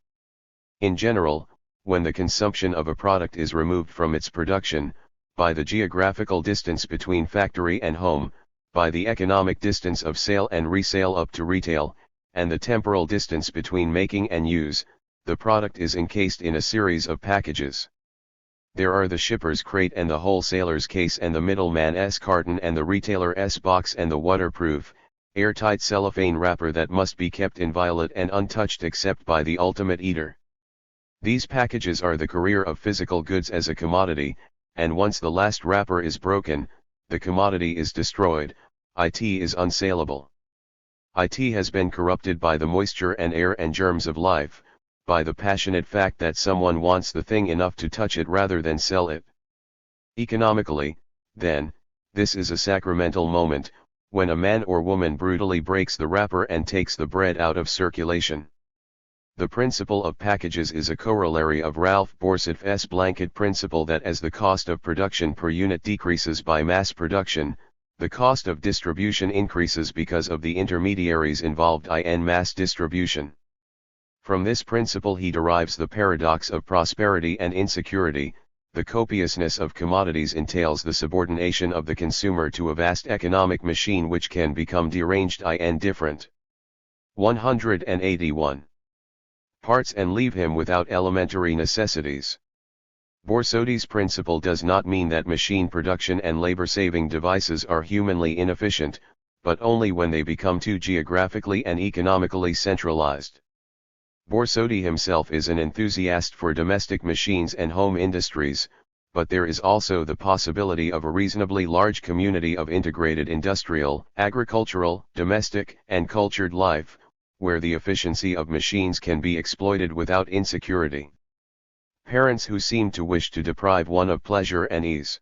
In general, when the consumption of a product is removed from its production, by the geographical distance between factory and home, by the economic distance of sale and resale up to retail, and the temporal distance between making and use, the product is encased in a series of packages. There are the shipper's crate and the wholesaler's case and the middleman's carton and the retailer's box and the waterproof, airtight cellophane wrapper that must be kept inviolate and untouched except by the ultimate eater. These packages are the career of physical goods as a commodity, and once the last wrapper is broken, the commodity is destroyed, it is unsaleable. It has been corrupted by the moisture and air and germs of life, by the passionate fact that someone wants the thing enough to touch it rather than sell it. Economically, then, this is a sacramental moment, when a man or woman brutally breaks the wrapper and takes the bread out of circulation. The principle of packages is a corollary of Ralph Borsell's blanket principle that as the cost of production per unit decreases by mass production, The cost of distribution increases because of the intermediaries involved in mass distribution. From this principle he derives the paradox of prosperity and insecurity. The copiousness of commodities entails the subordination of the consumer to a vast economic machine which can become deranged and different. 181. Parts and leave him without elementary necessities. Borsodi's principle does not mean that machine production and labor-saving devices are humanly inefficient, but only when they become too geographically and economically centralized. Borsodi himself is an enthusiast for domestic machines and home industries, but there is also the possibility of a reasonably large community of integrated industrial, agricultural, domestic, and cultured life, where the efficiency of machines can be exploited without insecurity. Parents who seem to wish to deprive one of pleasure and ease,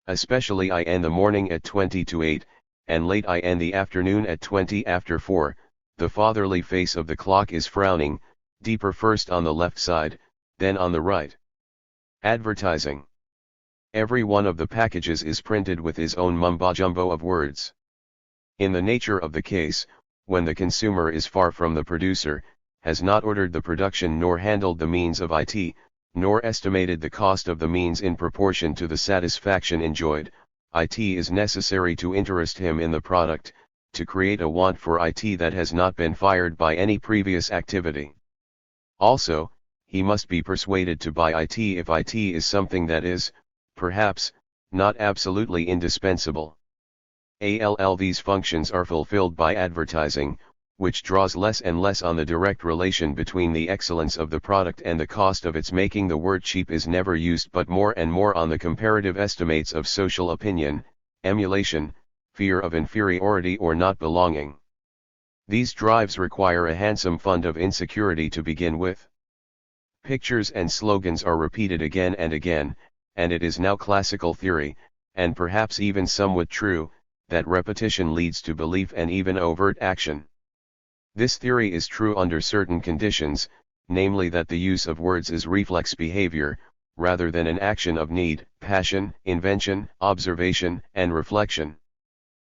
especially in the morning at 20 to 8, and late in the afternoon at 20 after 4, the fatherly face of the clock is frowning, deeper first on the left side, then on the right. Advertising. Every one of the packages is printed with his own mumbo-jumbo of words. In the nature of the case, when the consumer is far from the producer, has not ordered the production nor handled the means of it, nor estimated the cost of the means in proportion to the satisfaction enjoyed, it is necessary to interest him in the product, to create a want for it that has not been fired by any previous activity. Also, he must be persuaded to buy it if it is something that is, perhaps, not absolutely indispensable. These functions are fulfilled by advertising, which draws less and less on the direct relation between the excellence of the product and the cost of its making. The word cheap is never used, but more and more on the comparative estimates of social opinion, emulation, fear of inferiority or not belonging. These drives require a handsome fund of insecurity to begin with. Pictures and slogans are repeated again and again, and it is now classical theory, and perhaps even somewhat true, that repetition leads to belief and even overt action. This theory is true under certain conditions, namely that the use of words is reflex behavior, rather than an action of need, passion, invention, observation, and reflection.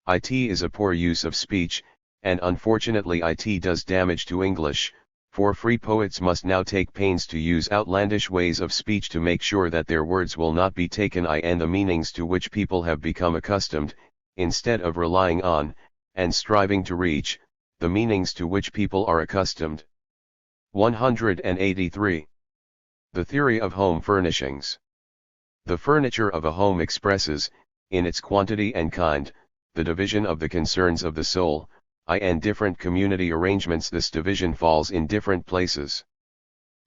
It is a poor use of speech, and unfortunately it does damage to English, for free poets must now take pains to use outlandish ways of speech to make sure that their words will not be taken in the meanings to which people have become accustomed, instead of relying on, and striving to reach, the meanings to which people are accustomed. 183. The theory of home furnishings. The furniture of a home expresses, in its quantity and kind, the division of the concerns of the soul. In different community arrangements this division falls in different places.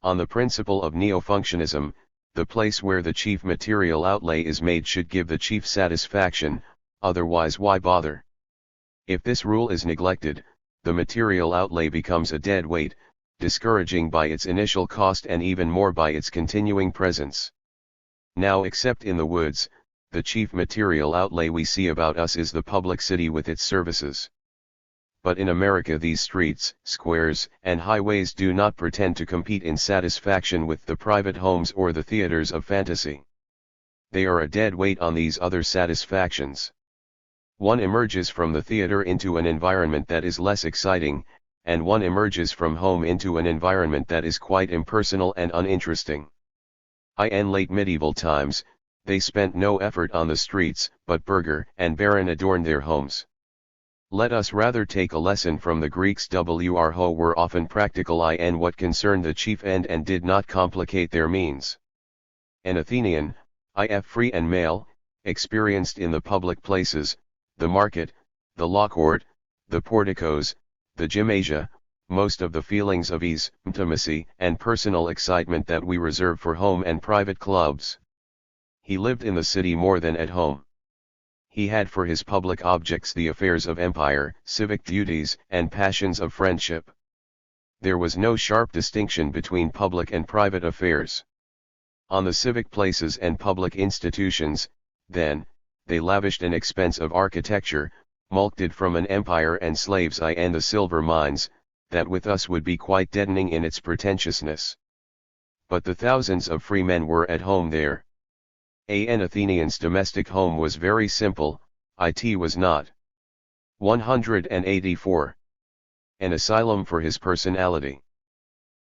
On the principle of neo-functionism, the place where the chief material outlay is made should give the chief satisfaction, otherwise why bother? If this rule is neglected, the material outlay becomes a dead weight, discouraging by its initial cost and even more by its continuing presence. Now, except in the woods, the chief material outlay we see about us is the public city with its services. But in America these streets, squares, and highways do not pretend to compete in satisfaction with the private homes or the theaters of fantasy. They are a dead weight on these other satisfactions. One emerges from the theater into an environment that is less exciting, and one emerges from home into an environment that is quite impersonal and uninteresting. In late medieval times, they spent no effort on the streets, but burgher and baron adorned their homes. Let us rather take a lesson from the Greeks, who were often practical in what concerned the chief end and did not complicate their means. An Athenian, free and male, experienced in the public places, the market, the law court, the porticos, the gymnasia, most of the feelings of ease, intimacy, and personal excitement that we reserve for home and private clubs. He lived in the city more than at home. He had for his public objects the affairs of empire, civic duties, and passions of friendship. There was no sharp distinction between public and private affairs. On the civic places and public institutions, then, they lavished an expense of architecture, mulcted from an empire and slaves and the silver mines, that with us would be quite deadening in its pretentiousness. But the thousands of free men were at home there. An Athenian's domestic home was very simple, It was not. 184. An asylum for his personality.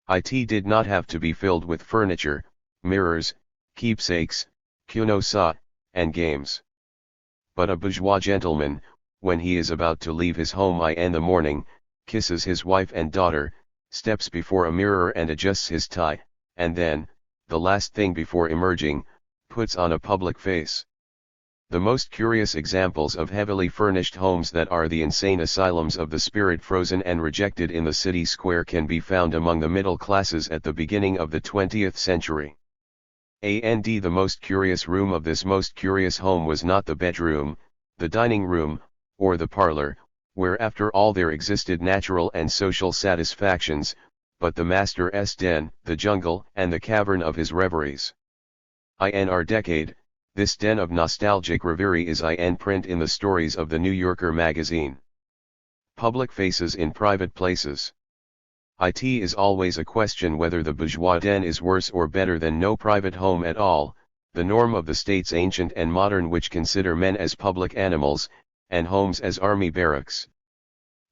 It did not have to be filled with furniture, mirrors, keepsakes, kuno-sa, and games. But a bourgeois gentleman, when he is about to leave his home in the morning, kisses his wife and daughter, steps before a mirror and adjusts his tie, and then, the last thing before emerging, puts on a public face. The most curious examples of heavily furnished homes that are the insane asylums of the spirit frozen and rejected in the city square can be found among the middle classes at the beginning of the 20th century. The most curious room of this most curious home was not the bedroom, the dining room, or the parlor, where after all there existed natural and social satisfactions, but the master's den, the jungle and the cavern of his reveries. In our decade, this den of nostalgic reverie is in print in the stories of the New Yorker magazine. Public faces in private places. It is always a question whether the bourgeois den is worse or better than no private home at all, the norm of the states ancient and modern which consider men as public animals, and homes as army barracks.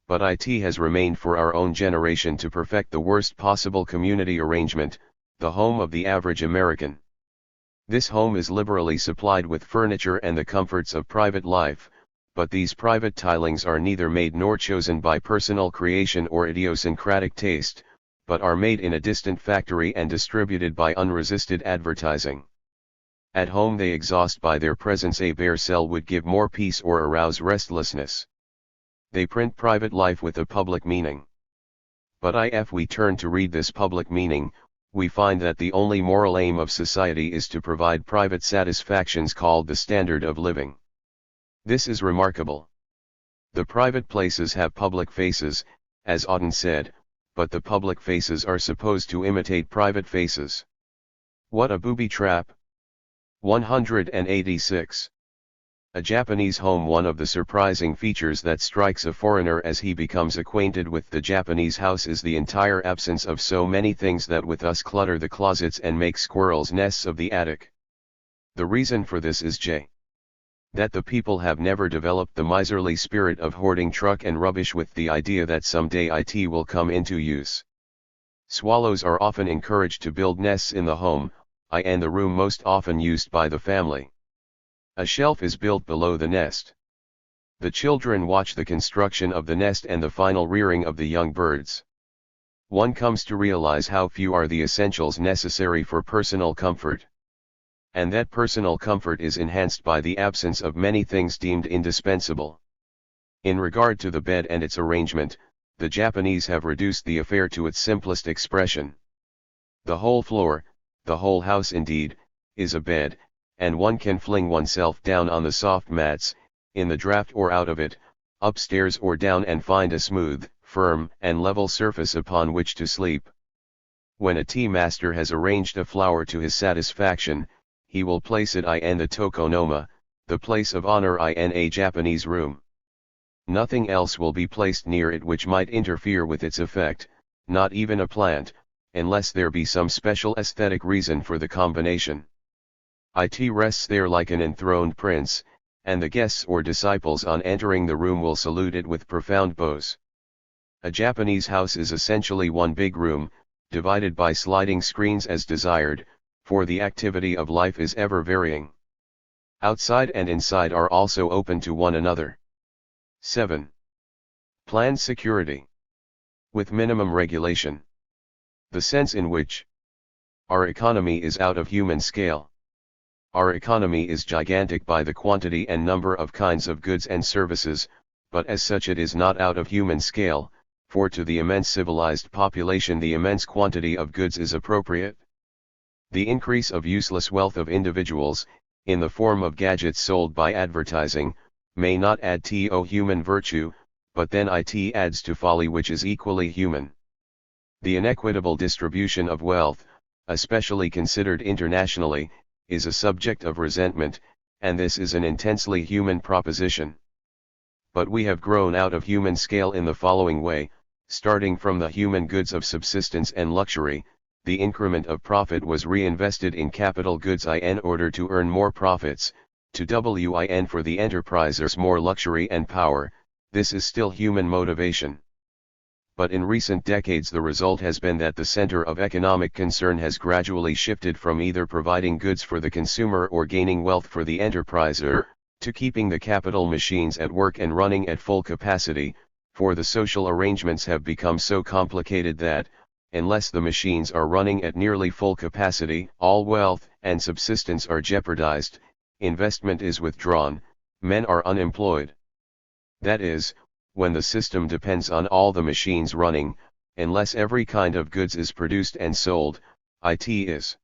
But it has remained for our own generation to perfect the worst possible community arrangement, the home of the average American. This home is liberally supplied with furniture and the comforts of private life, but these private tilings are neither made nor chosen by personal creation or idiosyncratic taste, but are made in a distant factory and distributed by unresisted advertising. At home they exhaust by their presence. A bare cell would give more peace or arouse restlessness. They print private life with a public meaning. But if we turn to read this public meaning, we find that the only moral aim of society is to provide private satisfactions called the standard of living. This is remarkable. The private places have public faces, as Auden said, but the public faces are supposed to imitate private faces. What a booby trap! 186. A Japanese home. One of the surprising features that strikes a foreigner as he becomes acquainted with the Japanese house is the entire absence of so many things that with us clutter the closets and make squirrels' nests of the attic. The reason for this is that the people have never developed the miserly spirit of hoarding truck and rubbish with the idea that someday it will come into use. Swallows are often encouraged to build nests in the home, and the room most often used by the family. A shelf is built below the nest. The children watch the construction of the nest and the final rearing of the young birds. One comes to realize how few are the essentials necessary for personal comfort. And that personal comfort is enhanced by the absence of many things deemed indispensable. In regard to the bed and its arrangement, the Japanese have reduced the affair to its simplest expression. The whole floor, the whole house indeed, is a bed, and one can fling oneself down on the soft mats, in the draught or out of it, upstairs or down, and find a smooth, firm, and level surface upon which to sleep. When a tea master has arranged a flower to his satisfaction, he will place it in the tokonoma, the place of honor in a Japanese room. Nothing else will be placed near it which might interfere with its effect, not even a plant, unless there be some special aesthetic reason for the combination. It rests there like an enthroned prince, and the guests or disciples on entering the room will salute it with profound bows. A Japanese house is essentially one big room, divided by sliding screens as desired, for the activity of life is ever varying. Outside and inside are also open to one another. 7. Planned security. With minimum regulation. The sense in which our economy is out of human scale. Our economy is gigantic by the quantity and number of kinds of goods and services, but as such it is not out of human scale, for to the immense civilized population the immense quantity of goods is appropriate. The increase of useless wealth of individuals, in the form of gadgets sold by advertising, may not add to human virtue, but then it adds to folly which is equally human. The inequitable distribution of wealth, especially considered internationally, is a subject of resentment, and this is an intensely human proposition. But we have grown out of human scale in the following way: starting from the human goods of subsistence and luxury, the increment of profit was reinvested in capital goods in order to earn more profits, to win for the enterprisers more luxury and power. This is still human motivation. But in recent decades the result has been that the center of economic concern has gradually shifted from either providing goods for the consumer or gaining wealth for the enterpriser, to keeping the capital machines at work and running at full capacity, for the social arrangements have become so complicated that, unless the machines are running at nearly full capacity, all wealth and subsistence are jeopardized, investment is withdrawn, men are unemployed. That is, when the system depends on all the machines running, unless every kind of goods is produced and sold, it is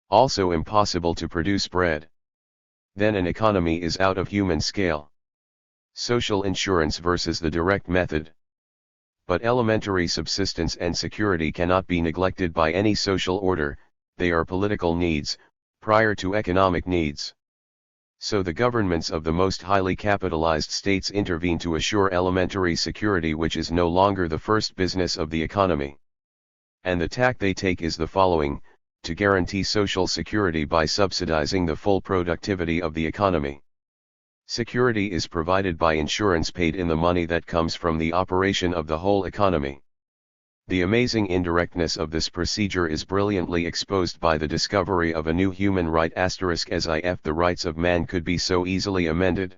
also impossible to produce bread. Then an economy is out of human scale. Social insurance versus the direct method. But elementary subsistence and security cannot be neglected by any social order, they are political needs, prior to economic needs. So the governments of the most highly capitalized states intervene to assure elementary security, which is no longer the first business of the economy. And the tack they take is the following: to guarantee social security by subsidizing the full productivity of the economy. Security is provided by insurance paid in the money that comes from the operation of the whole economy. The amazing indirectness of this procedure is brilliantly exposed by the discovery of a new human right *as if the rights of man could be so easily amended.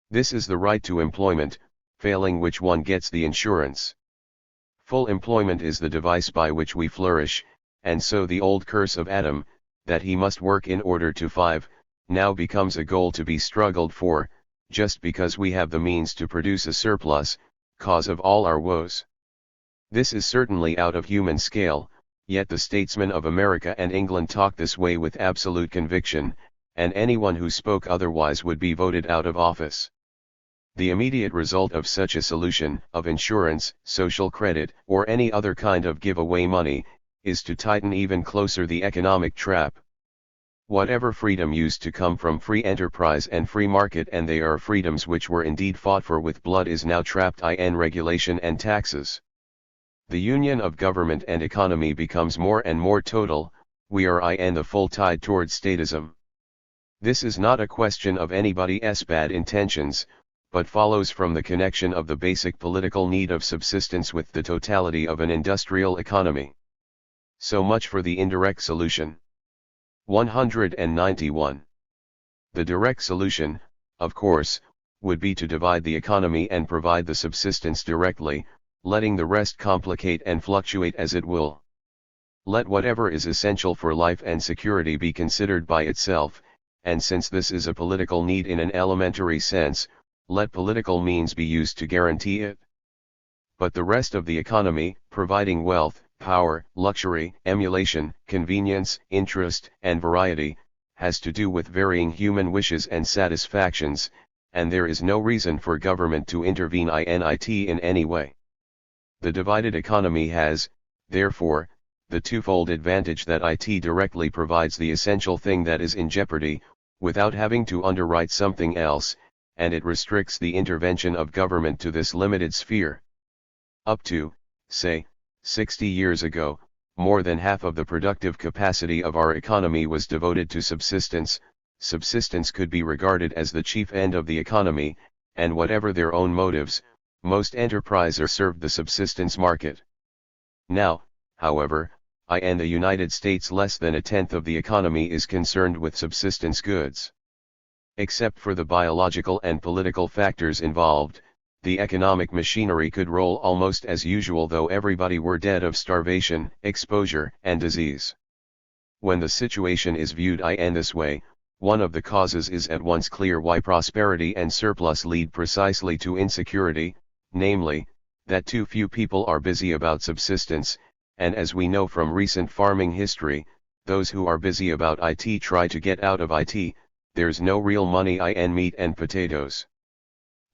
This is the right to employment, failing which one gets the insurance. Full employment is the device by which we flourish, and so the old curse of Adam, that he must work in order to thrive, now becomes a goal to be struggled for, just because we have the means to produce a surplus, cause of all our woes. This is certainly out of human scale, yet the statesmen of America and England talk this way with absolute conviction, and anyone who spoke otherwise would be voted out of office. The immediate result of such a solution, of insurance, social credit, or any other kind of giveaway money, is to tighten even closer the economic trap. Whatever freedom used to come from free enterprise and free market, and they are freedoms which were indeed fought for with blood, is now trapped in regulation and taxes. The union of government and economy becomes more and more total, we are in the full tide towards statism. This is not a question of anybody's bad intentions, but follows from the connection of the basic political need of subsistence with the totality of an industrial economy. So much for the indirect solution. 191. The direct solution, of course, would be to divide the economy and provide the subsistence directly, letting the rest complicate and fluctuate as it will. Let whatever is essential for life and security be considered by itself, and since this is a political need in an elementary sense, let political means be used to guarantee it. But the rest of the economy, providing wealth, power, luxury, emulation, convenience, interest, and variety, has to do with varying human wishes and satisfactions, and there is no reason for government to intervene in it in any way. The divided economy has, therefore, the twofold advantage that it directly provides the essential thing that is in jeopardy, without having to underwrite something else, and it restricts the intervention of government to this limited sphere. Up to, say, 60 years ago, more than half of the productive capacity of our economy was devoted to subsistence. Subsistence could be regarded as the chief end of the economy, and whatever their own motives, most enterprisers served the subsistence market. Now, however, in the United States less than a tenth of the economy is concerned with subsistence goods. Except for the biological and political factors involved, the economic machinery could roll almost as usual though everybody were dead of starvation, exposure, and disease. When the situation is viewed in this way, one of the causes is at once clear: why prosperity and surplus lead precisely to insecurity, namely, that too few people are busy about subsistence, and as we know from recent farming history, those who are busy about it try to get out of it. There's no real money in meat and potatoes.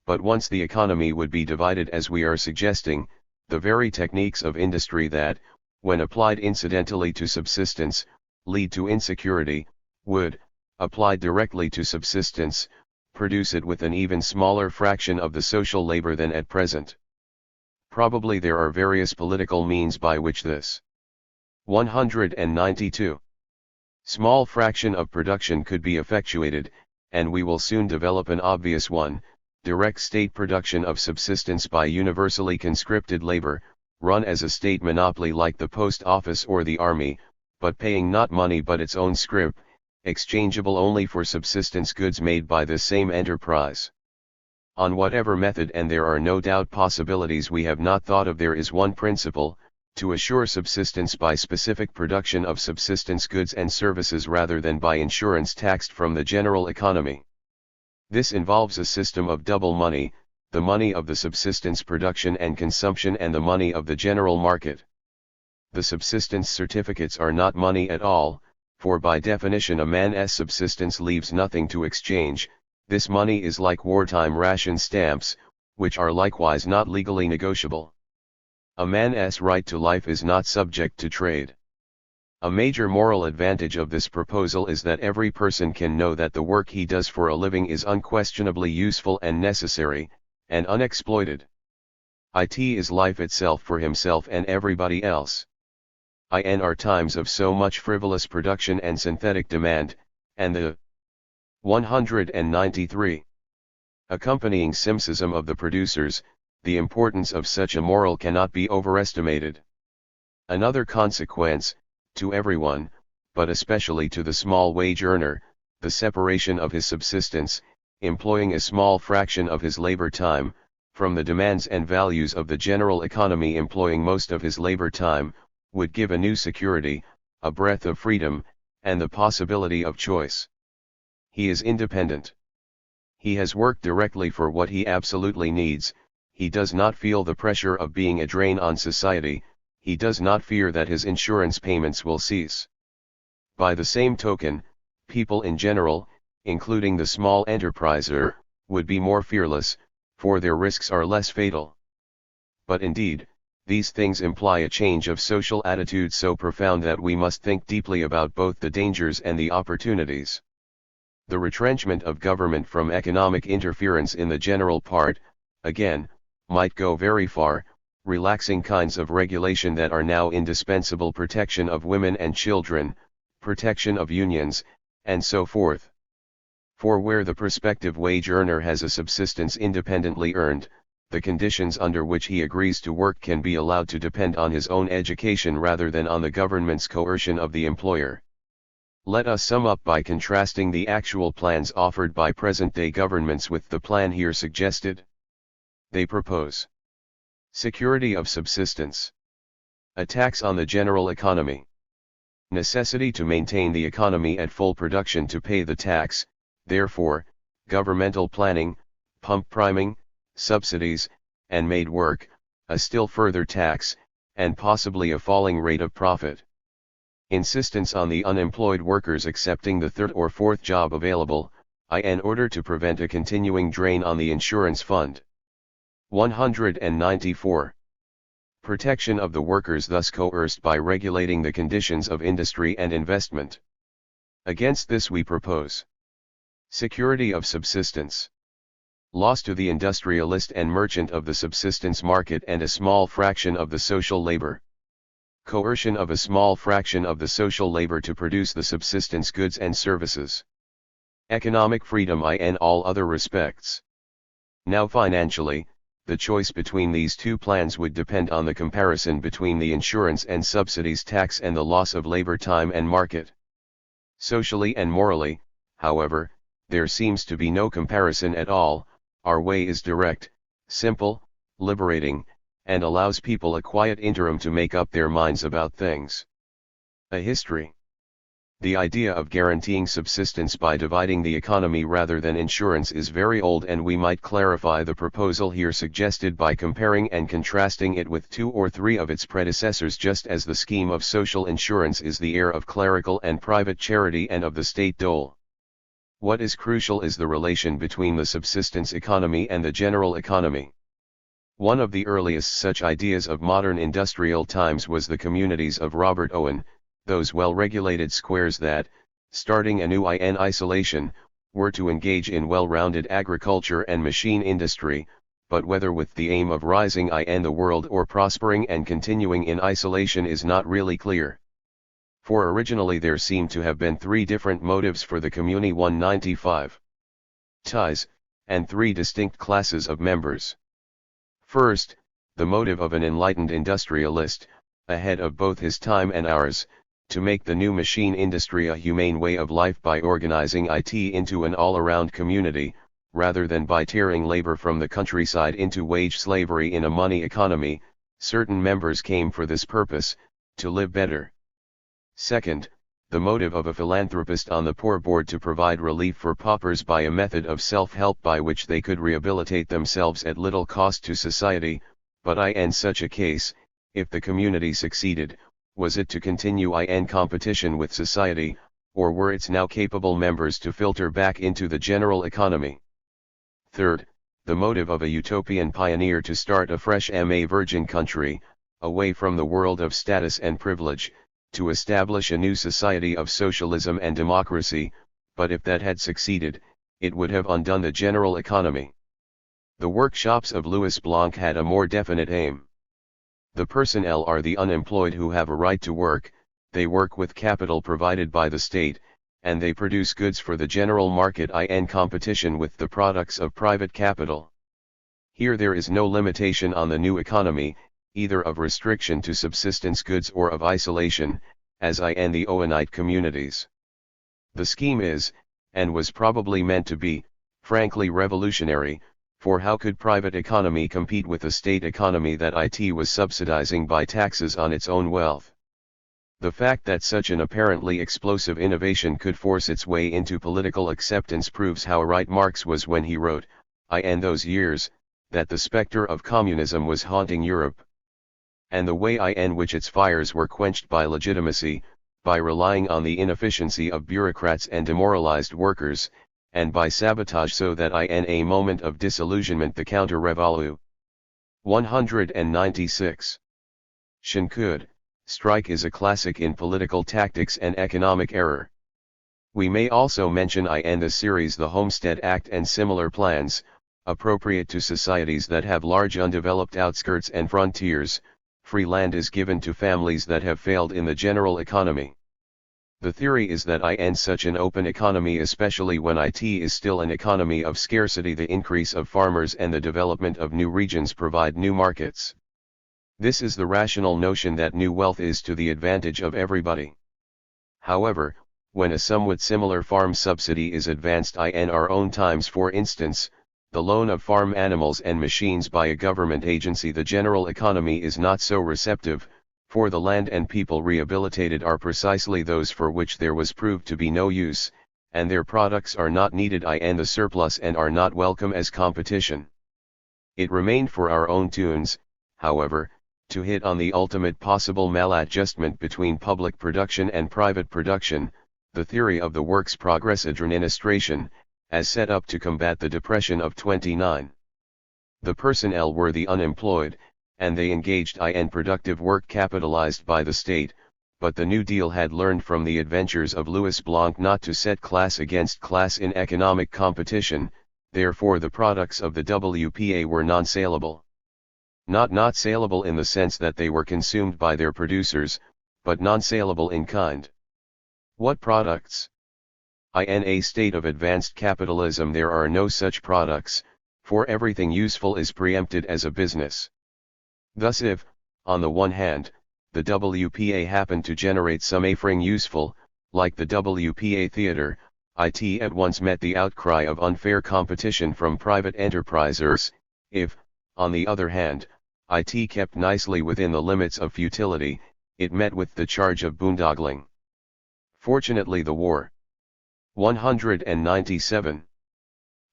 But once the economy would be divided as we are suggesting, the very techniques of industry that, when applied incidentally to subsistence, lead to insecurity, would, applied directly to subsistence, produce it with an even smaller fraction of the social labor than at present. Probably there are various political means by which this 192 small fraction of production could be effectuated, and we will soon develop an obvious one: direct state production of subsistence by universally conscripted labor, run as a state monopoly like the post office or the army, but paying not money but its own scrip, exchangeable only for subsistence goods made by this same enterprise. On whatever method, and there are no doubt possibilities we have not thought of, there is one principle: to assure subsistence by specific production of subsistence goods and services rather than by insurance taxed from the general economy. This involves a system of double money, the money of the subsistence production and consumption and the money of the general market. The subsistence certificates are not money at all, for by definition a man's subsistence leaves nothing to exchange. This money is like wartime ration stamps, which are likewise not legally negotiable. A man's right to life is not subject to trade. A major moral advantage of this proposal is that every person can know that the work he does for a living is unquestionably useful and necessary, and unexploited. It is life itself for himself and everybody else. In our times of so much frivolous production and synthetic demand, and the 193. Accompanying cynicism of the producers, the importance of such a moral cannot be overestimated. Another consequence, to everyone, but especially to the small wage earner, the separation of his subsistence, employing a small fraction of his labor time, from the demands and values of the general economy employing most of his labor time, would give a new security, a breath of freedom, and the possibility of choice. He is independent. He has worked directly for what he absolutely needs. He does not feel the pressure of being a drain on society. He does not fear that his insurance payments will cease. By the same token, people in general, including the small enterpriser, would be more fearless, for their risks are less fatal. But indeed, these things imply a change of social attitude so profound that we must think deeply about both the dangers and the opportunities. The retrenchment of government from economic interference in the general part, again, might go very far, relaxing kinds of regulation that are now indispensable: protection of women and children, protection of unions, and so forth. For where the prospective wage earner has a subsistence independently earned, the conditions under which he agrees to work can be allowed to depend on his own education rather than on the government's coercion of the employer. Let us sum up by contrasting the actual plans offered by present-day governments with the plan here suggested. They propose security of subsistence, a tax on the general economy, necessity to maintain the economy at full production to pay the tax, therefore, governmental planning, pump priming, subsidies, and made work, a still further tax, and possibly a falling rate of profit. Insistence on the unemployed workers accepting the third or fourth job available, in order to prevent a continuing drain on the insurance fund. 194. Protection of the workers thus coerced by regulating the conditions of industry and investment. Against this we propose security of subsistence. Loss to the industrialist and merchant of the subsistence market and a small fraction of the social labor. Coercion of a small fraction of the social labor to produce the subsistence goods and services. Economic freedom in all other respects. Now financially, the choice between these two plans would depend on the comparison between the insurance and subsidies tax and the loss of labor time and market. Socially and morally, however, there seems to be no comparison at all. Our way is direct, simple, liberating, and allows people a quiet interim to make up their minds about things. A history. The idea of guaranteeing subsistence by dividing the economy rather than insurance is very old, and we might clarify the proposal here suggested by comparing and contrasting it with two or three of its predecessors, just as the scheme of social insurance is the heir of clerical and private charity and of the state dole. What is crucial is the relation between the subsistence economy and the general economy. One of the earliest such ideas of modern industrial times was the communities of Robert Owen, those well-regulated squares that, starting anew in isolation, were to engage in well-rounded agriculture and machine industry, but whether with the aim of rising in the world or prospering and continuing in isolation is not really clear. For originally there seem to have been three different motives for the Communi 195. ties, and three distinct classes of members. First, the motive of an enlightened industrialist, ahead of both his time and ours, to make the new machine industry a humane way of life by organizing it into an all-around community, rather than by tearing labor from the countryside into wage slavery in a money economy. Certain members came for this purpose, to live better. Second, the motive of a philanthropist on the poor board to provide relief for paupers by a method of self-help by which they could rehabilitate themselves at little cost to society, but in such a case, if the community succeeded, was it to continue in competition with society, or were its now capable members to filter back into the general economy? Third, the motive of a utopian pioneer to start a fresh virgin country, away from the world of status and privilege, to establish a new society of socialism and democracy, but if that had succeeded, it would have undone the general economy. The workshops of Louis Blanc had a more definite aim. The personnel are the unemployed who have a right to work, they work with capital provided by the state, and they produce goods for the general market in competition with the products of private capital. Here there is no limitation on the new economy, either of restriction to subsistence goods or of isolation, as in the Owenite communities. The scheme is, and was probably meant to be, frankly revolutionary, for how could private economy compete with a state economy that it was subsidizing by taxes on its own wealth? The fact that such an apparently explosive innovation could force its way into political acceptance proves how right Marx was when he wrote, in those years, that the specter of communism was haunting Europe. And the way in which its fires were quenched by legitimacy, by relying on the inefficiency of bureaucrats and demoralized workers, and by sabotage, so that in a moment of disillusionment the counter-revolu. 196. Shinkud, strike is a classic in political tactics and economic error. We may also mention in the series the Homestead Act and similar plans, appropriate to societies that have large undeveloped outskirts and frontiers. Free land is given to families that have failed in the general economy. The theory is that in such an open economy, especially when it is still an economy of scarcity, the increase of farmers and the development of new regions provide new markets. This is the rational notion that new wealth is to the advantage of everybody. However, when a somewhat similar farm subsidy is advanced in our own times, for instance, the loan of farm animals and machines by a government agency, the general economy is not so receptive, for the land and people rehabilitated are precisely those for which there was proved to be no use, and their products are not needed in the surplus and are not welcome as competition. It remained for our own tunes, however, to hit on the ultimate possible maladjustment between public production and private production, the theory of the works progress administration, as set up to combat the Depression of 29. The personnel were the unemployed, and they engaged in productive work capitalized by the state, but the New Deal had learned from the adventures of Louis Blanc not to set class against class in economic competition, therefore the products of the WPA were non-saleable. Not saleable in the sense that they were consumed by their producers, but non-saleable in kind. What products? In a state of advanced capitalism there are no such products, for everything useful is preempted as a business. Thus if, on the one hand, the WPA happened to generate some offering useful, like the WPA theater, it at once met the outcry of unfair competition from private enterprisers. If, on the other hand, it kept nicely within the limits of futility, it met with the charge of boondoggling. Fortunately the war 197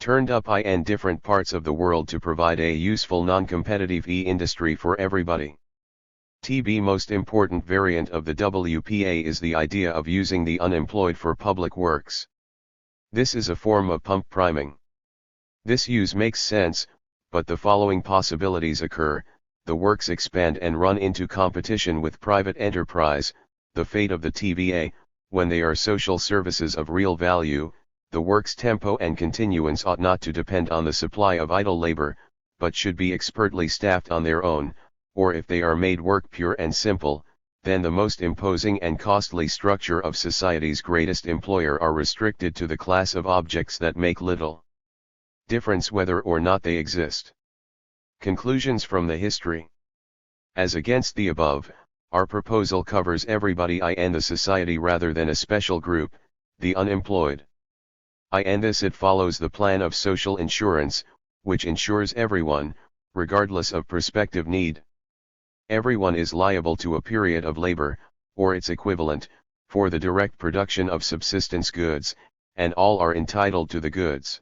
turned up in different parts of the world to provide a useful non-competitive industry for everybody. The most important variant of the WPA is the idea of using the unemployed for public works. This is a form of pump priming. This use makes sense, but the following possibilities occur: the works expand and run into competition with private enterprise. The fate of the TVA, when they are social services of real value, the work's tempo and continuance ought not to depend on the supply of idle labor, but should be expertly staffed on their own, or if they are made work pure and simple, then the most imposing and costly structure of society's greatest employer are restricted to the class of objects that make little. Difference whether or not they exist. Conclusions from the history. As against the above, our proposal covers everybody in the society rather than a special group, the unemployed. In this it follows the plan of social insurance, which insures everyone, regardless of prospective need. Everyone is liable to a period of labor, or its equivalent, for the direct production of subsistence goods, and all are entitled to the goods.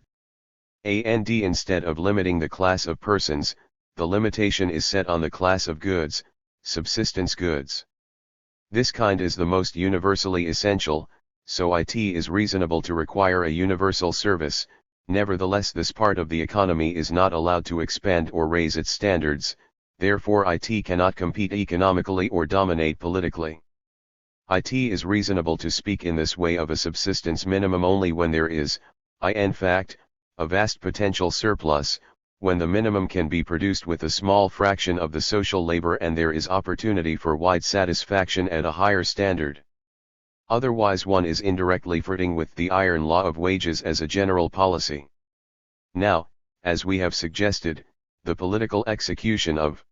And instead of limiting the class of persons, the limitation is set on the class of goods, subsistence goods. This kind is the most universally essential, so it is reasonable to require a universal service. Nevertheless, this part of the economy is not allowed to expand or raise its standards, therefore it cannot compete economically or dominate politically. It is reasonable to speak in this way of a subsistence minimum only when there is, in fact, a vast potential surplus, when the minimum can be produced with a small fraction of the social labor and there is opportunity for wide satisfaction at a higher standard. Otherwise one is indirectly flirting with the iron law of wages as a general policy. Now, as we have suggested, the political execution of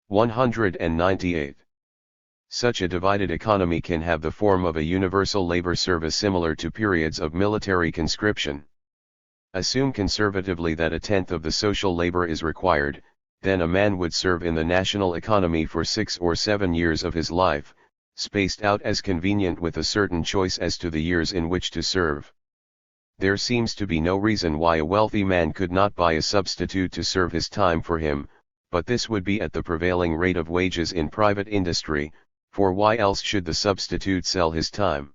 198. Such a divided economy can have the form of a universal labor service similar to periods of military conscription. Assume conservatively that a tenth of the social labor is required, then a man would serve in the national economy for 6 or 7 years of his life, spaced out as convenient with a certain choice as to the years in which to serve. There seems to be no reason why a wealthy man could not buy a substitute to serve his time for him, but this would be at the prevailing rate of wages in private industry, for why else should the substitute sell his time?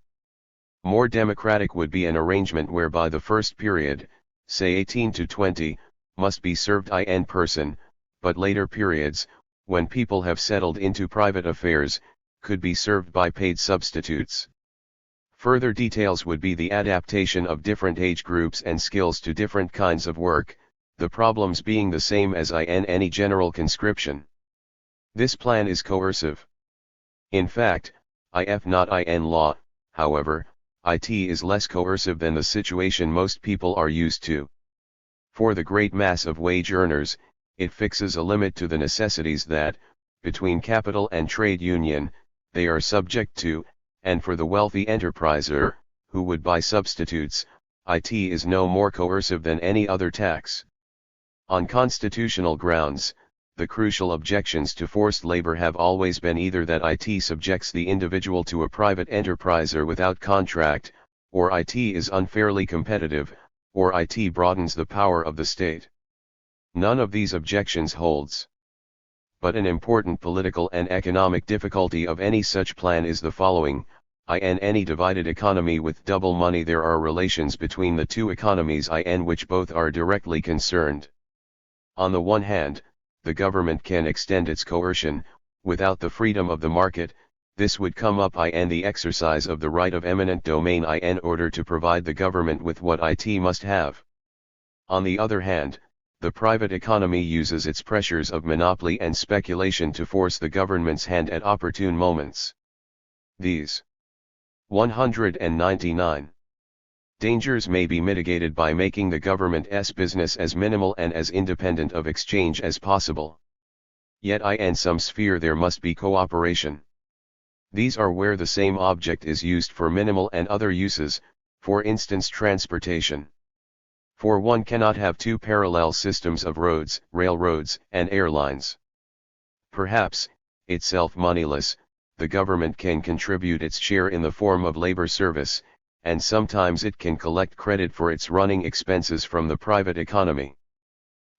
More democratic would be an arrangement whereby the first period, say 18 to 20, must be served in person, but later periods, when people have settled into private affairs, could be served by paid substitutes. Further details would be the adaptation of different age groups and skills to different kinds of work, the problems being the same as in any general conscription. This plan is coercive. In fact, if not in law, however, it is less coercive than the situation most people are used to. For the great mass of wage earners, it fixes a limit to the necessities that, between capital and trade union, they are subject to, and for the wealthy enterpriser, who would buy substitutes, it is no more coercive than any other tax. On constitutional grounds, the crucial objections to forced labor have always been either that it subjects the individual to a private enterpriser without contract, or it is unfairly competitive, or it broadens the power of the state. None of these objections holds. But an important political and economic difficulty of any such plan is the following: in any divided economy with double money there are relations between the two economies in which both are directly concerned. On the one hand, the government can extend its coercion, without the freedom of the market. This would come up in the exercise of the right of eminent domain in order to provide the government with what it must have. On the other hand, the private economy uses its pressures of monopoly and speculation to force the government's hand at opportune moments. These 199 dangers may be mitigated by making the government's business as minimal and as independent of exchange as possible. Yet in some sphere there must be cooperation. These are where the same object is used for minimal and other uses, for instance transportation. For one cannot have two parallel systems of roads, railroads, and airlines. Perhaps, itself moneyless, the government can contribute its share in the form of labor service, and sometimes it can collect credit for its running expenses from the private economy.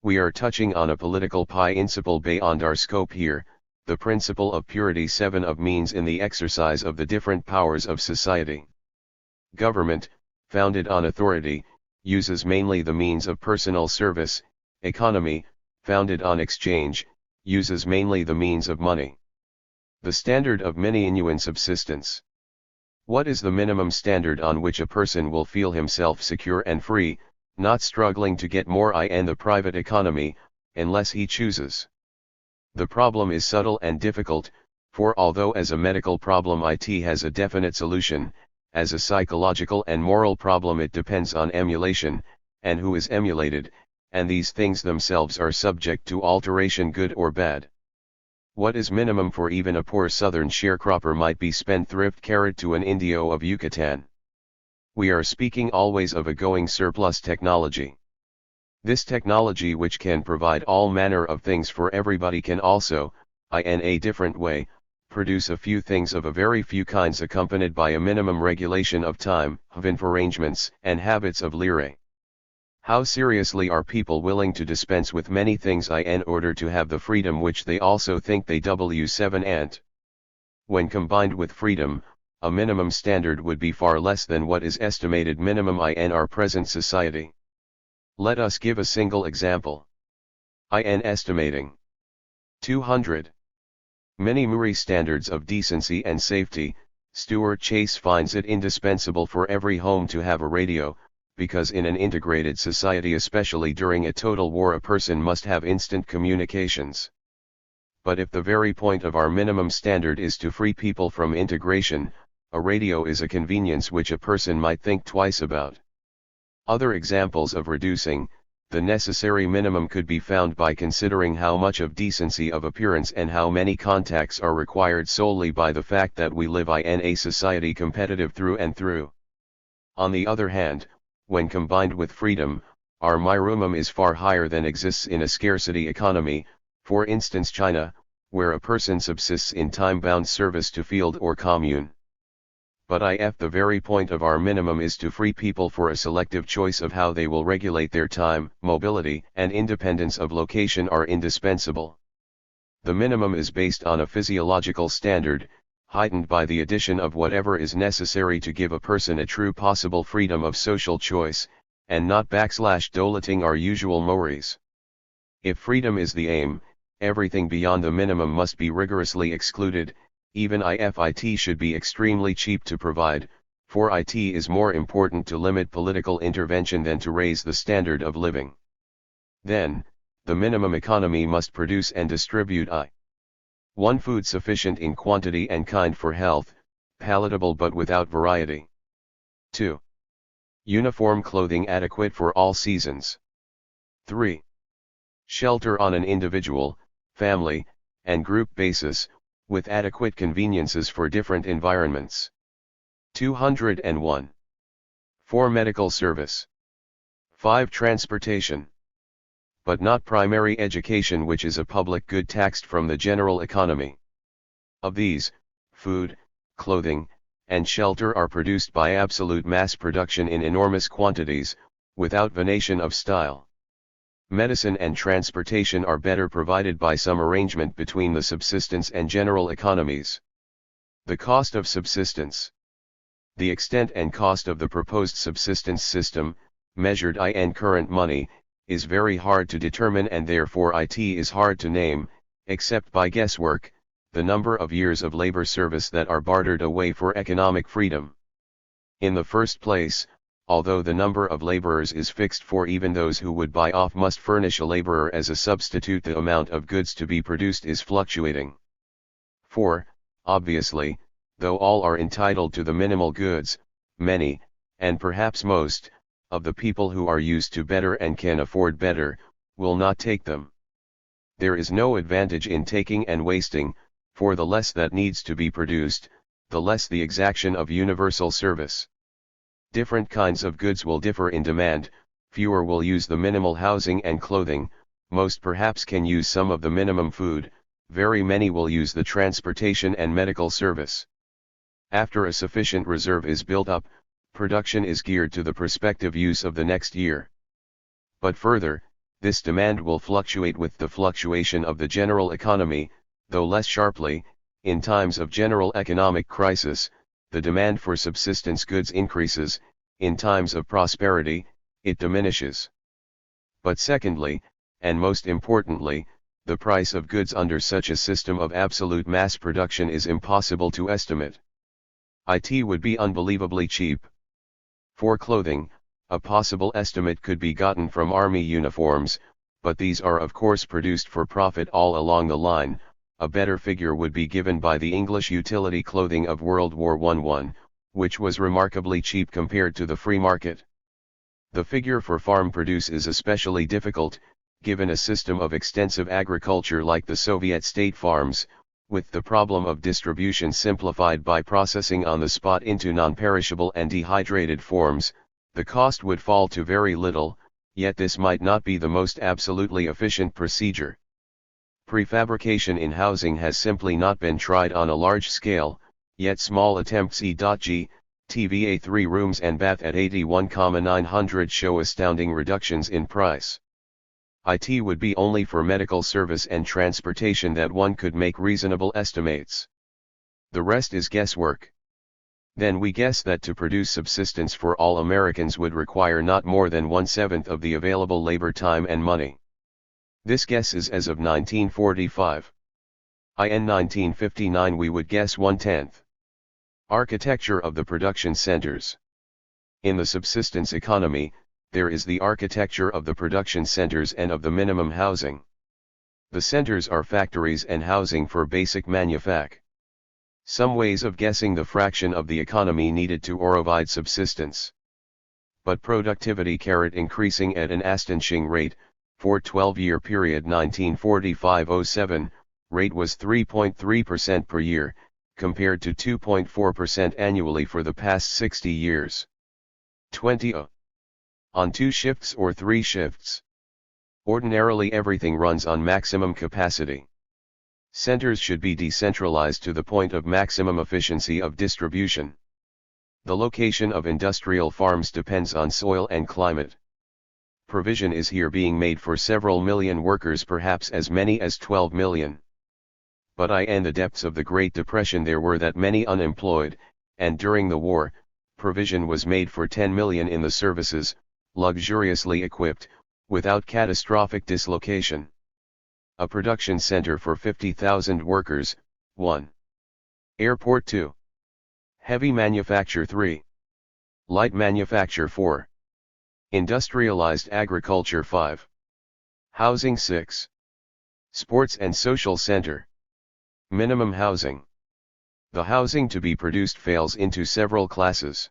We are touching on a political principle beyond our scope here, the principle of purity 7 of means in the exercise of the different powers of society. Government, founded on authority, uses mainly the means of personal service. Economy, founded on exchange, uses mainly the means of money. The standard of genuine subsistence. What is the minimum standard on which a person will feel himself secure and free, not struggling to get more in the private economy, unless he chooses? The problem is subtle and difficult, for although as a medical problem it has a definite solution, as a psychological and moral problem it depends on emulation, and who is emulated, and these things themselves are subject to alteration, good or bad. What is minimum for even a poor southern sharecropper might be spendthrift carrot to an Indio of Yucatan. We are speaking always of a going surplus technology. This technology, which can provide all manner of things for everybody, can also, in a different way, produce a few things of a very few kinds, accompanied by a minimum regulation of time, of arrangements, and habits of lire. How seriously are people willing to dispense with many things in order to have the freedom which they also think they W7 and? When combined with freedom, a minimum standard would be far less than what is estimated minimum in our present society. Let us give a single example. In estimating 200 minimum standards of decency and safety, Stuart Chase finds it indispensable for every home to have a radio, because in an integrated society, especially during a total war, a person must have instant communications. But if the very point of our minimum standard is to free people from integration, a radio is a convenience which a person might think twice about. Other examples of reducing the necessary minimum could be found by considering how much of decency of appearance and how many contacts are required solely by the fact that we live in a society competitive through and through. On the other hand, when combined with freedom, our minimum is far higher than exists in a scarcity economy, for instance China, where a person subsists in time-bound service to field or commune. But if the very point of our minimum is to free people for a selective choice of how they will regulate their time, mobility and independence of location are indispensable. The minimum is based on a physiological standard, heightened by the addition of whatever is necessary to give a person a true possible freedom of social choice, and not /dolating our usual mores. If freedom is the aim, everything beyond the minimum must be rigorously excluded, even if it should be extremely cheap to provide, for it is more important to limit political intervention than to raise the standard of living. Then, the minimum economy must produce and distribute 1. Food sufficient in quantity and kind for health, palatable but without variety. 2. Uniform clothing adequate for all seasons. 3. Shelter on an individual, family, and group basis, with adequate conveniences for different environments. 201. 4. Medical service. 5. Transportation. But not primary education, which is a public good taxed from the general economy. Of these, food, clothing, and shelter are produced by absolute mass production in enormous quantities, without venation of style. Medicine and transportation are better provided by some arrangement between the subsistence and general economies. The cost of subsistence. The extent and cost of the proposed subsistence system, measured in current money, is very hard to determine, and therefore it is hard to name, except by guesswork, the number of years of labor service that are bartered away for economic freedom. In the first place, although the number of laborers is fixed, for even those who would buy off must furnish a laborer as a substitute, the amount of goods to be produced is fluctuating. For, obviously, though all are entitled to the minimal goods, many, and perhaps most, of the people who are used to better and can afford better, will not take them. There is no advantage in taking and wasting, for the less that needs to be produced, the less the exaction of universal service. Different kinds of goods will differ in demand, fewer will use the minimal housing and clothing, most perhaps can use some of the minimum food, very many will use the transportation and medical service. After a sufficient reserve is built up, production is geared to the prospective use of the next year. But further, this demand will fluctuate with the fluctuation of the general economy, though less sharply. In times of general economic crisis, the demand for subsistence goods increases, in times of prosperity, it diminishes. But secondly, and most importantly, the price of goods under such a system of absolute mass production is impossible to estimate. It would be unbelievably cheap. For clothing, a possible estimate could be gotten from army uniforms, but these are of course produced for profit all along the line. A better figure would be given by the English utility clothing of World War I, which was remarkably cheap compared to the free market. The figure for farm produce is especially difficult, given a system of extensive agriculture like the Soviet state farms, with the problem of distribution simplified by processing on the spot into non-perishable and dehydrated forms. The cost would fall to very little, yet this might not be the most absolutely efficient procedure. Prefabrication in housing has simply not been tried on a large scale, yet small attempts e.g. TVA 3 rooms and bath at 81,900 show astounding reductions in price. It would be only for medical service and transportation that one could make reasonable estimates. The rest is guesswork. Then we guess that to produce subsistence for all Americans would require not more than 1/7 of the available labor time and money. This guess is as of 1945. In 1959 we would guess 1/10. Architecture of the production centers. In the subsistence economy, there is the architecture of the production centers and of the minimum housing. The centers are factories and housing for basic manufacture. Some ways of guessing the fraction of the economy needed to provide subsistence. But productivity increasing at an astonishing rate. For 12-year period 1945-07, rate was 3.3% per year, compared to 2.4% annually for the past 60 years. 20. On 2 shifts or 3 shifts. Ordinarily everything runs on maximum capacity. Centers should be decentralized to the point of maximum efficiency of distribution. The location of industrial farms depends on soil and climate. Provision is here being made for several million workers, perhaps as many as 12 million. But in the depths of the Great Depression there were that many unemployed, and during the war, provision was made for 10 million in the services, luxuriously equipped, without catastrophic dislocation. A production center for 50,000 workers, 1. Airport 2. Heavy manufacture 3. Light manufacture 4. Industrialized agriculture 5. Housing 6. Sports and social center. Minimum housing. The housing to be produced falls into several classes.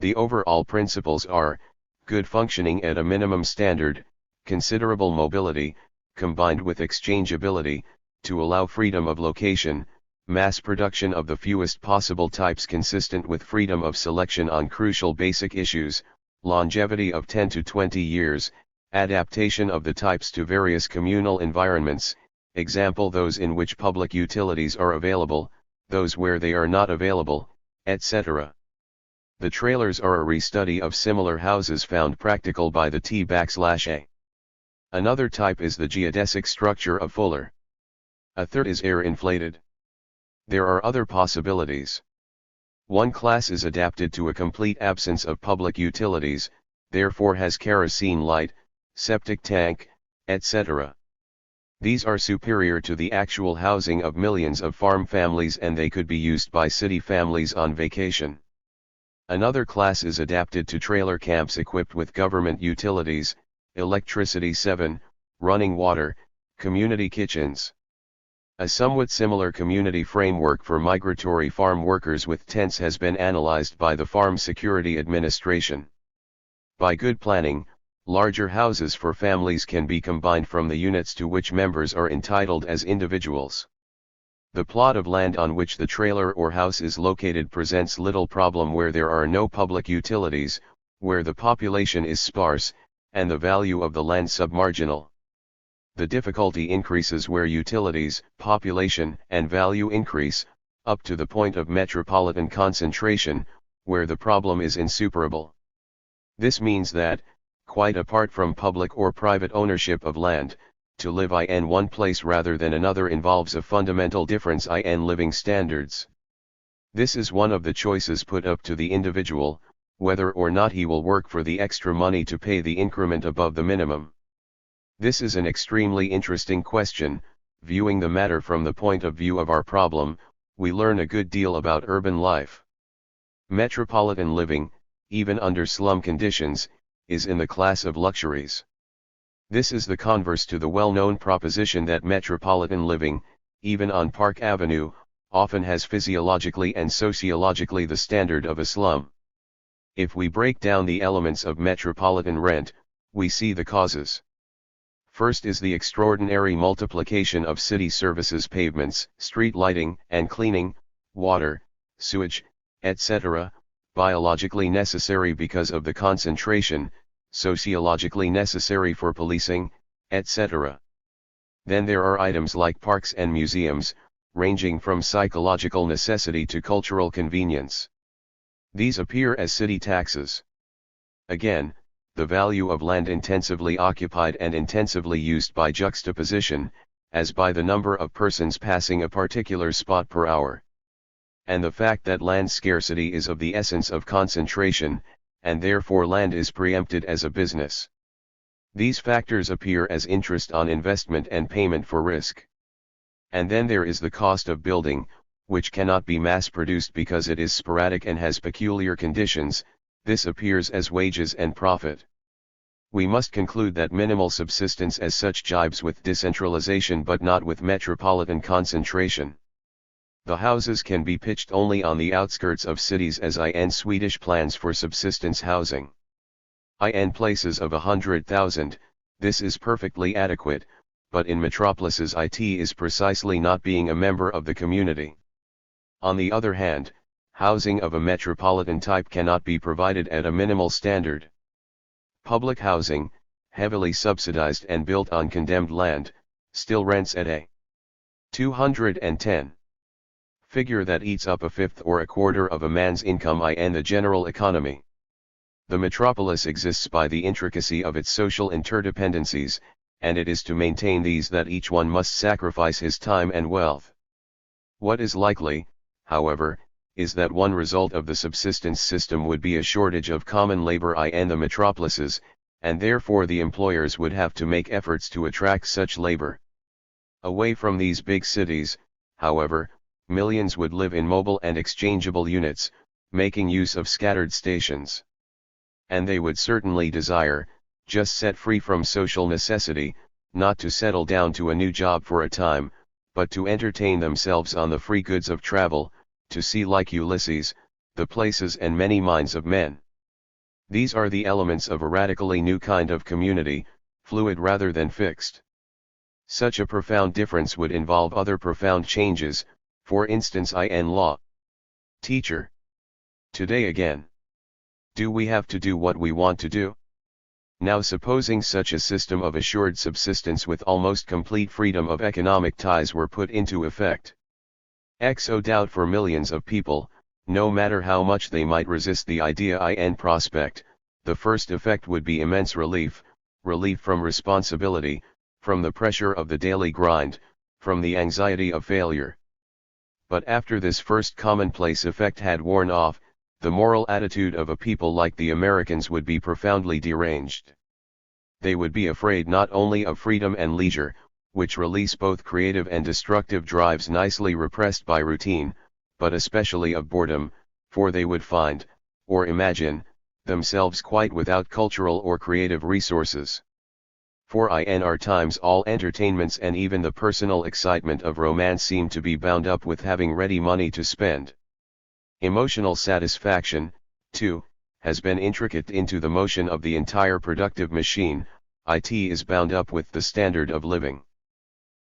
The overall principles are, good functioning at a minimum standard, considerable mobility, combined with exchangeability, to allow freedom of location, mass production of the fewest possible types consistent with freedom of selection on crucial basic issues, longevity of 10 to 20 years, adaptation of the types to various communal environments, example those in which public utilities are available, those where they are not available, etc. The trailers are a restudy of similar houses found practical by the T/A. Another type is the geodesic structure of Fuller. A third is air-inflated. There are other possibilities. One class is adapted to a complete absence of public utilities, therefore has kerosene light, septic tank, etc. These are superior to the actual housing of millions of farm families, and they could be used by city families on vacation. Another class is adapted to trailer camps equipped with government utilities, electricity 7, running water, community kitchens. A somewhat similar community framework for migratory farm workers with tents has been analyzed by the Farm Security Administration. By good planning, larger houses for families can be combined from the units to which members are entitled as individuals. The plot of land on which the trailer or house is located presents little problem where there are no public utilities, where the population is sparse, and the value of the land submarginal. The difficulty increases where utilities, population, and value increase, up to the point of metropolitan concentration, where the problem is insuperable. This means that, quite apart from public or private ownership of land, to live in one place rather than another involves a fundamental difference in living standards. This is one of the choices put up to the individual, whether or not he will work for the extra money to pay the increment above the minimum. This is an extremely interesting question. Viewing the matter from the point of view of our problem, we learn a good deal about urban life. Metropolitan living, even under slum conditions, is in the class of luxuries. This is the converse to the well-known proposition that metropolitan living, even on Park Avenue, often has physiologically and sociologically the standard of a slum. If we break down the elements of metropolitan rent, we see the causes. First is the extraordinary multiplication of city services, pavements, street lighting and cleaning, water, sewage, etc., biologically necessary because of the concentration, sociologically necessary for policing, etc. Then there are items like parks and museums, ranging from psychological necessity to cultural convenience. These appear as city taxes. Again, the value of land intensively occupied and intensively used by juxtaposition, as by the number of persons passing a particular spot per hour. And the fact that land scarcity is of the essence of concentration, and therefore land is preempted as a business. These factors appear as interest on investment and payment for risk. And then there is the cost of building, which cannot be mass-produced because it is sporadic and has peculiar conditions. This appears as wages and profit. We must conclude that minimal subsistence as such jibes with decentralization but not with metropolitan concentration. The houses can be pitched only on the outskirts of cities as in Swedish plans for subsistence housing. In places of 100,000, this is perfectly adequate, but in metropolises it is precisely not being a member of the community. On the other hand, housing of a metropolitan type cannot be provided at a minimal standard. Public housing, heavily subsidized and built on condemned land, still rents at a 210 figure that eats up a fifth or a quarter of a man's income in the general economy. The metropolis exists by the intricacy of its social interdependencies, and it is to maintain these that each one must sacrifice his time and wealth. What is likely, however, is that one result of the subsistence system would be a shortage of common labor in the metropolises, and therefore the employers would have to make efforts to attract such labor. Away from these big cities, however, millions would live in mobile and exchangeable units, making use of scattered stations. And they would certainly desire, just set free from social necessity, not to settle down to a new job for a time, but to entertain themselves on the free goods of travel, to see like Ulysses, the places and many minds of men. These are the elements of a radically new kind of community, fluid rather than fixed. Such a profound difference would involve other profound changes, for instance in law. Teacher. Today again. Do we have to do what we want to do? Now supposing such a system of assured subsistence with almost complete freedom of economic ties were put into effect. XO doubt for millions of people, no matter how much they might resist the idea in prospect, the first effect would be immense relief from responsibility, from the pressure of the daily grind, from the anxiety of failure. But after this first commonplace effect had worn off, the moral attitude of a people like the Americans would be profoundly deranged. They would be afraid not only of freedom and leisure, which release both creative and destructive drives nicely repressed by routine, but especially of boredom, for they would find, or imagine, themselves quite without cultural or creative resources. For in our times all entertainments and even the personal excitement of romance seem to be bound up with having ready money to spend. Emotional satisfaction, too, has been intricate into the motion of the entire productive machine. It is bound up with the standard of living.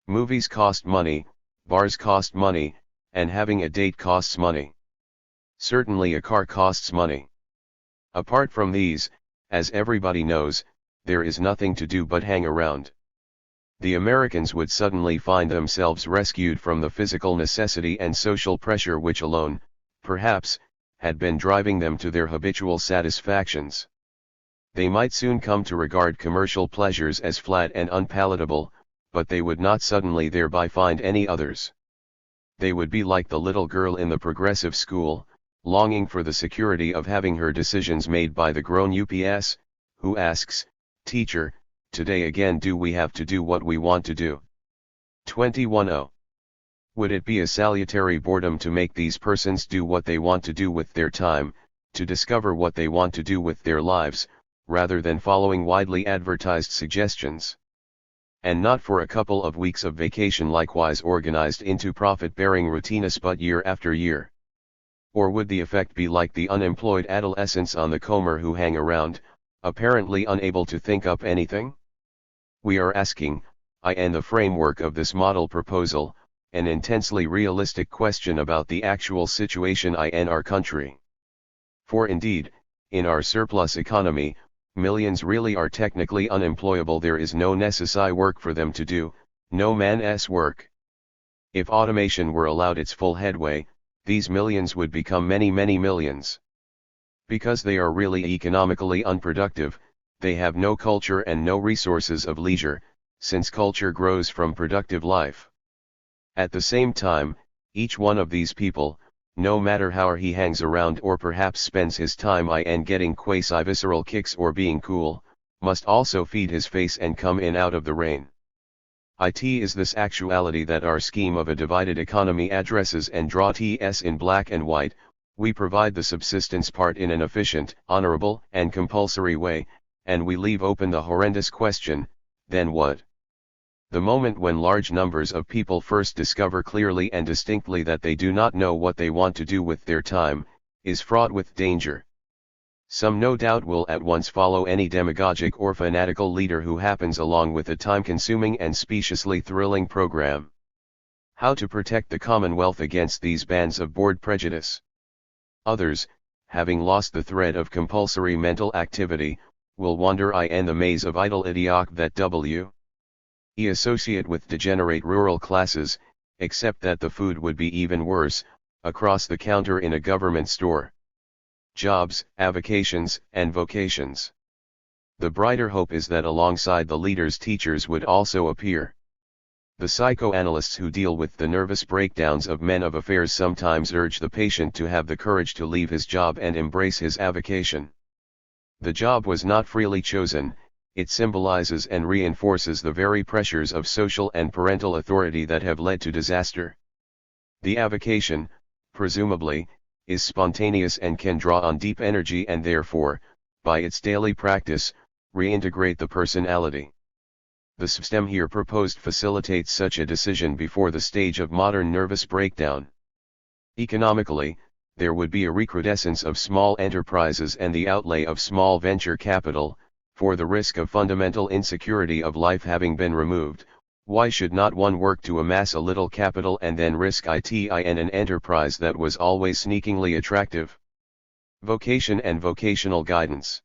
Movies cost money, bars cost money, and having a date costs money. Certainly a car costs money. Apart from these, as everybody knows, there is nothing to do but hang around. The Americans would suddenly find themselves rescued from the physical necessity and social pressure which alone, perhaps, had been driving them to their habitual satisfactions. They might soon come to regard commercial pleasures as flat and unpalatable, but they would not suddenly thereby find any others. They would be like the little girl in the progressive school, longing for the security of having her decisions made by the grown UPS, who asks, "Teacher, today again do we have to do what we want to do?" 21. Would it be a salutary boredom to make these persons do what they want to do with their time, to discover what they want to do with their lives, rather than following widely advertised suggestions? And not for a couple of weeks of vacation likewise organized into profit-bearing routines but year after year. Or would the effect be like the unemployed adolescents on the Comer who hang around, apparently unable to think up anything? We are asking, in the framework of this model proposal, an intensely realistic question about the actual situation in our country. For indeed, in our surplus economy, millions really are technically unemployable. There is no necessary work for them to do, no man's work. If automation were allowed its full headway, these millions would become many millions. Because they are really economically unproductive, they have no culture and no resources of leisure, since culture grows from productive life. At the same time, each one of these people, no matter how he hangs around or perhaps spends his time getting quasi-visceral kicks or being cool, must also feed his face and come in out of the rain. It is this actuality that our scheme of a divided economy addresses and draws in black and white. We provide the subsistence part in an efficient, honorable, and compulsory way, and we leave open the horrendous question, then what? The moment when large numbers of people first discover clearly and distinctly that they do not know what they want to do with their time, is fraught with danger. Some no doubt will at once follow any demagogic or fanatical leader who happens along with a time-consuming and speciously thrilling program. How to protect the Commonwealth against these bands of bored prejudice? Others, having lost the thread of compulsory mental activity, will wander in the maze of idle idiot that W. associate with degenerate rural classes, except that the food would be even worse, across the counter in a government store. Jobs, avocations, and vocations. The brighter hope is that alongside the leaders, teachers would also appear. The psychoanalysts who deal with the nervous breakdowns of men of affairs sometimes urge the patient to have the courage to leave his job and embrace his avocation. The job was not freely chosen, it symbolizes and reinforces the very pressures of social and parental authority that have led to disaster. The avocation, presumably, is spontaneous and can draw on deep energy and therefore, by its daily practice, reintegrate the personality. The system here proposed facilitates such a decision before the stage of modern nervous breakdown. Economically, there would be a recrudescence of small enterprises and the outlay of small venture capital, for the risk of fundamental insecurity of life having been removed. Why should not one work to amass a little capital and then risk it in an enterprise that was always sneakingly attractive? Vocation and vocational guidance.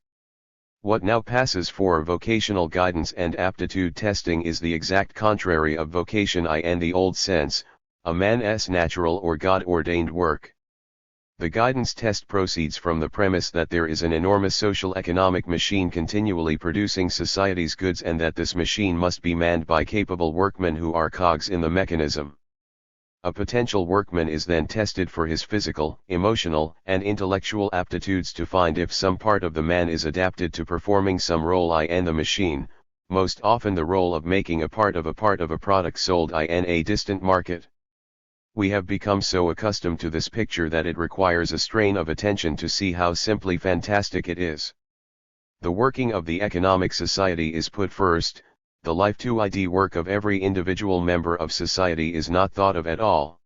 What now passes for vocational guidance and aptitude testing is the exact contrary of vocation in the old sense, a man's natural or God-ordained work. The guidance test proceeds from the premise that there is an enormous social economic machine continually producing society's goods and that this machine must be manned by capable workmen who are cogs in the mechanism. A potential workman is then tested for his physical, emotional, and intellectual aptitudes to find if some part of the man is adapted to performing some role in the machine, most often the role of making a part of a product sold in a distant market. We have become so accustomed to this picture that it requires a strain of attention to see how simply fantastic it is. The working of the economic society is put first, the life-to-ID work of every individual member of society is not thought of at all.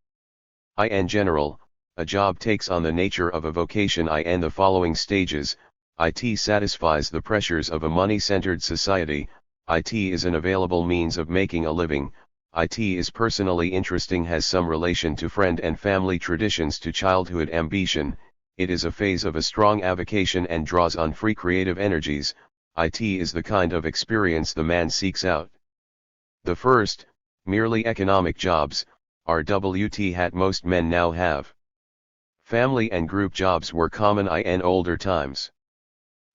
In general, a job takes on the nature of a vocation in the following stages. It satisfies the pressures of a money-centered society, it is an available means of making a living, it is personally interesting, has some relation to friend and family traditions, to childhood ambition, it is a phase of a strong avocation and draws on free creative energies, it is the kind of experience the man seeks out. The first, merely economic jobs, are what most men now have. Family and group jobs were common in older times.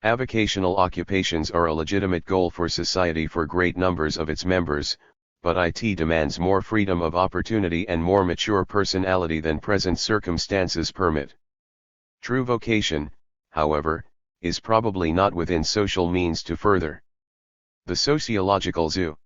Avocational occupations are a legitimate goal for society for great numbers of its members, but it demands more freedom of opportunity and more mature personality than present circumstances permit. True vocation, however, is probably not within social means to further. The sociological zoo.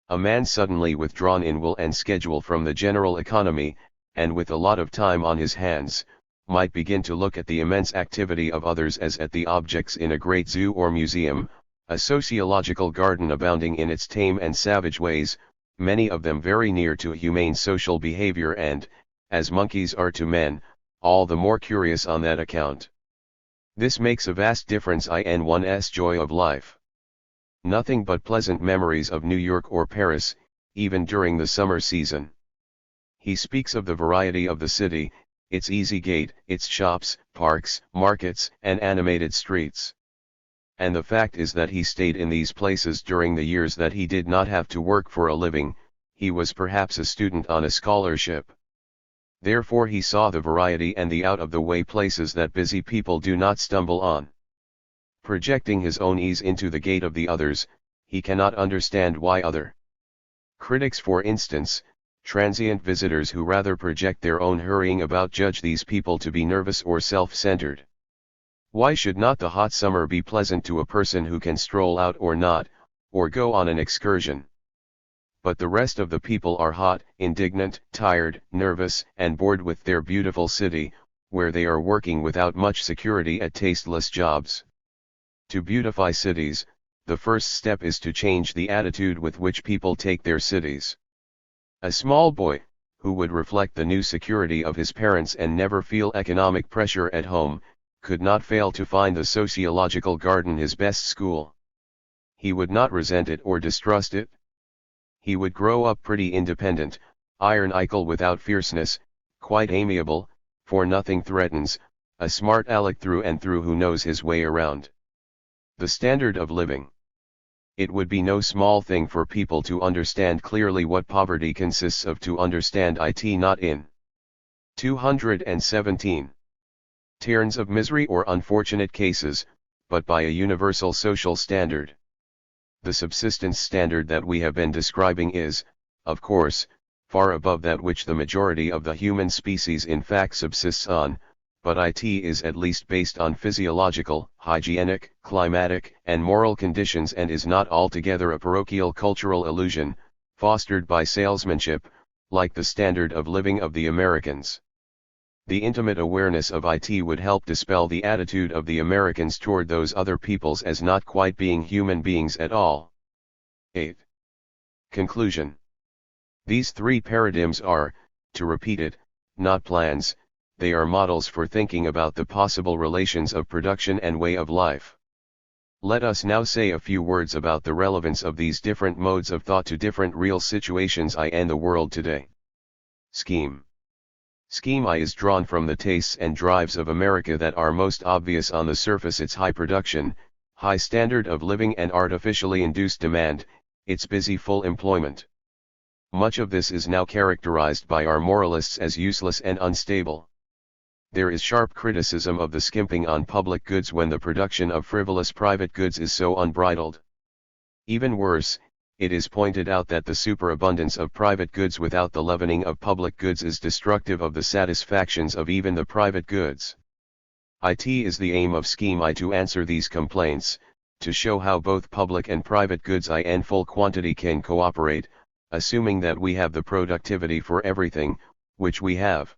A man suddenly withdrawn in will and schedule from the general economy, and with a lot of time on his hands, might begin to look at the immense activity of others as at the objects in a great zoo or museum, a sociological garden abounding in its tame and savage ways, many of them very near to humane social behavior and, as monkeys are to men, all the more curious on that account. This makes a vast difference in one's joy of life. Nothing but pleasant memories of New York or Paris, even during the summer season. He speaks of the variety of the city, its easy gait, its shops, parks, markets, and animated streets. And the fact is that he stayed in these places during the years that he did not have to work for a living. He was perhaps a student on a scholarship. Therefore he saw the variety and the out-of-the-way places that busy people do not stumble on. Projecting his own ease into the gait of the others, he cannot understand why other critics, for instance, transient visitors who rather project their own hurrying about, judge these people to be nervous or self-centered. Why should not the hot summer be pleasant to a person who can stroll out or not, or go on an excursion? But the rest of the people are hot, indignant, tired, nervous, and bored with their beautiful city, where they are working without much security at tasteless jobs. To beautify cities, the first step is to change the attitude with which people take their cities. A small boy, who would reflect the new security of his parents and never feel economic pressure at home, could not fail to find the sociological garden his best school. He would not resent it or distrust it. He would grow up pretty independent, ironical without fierceness, quite amiable, for nothing threatens, a smart aleck through and through who knows his way around. The standard of living. It would be no small thing for people to understand clearly what poverty consists of, to understand it not in 217 terms of misery or unfortunate cases, but by a universal social standard. The subsistence standard that we have been describing is, of course, far above that which the majority of the human species in fact subsists on, but it is at least based on physiological, hygienic, climatic, and moral conditions, and is not altogether a parochial cultural illusion, fostered by salesmanship, like the standard of living of the Americans. The intimate awareness of it would help dispel the attitude of the Americans toward those other peoples as not quite being human beings at all. 8. Conclusion. These three paradigms are, to repeat it, not plans, they are models for thinking about the possible relations of production and way of life. Let us now say a few words about the relevance of these different modes of thought to different real situations in the world today. Scheme. Scheme I is drawn from the tastes and drives of America that are most obvious on the surface: its high production, high standard of living and artificially induced demand, its busy full employment. Much of this is now characterized by our moralists as useless and unstable. There is sharp criticism of the skimping on public goods when the production of frivolous private goods is so unbridled. Even worse, it is pointed out that the superabundance of private goods without the leavening of public goods is destructive of the satisfactions of even the private goods. It is the aim of Scheme I to answer these complaints, to show how both public and private goods in full quantity can cooperate, assuming that we have the productivity for everything, which we have.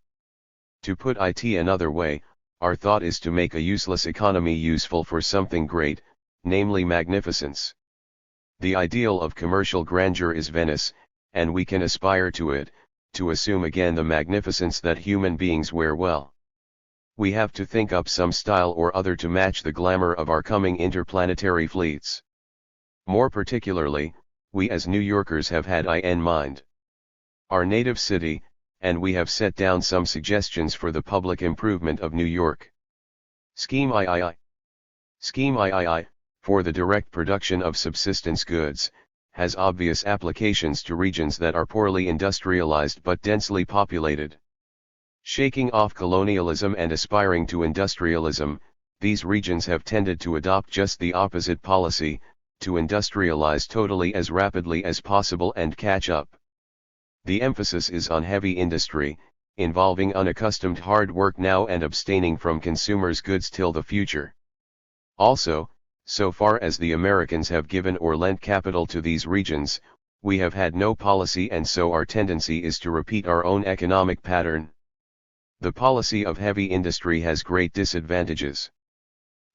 To put it another way, our thought is to make a useless economy useful for something great, namely magnificence. The ideal of commercial grandeur is Venice, and we can aspire to it, to assume again the magnificence that human beings wear well. We have to think up some style or other to match the glamour of our coming interplanetary fleets. More particularly, we as New Yorkers have had in mind our native city, and we have set down some suggestions for the public improvement of New York. Scheme III. Scheme III, for the direct production of subsistence goods, has obvious applications to regions that are poorly industrialized but densely populated. Shaking off colonialism and aspiring to industrialism, these regions have tended to adopt just the opposite policy, to industrialize totally as rapidly as possible and catch up. The emphasis is on heavy industry, involving unaccustomed hard work now and abstaining from consumers' goods till the future. Also, so far as the Americans have given or lent capital to these regions, we have had no policy, and so our tendency is to repeat our own economic pattern. The policy of heavy industry has great disadvantages.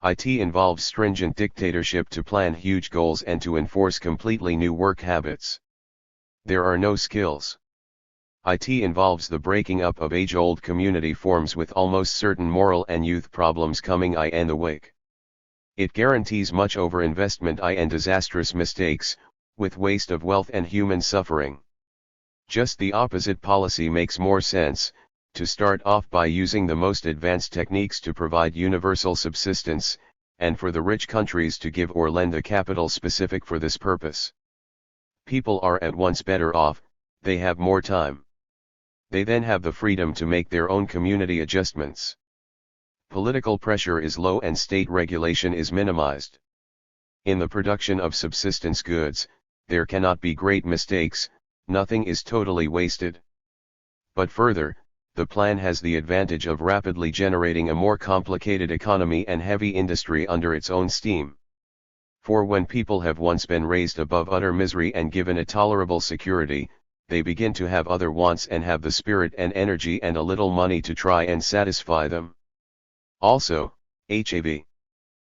It involves stringent dictatorship to plan huge goals and to enforce completely new work habits. There are no skills. IT involves the breaking up of age-old community forms with almost certain moral and youth problems coming in the wake. It guarantees much overinvestment and disastrous mistakes, with waste of wealth and human suffering. Just the opposite policy makes more sense, to start off by using the most advanced techniques to provide universal subsistence, and for the rich countries to give or lend the capital specific for this purpose. People are at once better off, they have more time. They then have the freedom to make their own community adjustments. Political pressure is low and state regulation is minimized. In the production of subsistence goods, there cannot be great mistakes, nothing is totally wasted. But further, the plan has the advantage of rapidly generating a more complicated economy and heavy industry under its own steam. For when people have once been raised above utter misery and given a tolerable security, they begin to have other wants and have the spirit and energy and a little money to try and satisfy them. Also, HAV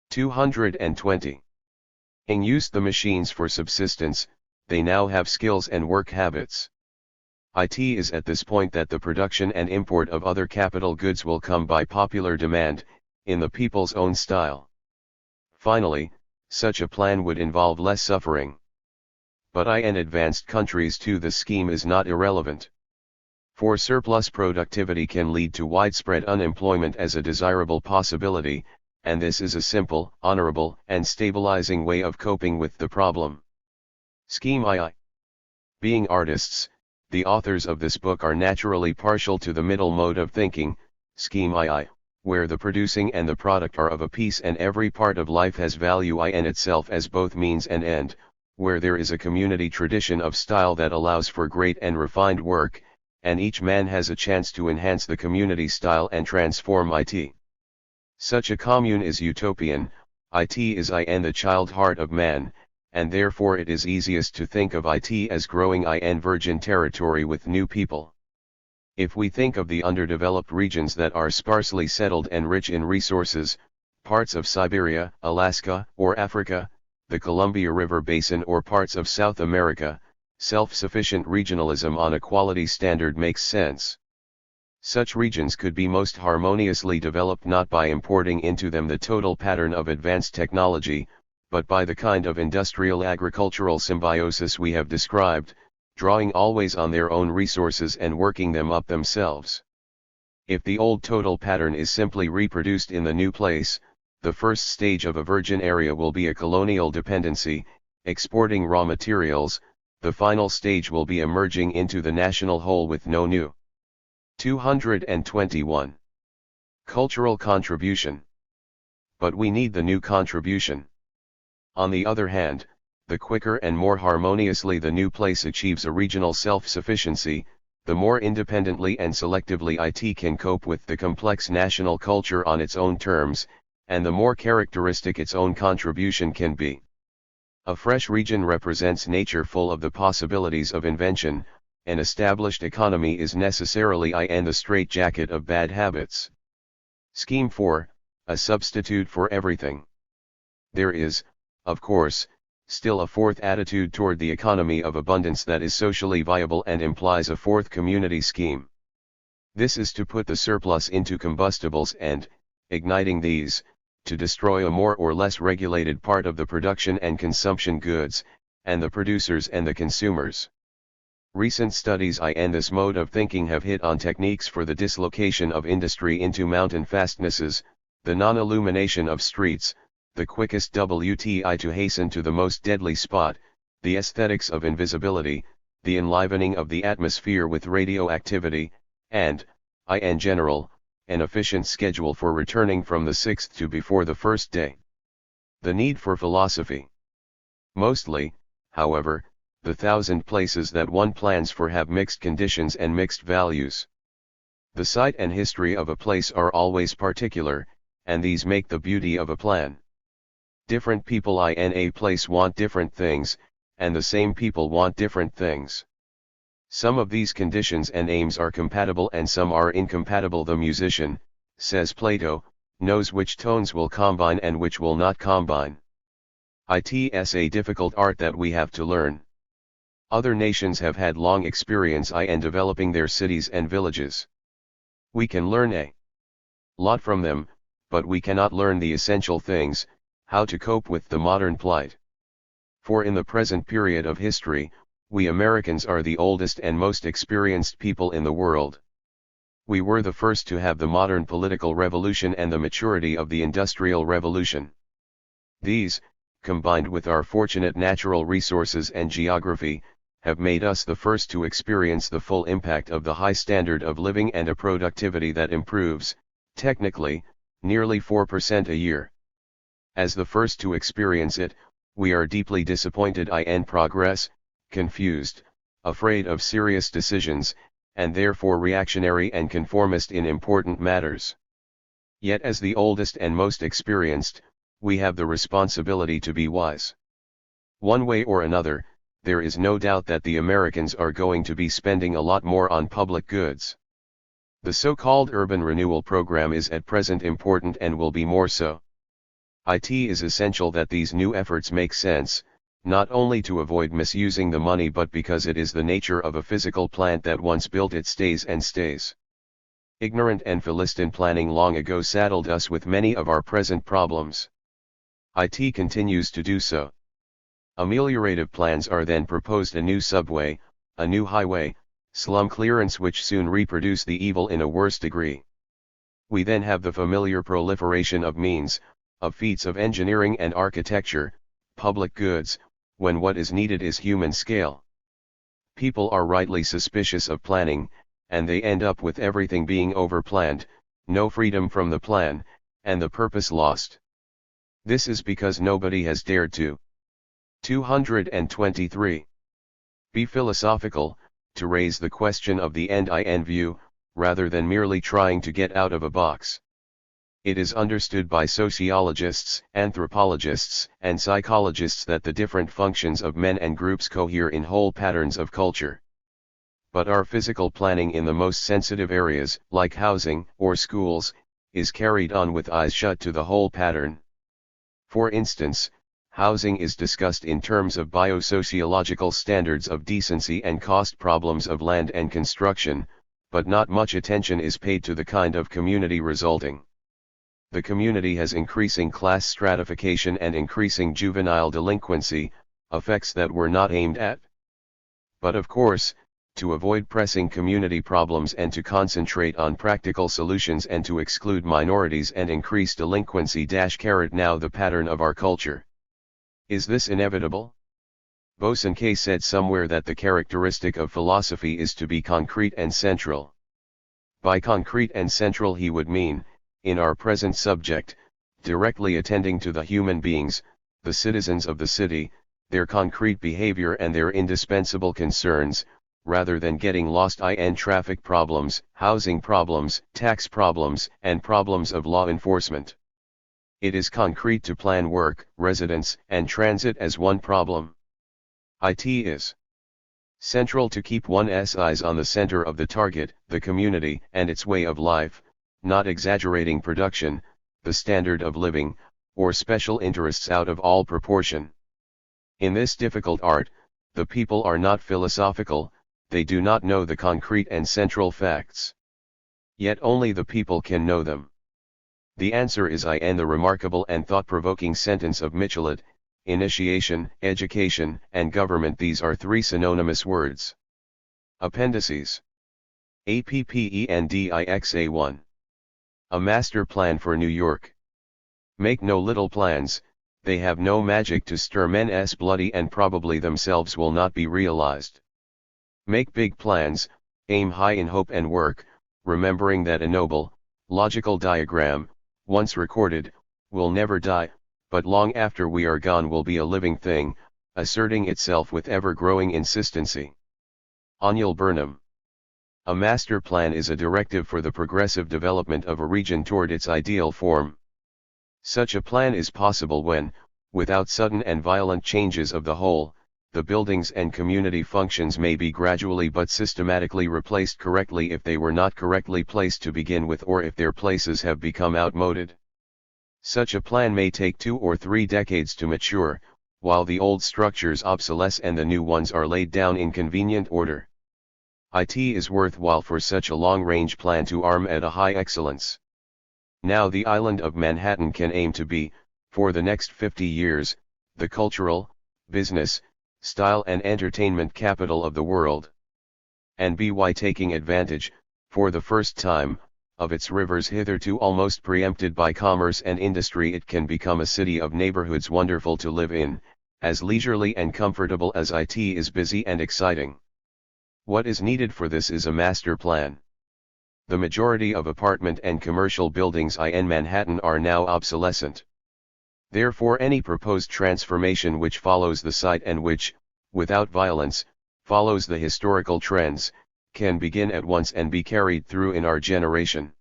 220. In use the machines for subsistence, they now have skills and work habits. It is at this point that the production and import of other capital goods will come by popular demand, in the people's own style. Finally, such a plan would involve less suffering. But in advanced countries too the scheme is not irrelevant. For surplus productivity can lead to widespread unemployment as a desirable possibility, and this is a simple, honorable, and stabilizing way of coping with the problem. Scheme II. Being artists, the authors of this book are naturally partial to the middle mode of thinking, Scheme II, where the producing and the product are of a piece and every part of life has value in itself as both means and end, where there is a community tradition of style that allows for great and refined work, and each man has a chance to enhance the community style and transform it. Such a commune is utopian, it is in the child heart of man, and therefore it is easiest to think of it as growing in virgin territory with new people. If we think of the underdeveloped regions that are sparsely settled and rich in resources, parts of Siberia, Alaska, or Africa, the Columbia River Basin or parts of South America, self-sufficient regionalism on a quality standard makes sense. Such regions could be most harmoniously developed not by importing into them the total pattern of advanced technology, but by the kind of industrial agricultural symbiosis we have described, drawing always on their own resources and working them up themselves. If the old total pattern is simply reproduced in the new place, the first stage of a virgin area will be a colonial dependency, exporting raw materials, the final stage will be emerging into the national whole with no new. 221. Cultural contribution. But we need the new contribution. On the other hand, the quicker and more harmoniously the new place achieves a regional self-sufficiency, the more independently and selectively it can cope with the complex national culture on its own terms, and the more characteristic its own contribution can be. A fresh region represents nature full of the possibilities of invention. An established economy is necessarily in the straitjacket of bad habits. Scheme 4, a substitute for everything. There is, of course, still a fourth attitude toward the economy of abundance that is socially viable and implies a fourth community scheme. This is to put the surplus into combustibles and, igniting these, to destroy a more or less regulated part of the production and consumption goods, and the producers and the consumers. Recent studies in this mode of thinking have hit on techniques for the dislocation of industry into mountain fastnesses, the non-illumination of streets, the quickest WTI to hasten to the most deadly spot, the aesthetics of invisibility, the enlivening of the atmosphere with radioactivity, and, in general, an efficient schedule for returning from the sixth to before the first day. The need for philosophy. Mostly, however, the 1,000 places that one plans for have mixed conditions and mixed values. The site and history of a place are always particular, and these make the beauty of a plan. Different people in a place want different things, and the same people want different things. Some of these conditions and aims are compatible and some are incompatible. The musician, says Plato, knows which tones will combine and which will not combine. It's a difficult art that we have to learn. Other nations have had long experience in developing their cities and villages. We can learn a lot from them, but we cannot learn the essential things, how to cope with the modern plight. For in the present period of history, we Americans are the oldest and most experienced people in the world. We were the first to have the modern political revolution and the maturity of the Industrial Revolution. These, combined with our fortunate natural resources and geography, have made us the first to experience the full impact of the high standard of living and a productivity that improves, technically, nearly 4% a year. As the first to experience it, we are deeply disappointed in progress, confused, afraid of serious decisions, and therefore reactionary and conformist in important matters. Yet as the oldest and most experienced, we have the responsibility to be wise. One way or another, there is no doubt that the Americans are going to be spending a lot more on public goods. The so-called urban renewal program is at present important and will be more so. It is essential that these new efforts make sense, not only to avoid misusing the money but because it is the nature of a physical plant that once built it stays and stays. Ignorant and Philistine planning long ago saddled us with many of our present problems. It continues to do so. Ameliorative plans are then proposed: a new subway, a new highway, slum clearance, which soon reproduce the evil in a worse degree. We then have the familiar proliferation of means, of feats of engineering and architecture, public goods, when what is needed is human scale. People are rightly suspicious of planning, and they end up with everything being overplanned, no freedom from the plan, and the purpose lost. This is because nobody has dared to 223. Be philosophical, to raise the question of the end in view, rather than merely trying to get out of a box. It is understood by sociologists, anthropologists, and psychologists that the different functions of men and groups cohere in whole patterns of culture. But our physical planning in the most sensitive areas, like housing or schools, is carried on with eyes shut to the whole pattern. For instance, housing is discussed in terms of biosociological standards of decency and cost problems of land and construction, but not much attention is paid to the kind of community resulting. The community has increasing class stratification and increasing juvenile delinquency, effects that were not aimed at. But of course, to avoid pressing community problems and to concentrate on practical solutions and to exclude minorities and increase delinquency now the pattern of our culture. Is this inevitable? Bosanquet said somewhere that the characteristic of philosophy is to be concrete and central. By concrete and central he would mean, in our present subject, directly attending to the human beings, the citizens of the city, their concrete behavior and their indispensable concerns, rather than getting lost in traffic problems, housing problems, tax problems, and problems of law enforcement. It is concrete to plan work, residence, and transit as one problem. It is central to keep one's eyes on the center of the target, the community and its way of life, not exaggerating production, the standard of living, or special interests out of all proportion. In this difficult art, the people are not philosophical, they do not know the concrete and central facts. Yet only the people can know them. The answer is in the remarkable and thought-provoking sentence of Michelet: initiation, education, and government. These are three synonymous words. Appendices. APPENDIXA1. A master plan for New York. Make no little plans, they have no magic to stir men's bloody and probably themselves will not be realized. Make big plans, aim high in hope and work, remembering that a noble, logical diagram, once recorded, will never die, but long after we are gone will be a living thing, asserting itself with ever-growing insistency. Aniel Burnham. A master plan is a directive for the progressive development of a region toward its ideal form. Such a plan is possible when, without sudden and violent changes of the whole, the buildings and community functions may be gradually but systematically replaced correctly if they were not correctly placed to begin with or if their places have become outmoded. Such a plan may take 2 or 3 decades to mature, while the old structures obsolesce and the new ones are laid down in convenient order. It is worthwhile for such a long-range plan to arm at a high excellence. Now the island of Manhattan can aim to be, for the next 50 years, the cultural, business, style and entertainment capital of the world. And by taking advantage, for the first time, of its rivers hitherto almost preempted by commerce and industry, it can become a city of neighborhoods wonderful to live in, as leisurely and comfortable as it is busy and exciting. What is needed for this is a master plan. The majority of apartment and commercial buildings in Manhattan are now obsolescent. Therefore any proposed transformation which follows the site and which, without violence, follows the historical trends, can begin at once and be carried through in our generation.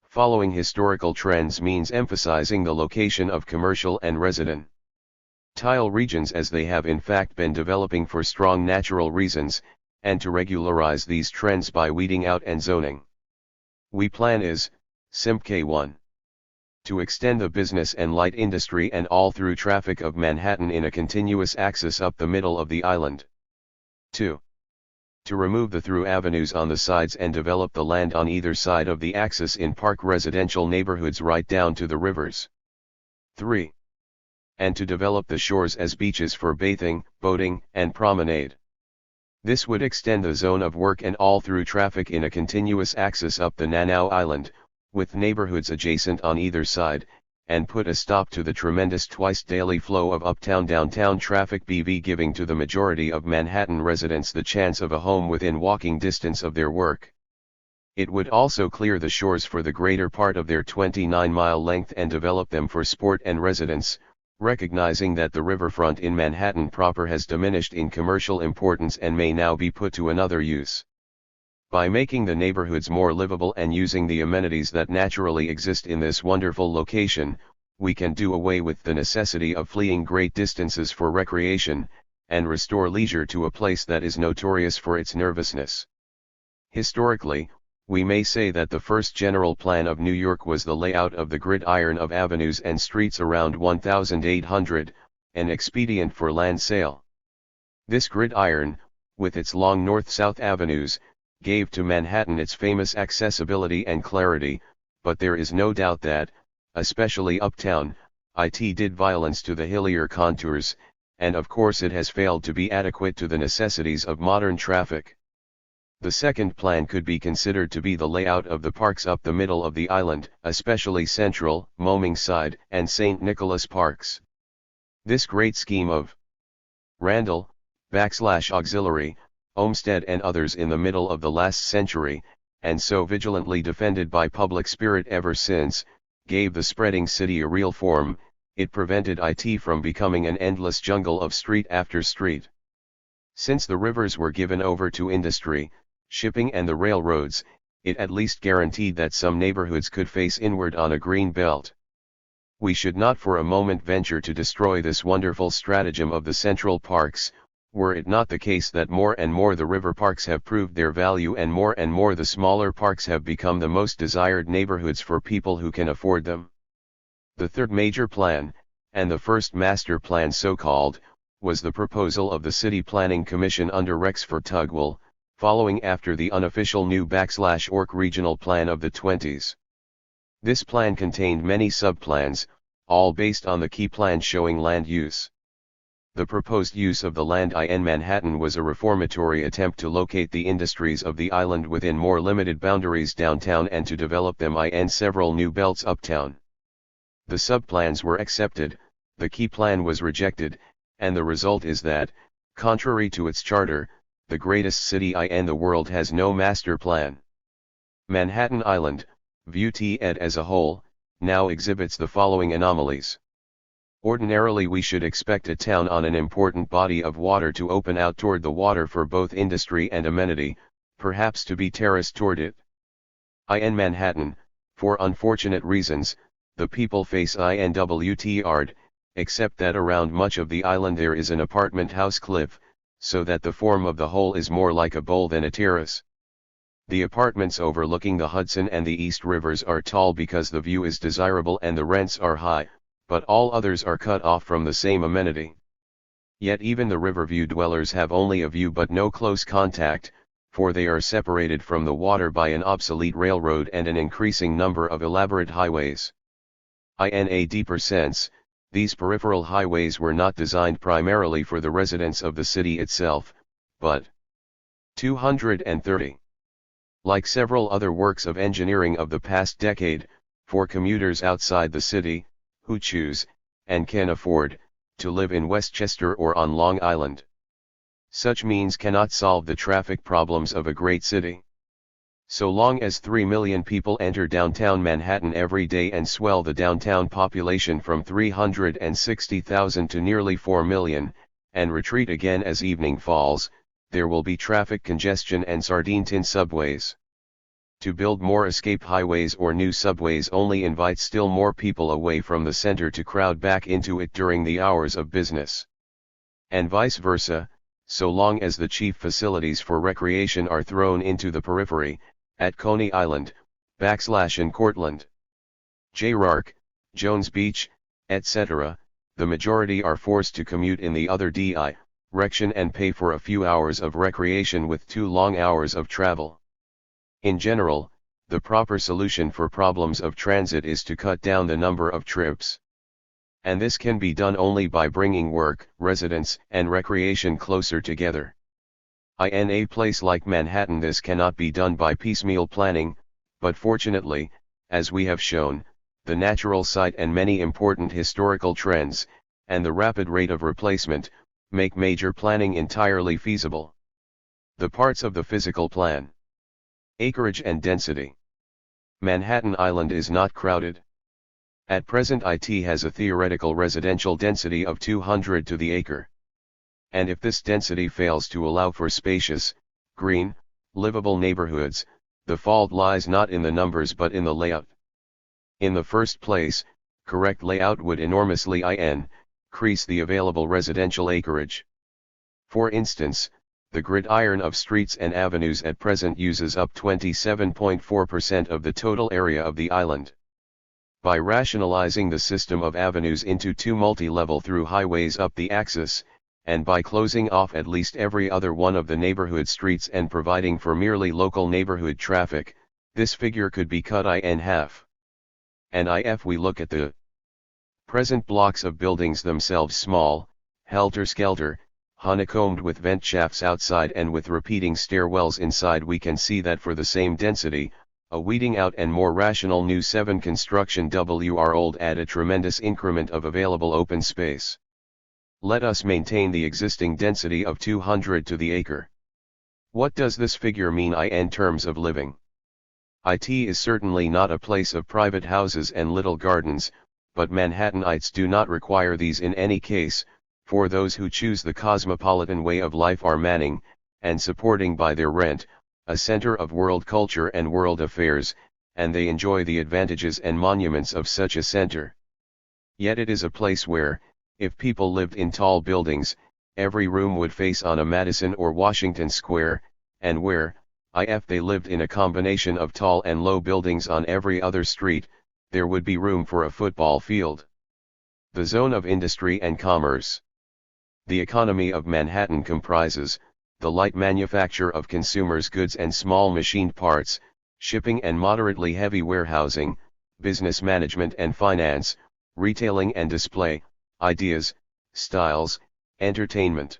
Following historical trends means emphasizing the location of commercial and residential regions as they have in fact been developing for strong natural reasons, and to regularize these trends by weeding out and zoning. We plan is, Simk 1. To extend the business and light industry and all through traffic of Manhattan in a continuous axis up the middle of the island. 2. To remove the through avenues on the sides and develop the land on either side of the axis in park residential neighborhoods right down to the rivers. 3. And to develop the shores as beaches for bathing, boating, and promenade. This would extend the zone of work and all through traffic in a continuous axis up the Nanao Island, with neighborhoods adjacent on either side, and put a stop to the tremendous twice-daily flow of uptown-downtown traffic, giving to the majority of Manhattan residents the chance of a home within walking distance of their work. It would also clear the shores for the greater part of their 29-mile length and develop them for sport and residence, recognizing that the riverfront in Manhattan proper has diminished in commercial importance and may now be put to another use. By making the neighborhoods more livable and using the amenities that naturally exist in this wonderful location, we can do away with the necessity of fleeing great distances for recreation, and restore leisure to a place that is notorious for its nervousness. Historically, we may say that the first general plan of New York was the layout of the gridiron of avenues and streets around 1800, an expedient for land sale. This gridiron, with its long north-south avenues, gave to Manhattan its famous accessibility and clarity, but there is no doubt that, especially uptown, it did violence to the hillier contours, and of course it has failed to be adequate to the necessities of modern traffic. The second plan could be considered to be the layout of the parks up the middle of the island, especially Central, Morningside, and St. Nicholas parks. This great scheme of Randall, Auxiliary, Olmsted and others in the middle of the last century, and so vigilantly defended by public spirit ever since, gave the spreading city a real form. It prevented it from becoming an endless jungle of street after street. Since the rivers were given over to industry, shipping and the railroads, it at least guaranteed that some neighborhoods could face inward on a green belt. We should not for a moment venture to destroy this wonderful stratagem of the central parks, were it not the case that more and more the river parks have proved their value and more the smaller parks have become the most desired neighborhoods for people who can afford them. The third major plan, and the first master plan so-called, was the proposal of the City Planning Commission under Rexford Tugwell, following after the unofficial new /Orc regional plan of the 20s. This plan contained many subplans, all based on the key plan showing land use. The proposed use of the land in Manhattan was a reformatory attempt to locate the industries of the island within more limited boundaries downtown and to develop them in several new belts uptown. The subplans were accepted, the key plan was rejected, and the result is that, contrary to its charter, the greatest city in the world has no master plan. Manhattan Island, viewed as a whole, now exhibits the following anomalies. Ordinarily we should expect a town on an important body of water to open out toward the water for both industry and amenity, perhaps to be terraced toward it. In Manhattan, for unfortunate reasons, the people face inward, except that around much of the island there is an apartment house cliff, so that the form of the whole is more like a bowl than a terrace. The apartments overlooking the Hudson and the East Rivers are tall because the view is desirable and the rents are high, but all others are cut off from the same amenity. Yet even the Riverview dwellers have only a view but no close contact, for they are separated from the water by an obsolete railroad and an increasing number of elaborate highways. In a deeper sense, these peripheral highways were not designed primarily for the residents of the city itself, but 230. Like several other works of engineering of the past decade, for commuters outside the city, who choose, and can afford, to live in Westchester or on Long Island. Such means cannot solve the traffic problems of a great city. So long as 3 million people enter downtown Manhattan every day and swell the downtown population from 360,000 to nearly 4 million, and retreat again as evening falls, there will be traffic congestion and sardine tin subways. To build more escape highways or new subways only invites still more people away from the center to crowd back into it during the hours of business. And vice versa, so long as the chief facilities for recreation are thrown into the periphery, at Coney Island, in Cortlandt, Jayrark, Jones Beach, etc., the majority are forced to commute in the other direction and pay for a few hours of recreation with too long hours of travel. In general, the proper solution for problems of transit is to cut down the number of trips. And this can be done only by bringing work, residence, and recreation closer together. In a place like Manhattan this cannot be done by piecemeal planning, but fortunately, as we have shown, the natural site and many important historical trends, and the rapid rate of replacement, make major planning entirely feasible. The parts of the physical plan. Acreage and density. Manhattan Island is not crowded. At present it has a theoretical residential density of 200 to the acre. And if this density fails to allow for spacious, green, livable neighborhoods, the fault lies not in the numbers but in the layout. In the first place, correct layout would enormously increase the available residential acreage. For instance, the gridiron of streets and avenues at present uses up 27.4% of the total area of the island. By rationalizing the system of avenues into two multi-level through highways up the axis, and by closing off at least every other one of the neighborhood streets and providing for merely local neighborhood traffic, this figure could be cut in half. And if we look at the present blocks of buildings themselves small, helter-skelter, honeycombed with vent shafts outside and with repeating stairwells inside, we can see that for the same density, a weeding out and more rational new 7 construction would add a tremendous increment of available open space. Let us maintain the existing density of 200 to the acre. What does this figure mean in terms of living? It is certainly not a place of private houses and little gardens, but Manhattanites do not require these in any case, for those who choose the cosmopolitan way of life are manning, and supporting by their rent, a center of world culture and world affairs, and they enjoy the advantages and monuments of such a center. Yet it is a place where, if people lived in tall buildings, every room would face on a Madison or Washington Square, and where, if they lived in a combination of tall and low buildings on every other street, there would be room for a football field. The zone of industry and commerce. The economy of Manhattan comprises the light manufacture of consumers' goods and small machined parts, shipping and moderately heavy warehousing, business management and finance, retailing and display, ideas, styles, entertainment.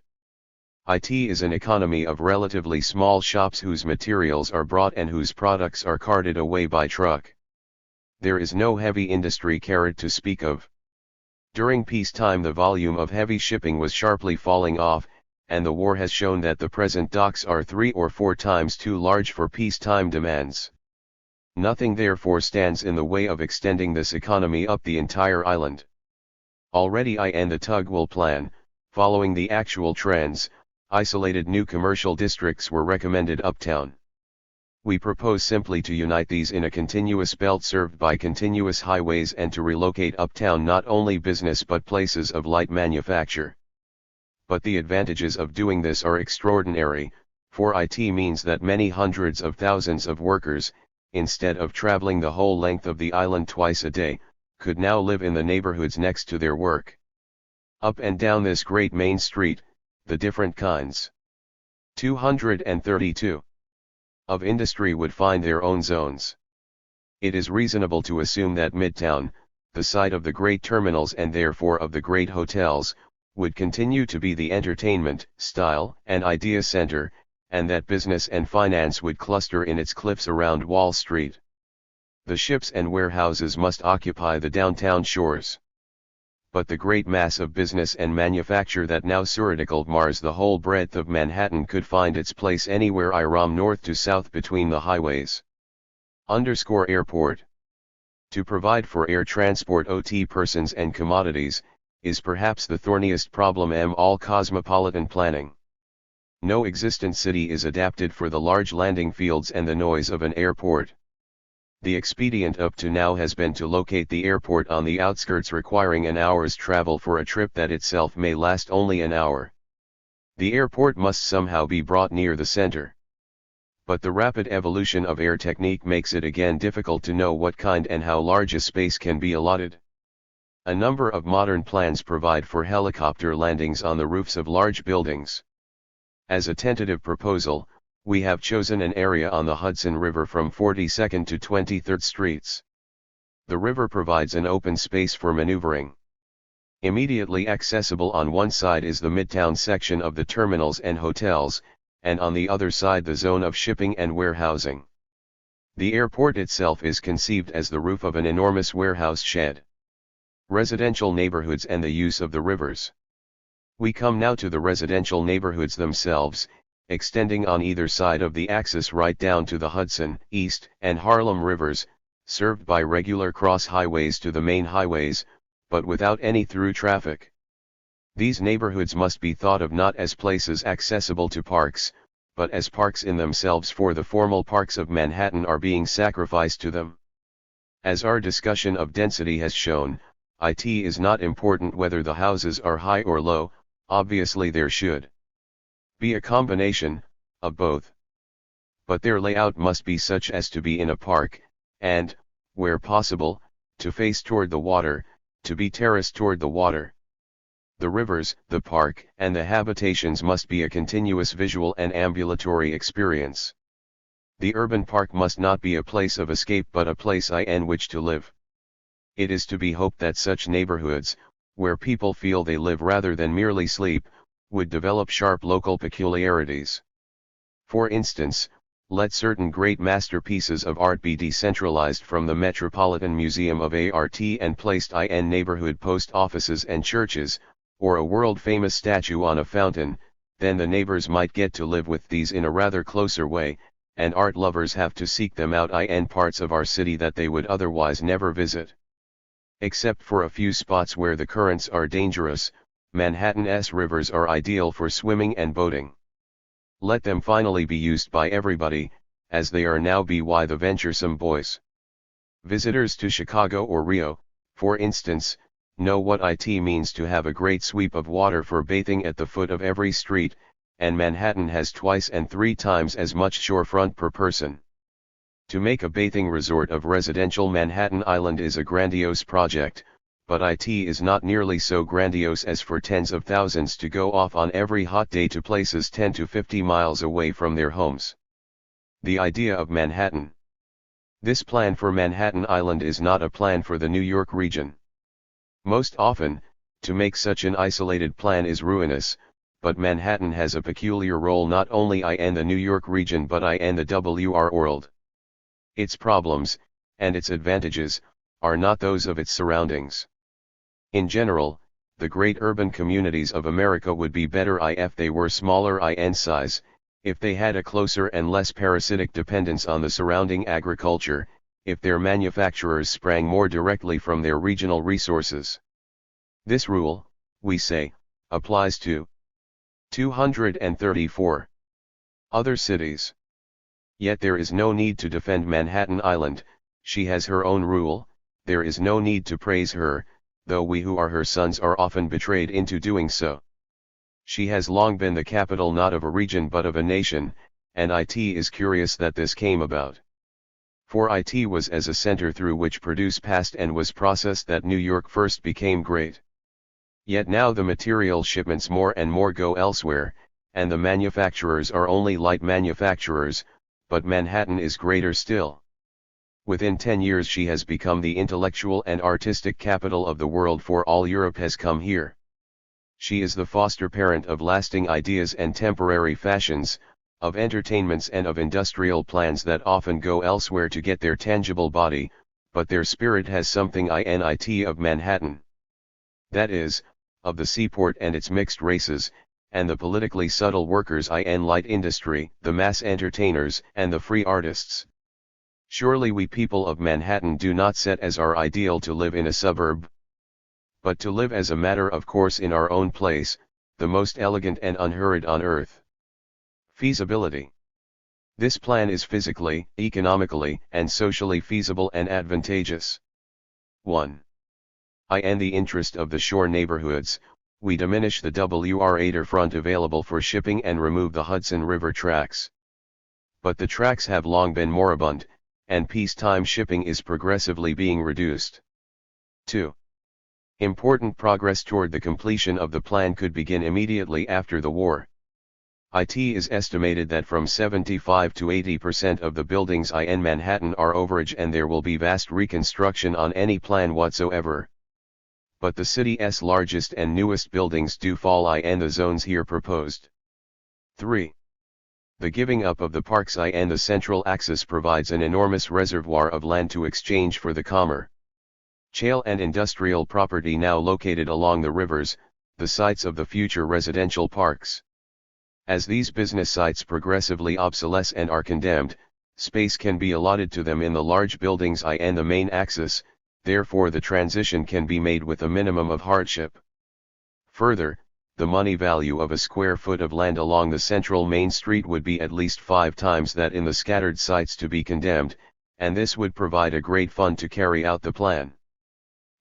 It is an economy of relatively small shops whose materials are brought and whose products are carted away by truck. There is no heavy industry to speak of. During peacetime the volume of heavy shipping was sharply falling off, and the war has shown that the present docks are 3 or 4 times too large for peacetime demands. Nothing therefore stands in the way of extending this economy up the entire island. Already in the THIRD-WORLDISM plan, following the actual trends, isolated new commercial districts were recommended uptown. We propose simply to unite these in a continuous belt served by continuous highways and to relocate uptown not only business but places of light manufacture. But the advantages of doing this are extraordinary, for it means that many hundreds of thousands of workers, instead of traveling the whole length of the island twice a day, could now live in the neighborhoods next to their work. Up and down this great main street, the different kinds 232 of industry would find their own zones. It is reasonable to assume that Midtown, the site of the great terminals and therefore of the great hotels, would continue to be the entertainment, style, and idea center, and that business and finance would cluster in its cliffs around Wall Street. The ships and warehouses must occupy the downtown shores. But the great mass of business and manufacture that now surgical mars the whole breadth of Manhattan could find its place anywhere from north to south between the highways. Airport. To provide for air transport OT persons and commodities, is perhaps the thorniest problem all cosmopolitan planning. No existent city is adapted for the large landing fields and the noise of an airport. The expedient up to now has been to locate the airport on the outskirts, requiring an hour's travel for a trip that itself may last only an hour. The airport must somehow be brought near the center. But the rapid evolution of air technique makes it again difficult to know what kind and how large a space can be allotted. A number of modern plans provide for helicopter landings on the roofs of large buildings. As a tentative proposal, we have chosen an area on the Hudson River from 42nd to 23rd Streets. The river provides an open space for maneuvering. Immediately accessible on one side is the Midtown section of the terminals and hotels, and on the other side the zone of shipping and warehousing. The airport itself is conceived as the roof of an enormous warehouse shed. Residential neighborhoods and the use of the rivers. We come now to the residential neighborhoods themselves, extending on either side of the axis right down to the Hudson, East, and Harlem rivers, served by regular cross highways to the main highways, but without any through traffic. These neighborhoods must be thought of not as places accessible to parks, but as parks in themselves, for the formal parks of Manhattan are being sacrificed to them. As our discussion of density has shown, it is not important whether the houses are high or low. Obviously there should be a combination of both. But their layout must be such as to be in a park, and, where possible, to face toward the water, to be terraced toward the water. The rivers, the park, and the habitations must be a continuous visual and ambulatory experience. The urban park must not be a place of escape but a place in which to live. It is to be hoped that such neighborhoods, where people feel they live rather than merely sleep, would develop sharp local peculiarities. For instance, let certain great masterpieces of art be decentralized from the Metropolitan Museum of Art and placed in neighborhood post offices and churches, or a world-famous statue on a fountain, then the neighbors might get to live with these in a rather closer way, and art lovers have to seek them out in parts of our city that they would otherwise never visit. Except for a few spots where the currents are dangerous, Manhattan's rivers are ideal for swimming and boating. Let them finally be used by everybody, as they are now by the venturesome boys. Visitors to Chicago or Rio, for instance, know what it means to have a great sweep of water for bathing at the foot of every street, and Manhattan has twice and three times as much shorefront per person. To make a bathing resort of residential Manhattan Island is a grandiose project, but it is not nearly so grandiose as for tens of thousands to go off on every hot day to places 10 to 50 miles away from their homes. The idea of Manhattan. This plan for Manhattan Island is not a plan for the New York region. Most often, to make such an isolated plan is ruinous, but Manhattan has a peculiar role not only in the New York region but in the world. Its problems, and its advantages, are not those of its surroundings. In general, the great urban communities of America would be better if they were smaller in size, if they had a closer and less parasitic dependence on the surrounding agriculture, if their manufacturers sprang more directly from their regional resources. This rule, we say, applies to 234 other cities. Yet there is no need to defend Manhattan Island, she has her own rule, there is no need to praise her, though we who are her sons are often betrayed into doing so. She has long been the capital not of a region but of a nation, and it is curious that this came about. For it was as a center through which produce passed and was processed that New York first became great. Yet now the material shipments more and more go elsewhere, and the manufacturers are only light manufacturers, but Manhattan is greater still. Within 10 years she has become the intellectual and artistic capital of the world, for all Europe has come here. She is the foster parent of lasting ideas and temporary fashions, of entertainments and of industrial plans that often go elsewhere to get their tangible body, but their spirit has something init of Manhattan. That is, of the seaport and its mixed races, and the politically subtle workers in light industry, the mass entertainers, and the free artists. Surely we people of Manhattan do not set as our ideal to live in a suburb, but to live as a matter of course in our own place, the most elegant and unhurried on earth. Feasibility. This plan is physically, economically, and socially feasible and advantageous. 1. In the interest of the shore neighborhoods, we diminish the waterfront available for shipping and remove the Hudson River tracks. But the tracks have long been moribund, and peacetime shipping is progressively being reduced. 2. Important progress toward the completion of the plan could begin immediately after the war. It is estimated that from 75 to 80% of the buildings in Manhattan are overage, and there will be vast reconstruction on any plan whatsoever. But the city's largest and newest buildings do fall in the zones here proposed. 3. The giving up of the parks in the central axis provides an enormous reservoir of land to exchange for the commercial and industrial property now located along the rivers, the sites of the future residential parks. As these business sites progressively obsolesce and are condemned, space can be allotted to them in the large buildings in the main axis, therefore the transition can be made with a minimum of hardship. Further, the money value of a square foot of land along the central main street would be at least 5 times that in the scattered sites to be condemned, and this would provide a great fund to carry out the plan.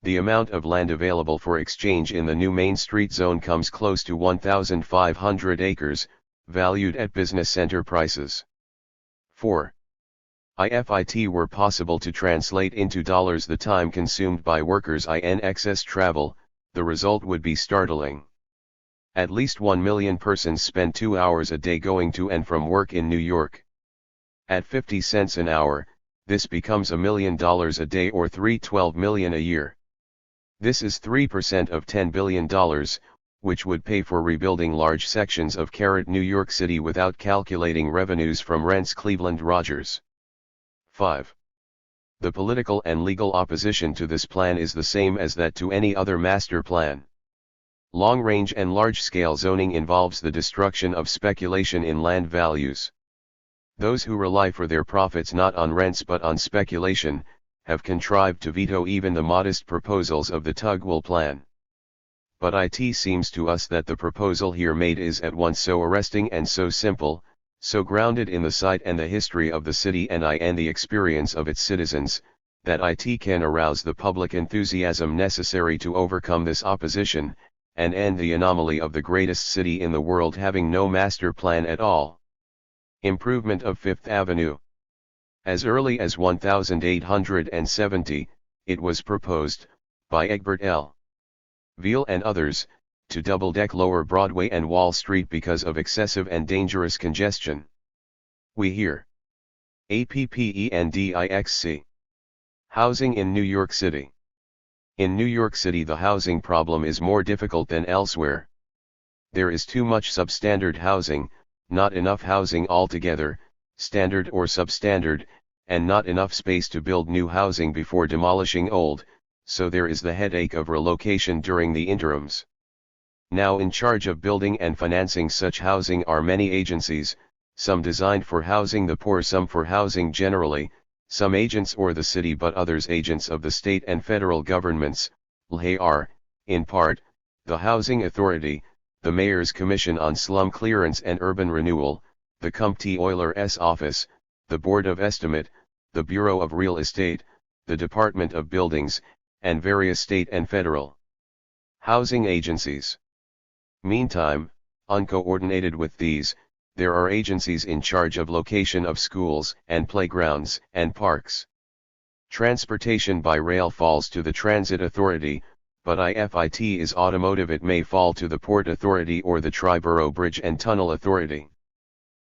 The amount of land available for exchange in the new Main Street zone comes close to 1,500 acres, valued at business center prices. 4. If it were possible to translate into dollars the time consumed by workers in excess travel, the result would be startling. At least 1 million persons spend 2 hours a day going to and from work in New York. At 50 cents an hour, this becomes $1 million a day, or $312 million a year. This is 3% of $10 billion, which would pay for rebuilding large sections of New York City without calculating revenues from rents. Cleveland Rogers. 5. The political and legal opposition to this plan is the same as that to any other master plan. Long-range and large-scale zoning involves the destruction of speculation in land values. Those who rely for their profits not on rents but on speculation, have contrived to veto even the modest proposals of the THIRD-WORLD plan. But it seems to us that the proposal here made is at once so arresting and so simple, so grounded in the site and the history of the city and the experience of its citizens, that it can arouse the public enthusiasm necessary to overcome this opposition, and end the anomaly of the greatest city in the world having no master plan at all. Improvement of Fifth Avenue. As early as 1870, it was proposed, by Egbert L. Veal and others, to double-deck Lower Broadway and Wall Street because of excessive and dangerous congestion. We hear. APPENDIXC. Housing in New York City. In New York City the housing problem is more difficult than elsewhere. There is too much substandard housing, not enough housing altogether, standard or substandard, and not enough space to build new housing before demolishing old, so there is the headache of relocation during the interims. Now in charge of building and financing such housing are many agencies, some designed for housing the poor, some for housing generally, some agents or the city but others agents of the state and federal governments. They are, in part, the Housing Authority, the Mayor's Commission on Slum Clearance and Urban Renewal, the Comptroller Office, the Board of Estimate, the Bureau of Real Estate, the Department of Buildings, and various state and federal housing agencies. Meantime, uncoordinated with these, there are agencies in charge of location of schools and playgrounds and parks. Transportation by rail falls to the Transit Authority, but if it is automotive it may fall to the Port Authority or the Triborough Bridge and Tunnel Authority.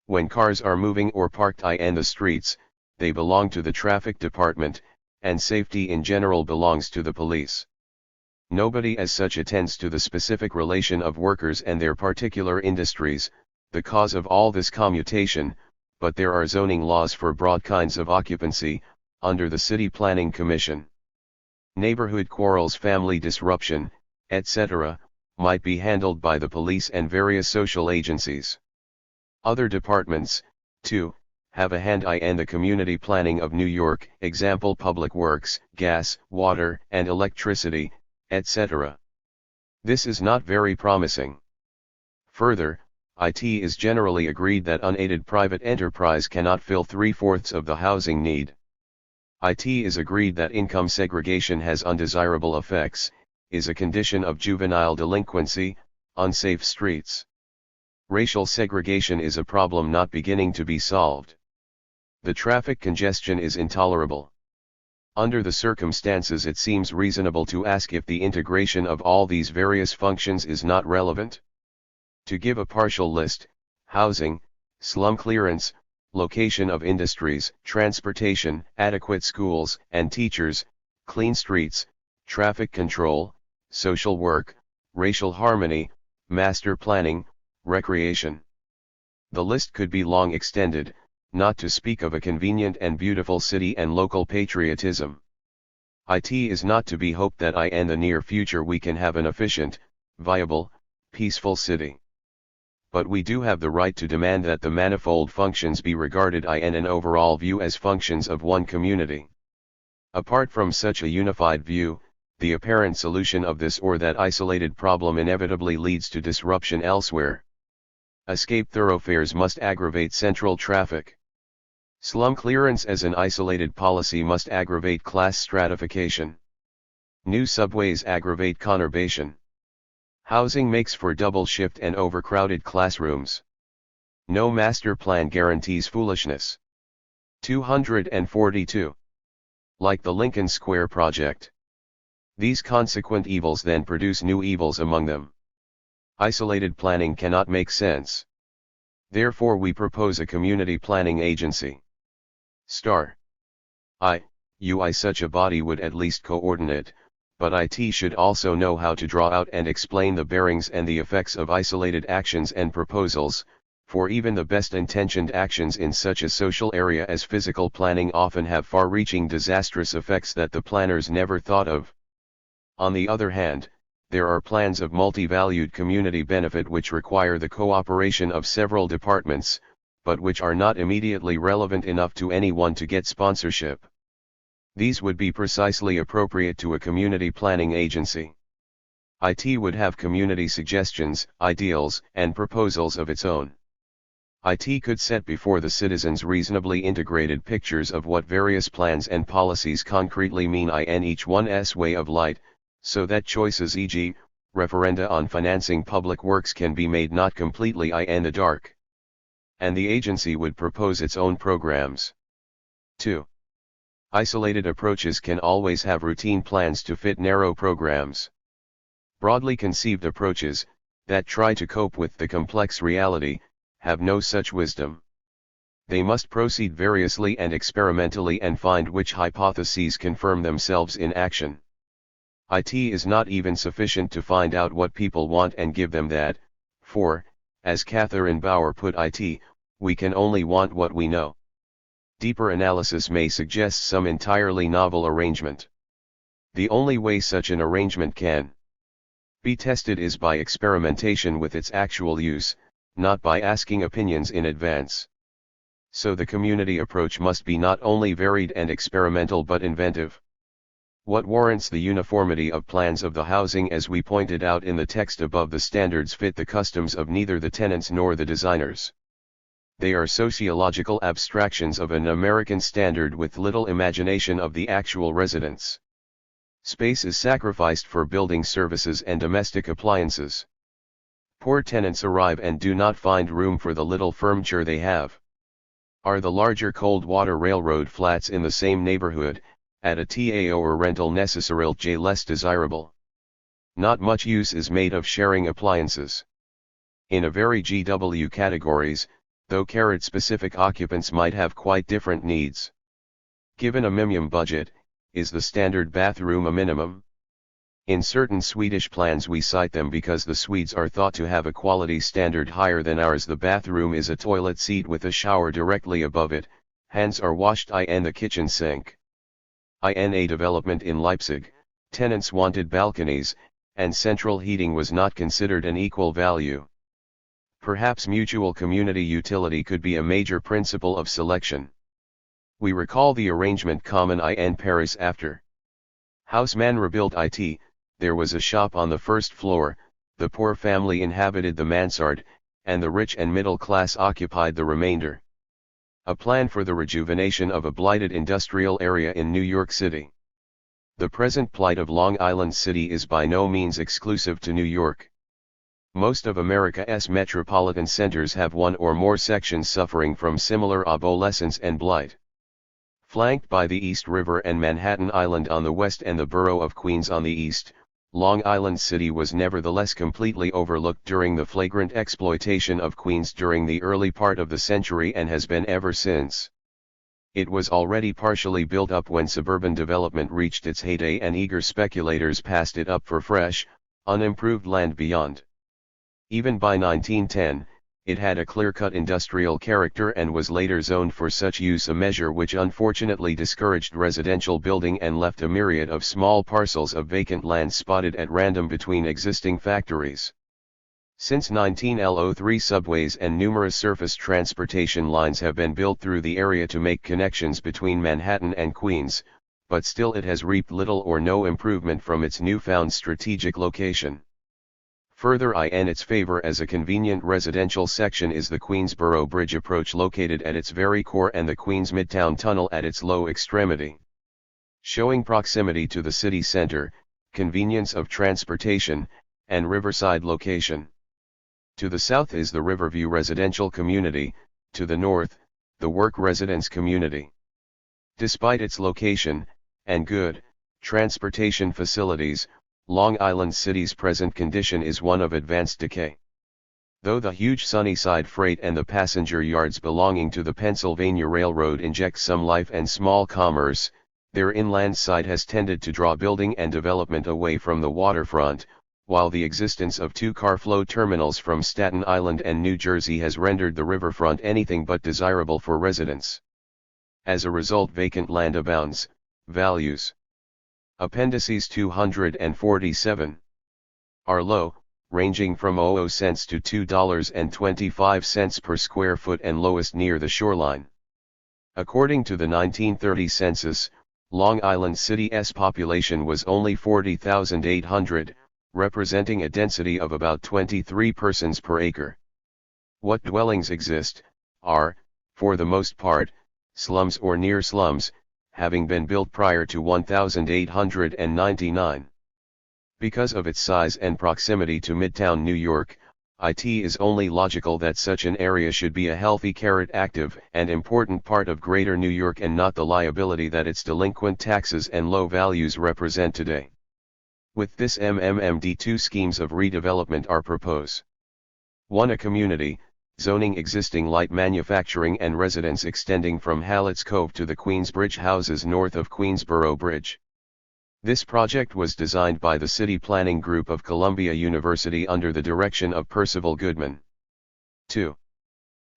When cars are moving or parked in the streets, they belong to the traffic department, and safety in general belongs to the police. Nobody as such attends to the specific relation of workers and their particular industries, the cause of all this commutation, but there are zoning laws for broad kinds of occupancy, under the City Planning Commission. Neighborhood quarrels, family disruption, etc., might be handled by the police and various social agencies. Other departments, too, have a hand in the community planning of New York, example public works, gas, water, and electricity, etc. This is not very promising. Further, it is generally agreed that unaided private enterprise cannot fill 3/4 of the housing need. It is agreed that income segregation has undesirable effects, is a condition of juvenile delinquency, unsafe streets. Racial segregation is a problem not beginning to be solved. The traffic congestion is intolerable. Under the circumstances it seems reasonable to ask if the integration of all these various functions is not relevant. To give a partial list: housing, slum clearance, location of industries, transportation, adequate schools and teachers, clean streets, traffic control, social work, racial harmony, master planning, recreation. The list could be long extended, not to speak of a convenient and beautiful city and local patriotism. It is not to be hoped that in the near future we can have an efficient, viable, peaceful city. But we do have the right to demand that the manifold functions be regarded in an overall view as functions of one community. Apart from such a unified view, the apparent solution of this or that isolated problem inevitably leads to disruption elsewhere. Escape thoroughfares must aggravate central traffic. Slum clearance as an isolated policy must aggravate class stratification. New subways aggravate conurbation. Housing makes for double shift and overcrowded classrooms. No master plan guarantees foolishness. 242. Like the Lincoln Square project. These consequent evils then produce new evils among them. Isolated planning cannot make sense. Therefore we propose a community planning agency. Such a body would at least coordinate, but it should also know how to draw out and explain the bearings and the effects of isolated actions and proposals, for even the best-intentioned actions in such a social area as physical planning often have far-reaching disastrous effects that the planners never thought of. On the other hand, there are plans of multi-valued community benefit which require the cooperation of several departments, but which are not immediately relevant enough to anyone to get sponsorship. These would be precisely appropriate to a community planning agency. It would have community suggestions, ideals, and proposals of its own. It could set before the citizens reasonably integrated pictures of what various plans and policies concretely mean in each one's way of light, so that choices, e.g., referenda on financing public works, can be made not completely in the dark. And the agency would propose its own programs. 2. Isolated approaches can always have routine plans to fit narrow programs. Broadly conceived approaches, that try to cope with the complex reality, have no such wisdom. They must proceed variously and experimentally and find which hypotheses confirm themselves in action. It is not even sufficient to find out what people want and give them that, for, as Catherine Bauer put it, we can only want what we know. Deeper analysis may suggest some entirely novel arrangement. The only way such an arrangement can be tested is by experimentation with its actual use, not by asking opinions in advance. So the community approach must be not only varied and experimental but inventive. What warrants the uniformity of plans of the housing, as we pointed out in the text above? The standards fit the customs of neither the tenants nor the designers. They are sociological abstractions of an American standard with little imagination of the actual residents. Space is sacrificed for building services and domestic appliances. Poor tenants arrive and do not find room for the little furniture they have. Are the larger cold water railroad flats in the same neighborhood, at a TAO or rental necessarily less desirable? Not much use is made of sharing appliances. In a very GW categories, though specific occupants might have quite different needs. Given a minimum budget, is the standard bathroom a minimum? In certain Swedish plans we cite them because the Swedes are thought to have a quality standard higher than ours. The bathroom is a toilet seat with a shower directly above it, hands are washed in the kitchen sink. In a development in Leipzig, tenants wanted balconies, and central heating was not considered an equal value. Perhaps mutual community utility could be a major principle of selection. We recall the arrangement common in Paris after Haussmann rebuilt it. There was a shop on the first floor, the poor family inhabited the mansard, and the rich and middle class occupied the remainder. A plan for the rejuvenation of a blighted industrial area in New York City. The present plight of Long Island City is by no means exclusive to New York. Most of America's metropolitan centers have one or more sections suffering from similar obsolescence and blight. Flanked by the East River and Manhattan Island on the west and the borough of Queens on the east, Long Island City was nevertheless completely overlooked during the flagrant exploitation of Queens during the early part of the century and has been ever since. It was already partially built up when suburban development reached its heyday and eager speculators passed it up for fresh, unimproved land beyond. Even by 1910, it had a clear-cut industrial character and was later zoned for such use, a measure which unfortunately discouraged residential building and left a myriad of small parcels of vacant land spotted at random between existing factories. Since 1903, subways and numerous surface transportation lines have been built through the area to make connections between Manhattan and Queens, but still it has reaped little or no improvement from its newfound strategic location. Further in its favor as a convenient residential section is the Queensboro Bridge approach located at its very core and the Queens Midtown Tunnel at its low extremity. Showing proximity to the city center, convenience of transportation, and riverside location. To the south is the Riverview Residential Community, to the north, the Work Residence Community. Despite its location, and good transportation facilities, Long Island City's present condition is one of advanced decay. Though the huge Sunnyside freight and the passenger yards belonging to the Pennsylvania Railroad inject some life and small commerce, their inland side has tended to draw building and development away from the waterfront, while the existence of two car flow terminals from Staten Island and New Jersey has rendered the riverfront anything but desirable for residents. As a result, vacant land abounds. Values. Appendices 247 are low, ranging from 00 cents to $2.25 per square foot and lowest near the shoreline. According to the 1930 census, Long Island City's population was only 40,800, representing a density of about 23 persons per acre. What dwellings exist are, for the most part, slums or near slums, having been built prior to 1899. Because of its size and proximity to Midtown New York, it is only logical that such an area should be a healthy, active and important part of Greater New York and not the liability that its delinquent taxes and low values represent today. With this MMMD, two schemes of redevelopment are proposed. 1. A community, zoning existing light manufacturing and residence extending from Hallett's Cove to the Queensbridge houses north of Queensboro Bridge. This project was designed by the City Planning Group of Columbia University under the direction of Percival Goodman. 2.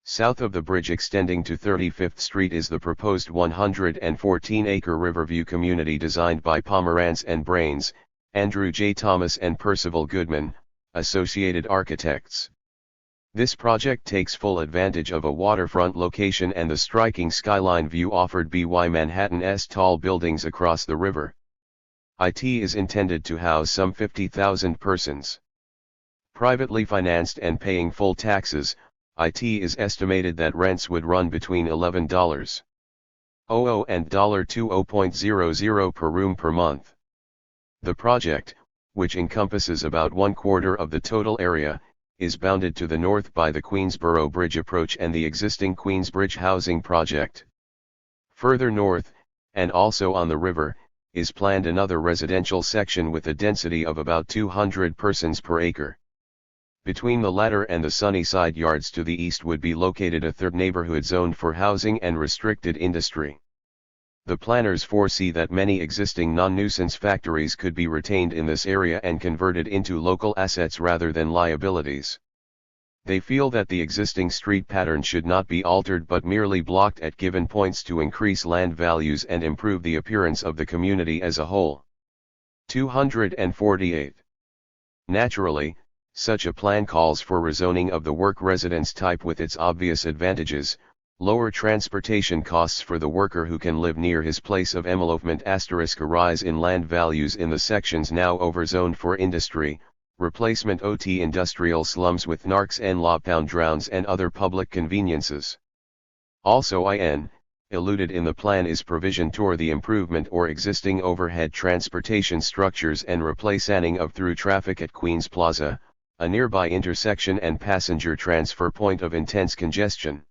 South of the bridge extending to 35th Street is the proposed 114-acre Riverview community designed by Pomerantz and Brains, Andrew J. Thomas and Percival Goodman, Associated Architects. This project takes full advantage of a waterfront location and the striking skyline view offered by Manhattan's tall buildings across the river. It is intended to house some 50,000 persons. Privately financed and paying full taxes, it is estimated that rents would run between $11.00 and $20.00 per room per month. The project, which encompasses about 1/4 of the total area, is bounded to the north by the Queensboro Bridge approach and the existing Queensbridge housing project. Further north, and also on the river, is planned another residential section with a density of about 200 persons per acre. Between the latter and the Sunnyside Yards to the east would be located a third neighborhood zoned for housing and restricted industry. The planners foresee that many existing non-nuisance factories could be retained in this area and converted into local assets rather than liabilities. They feel that the existing street pattern should not be altered but merely blocked at given points to increase land values and improve the appearance of the community as a whole. 248. Naturally, such a plan calls for rezoning of the work residence type with its obvious advantages: lower transportation costs for the worker who can live near his place of emoluments, a rise in land values in the sections now overzoned for industry, replacement OT industrial slums with narcs and loppound and other public conveniences. Also eluded in the plan is provision toward the improvement or existing overhead transportation structures and replacing of through traffic at Queens Plaza, a nearby intersection and passenger transfer point of intense congestion.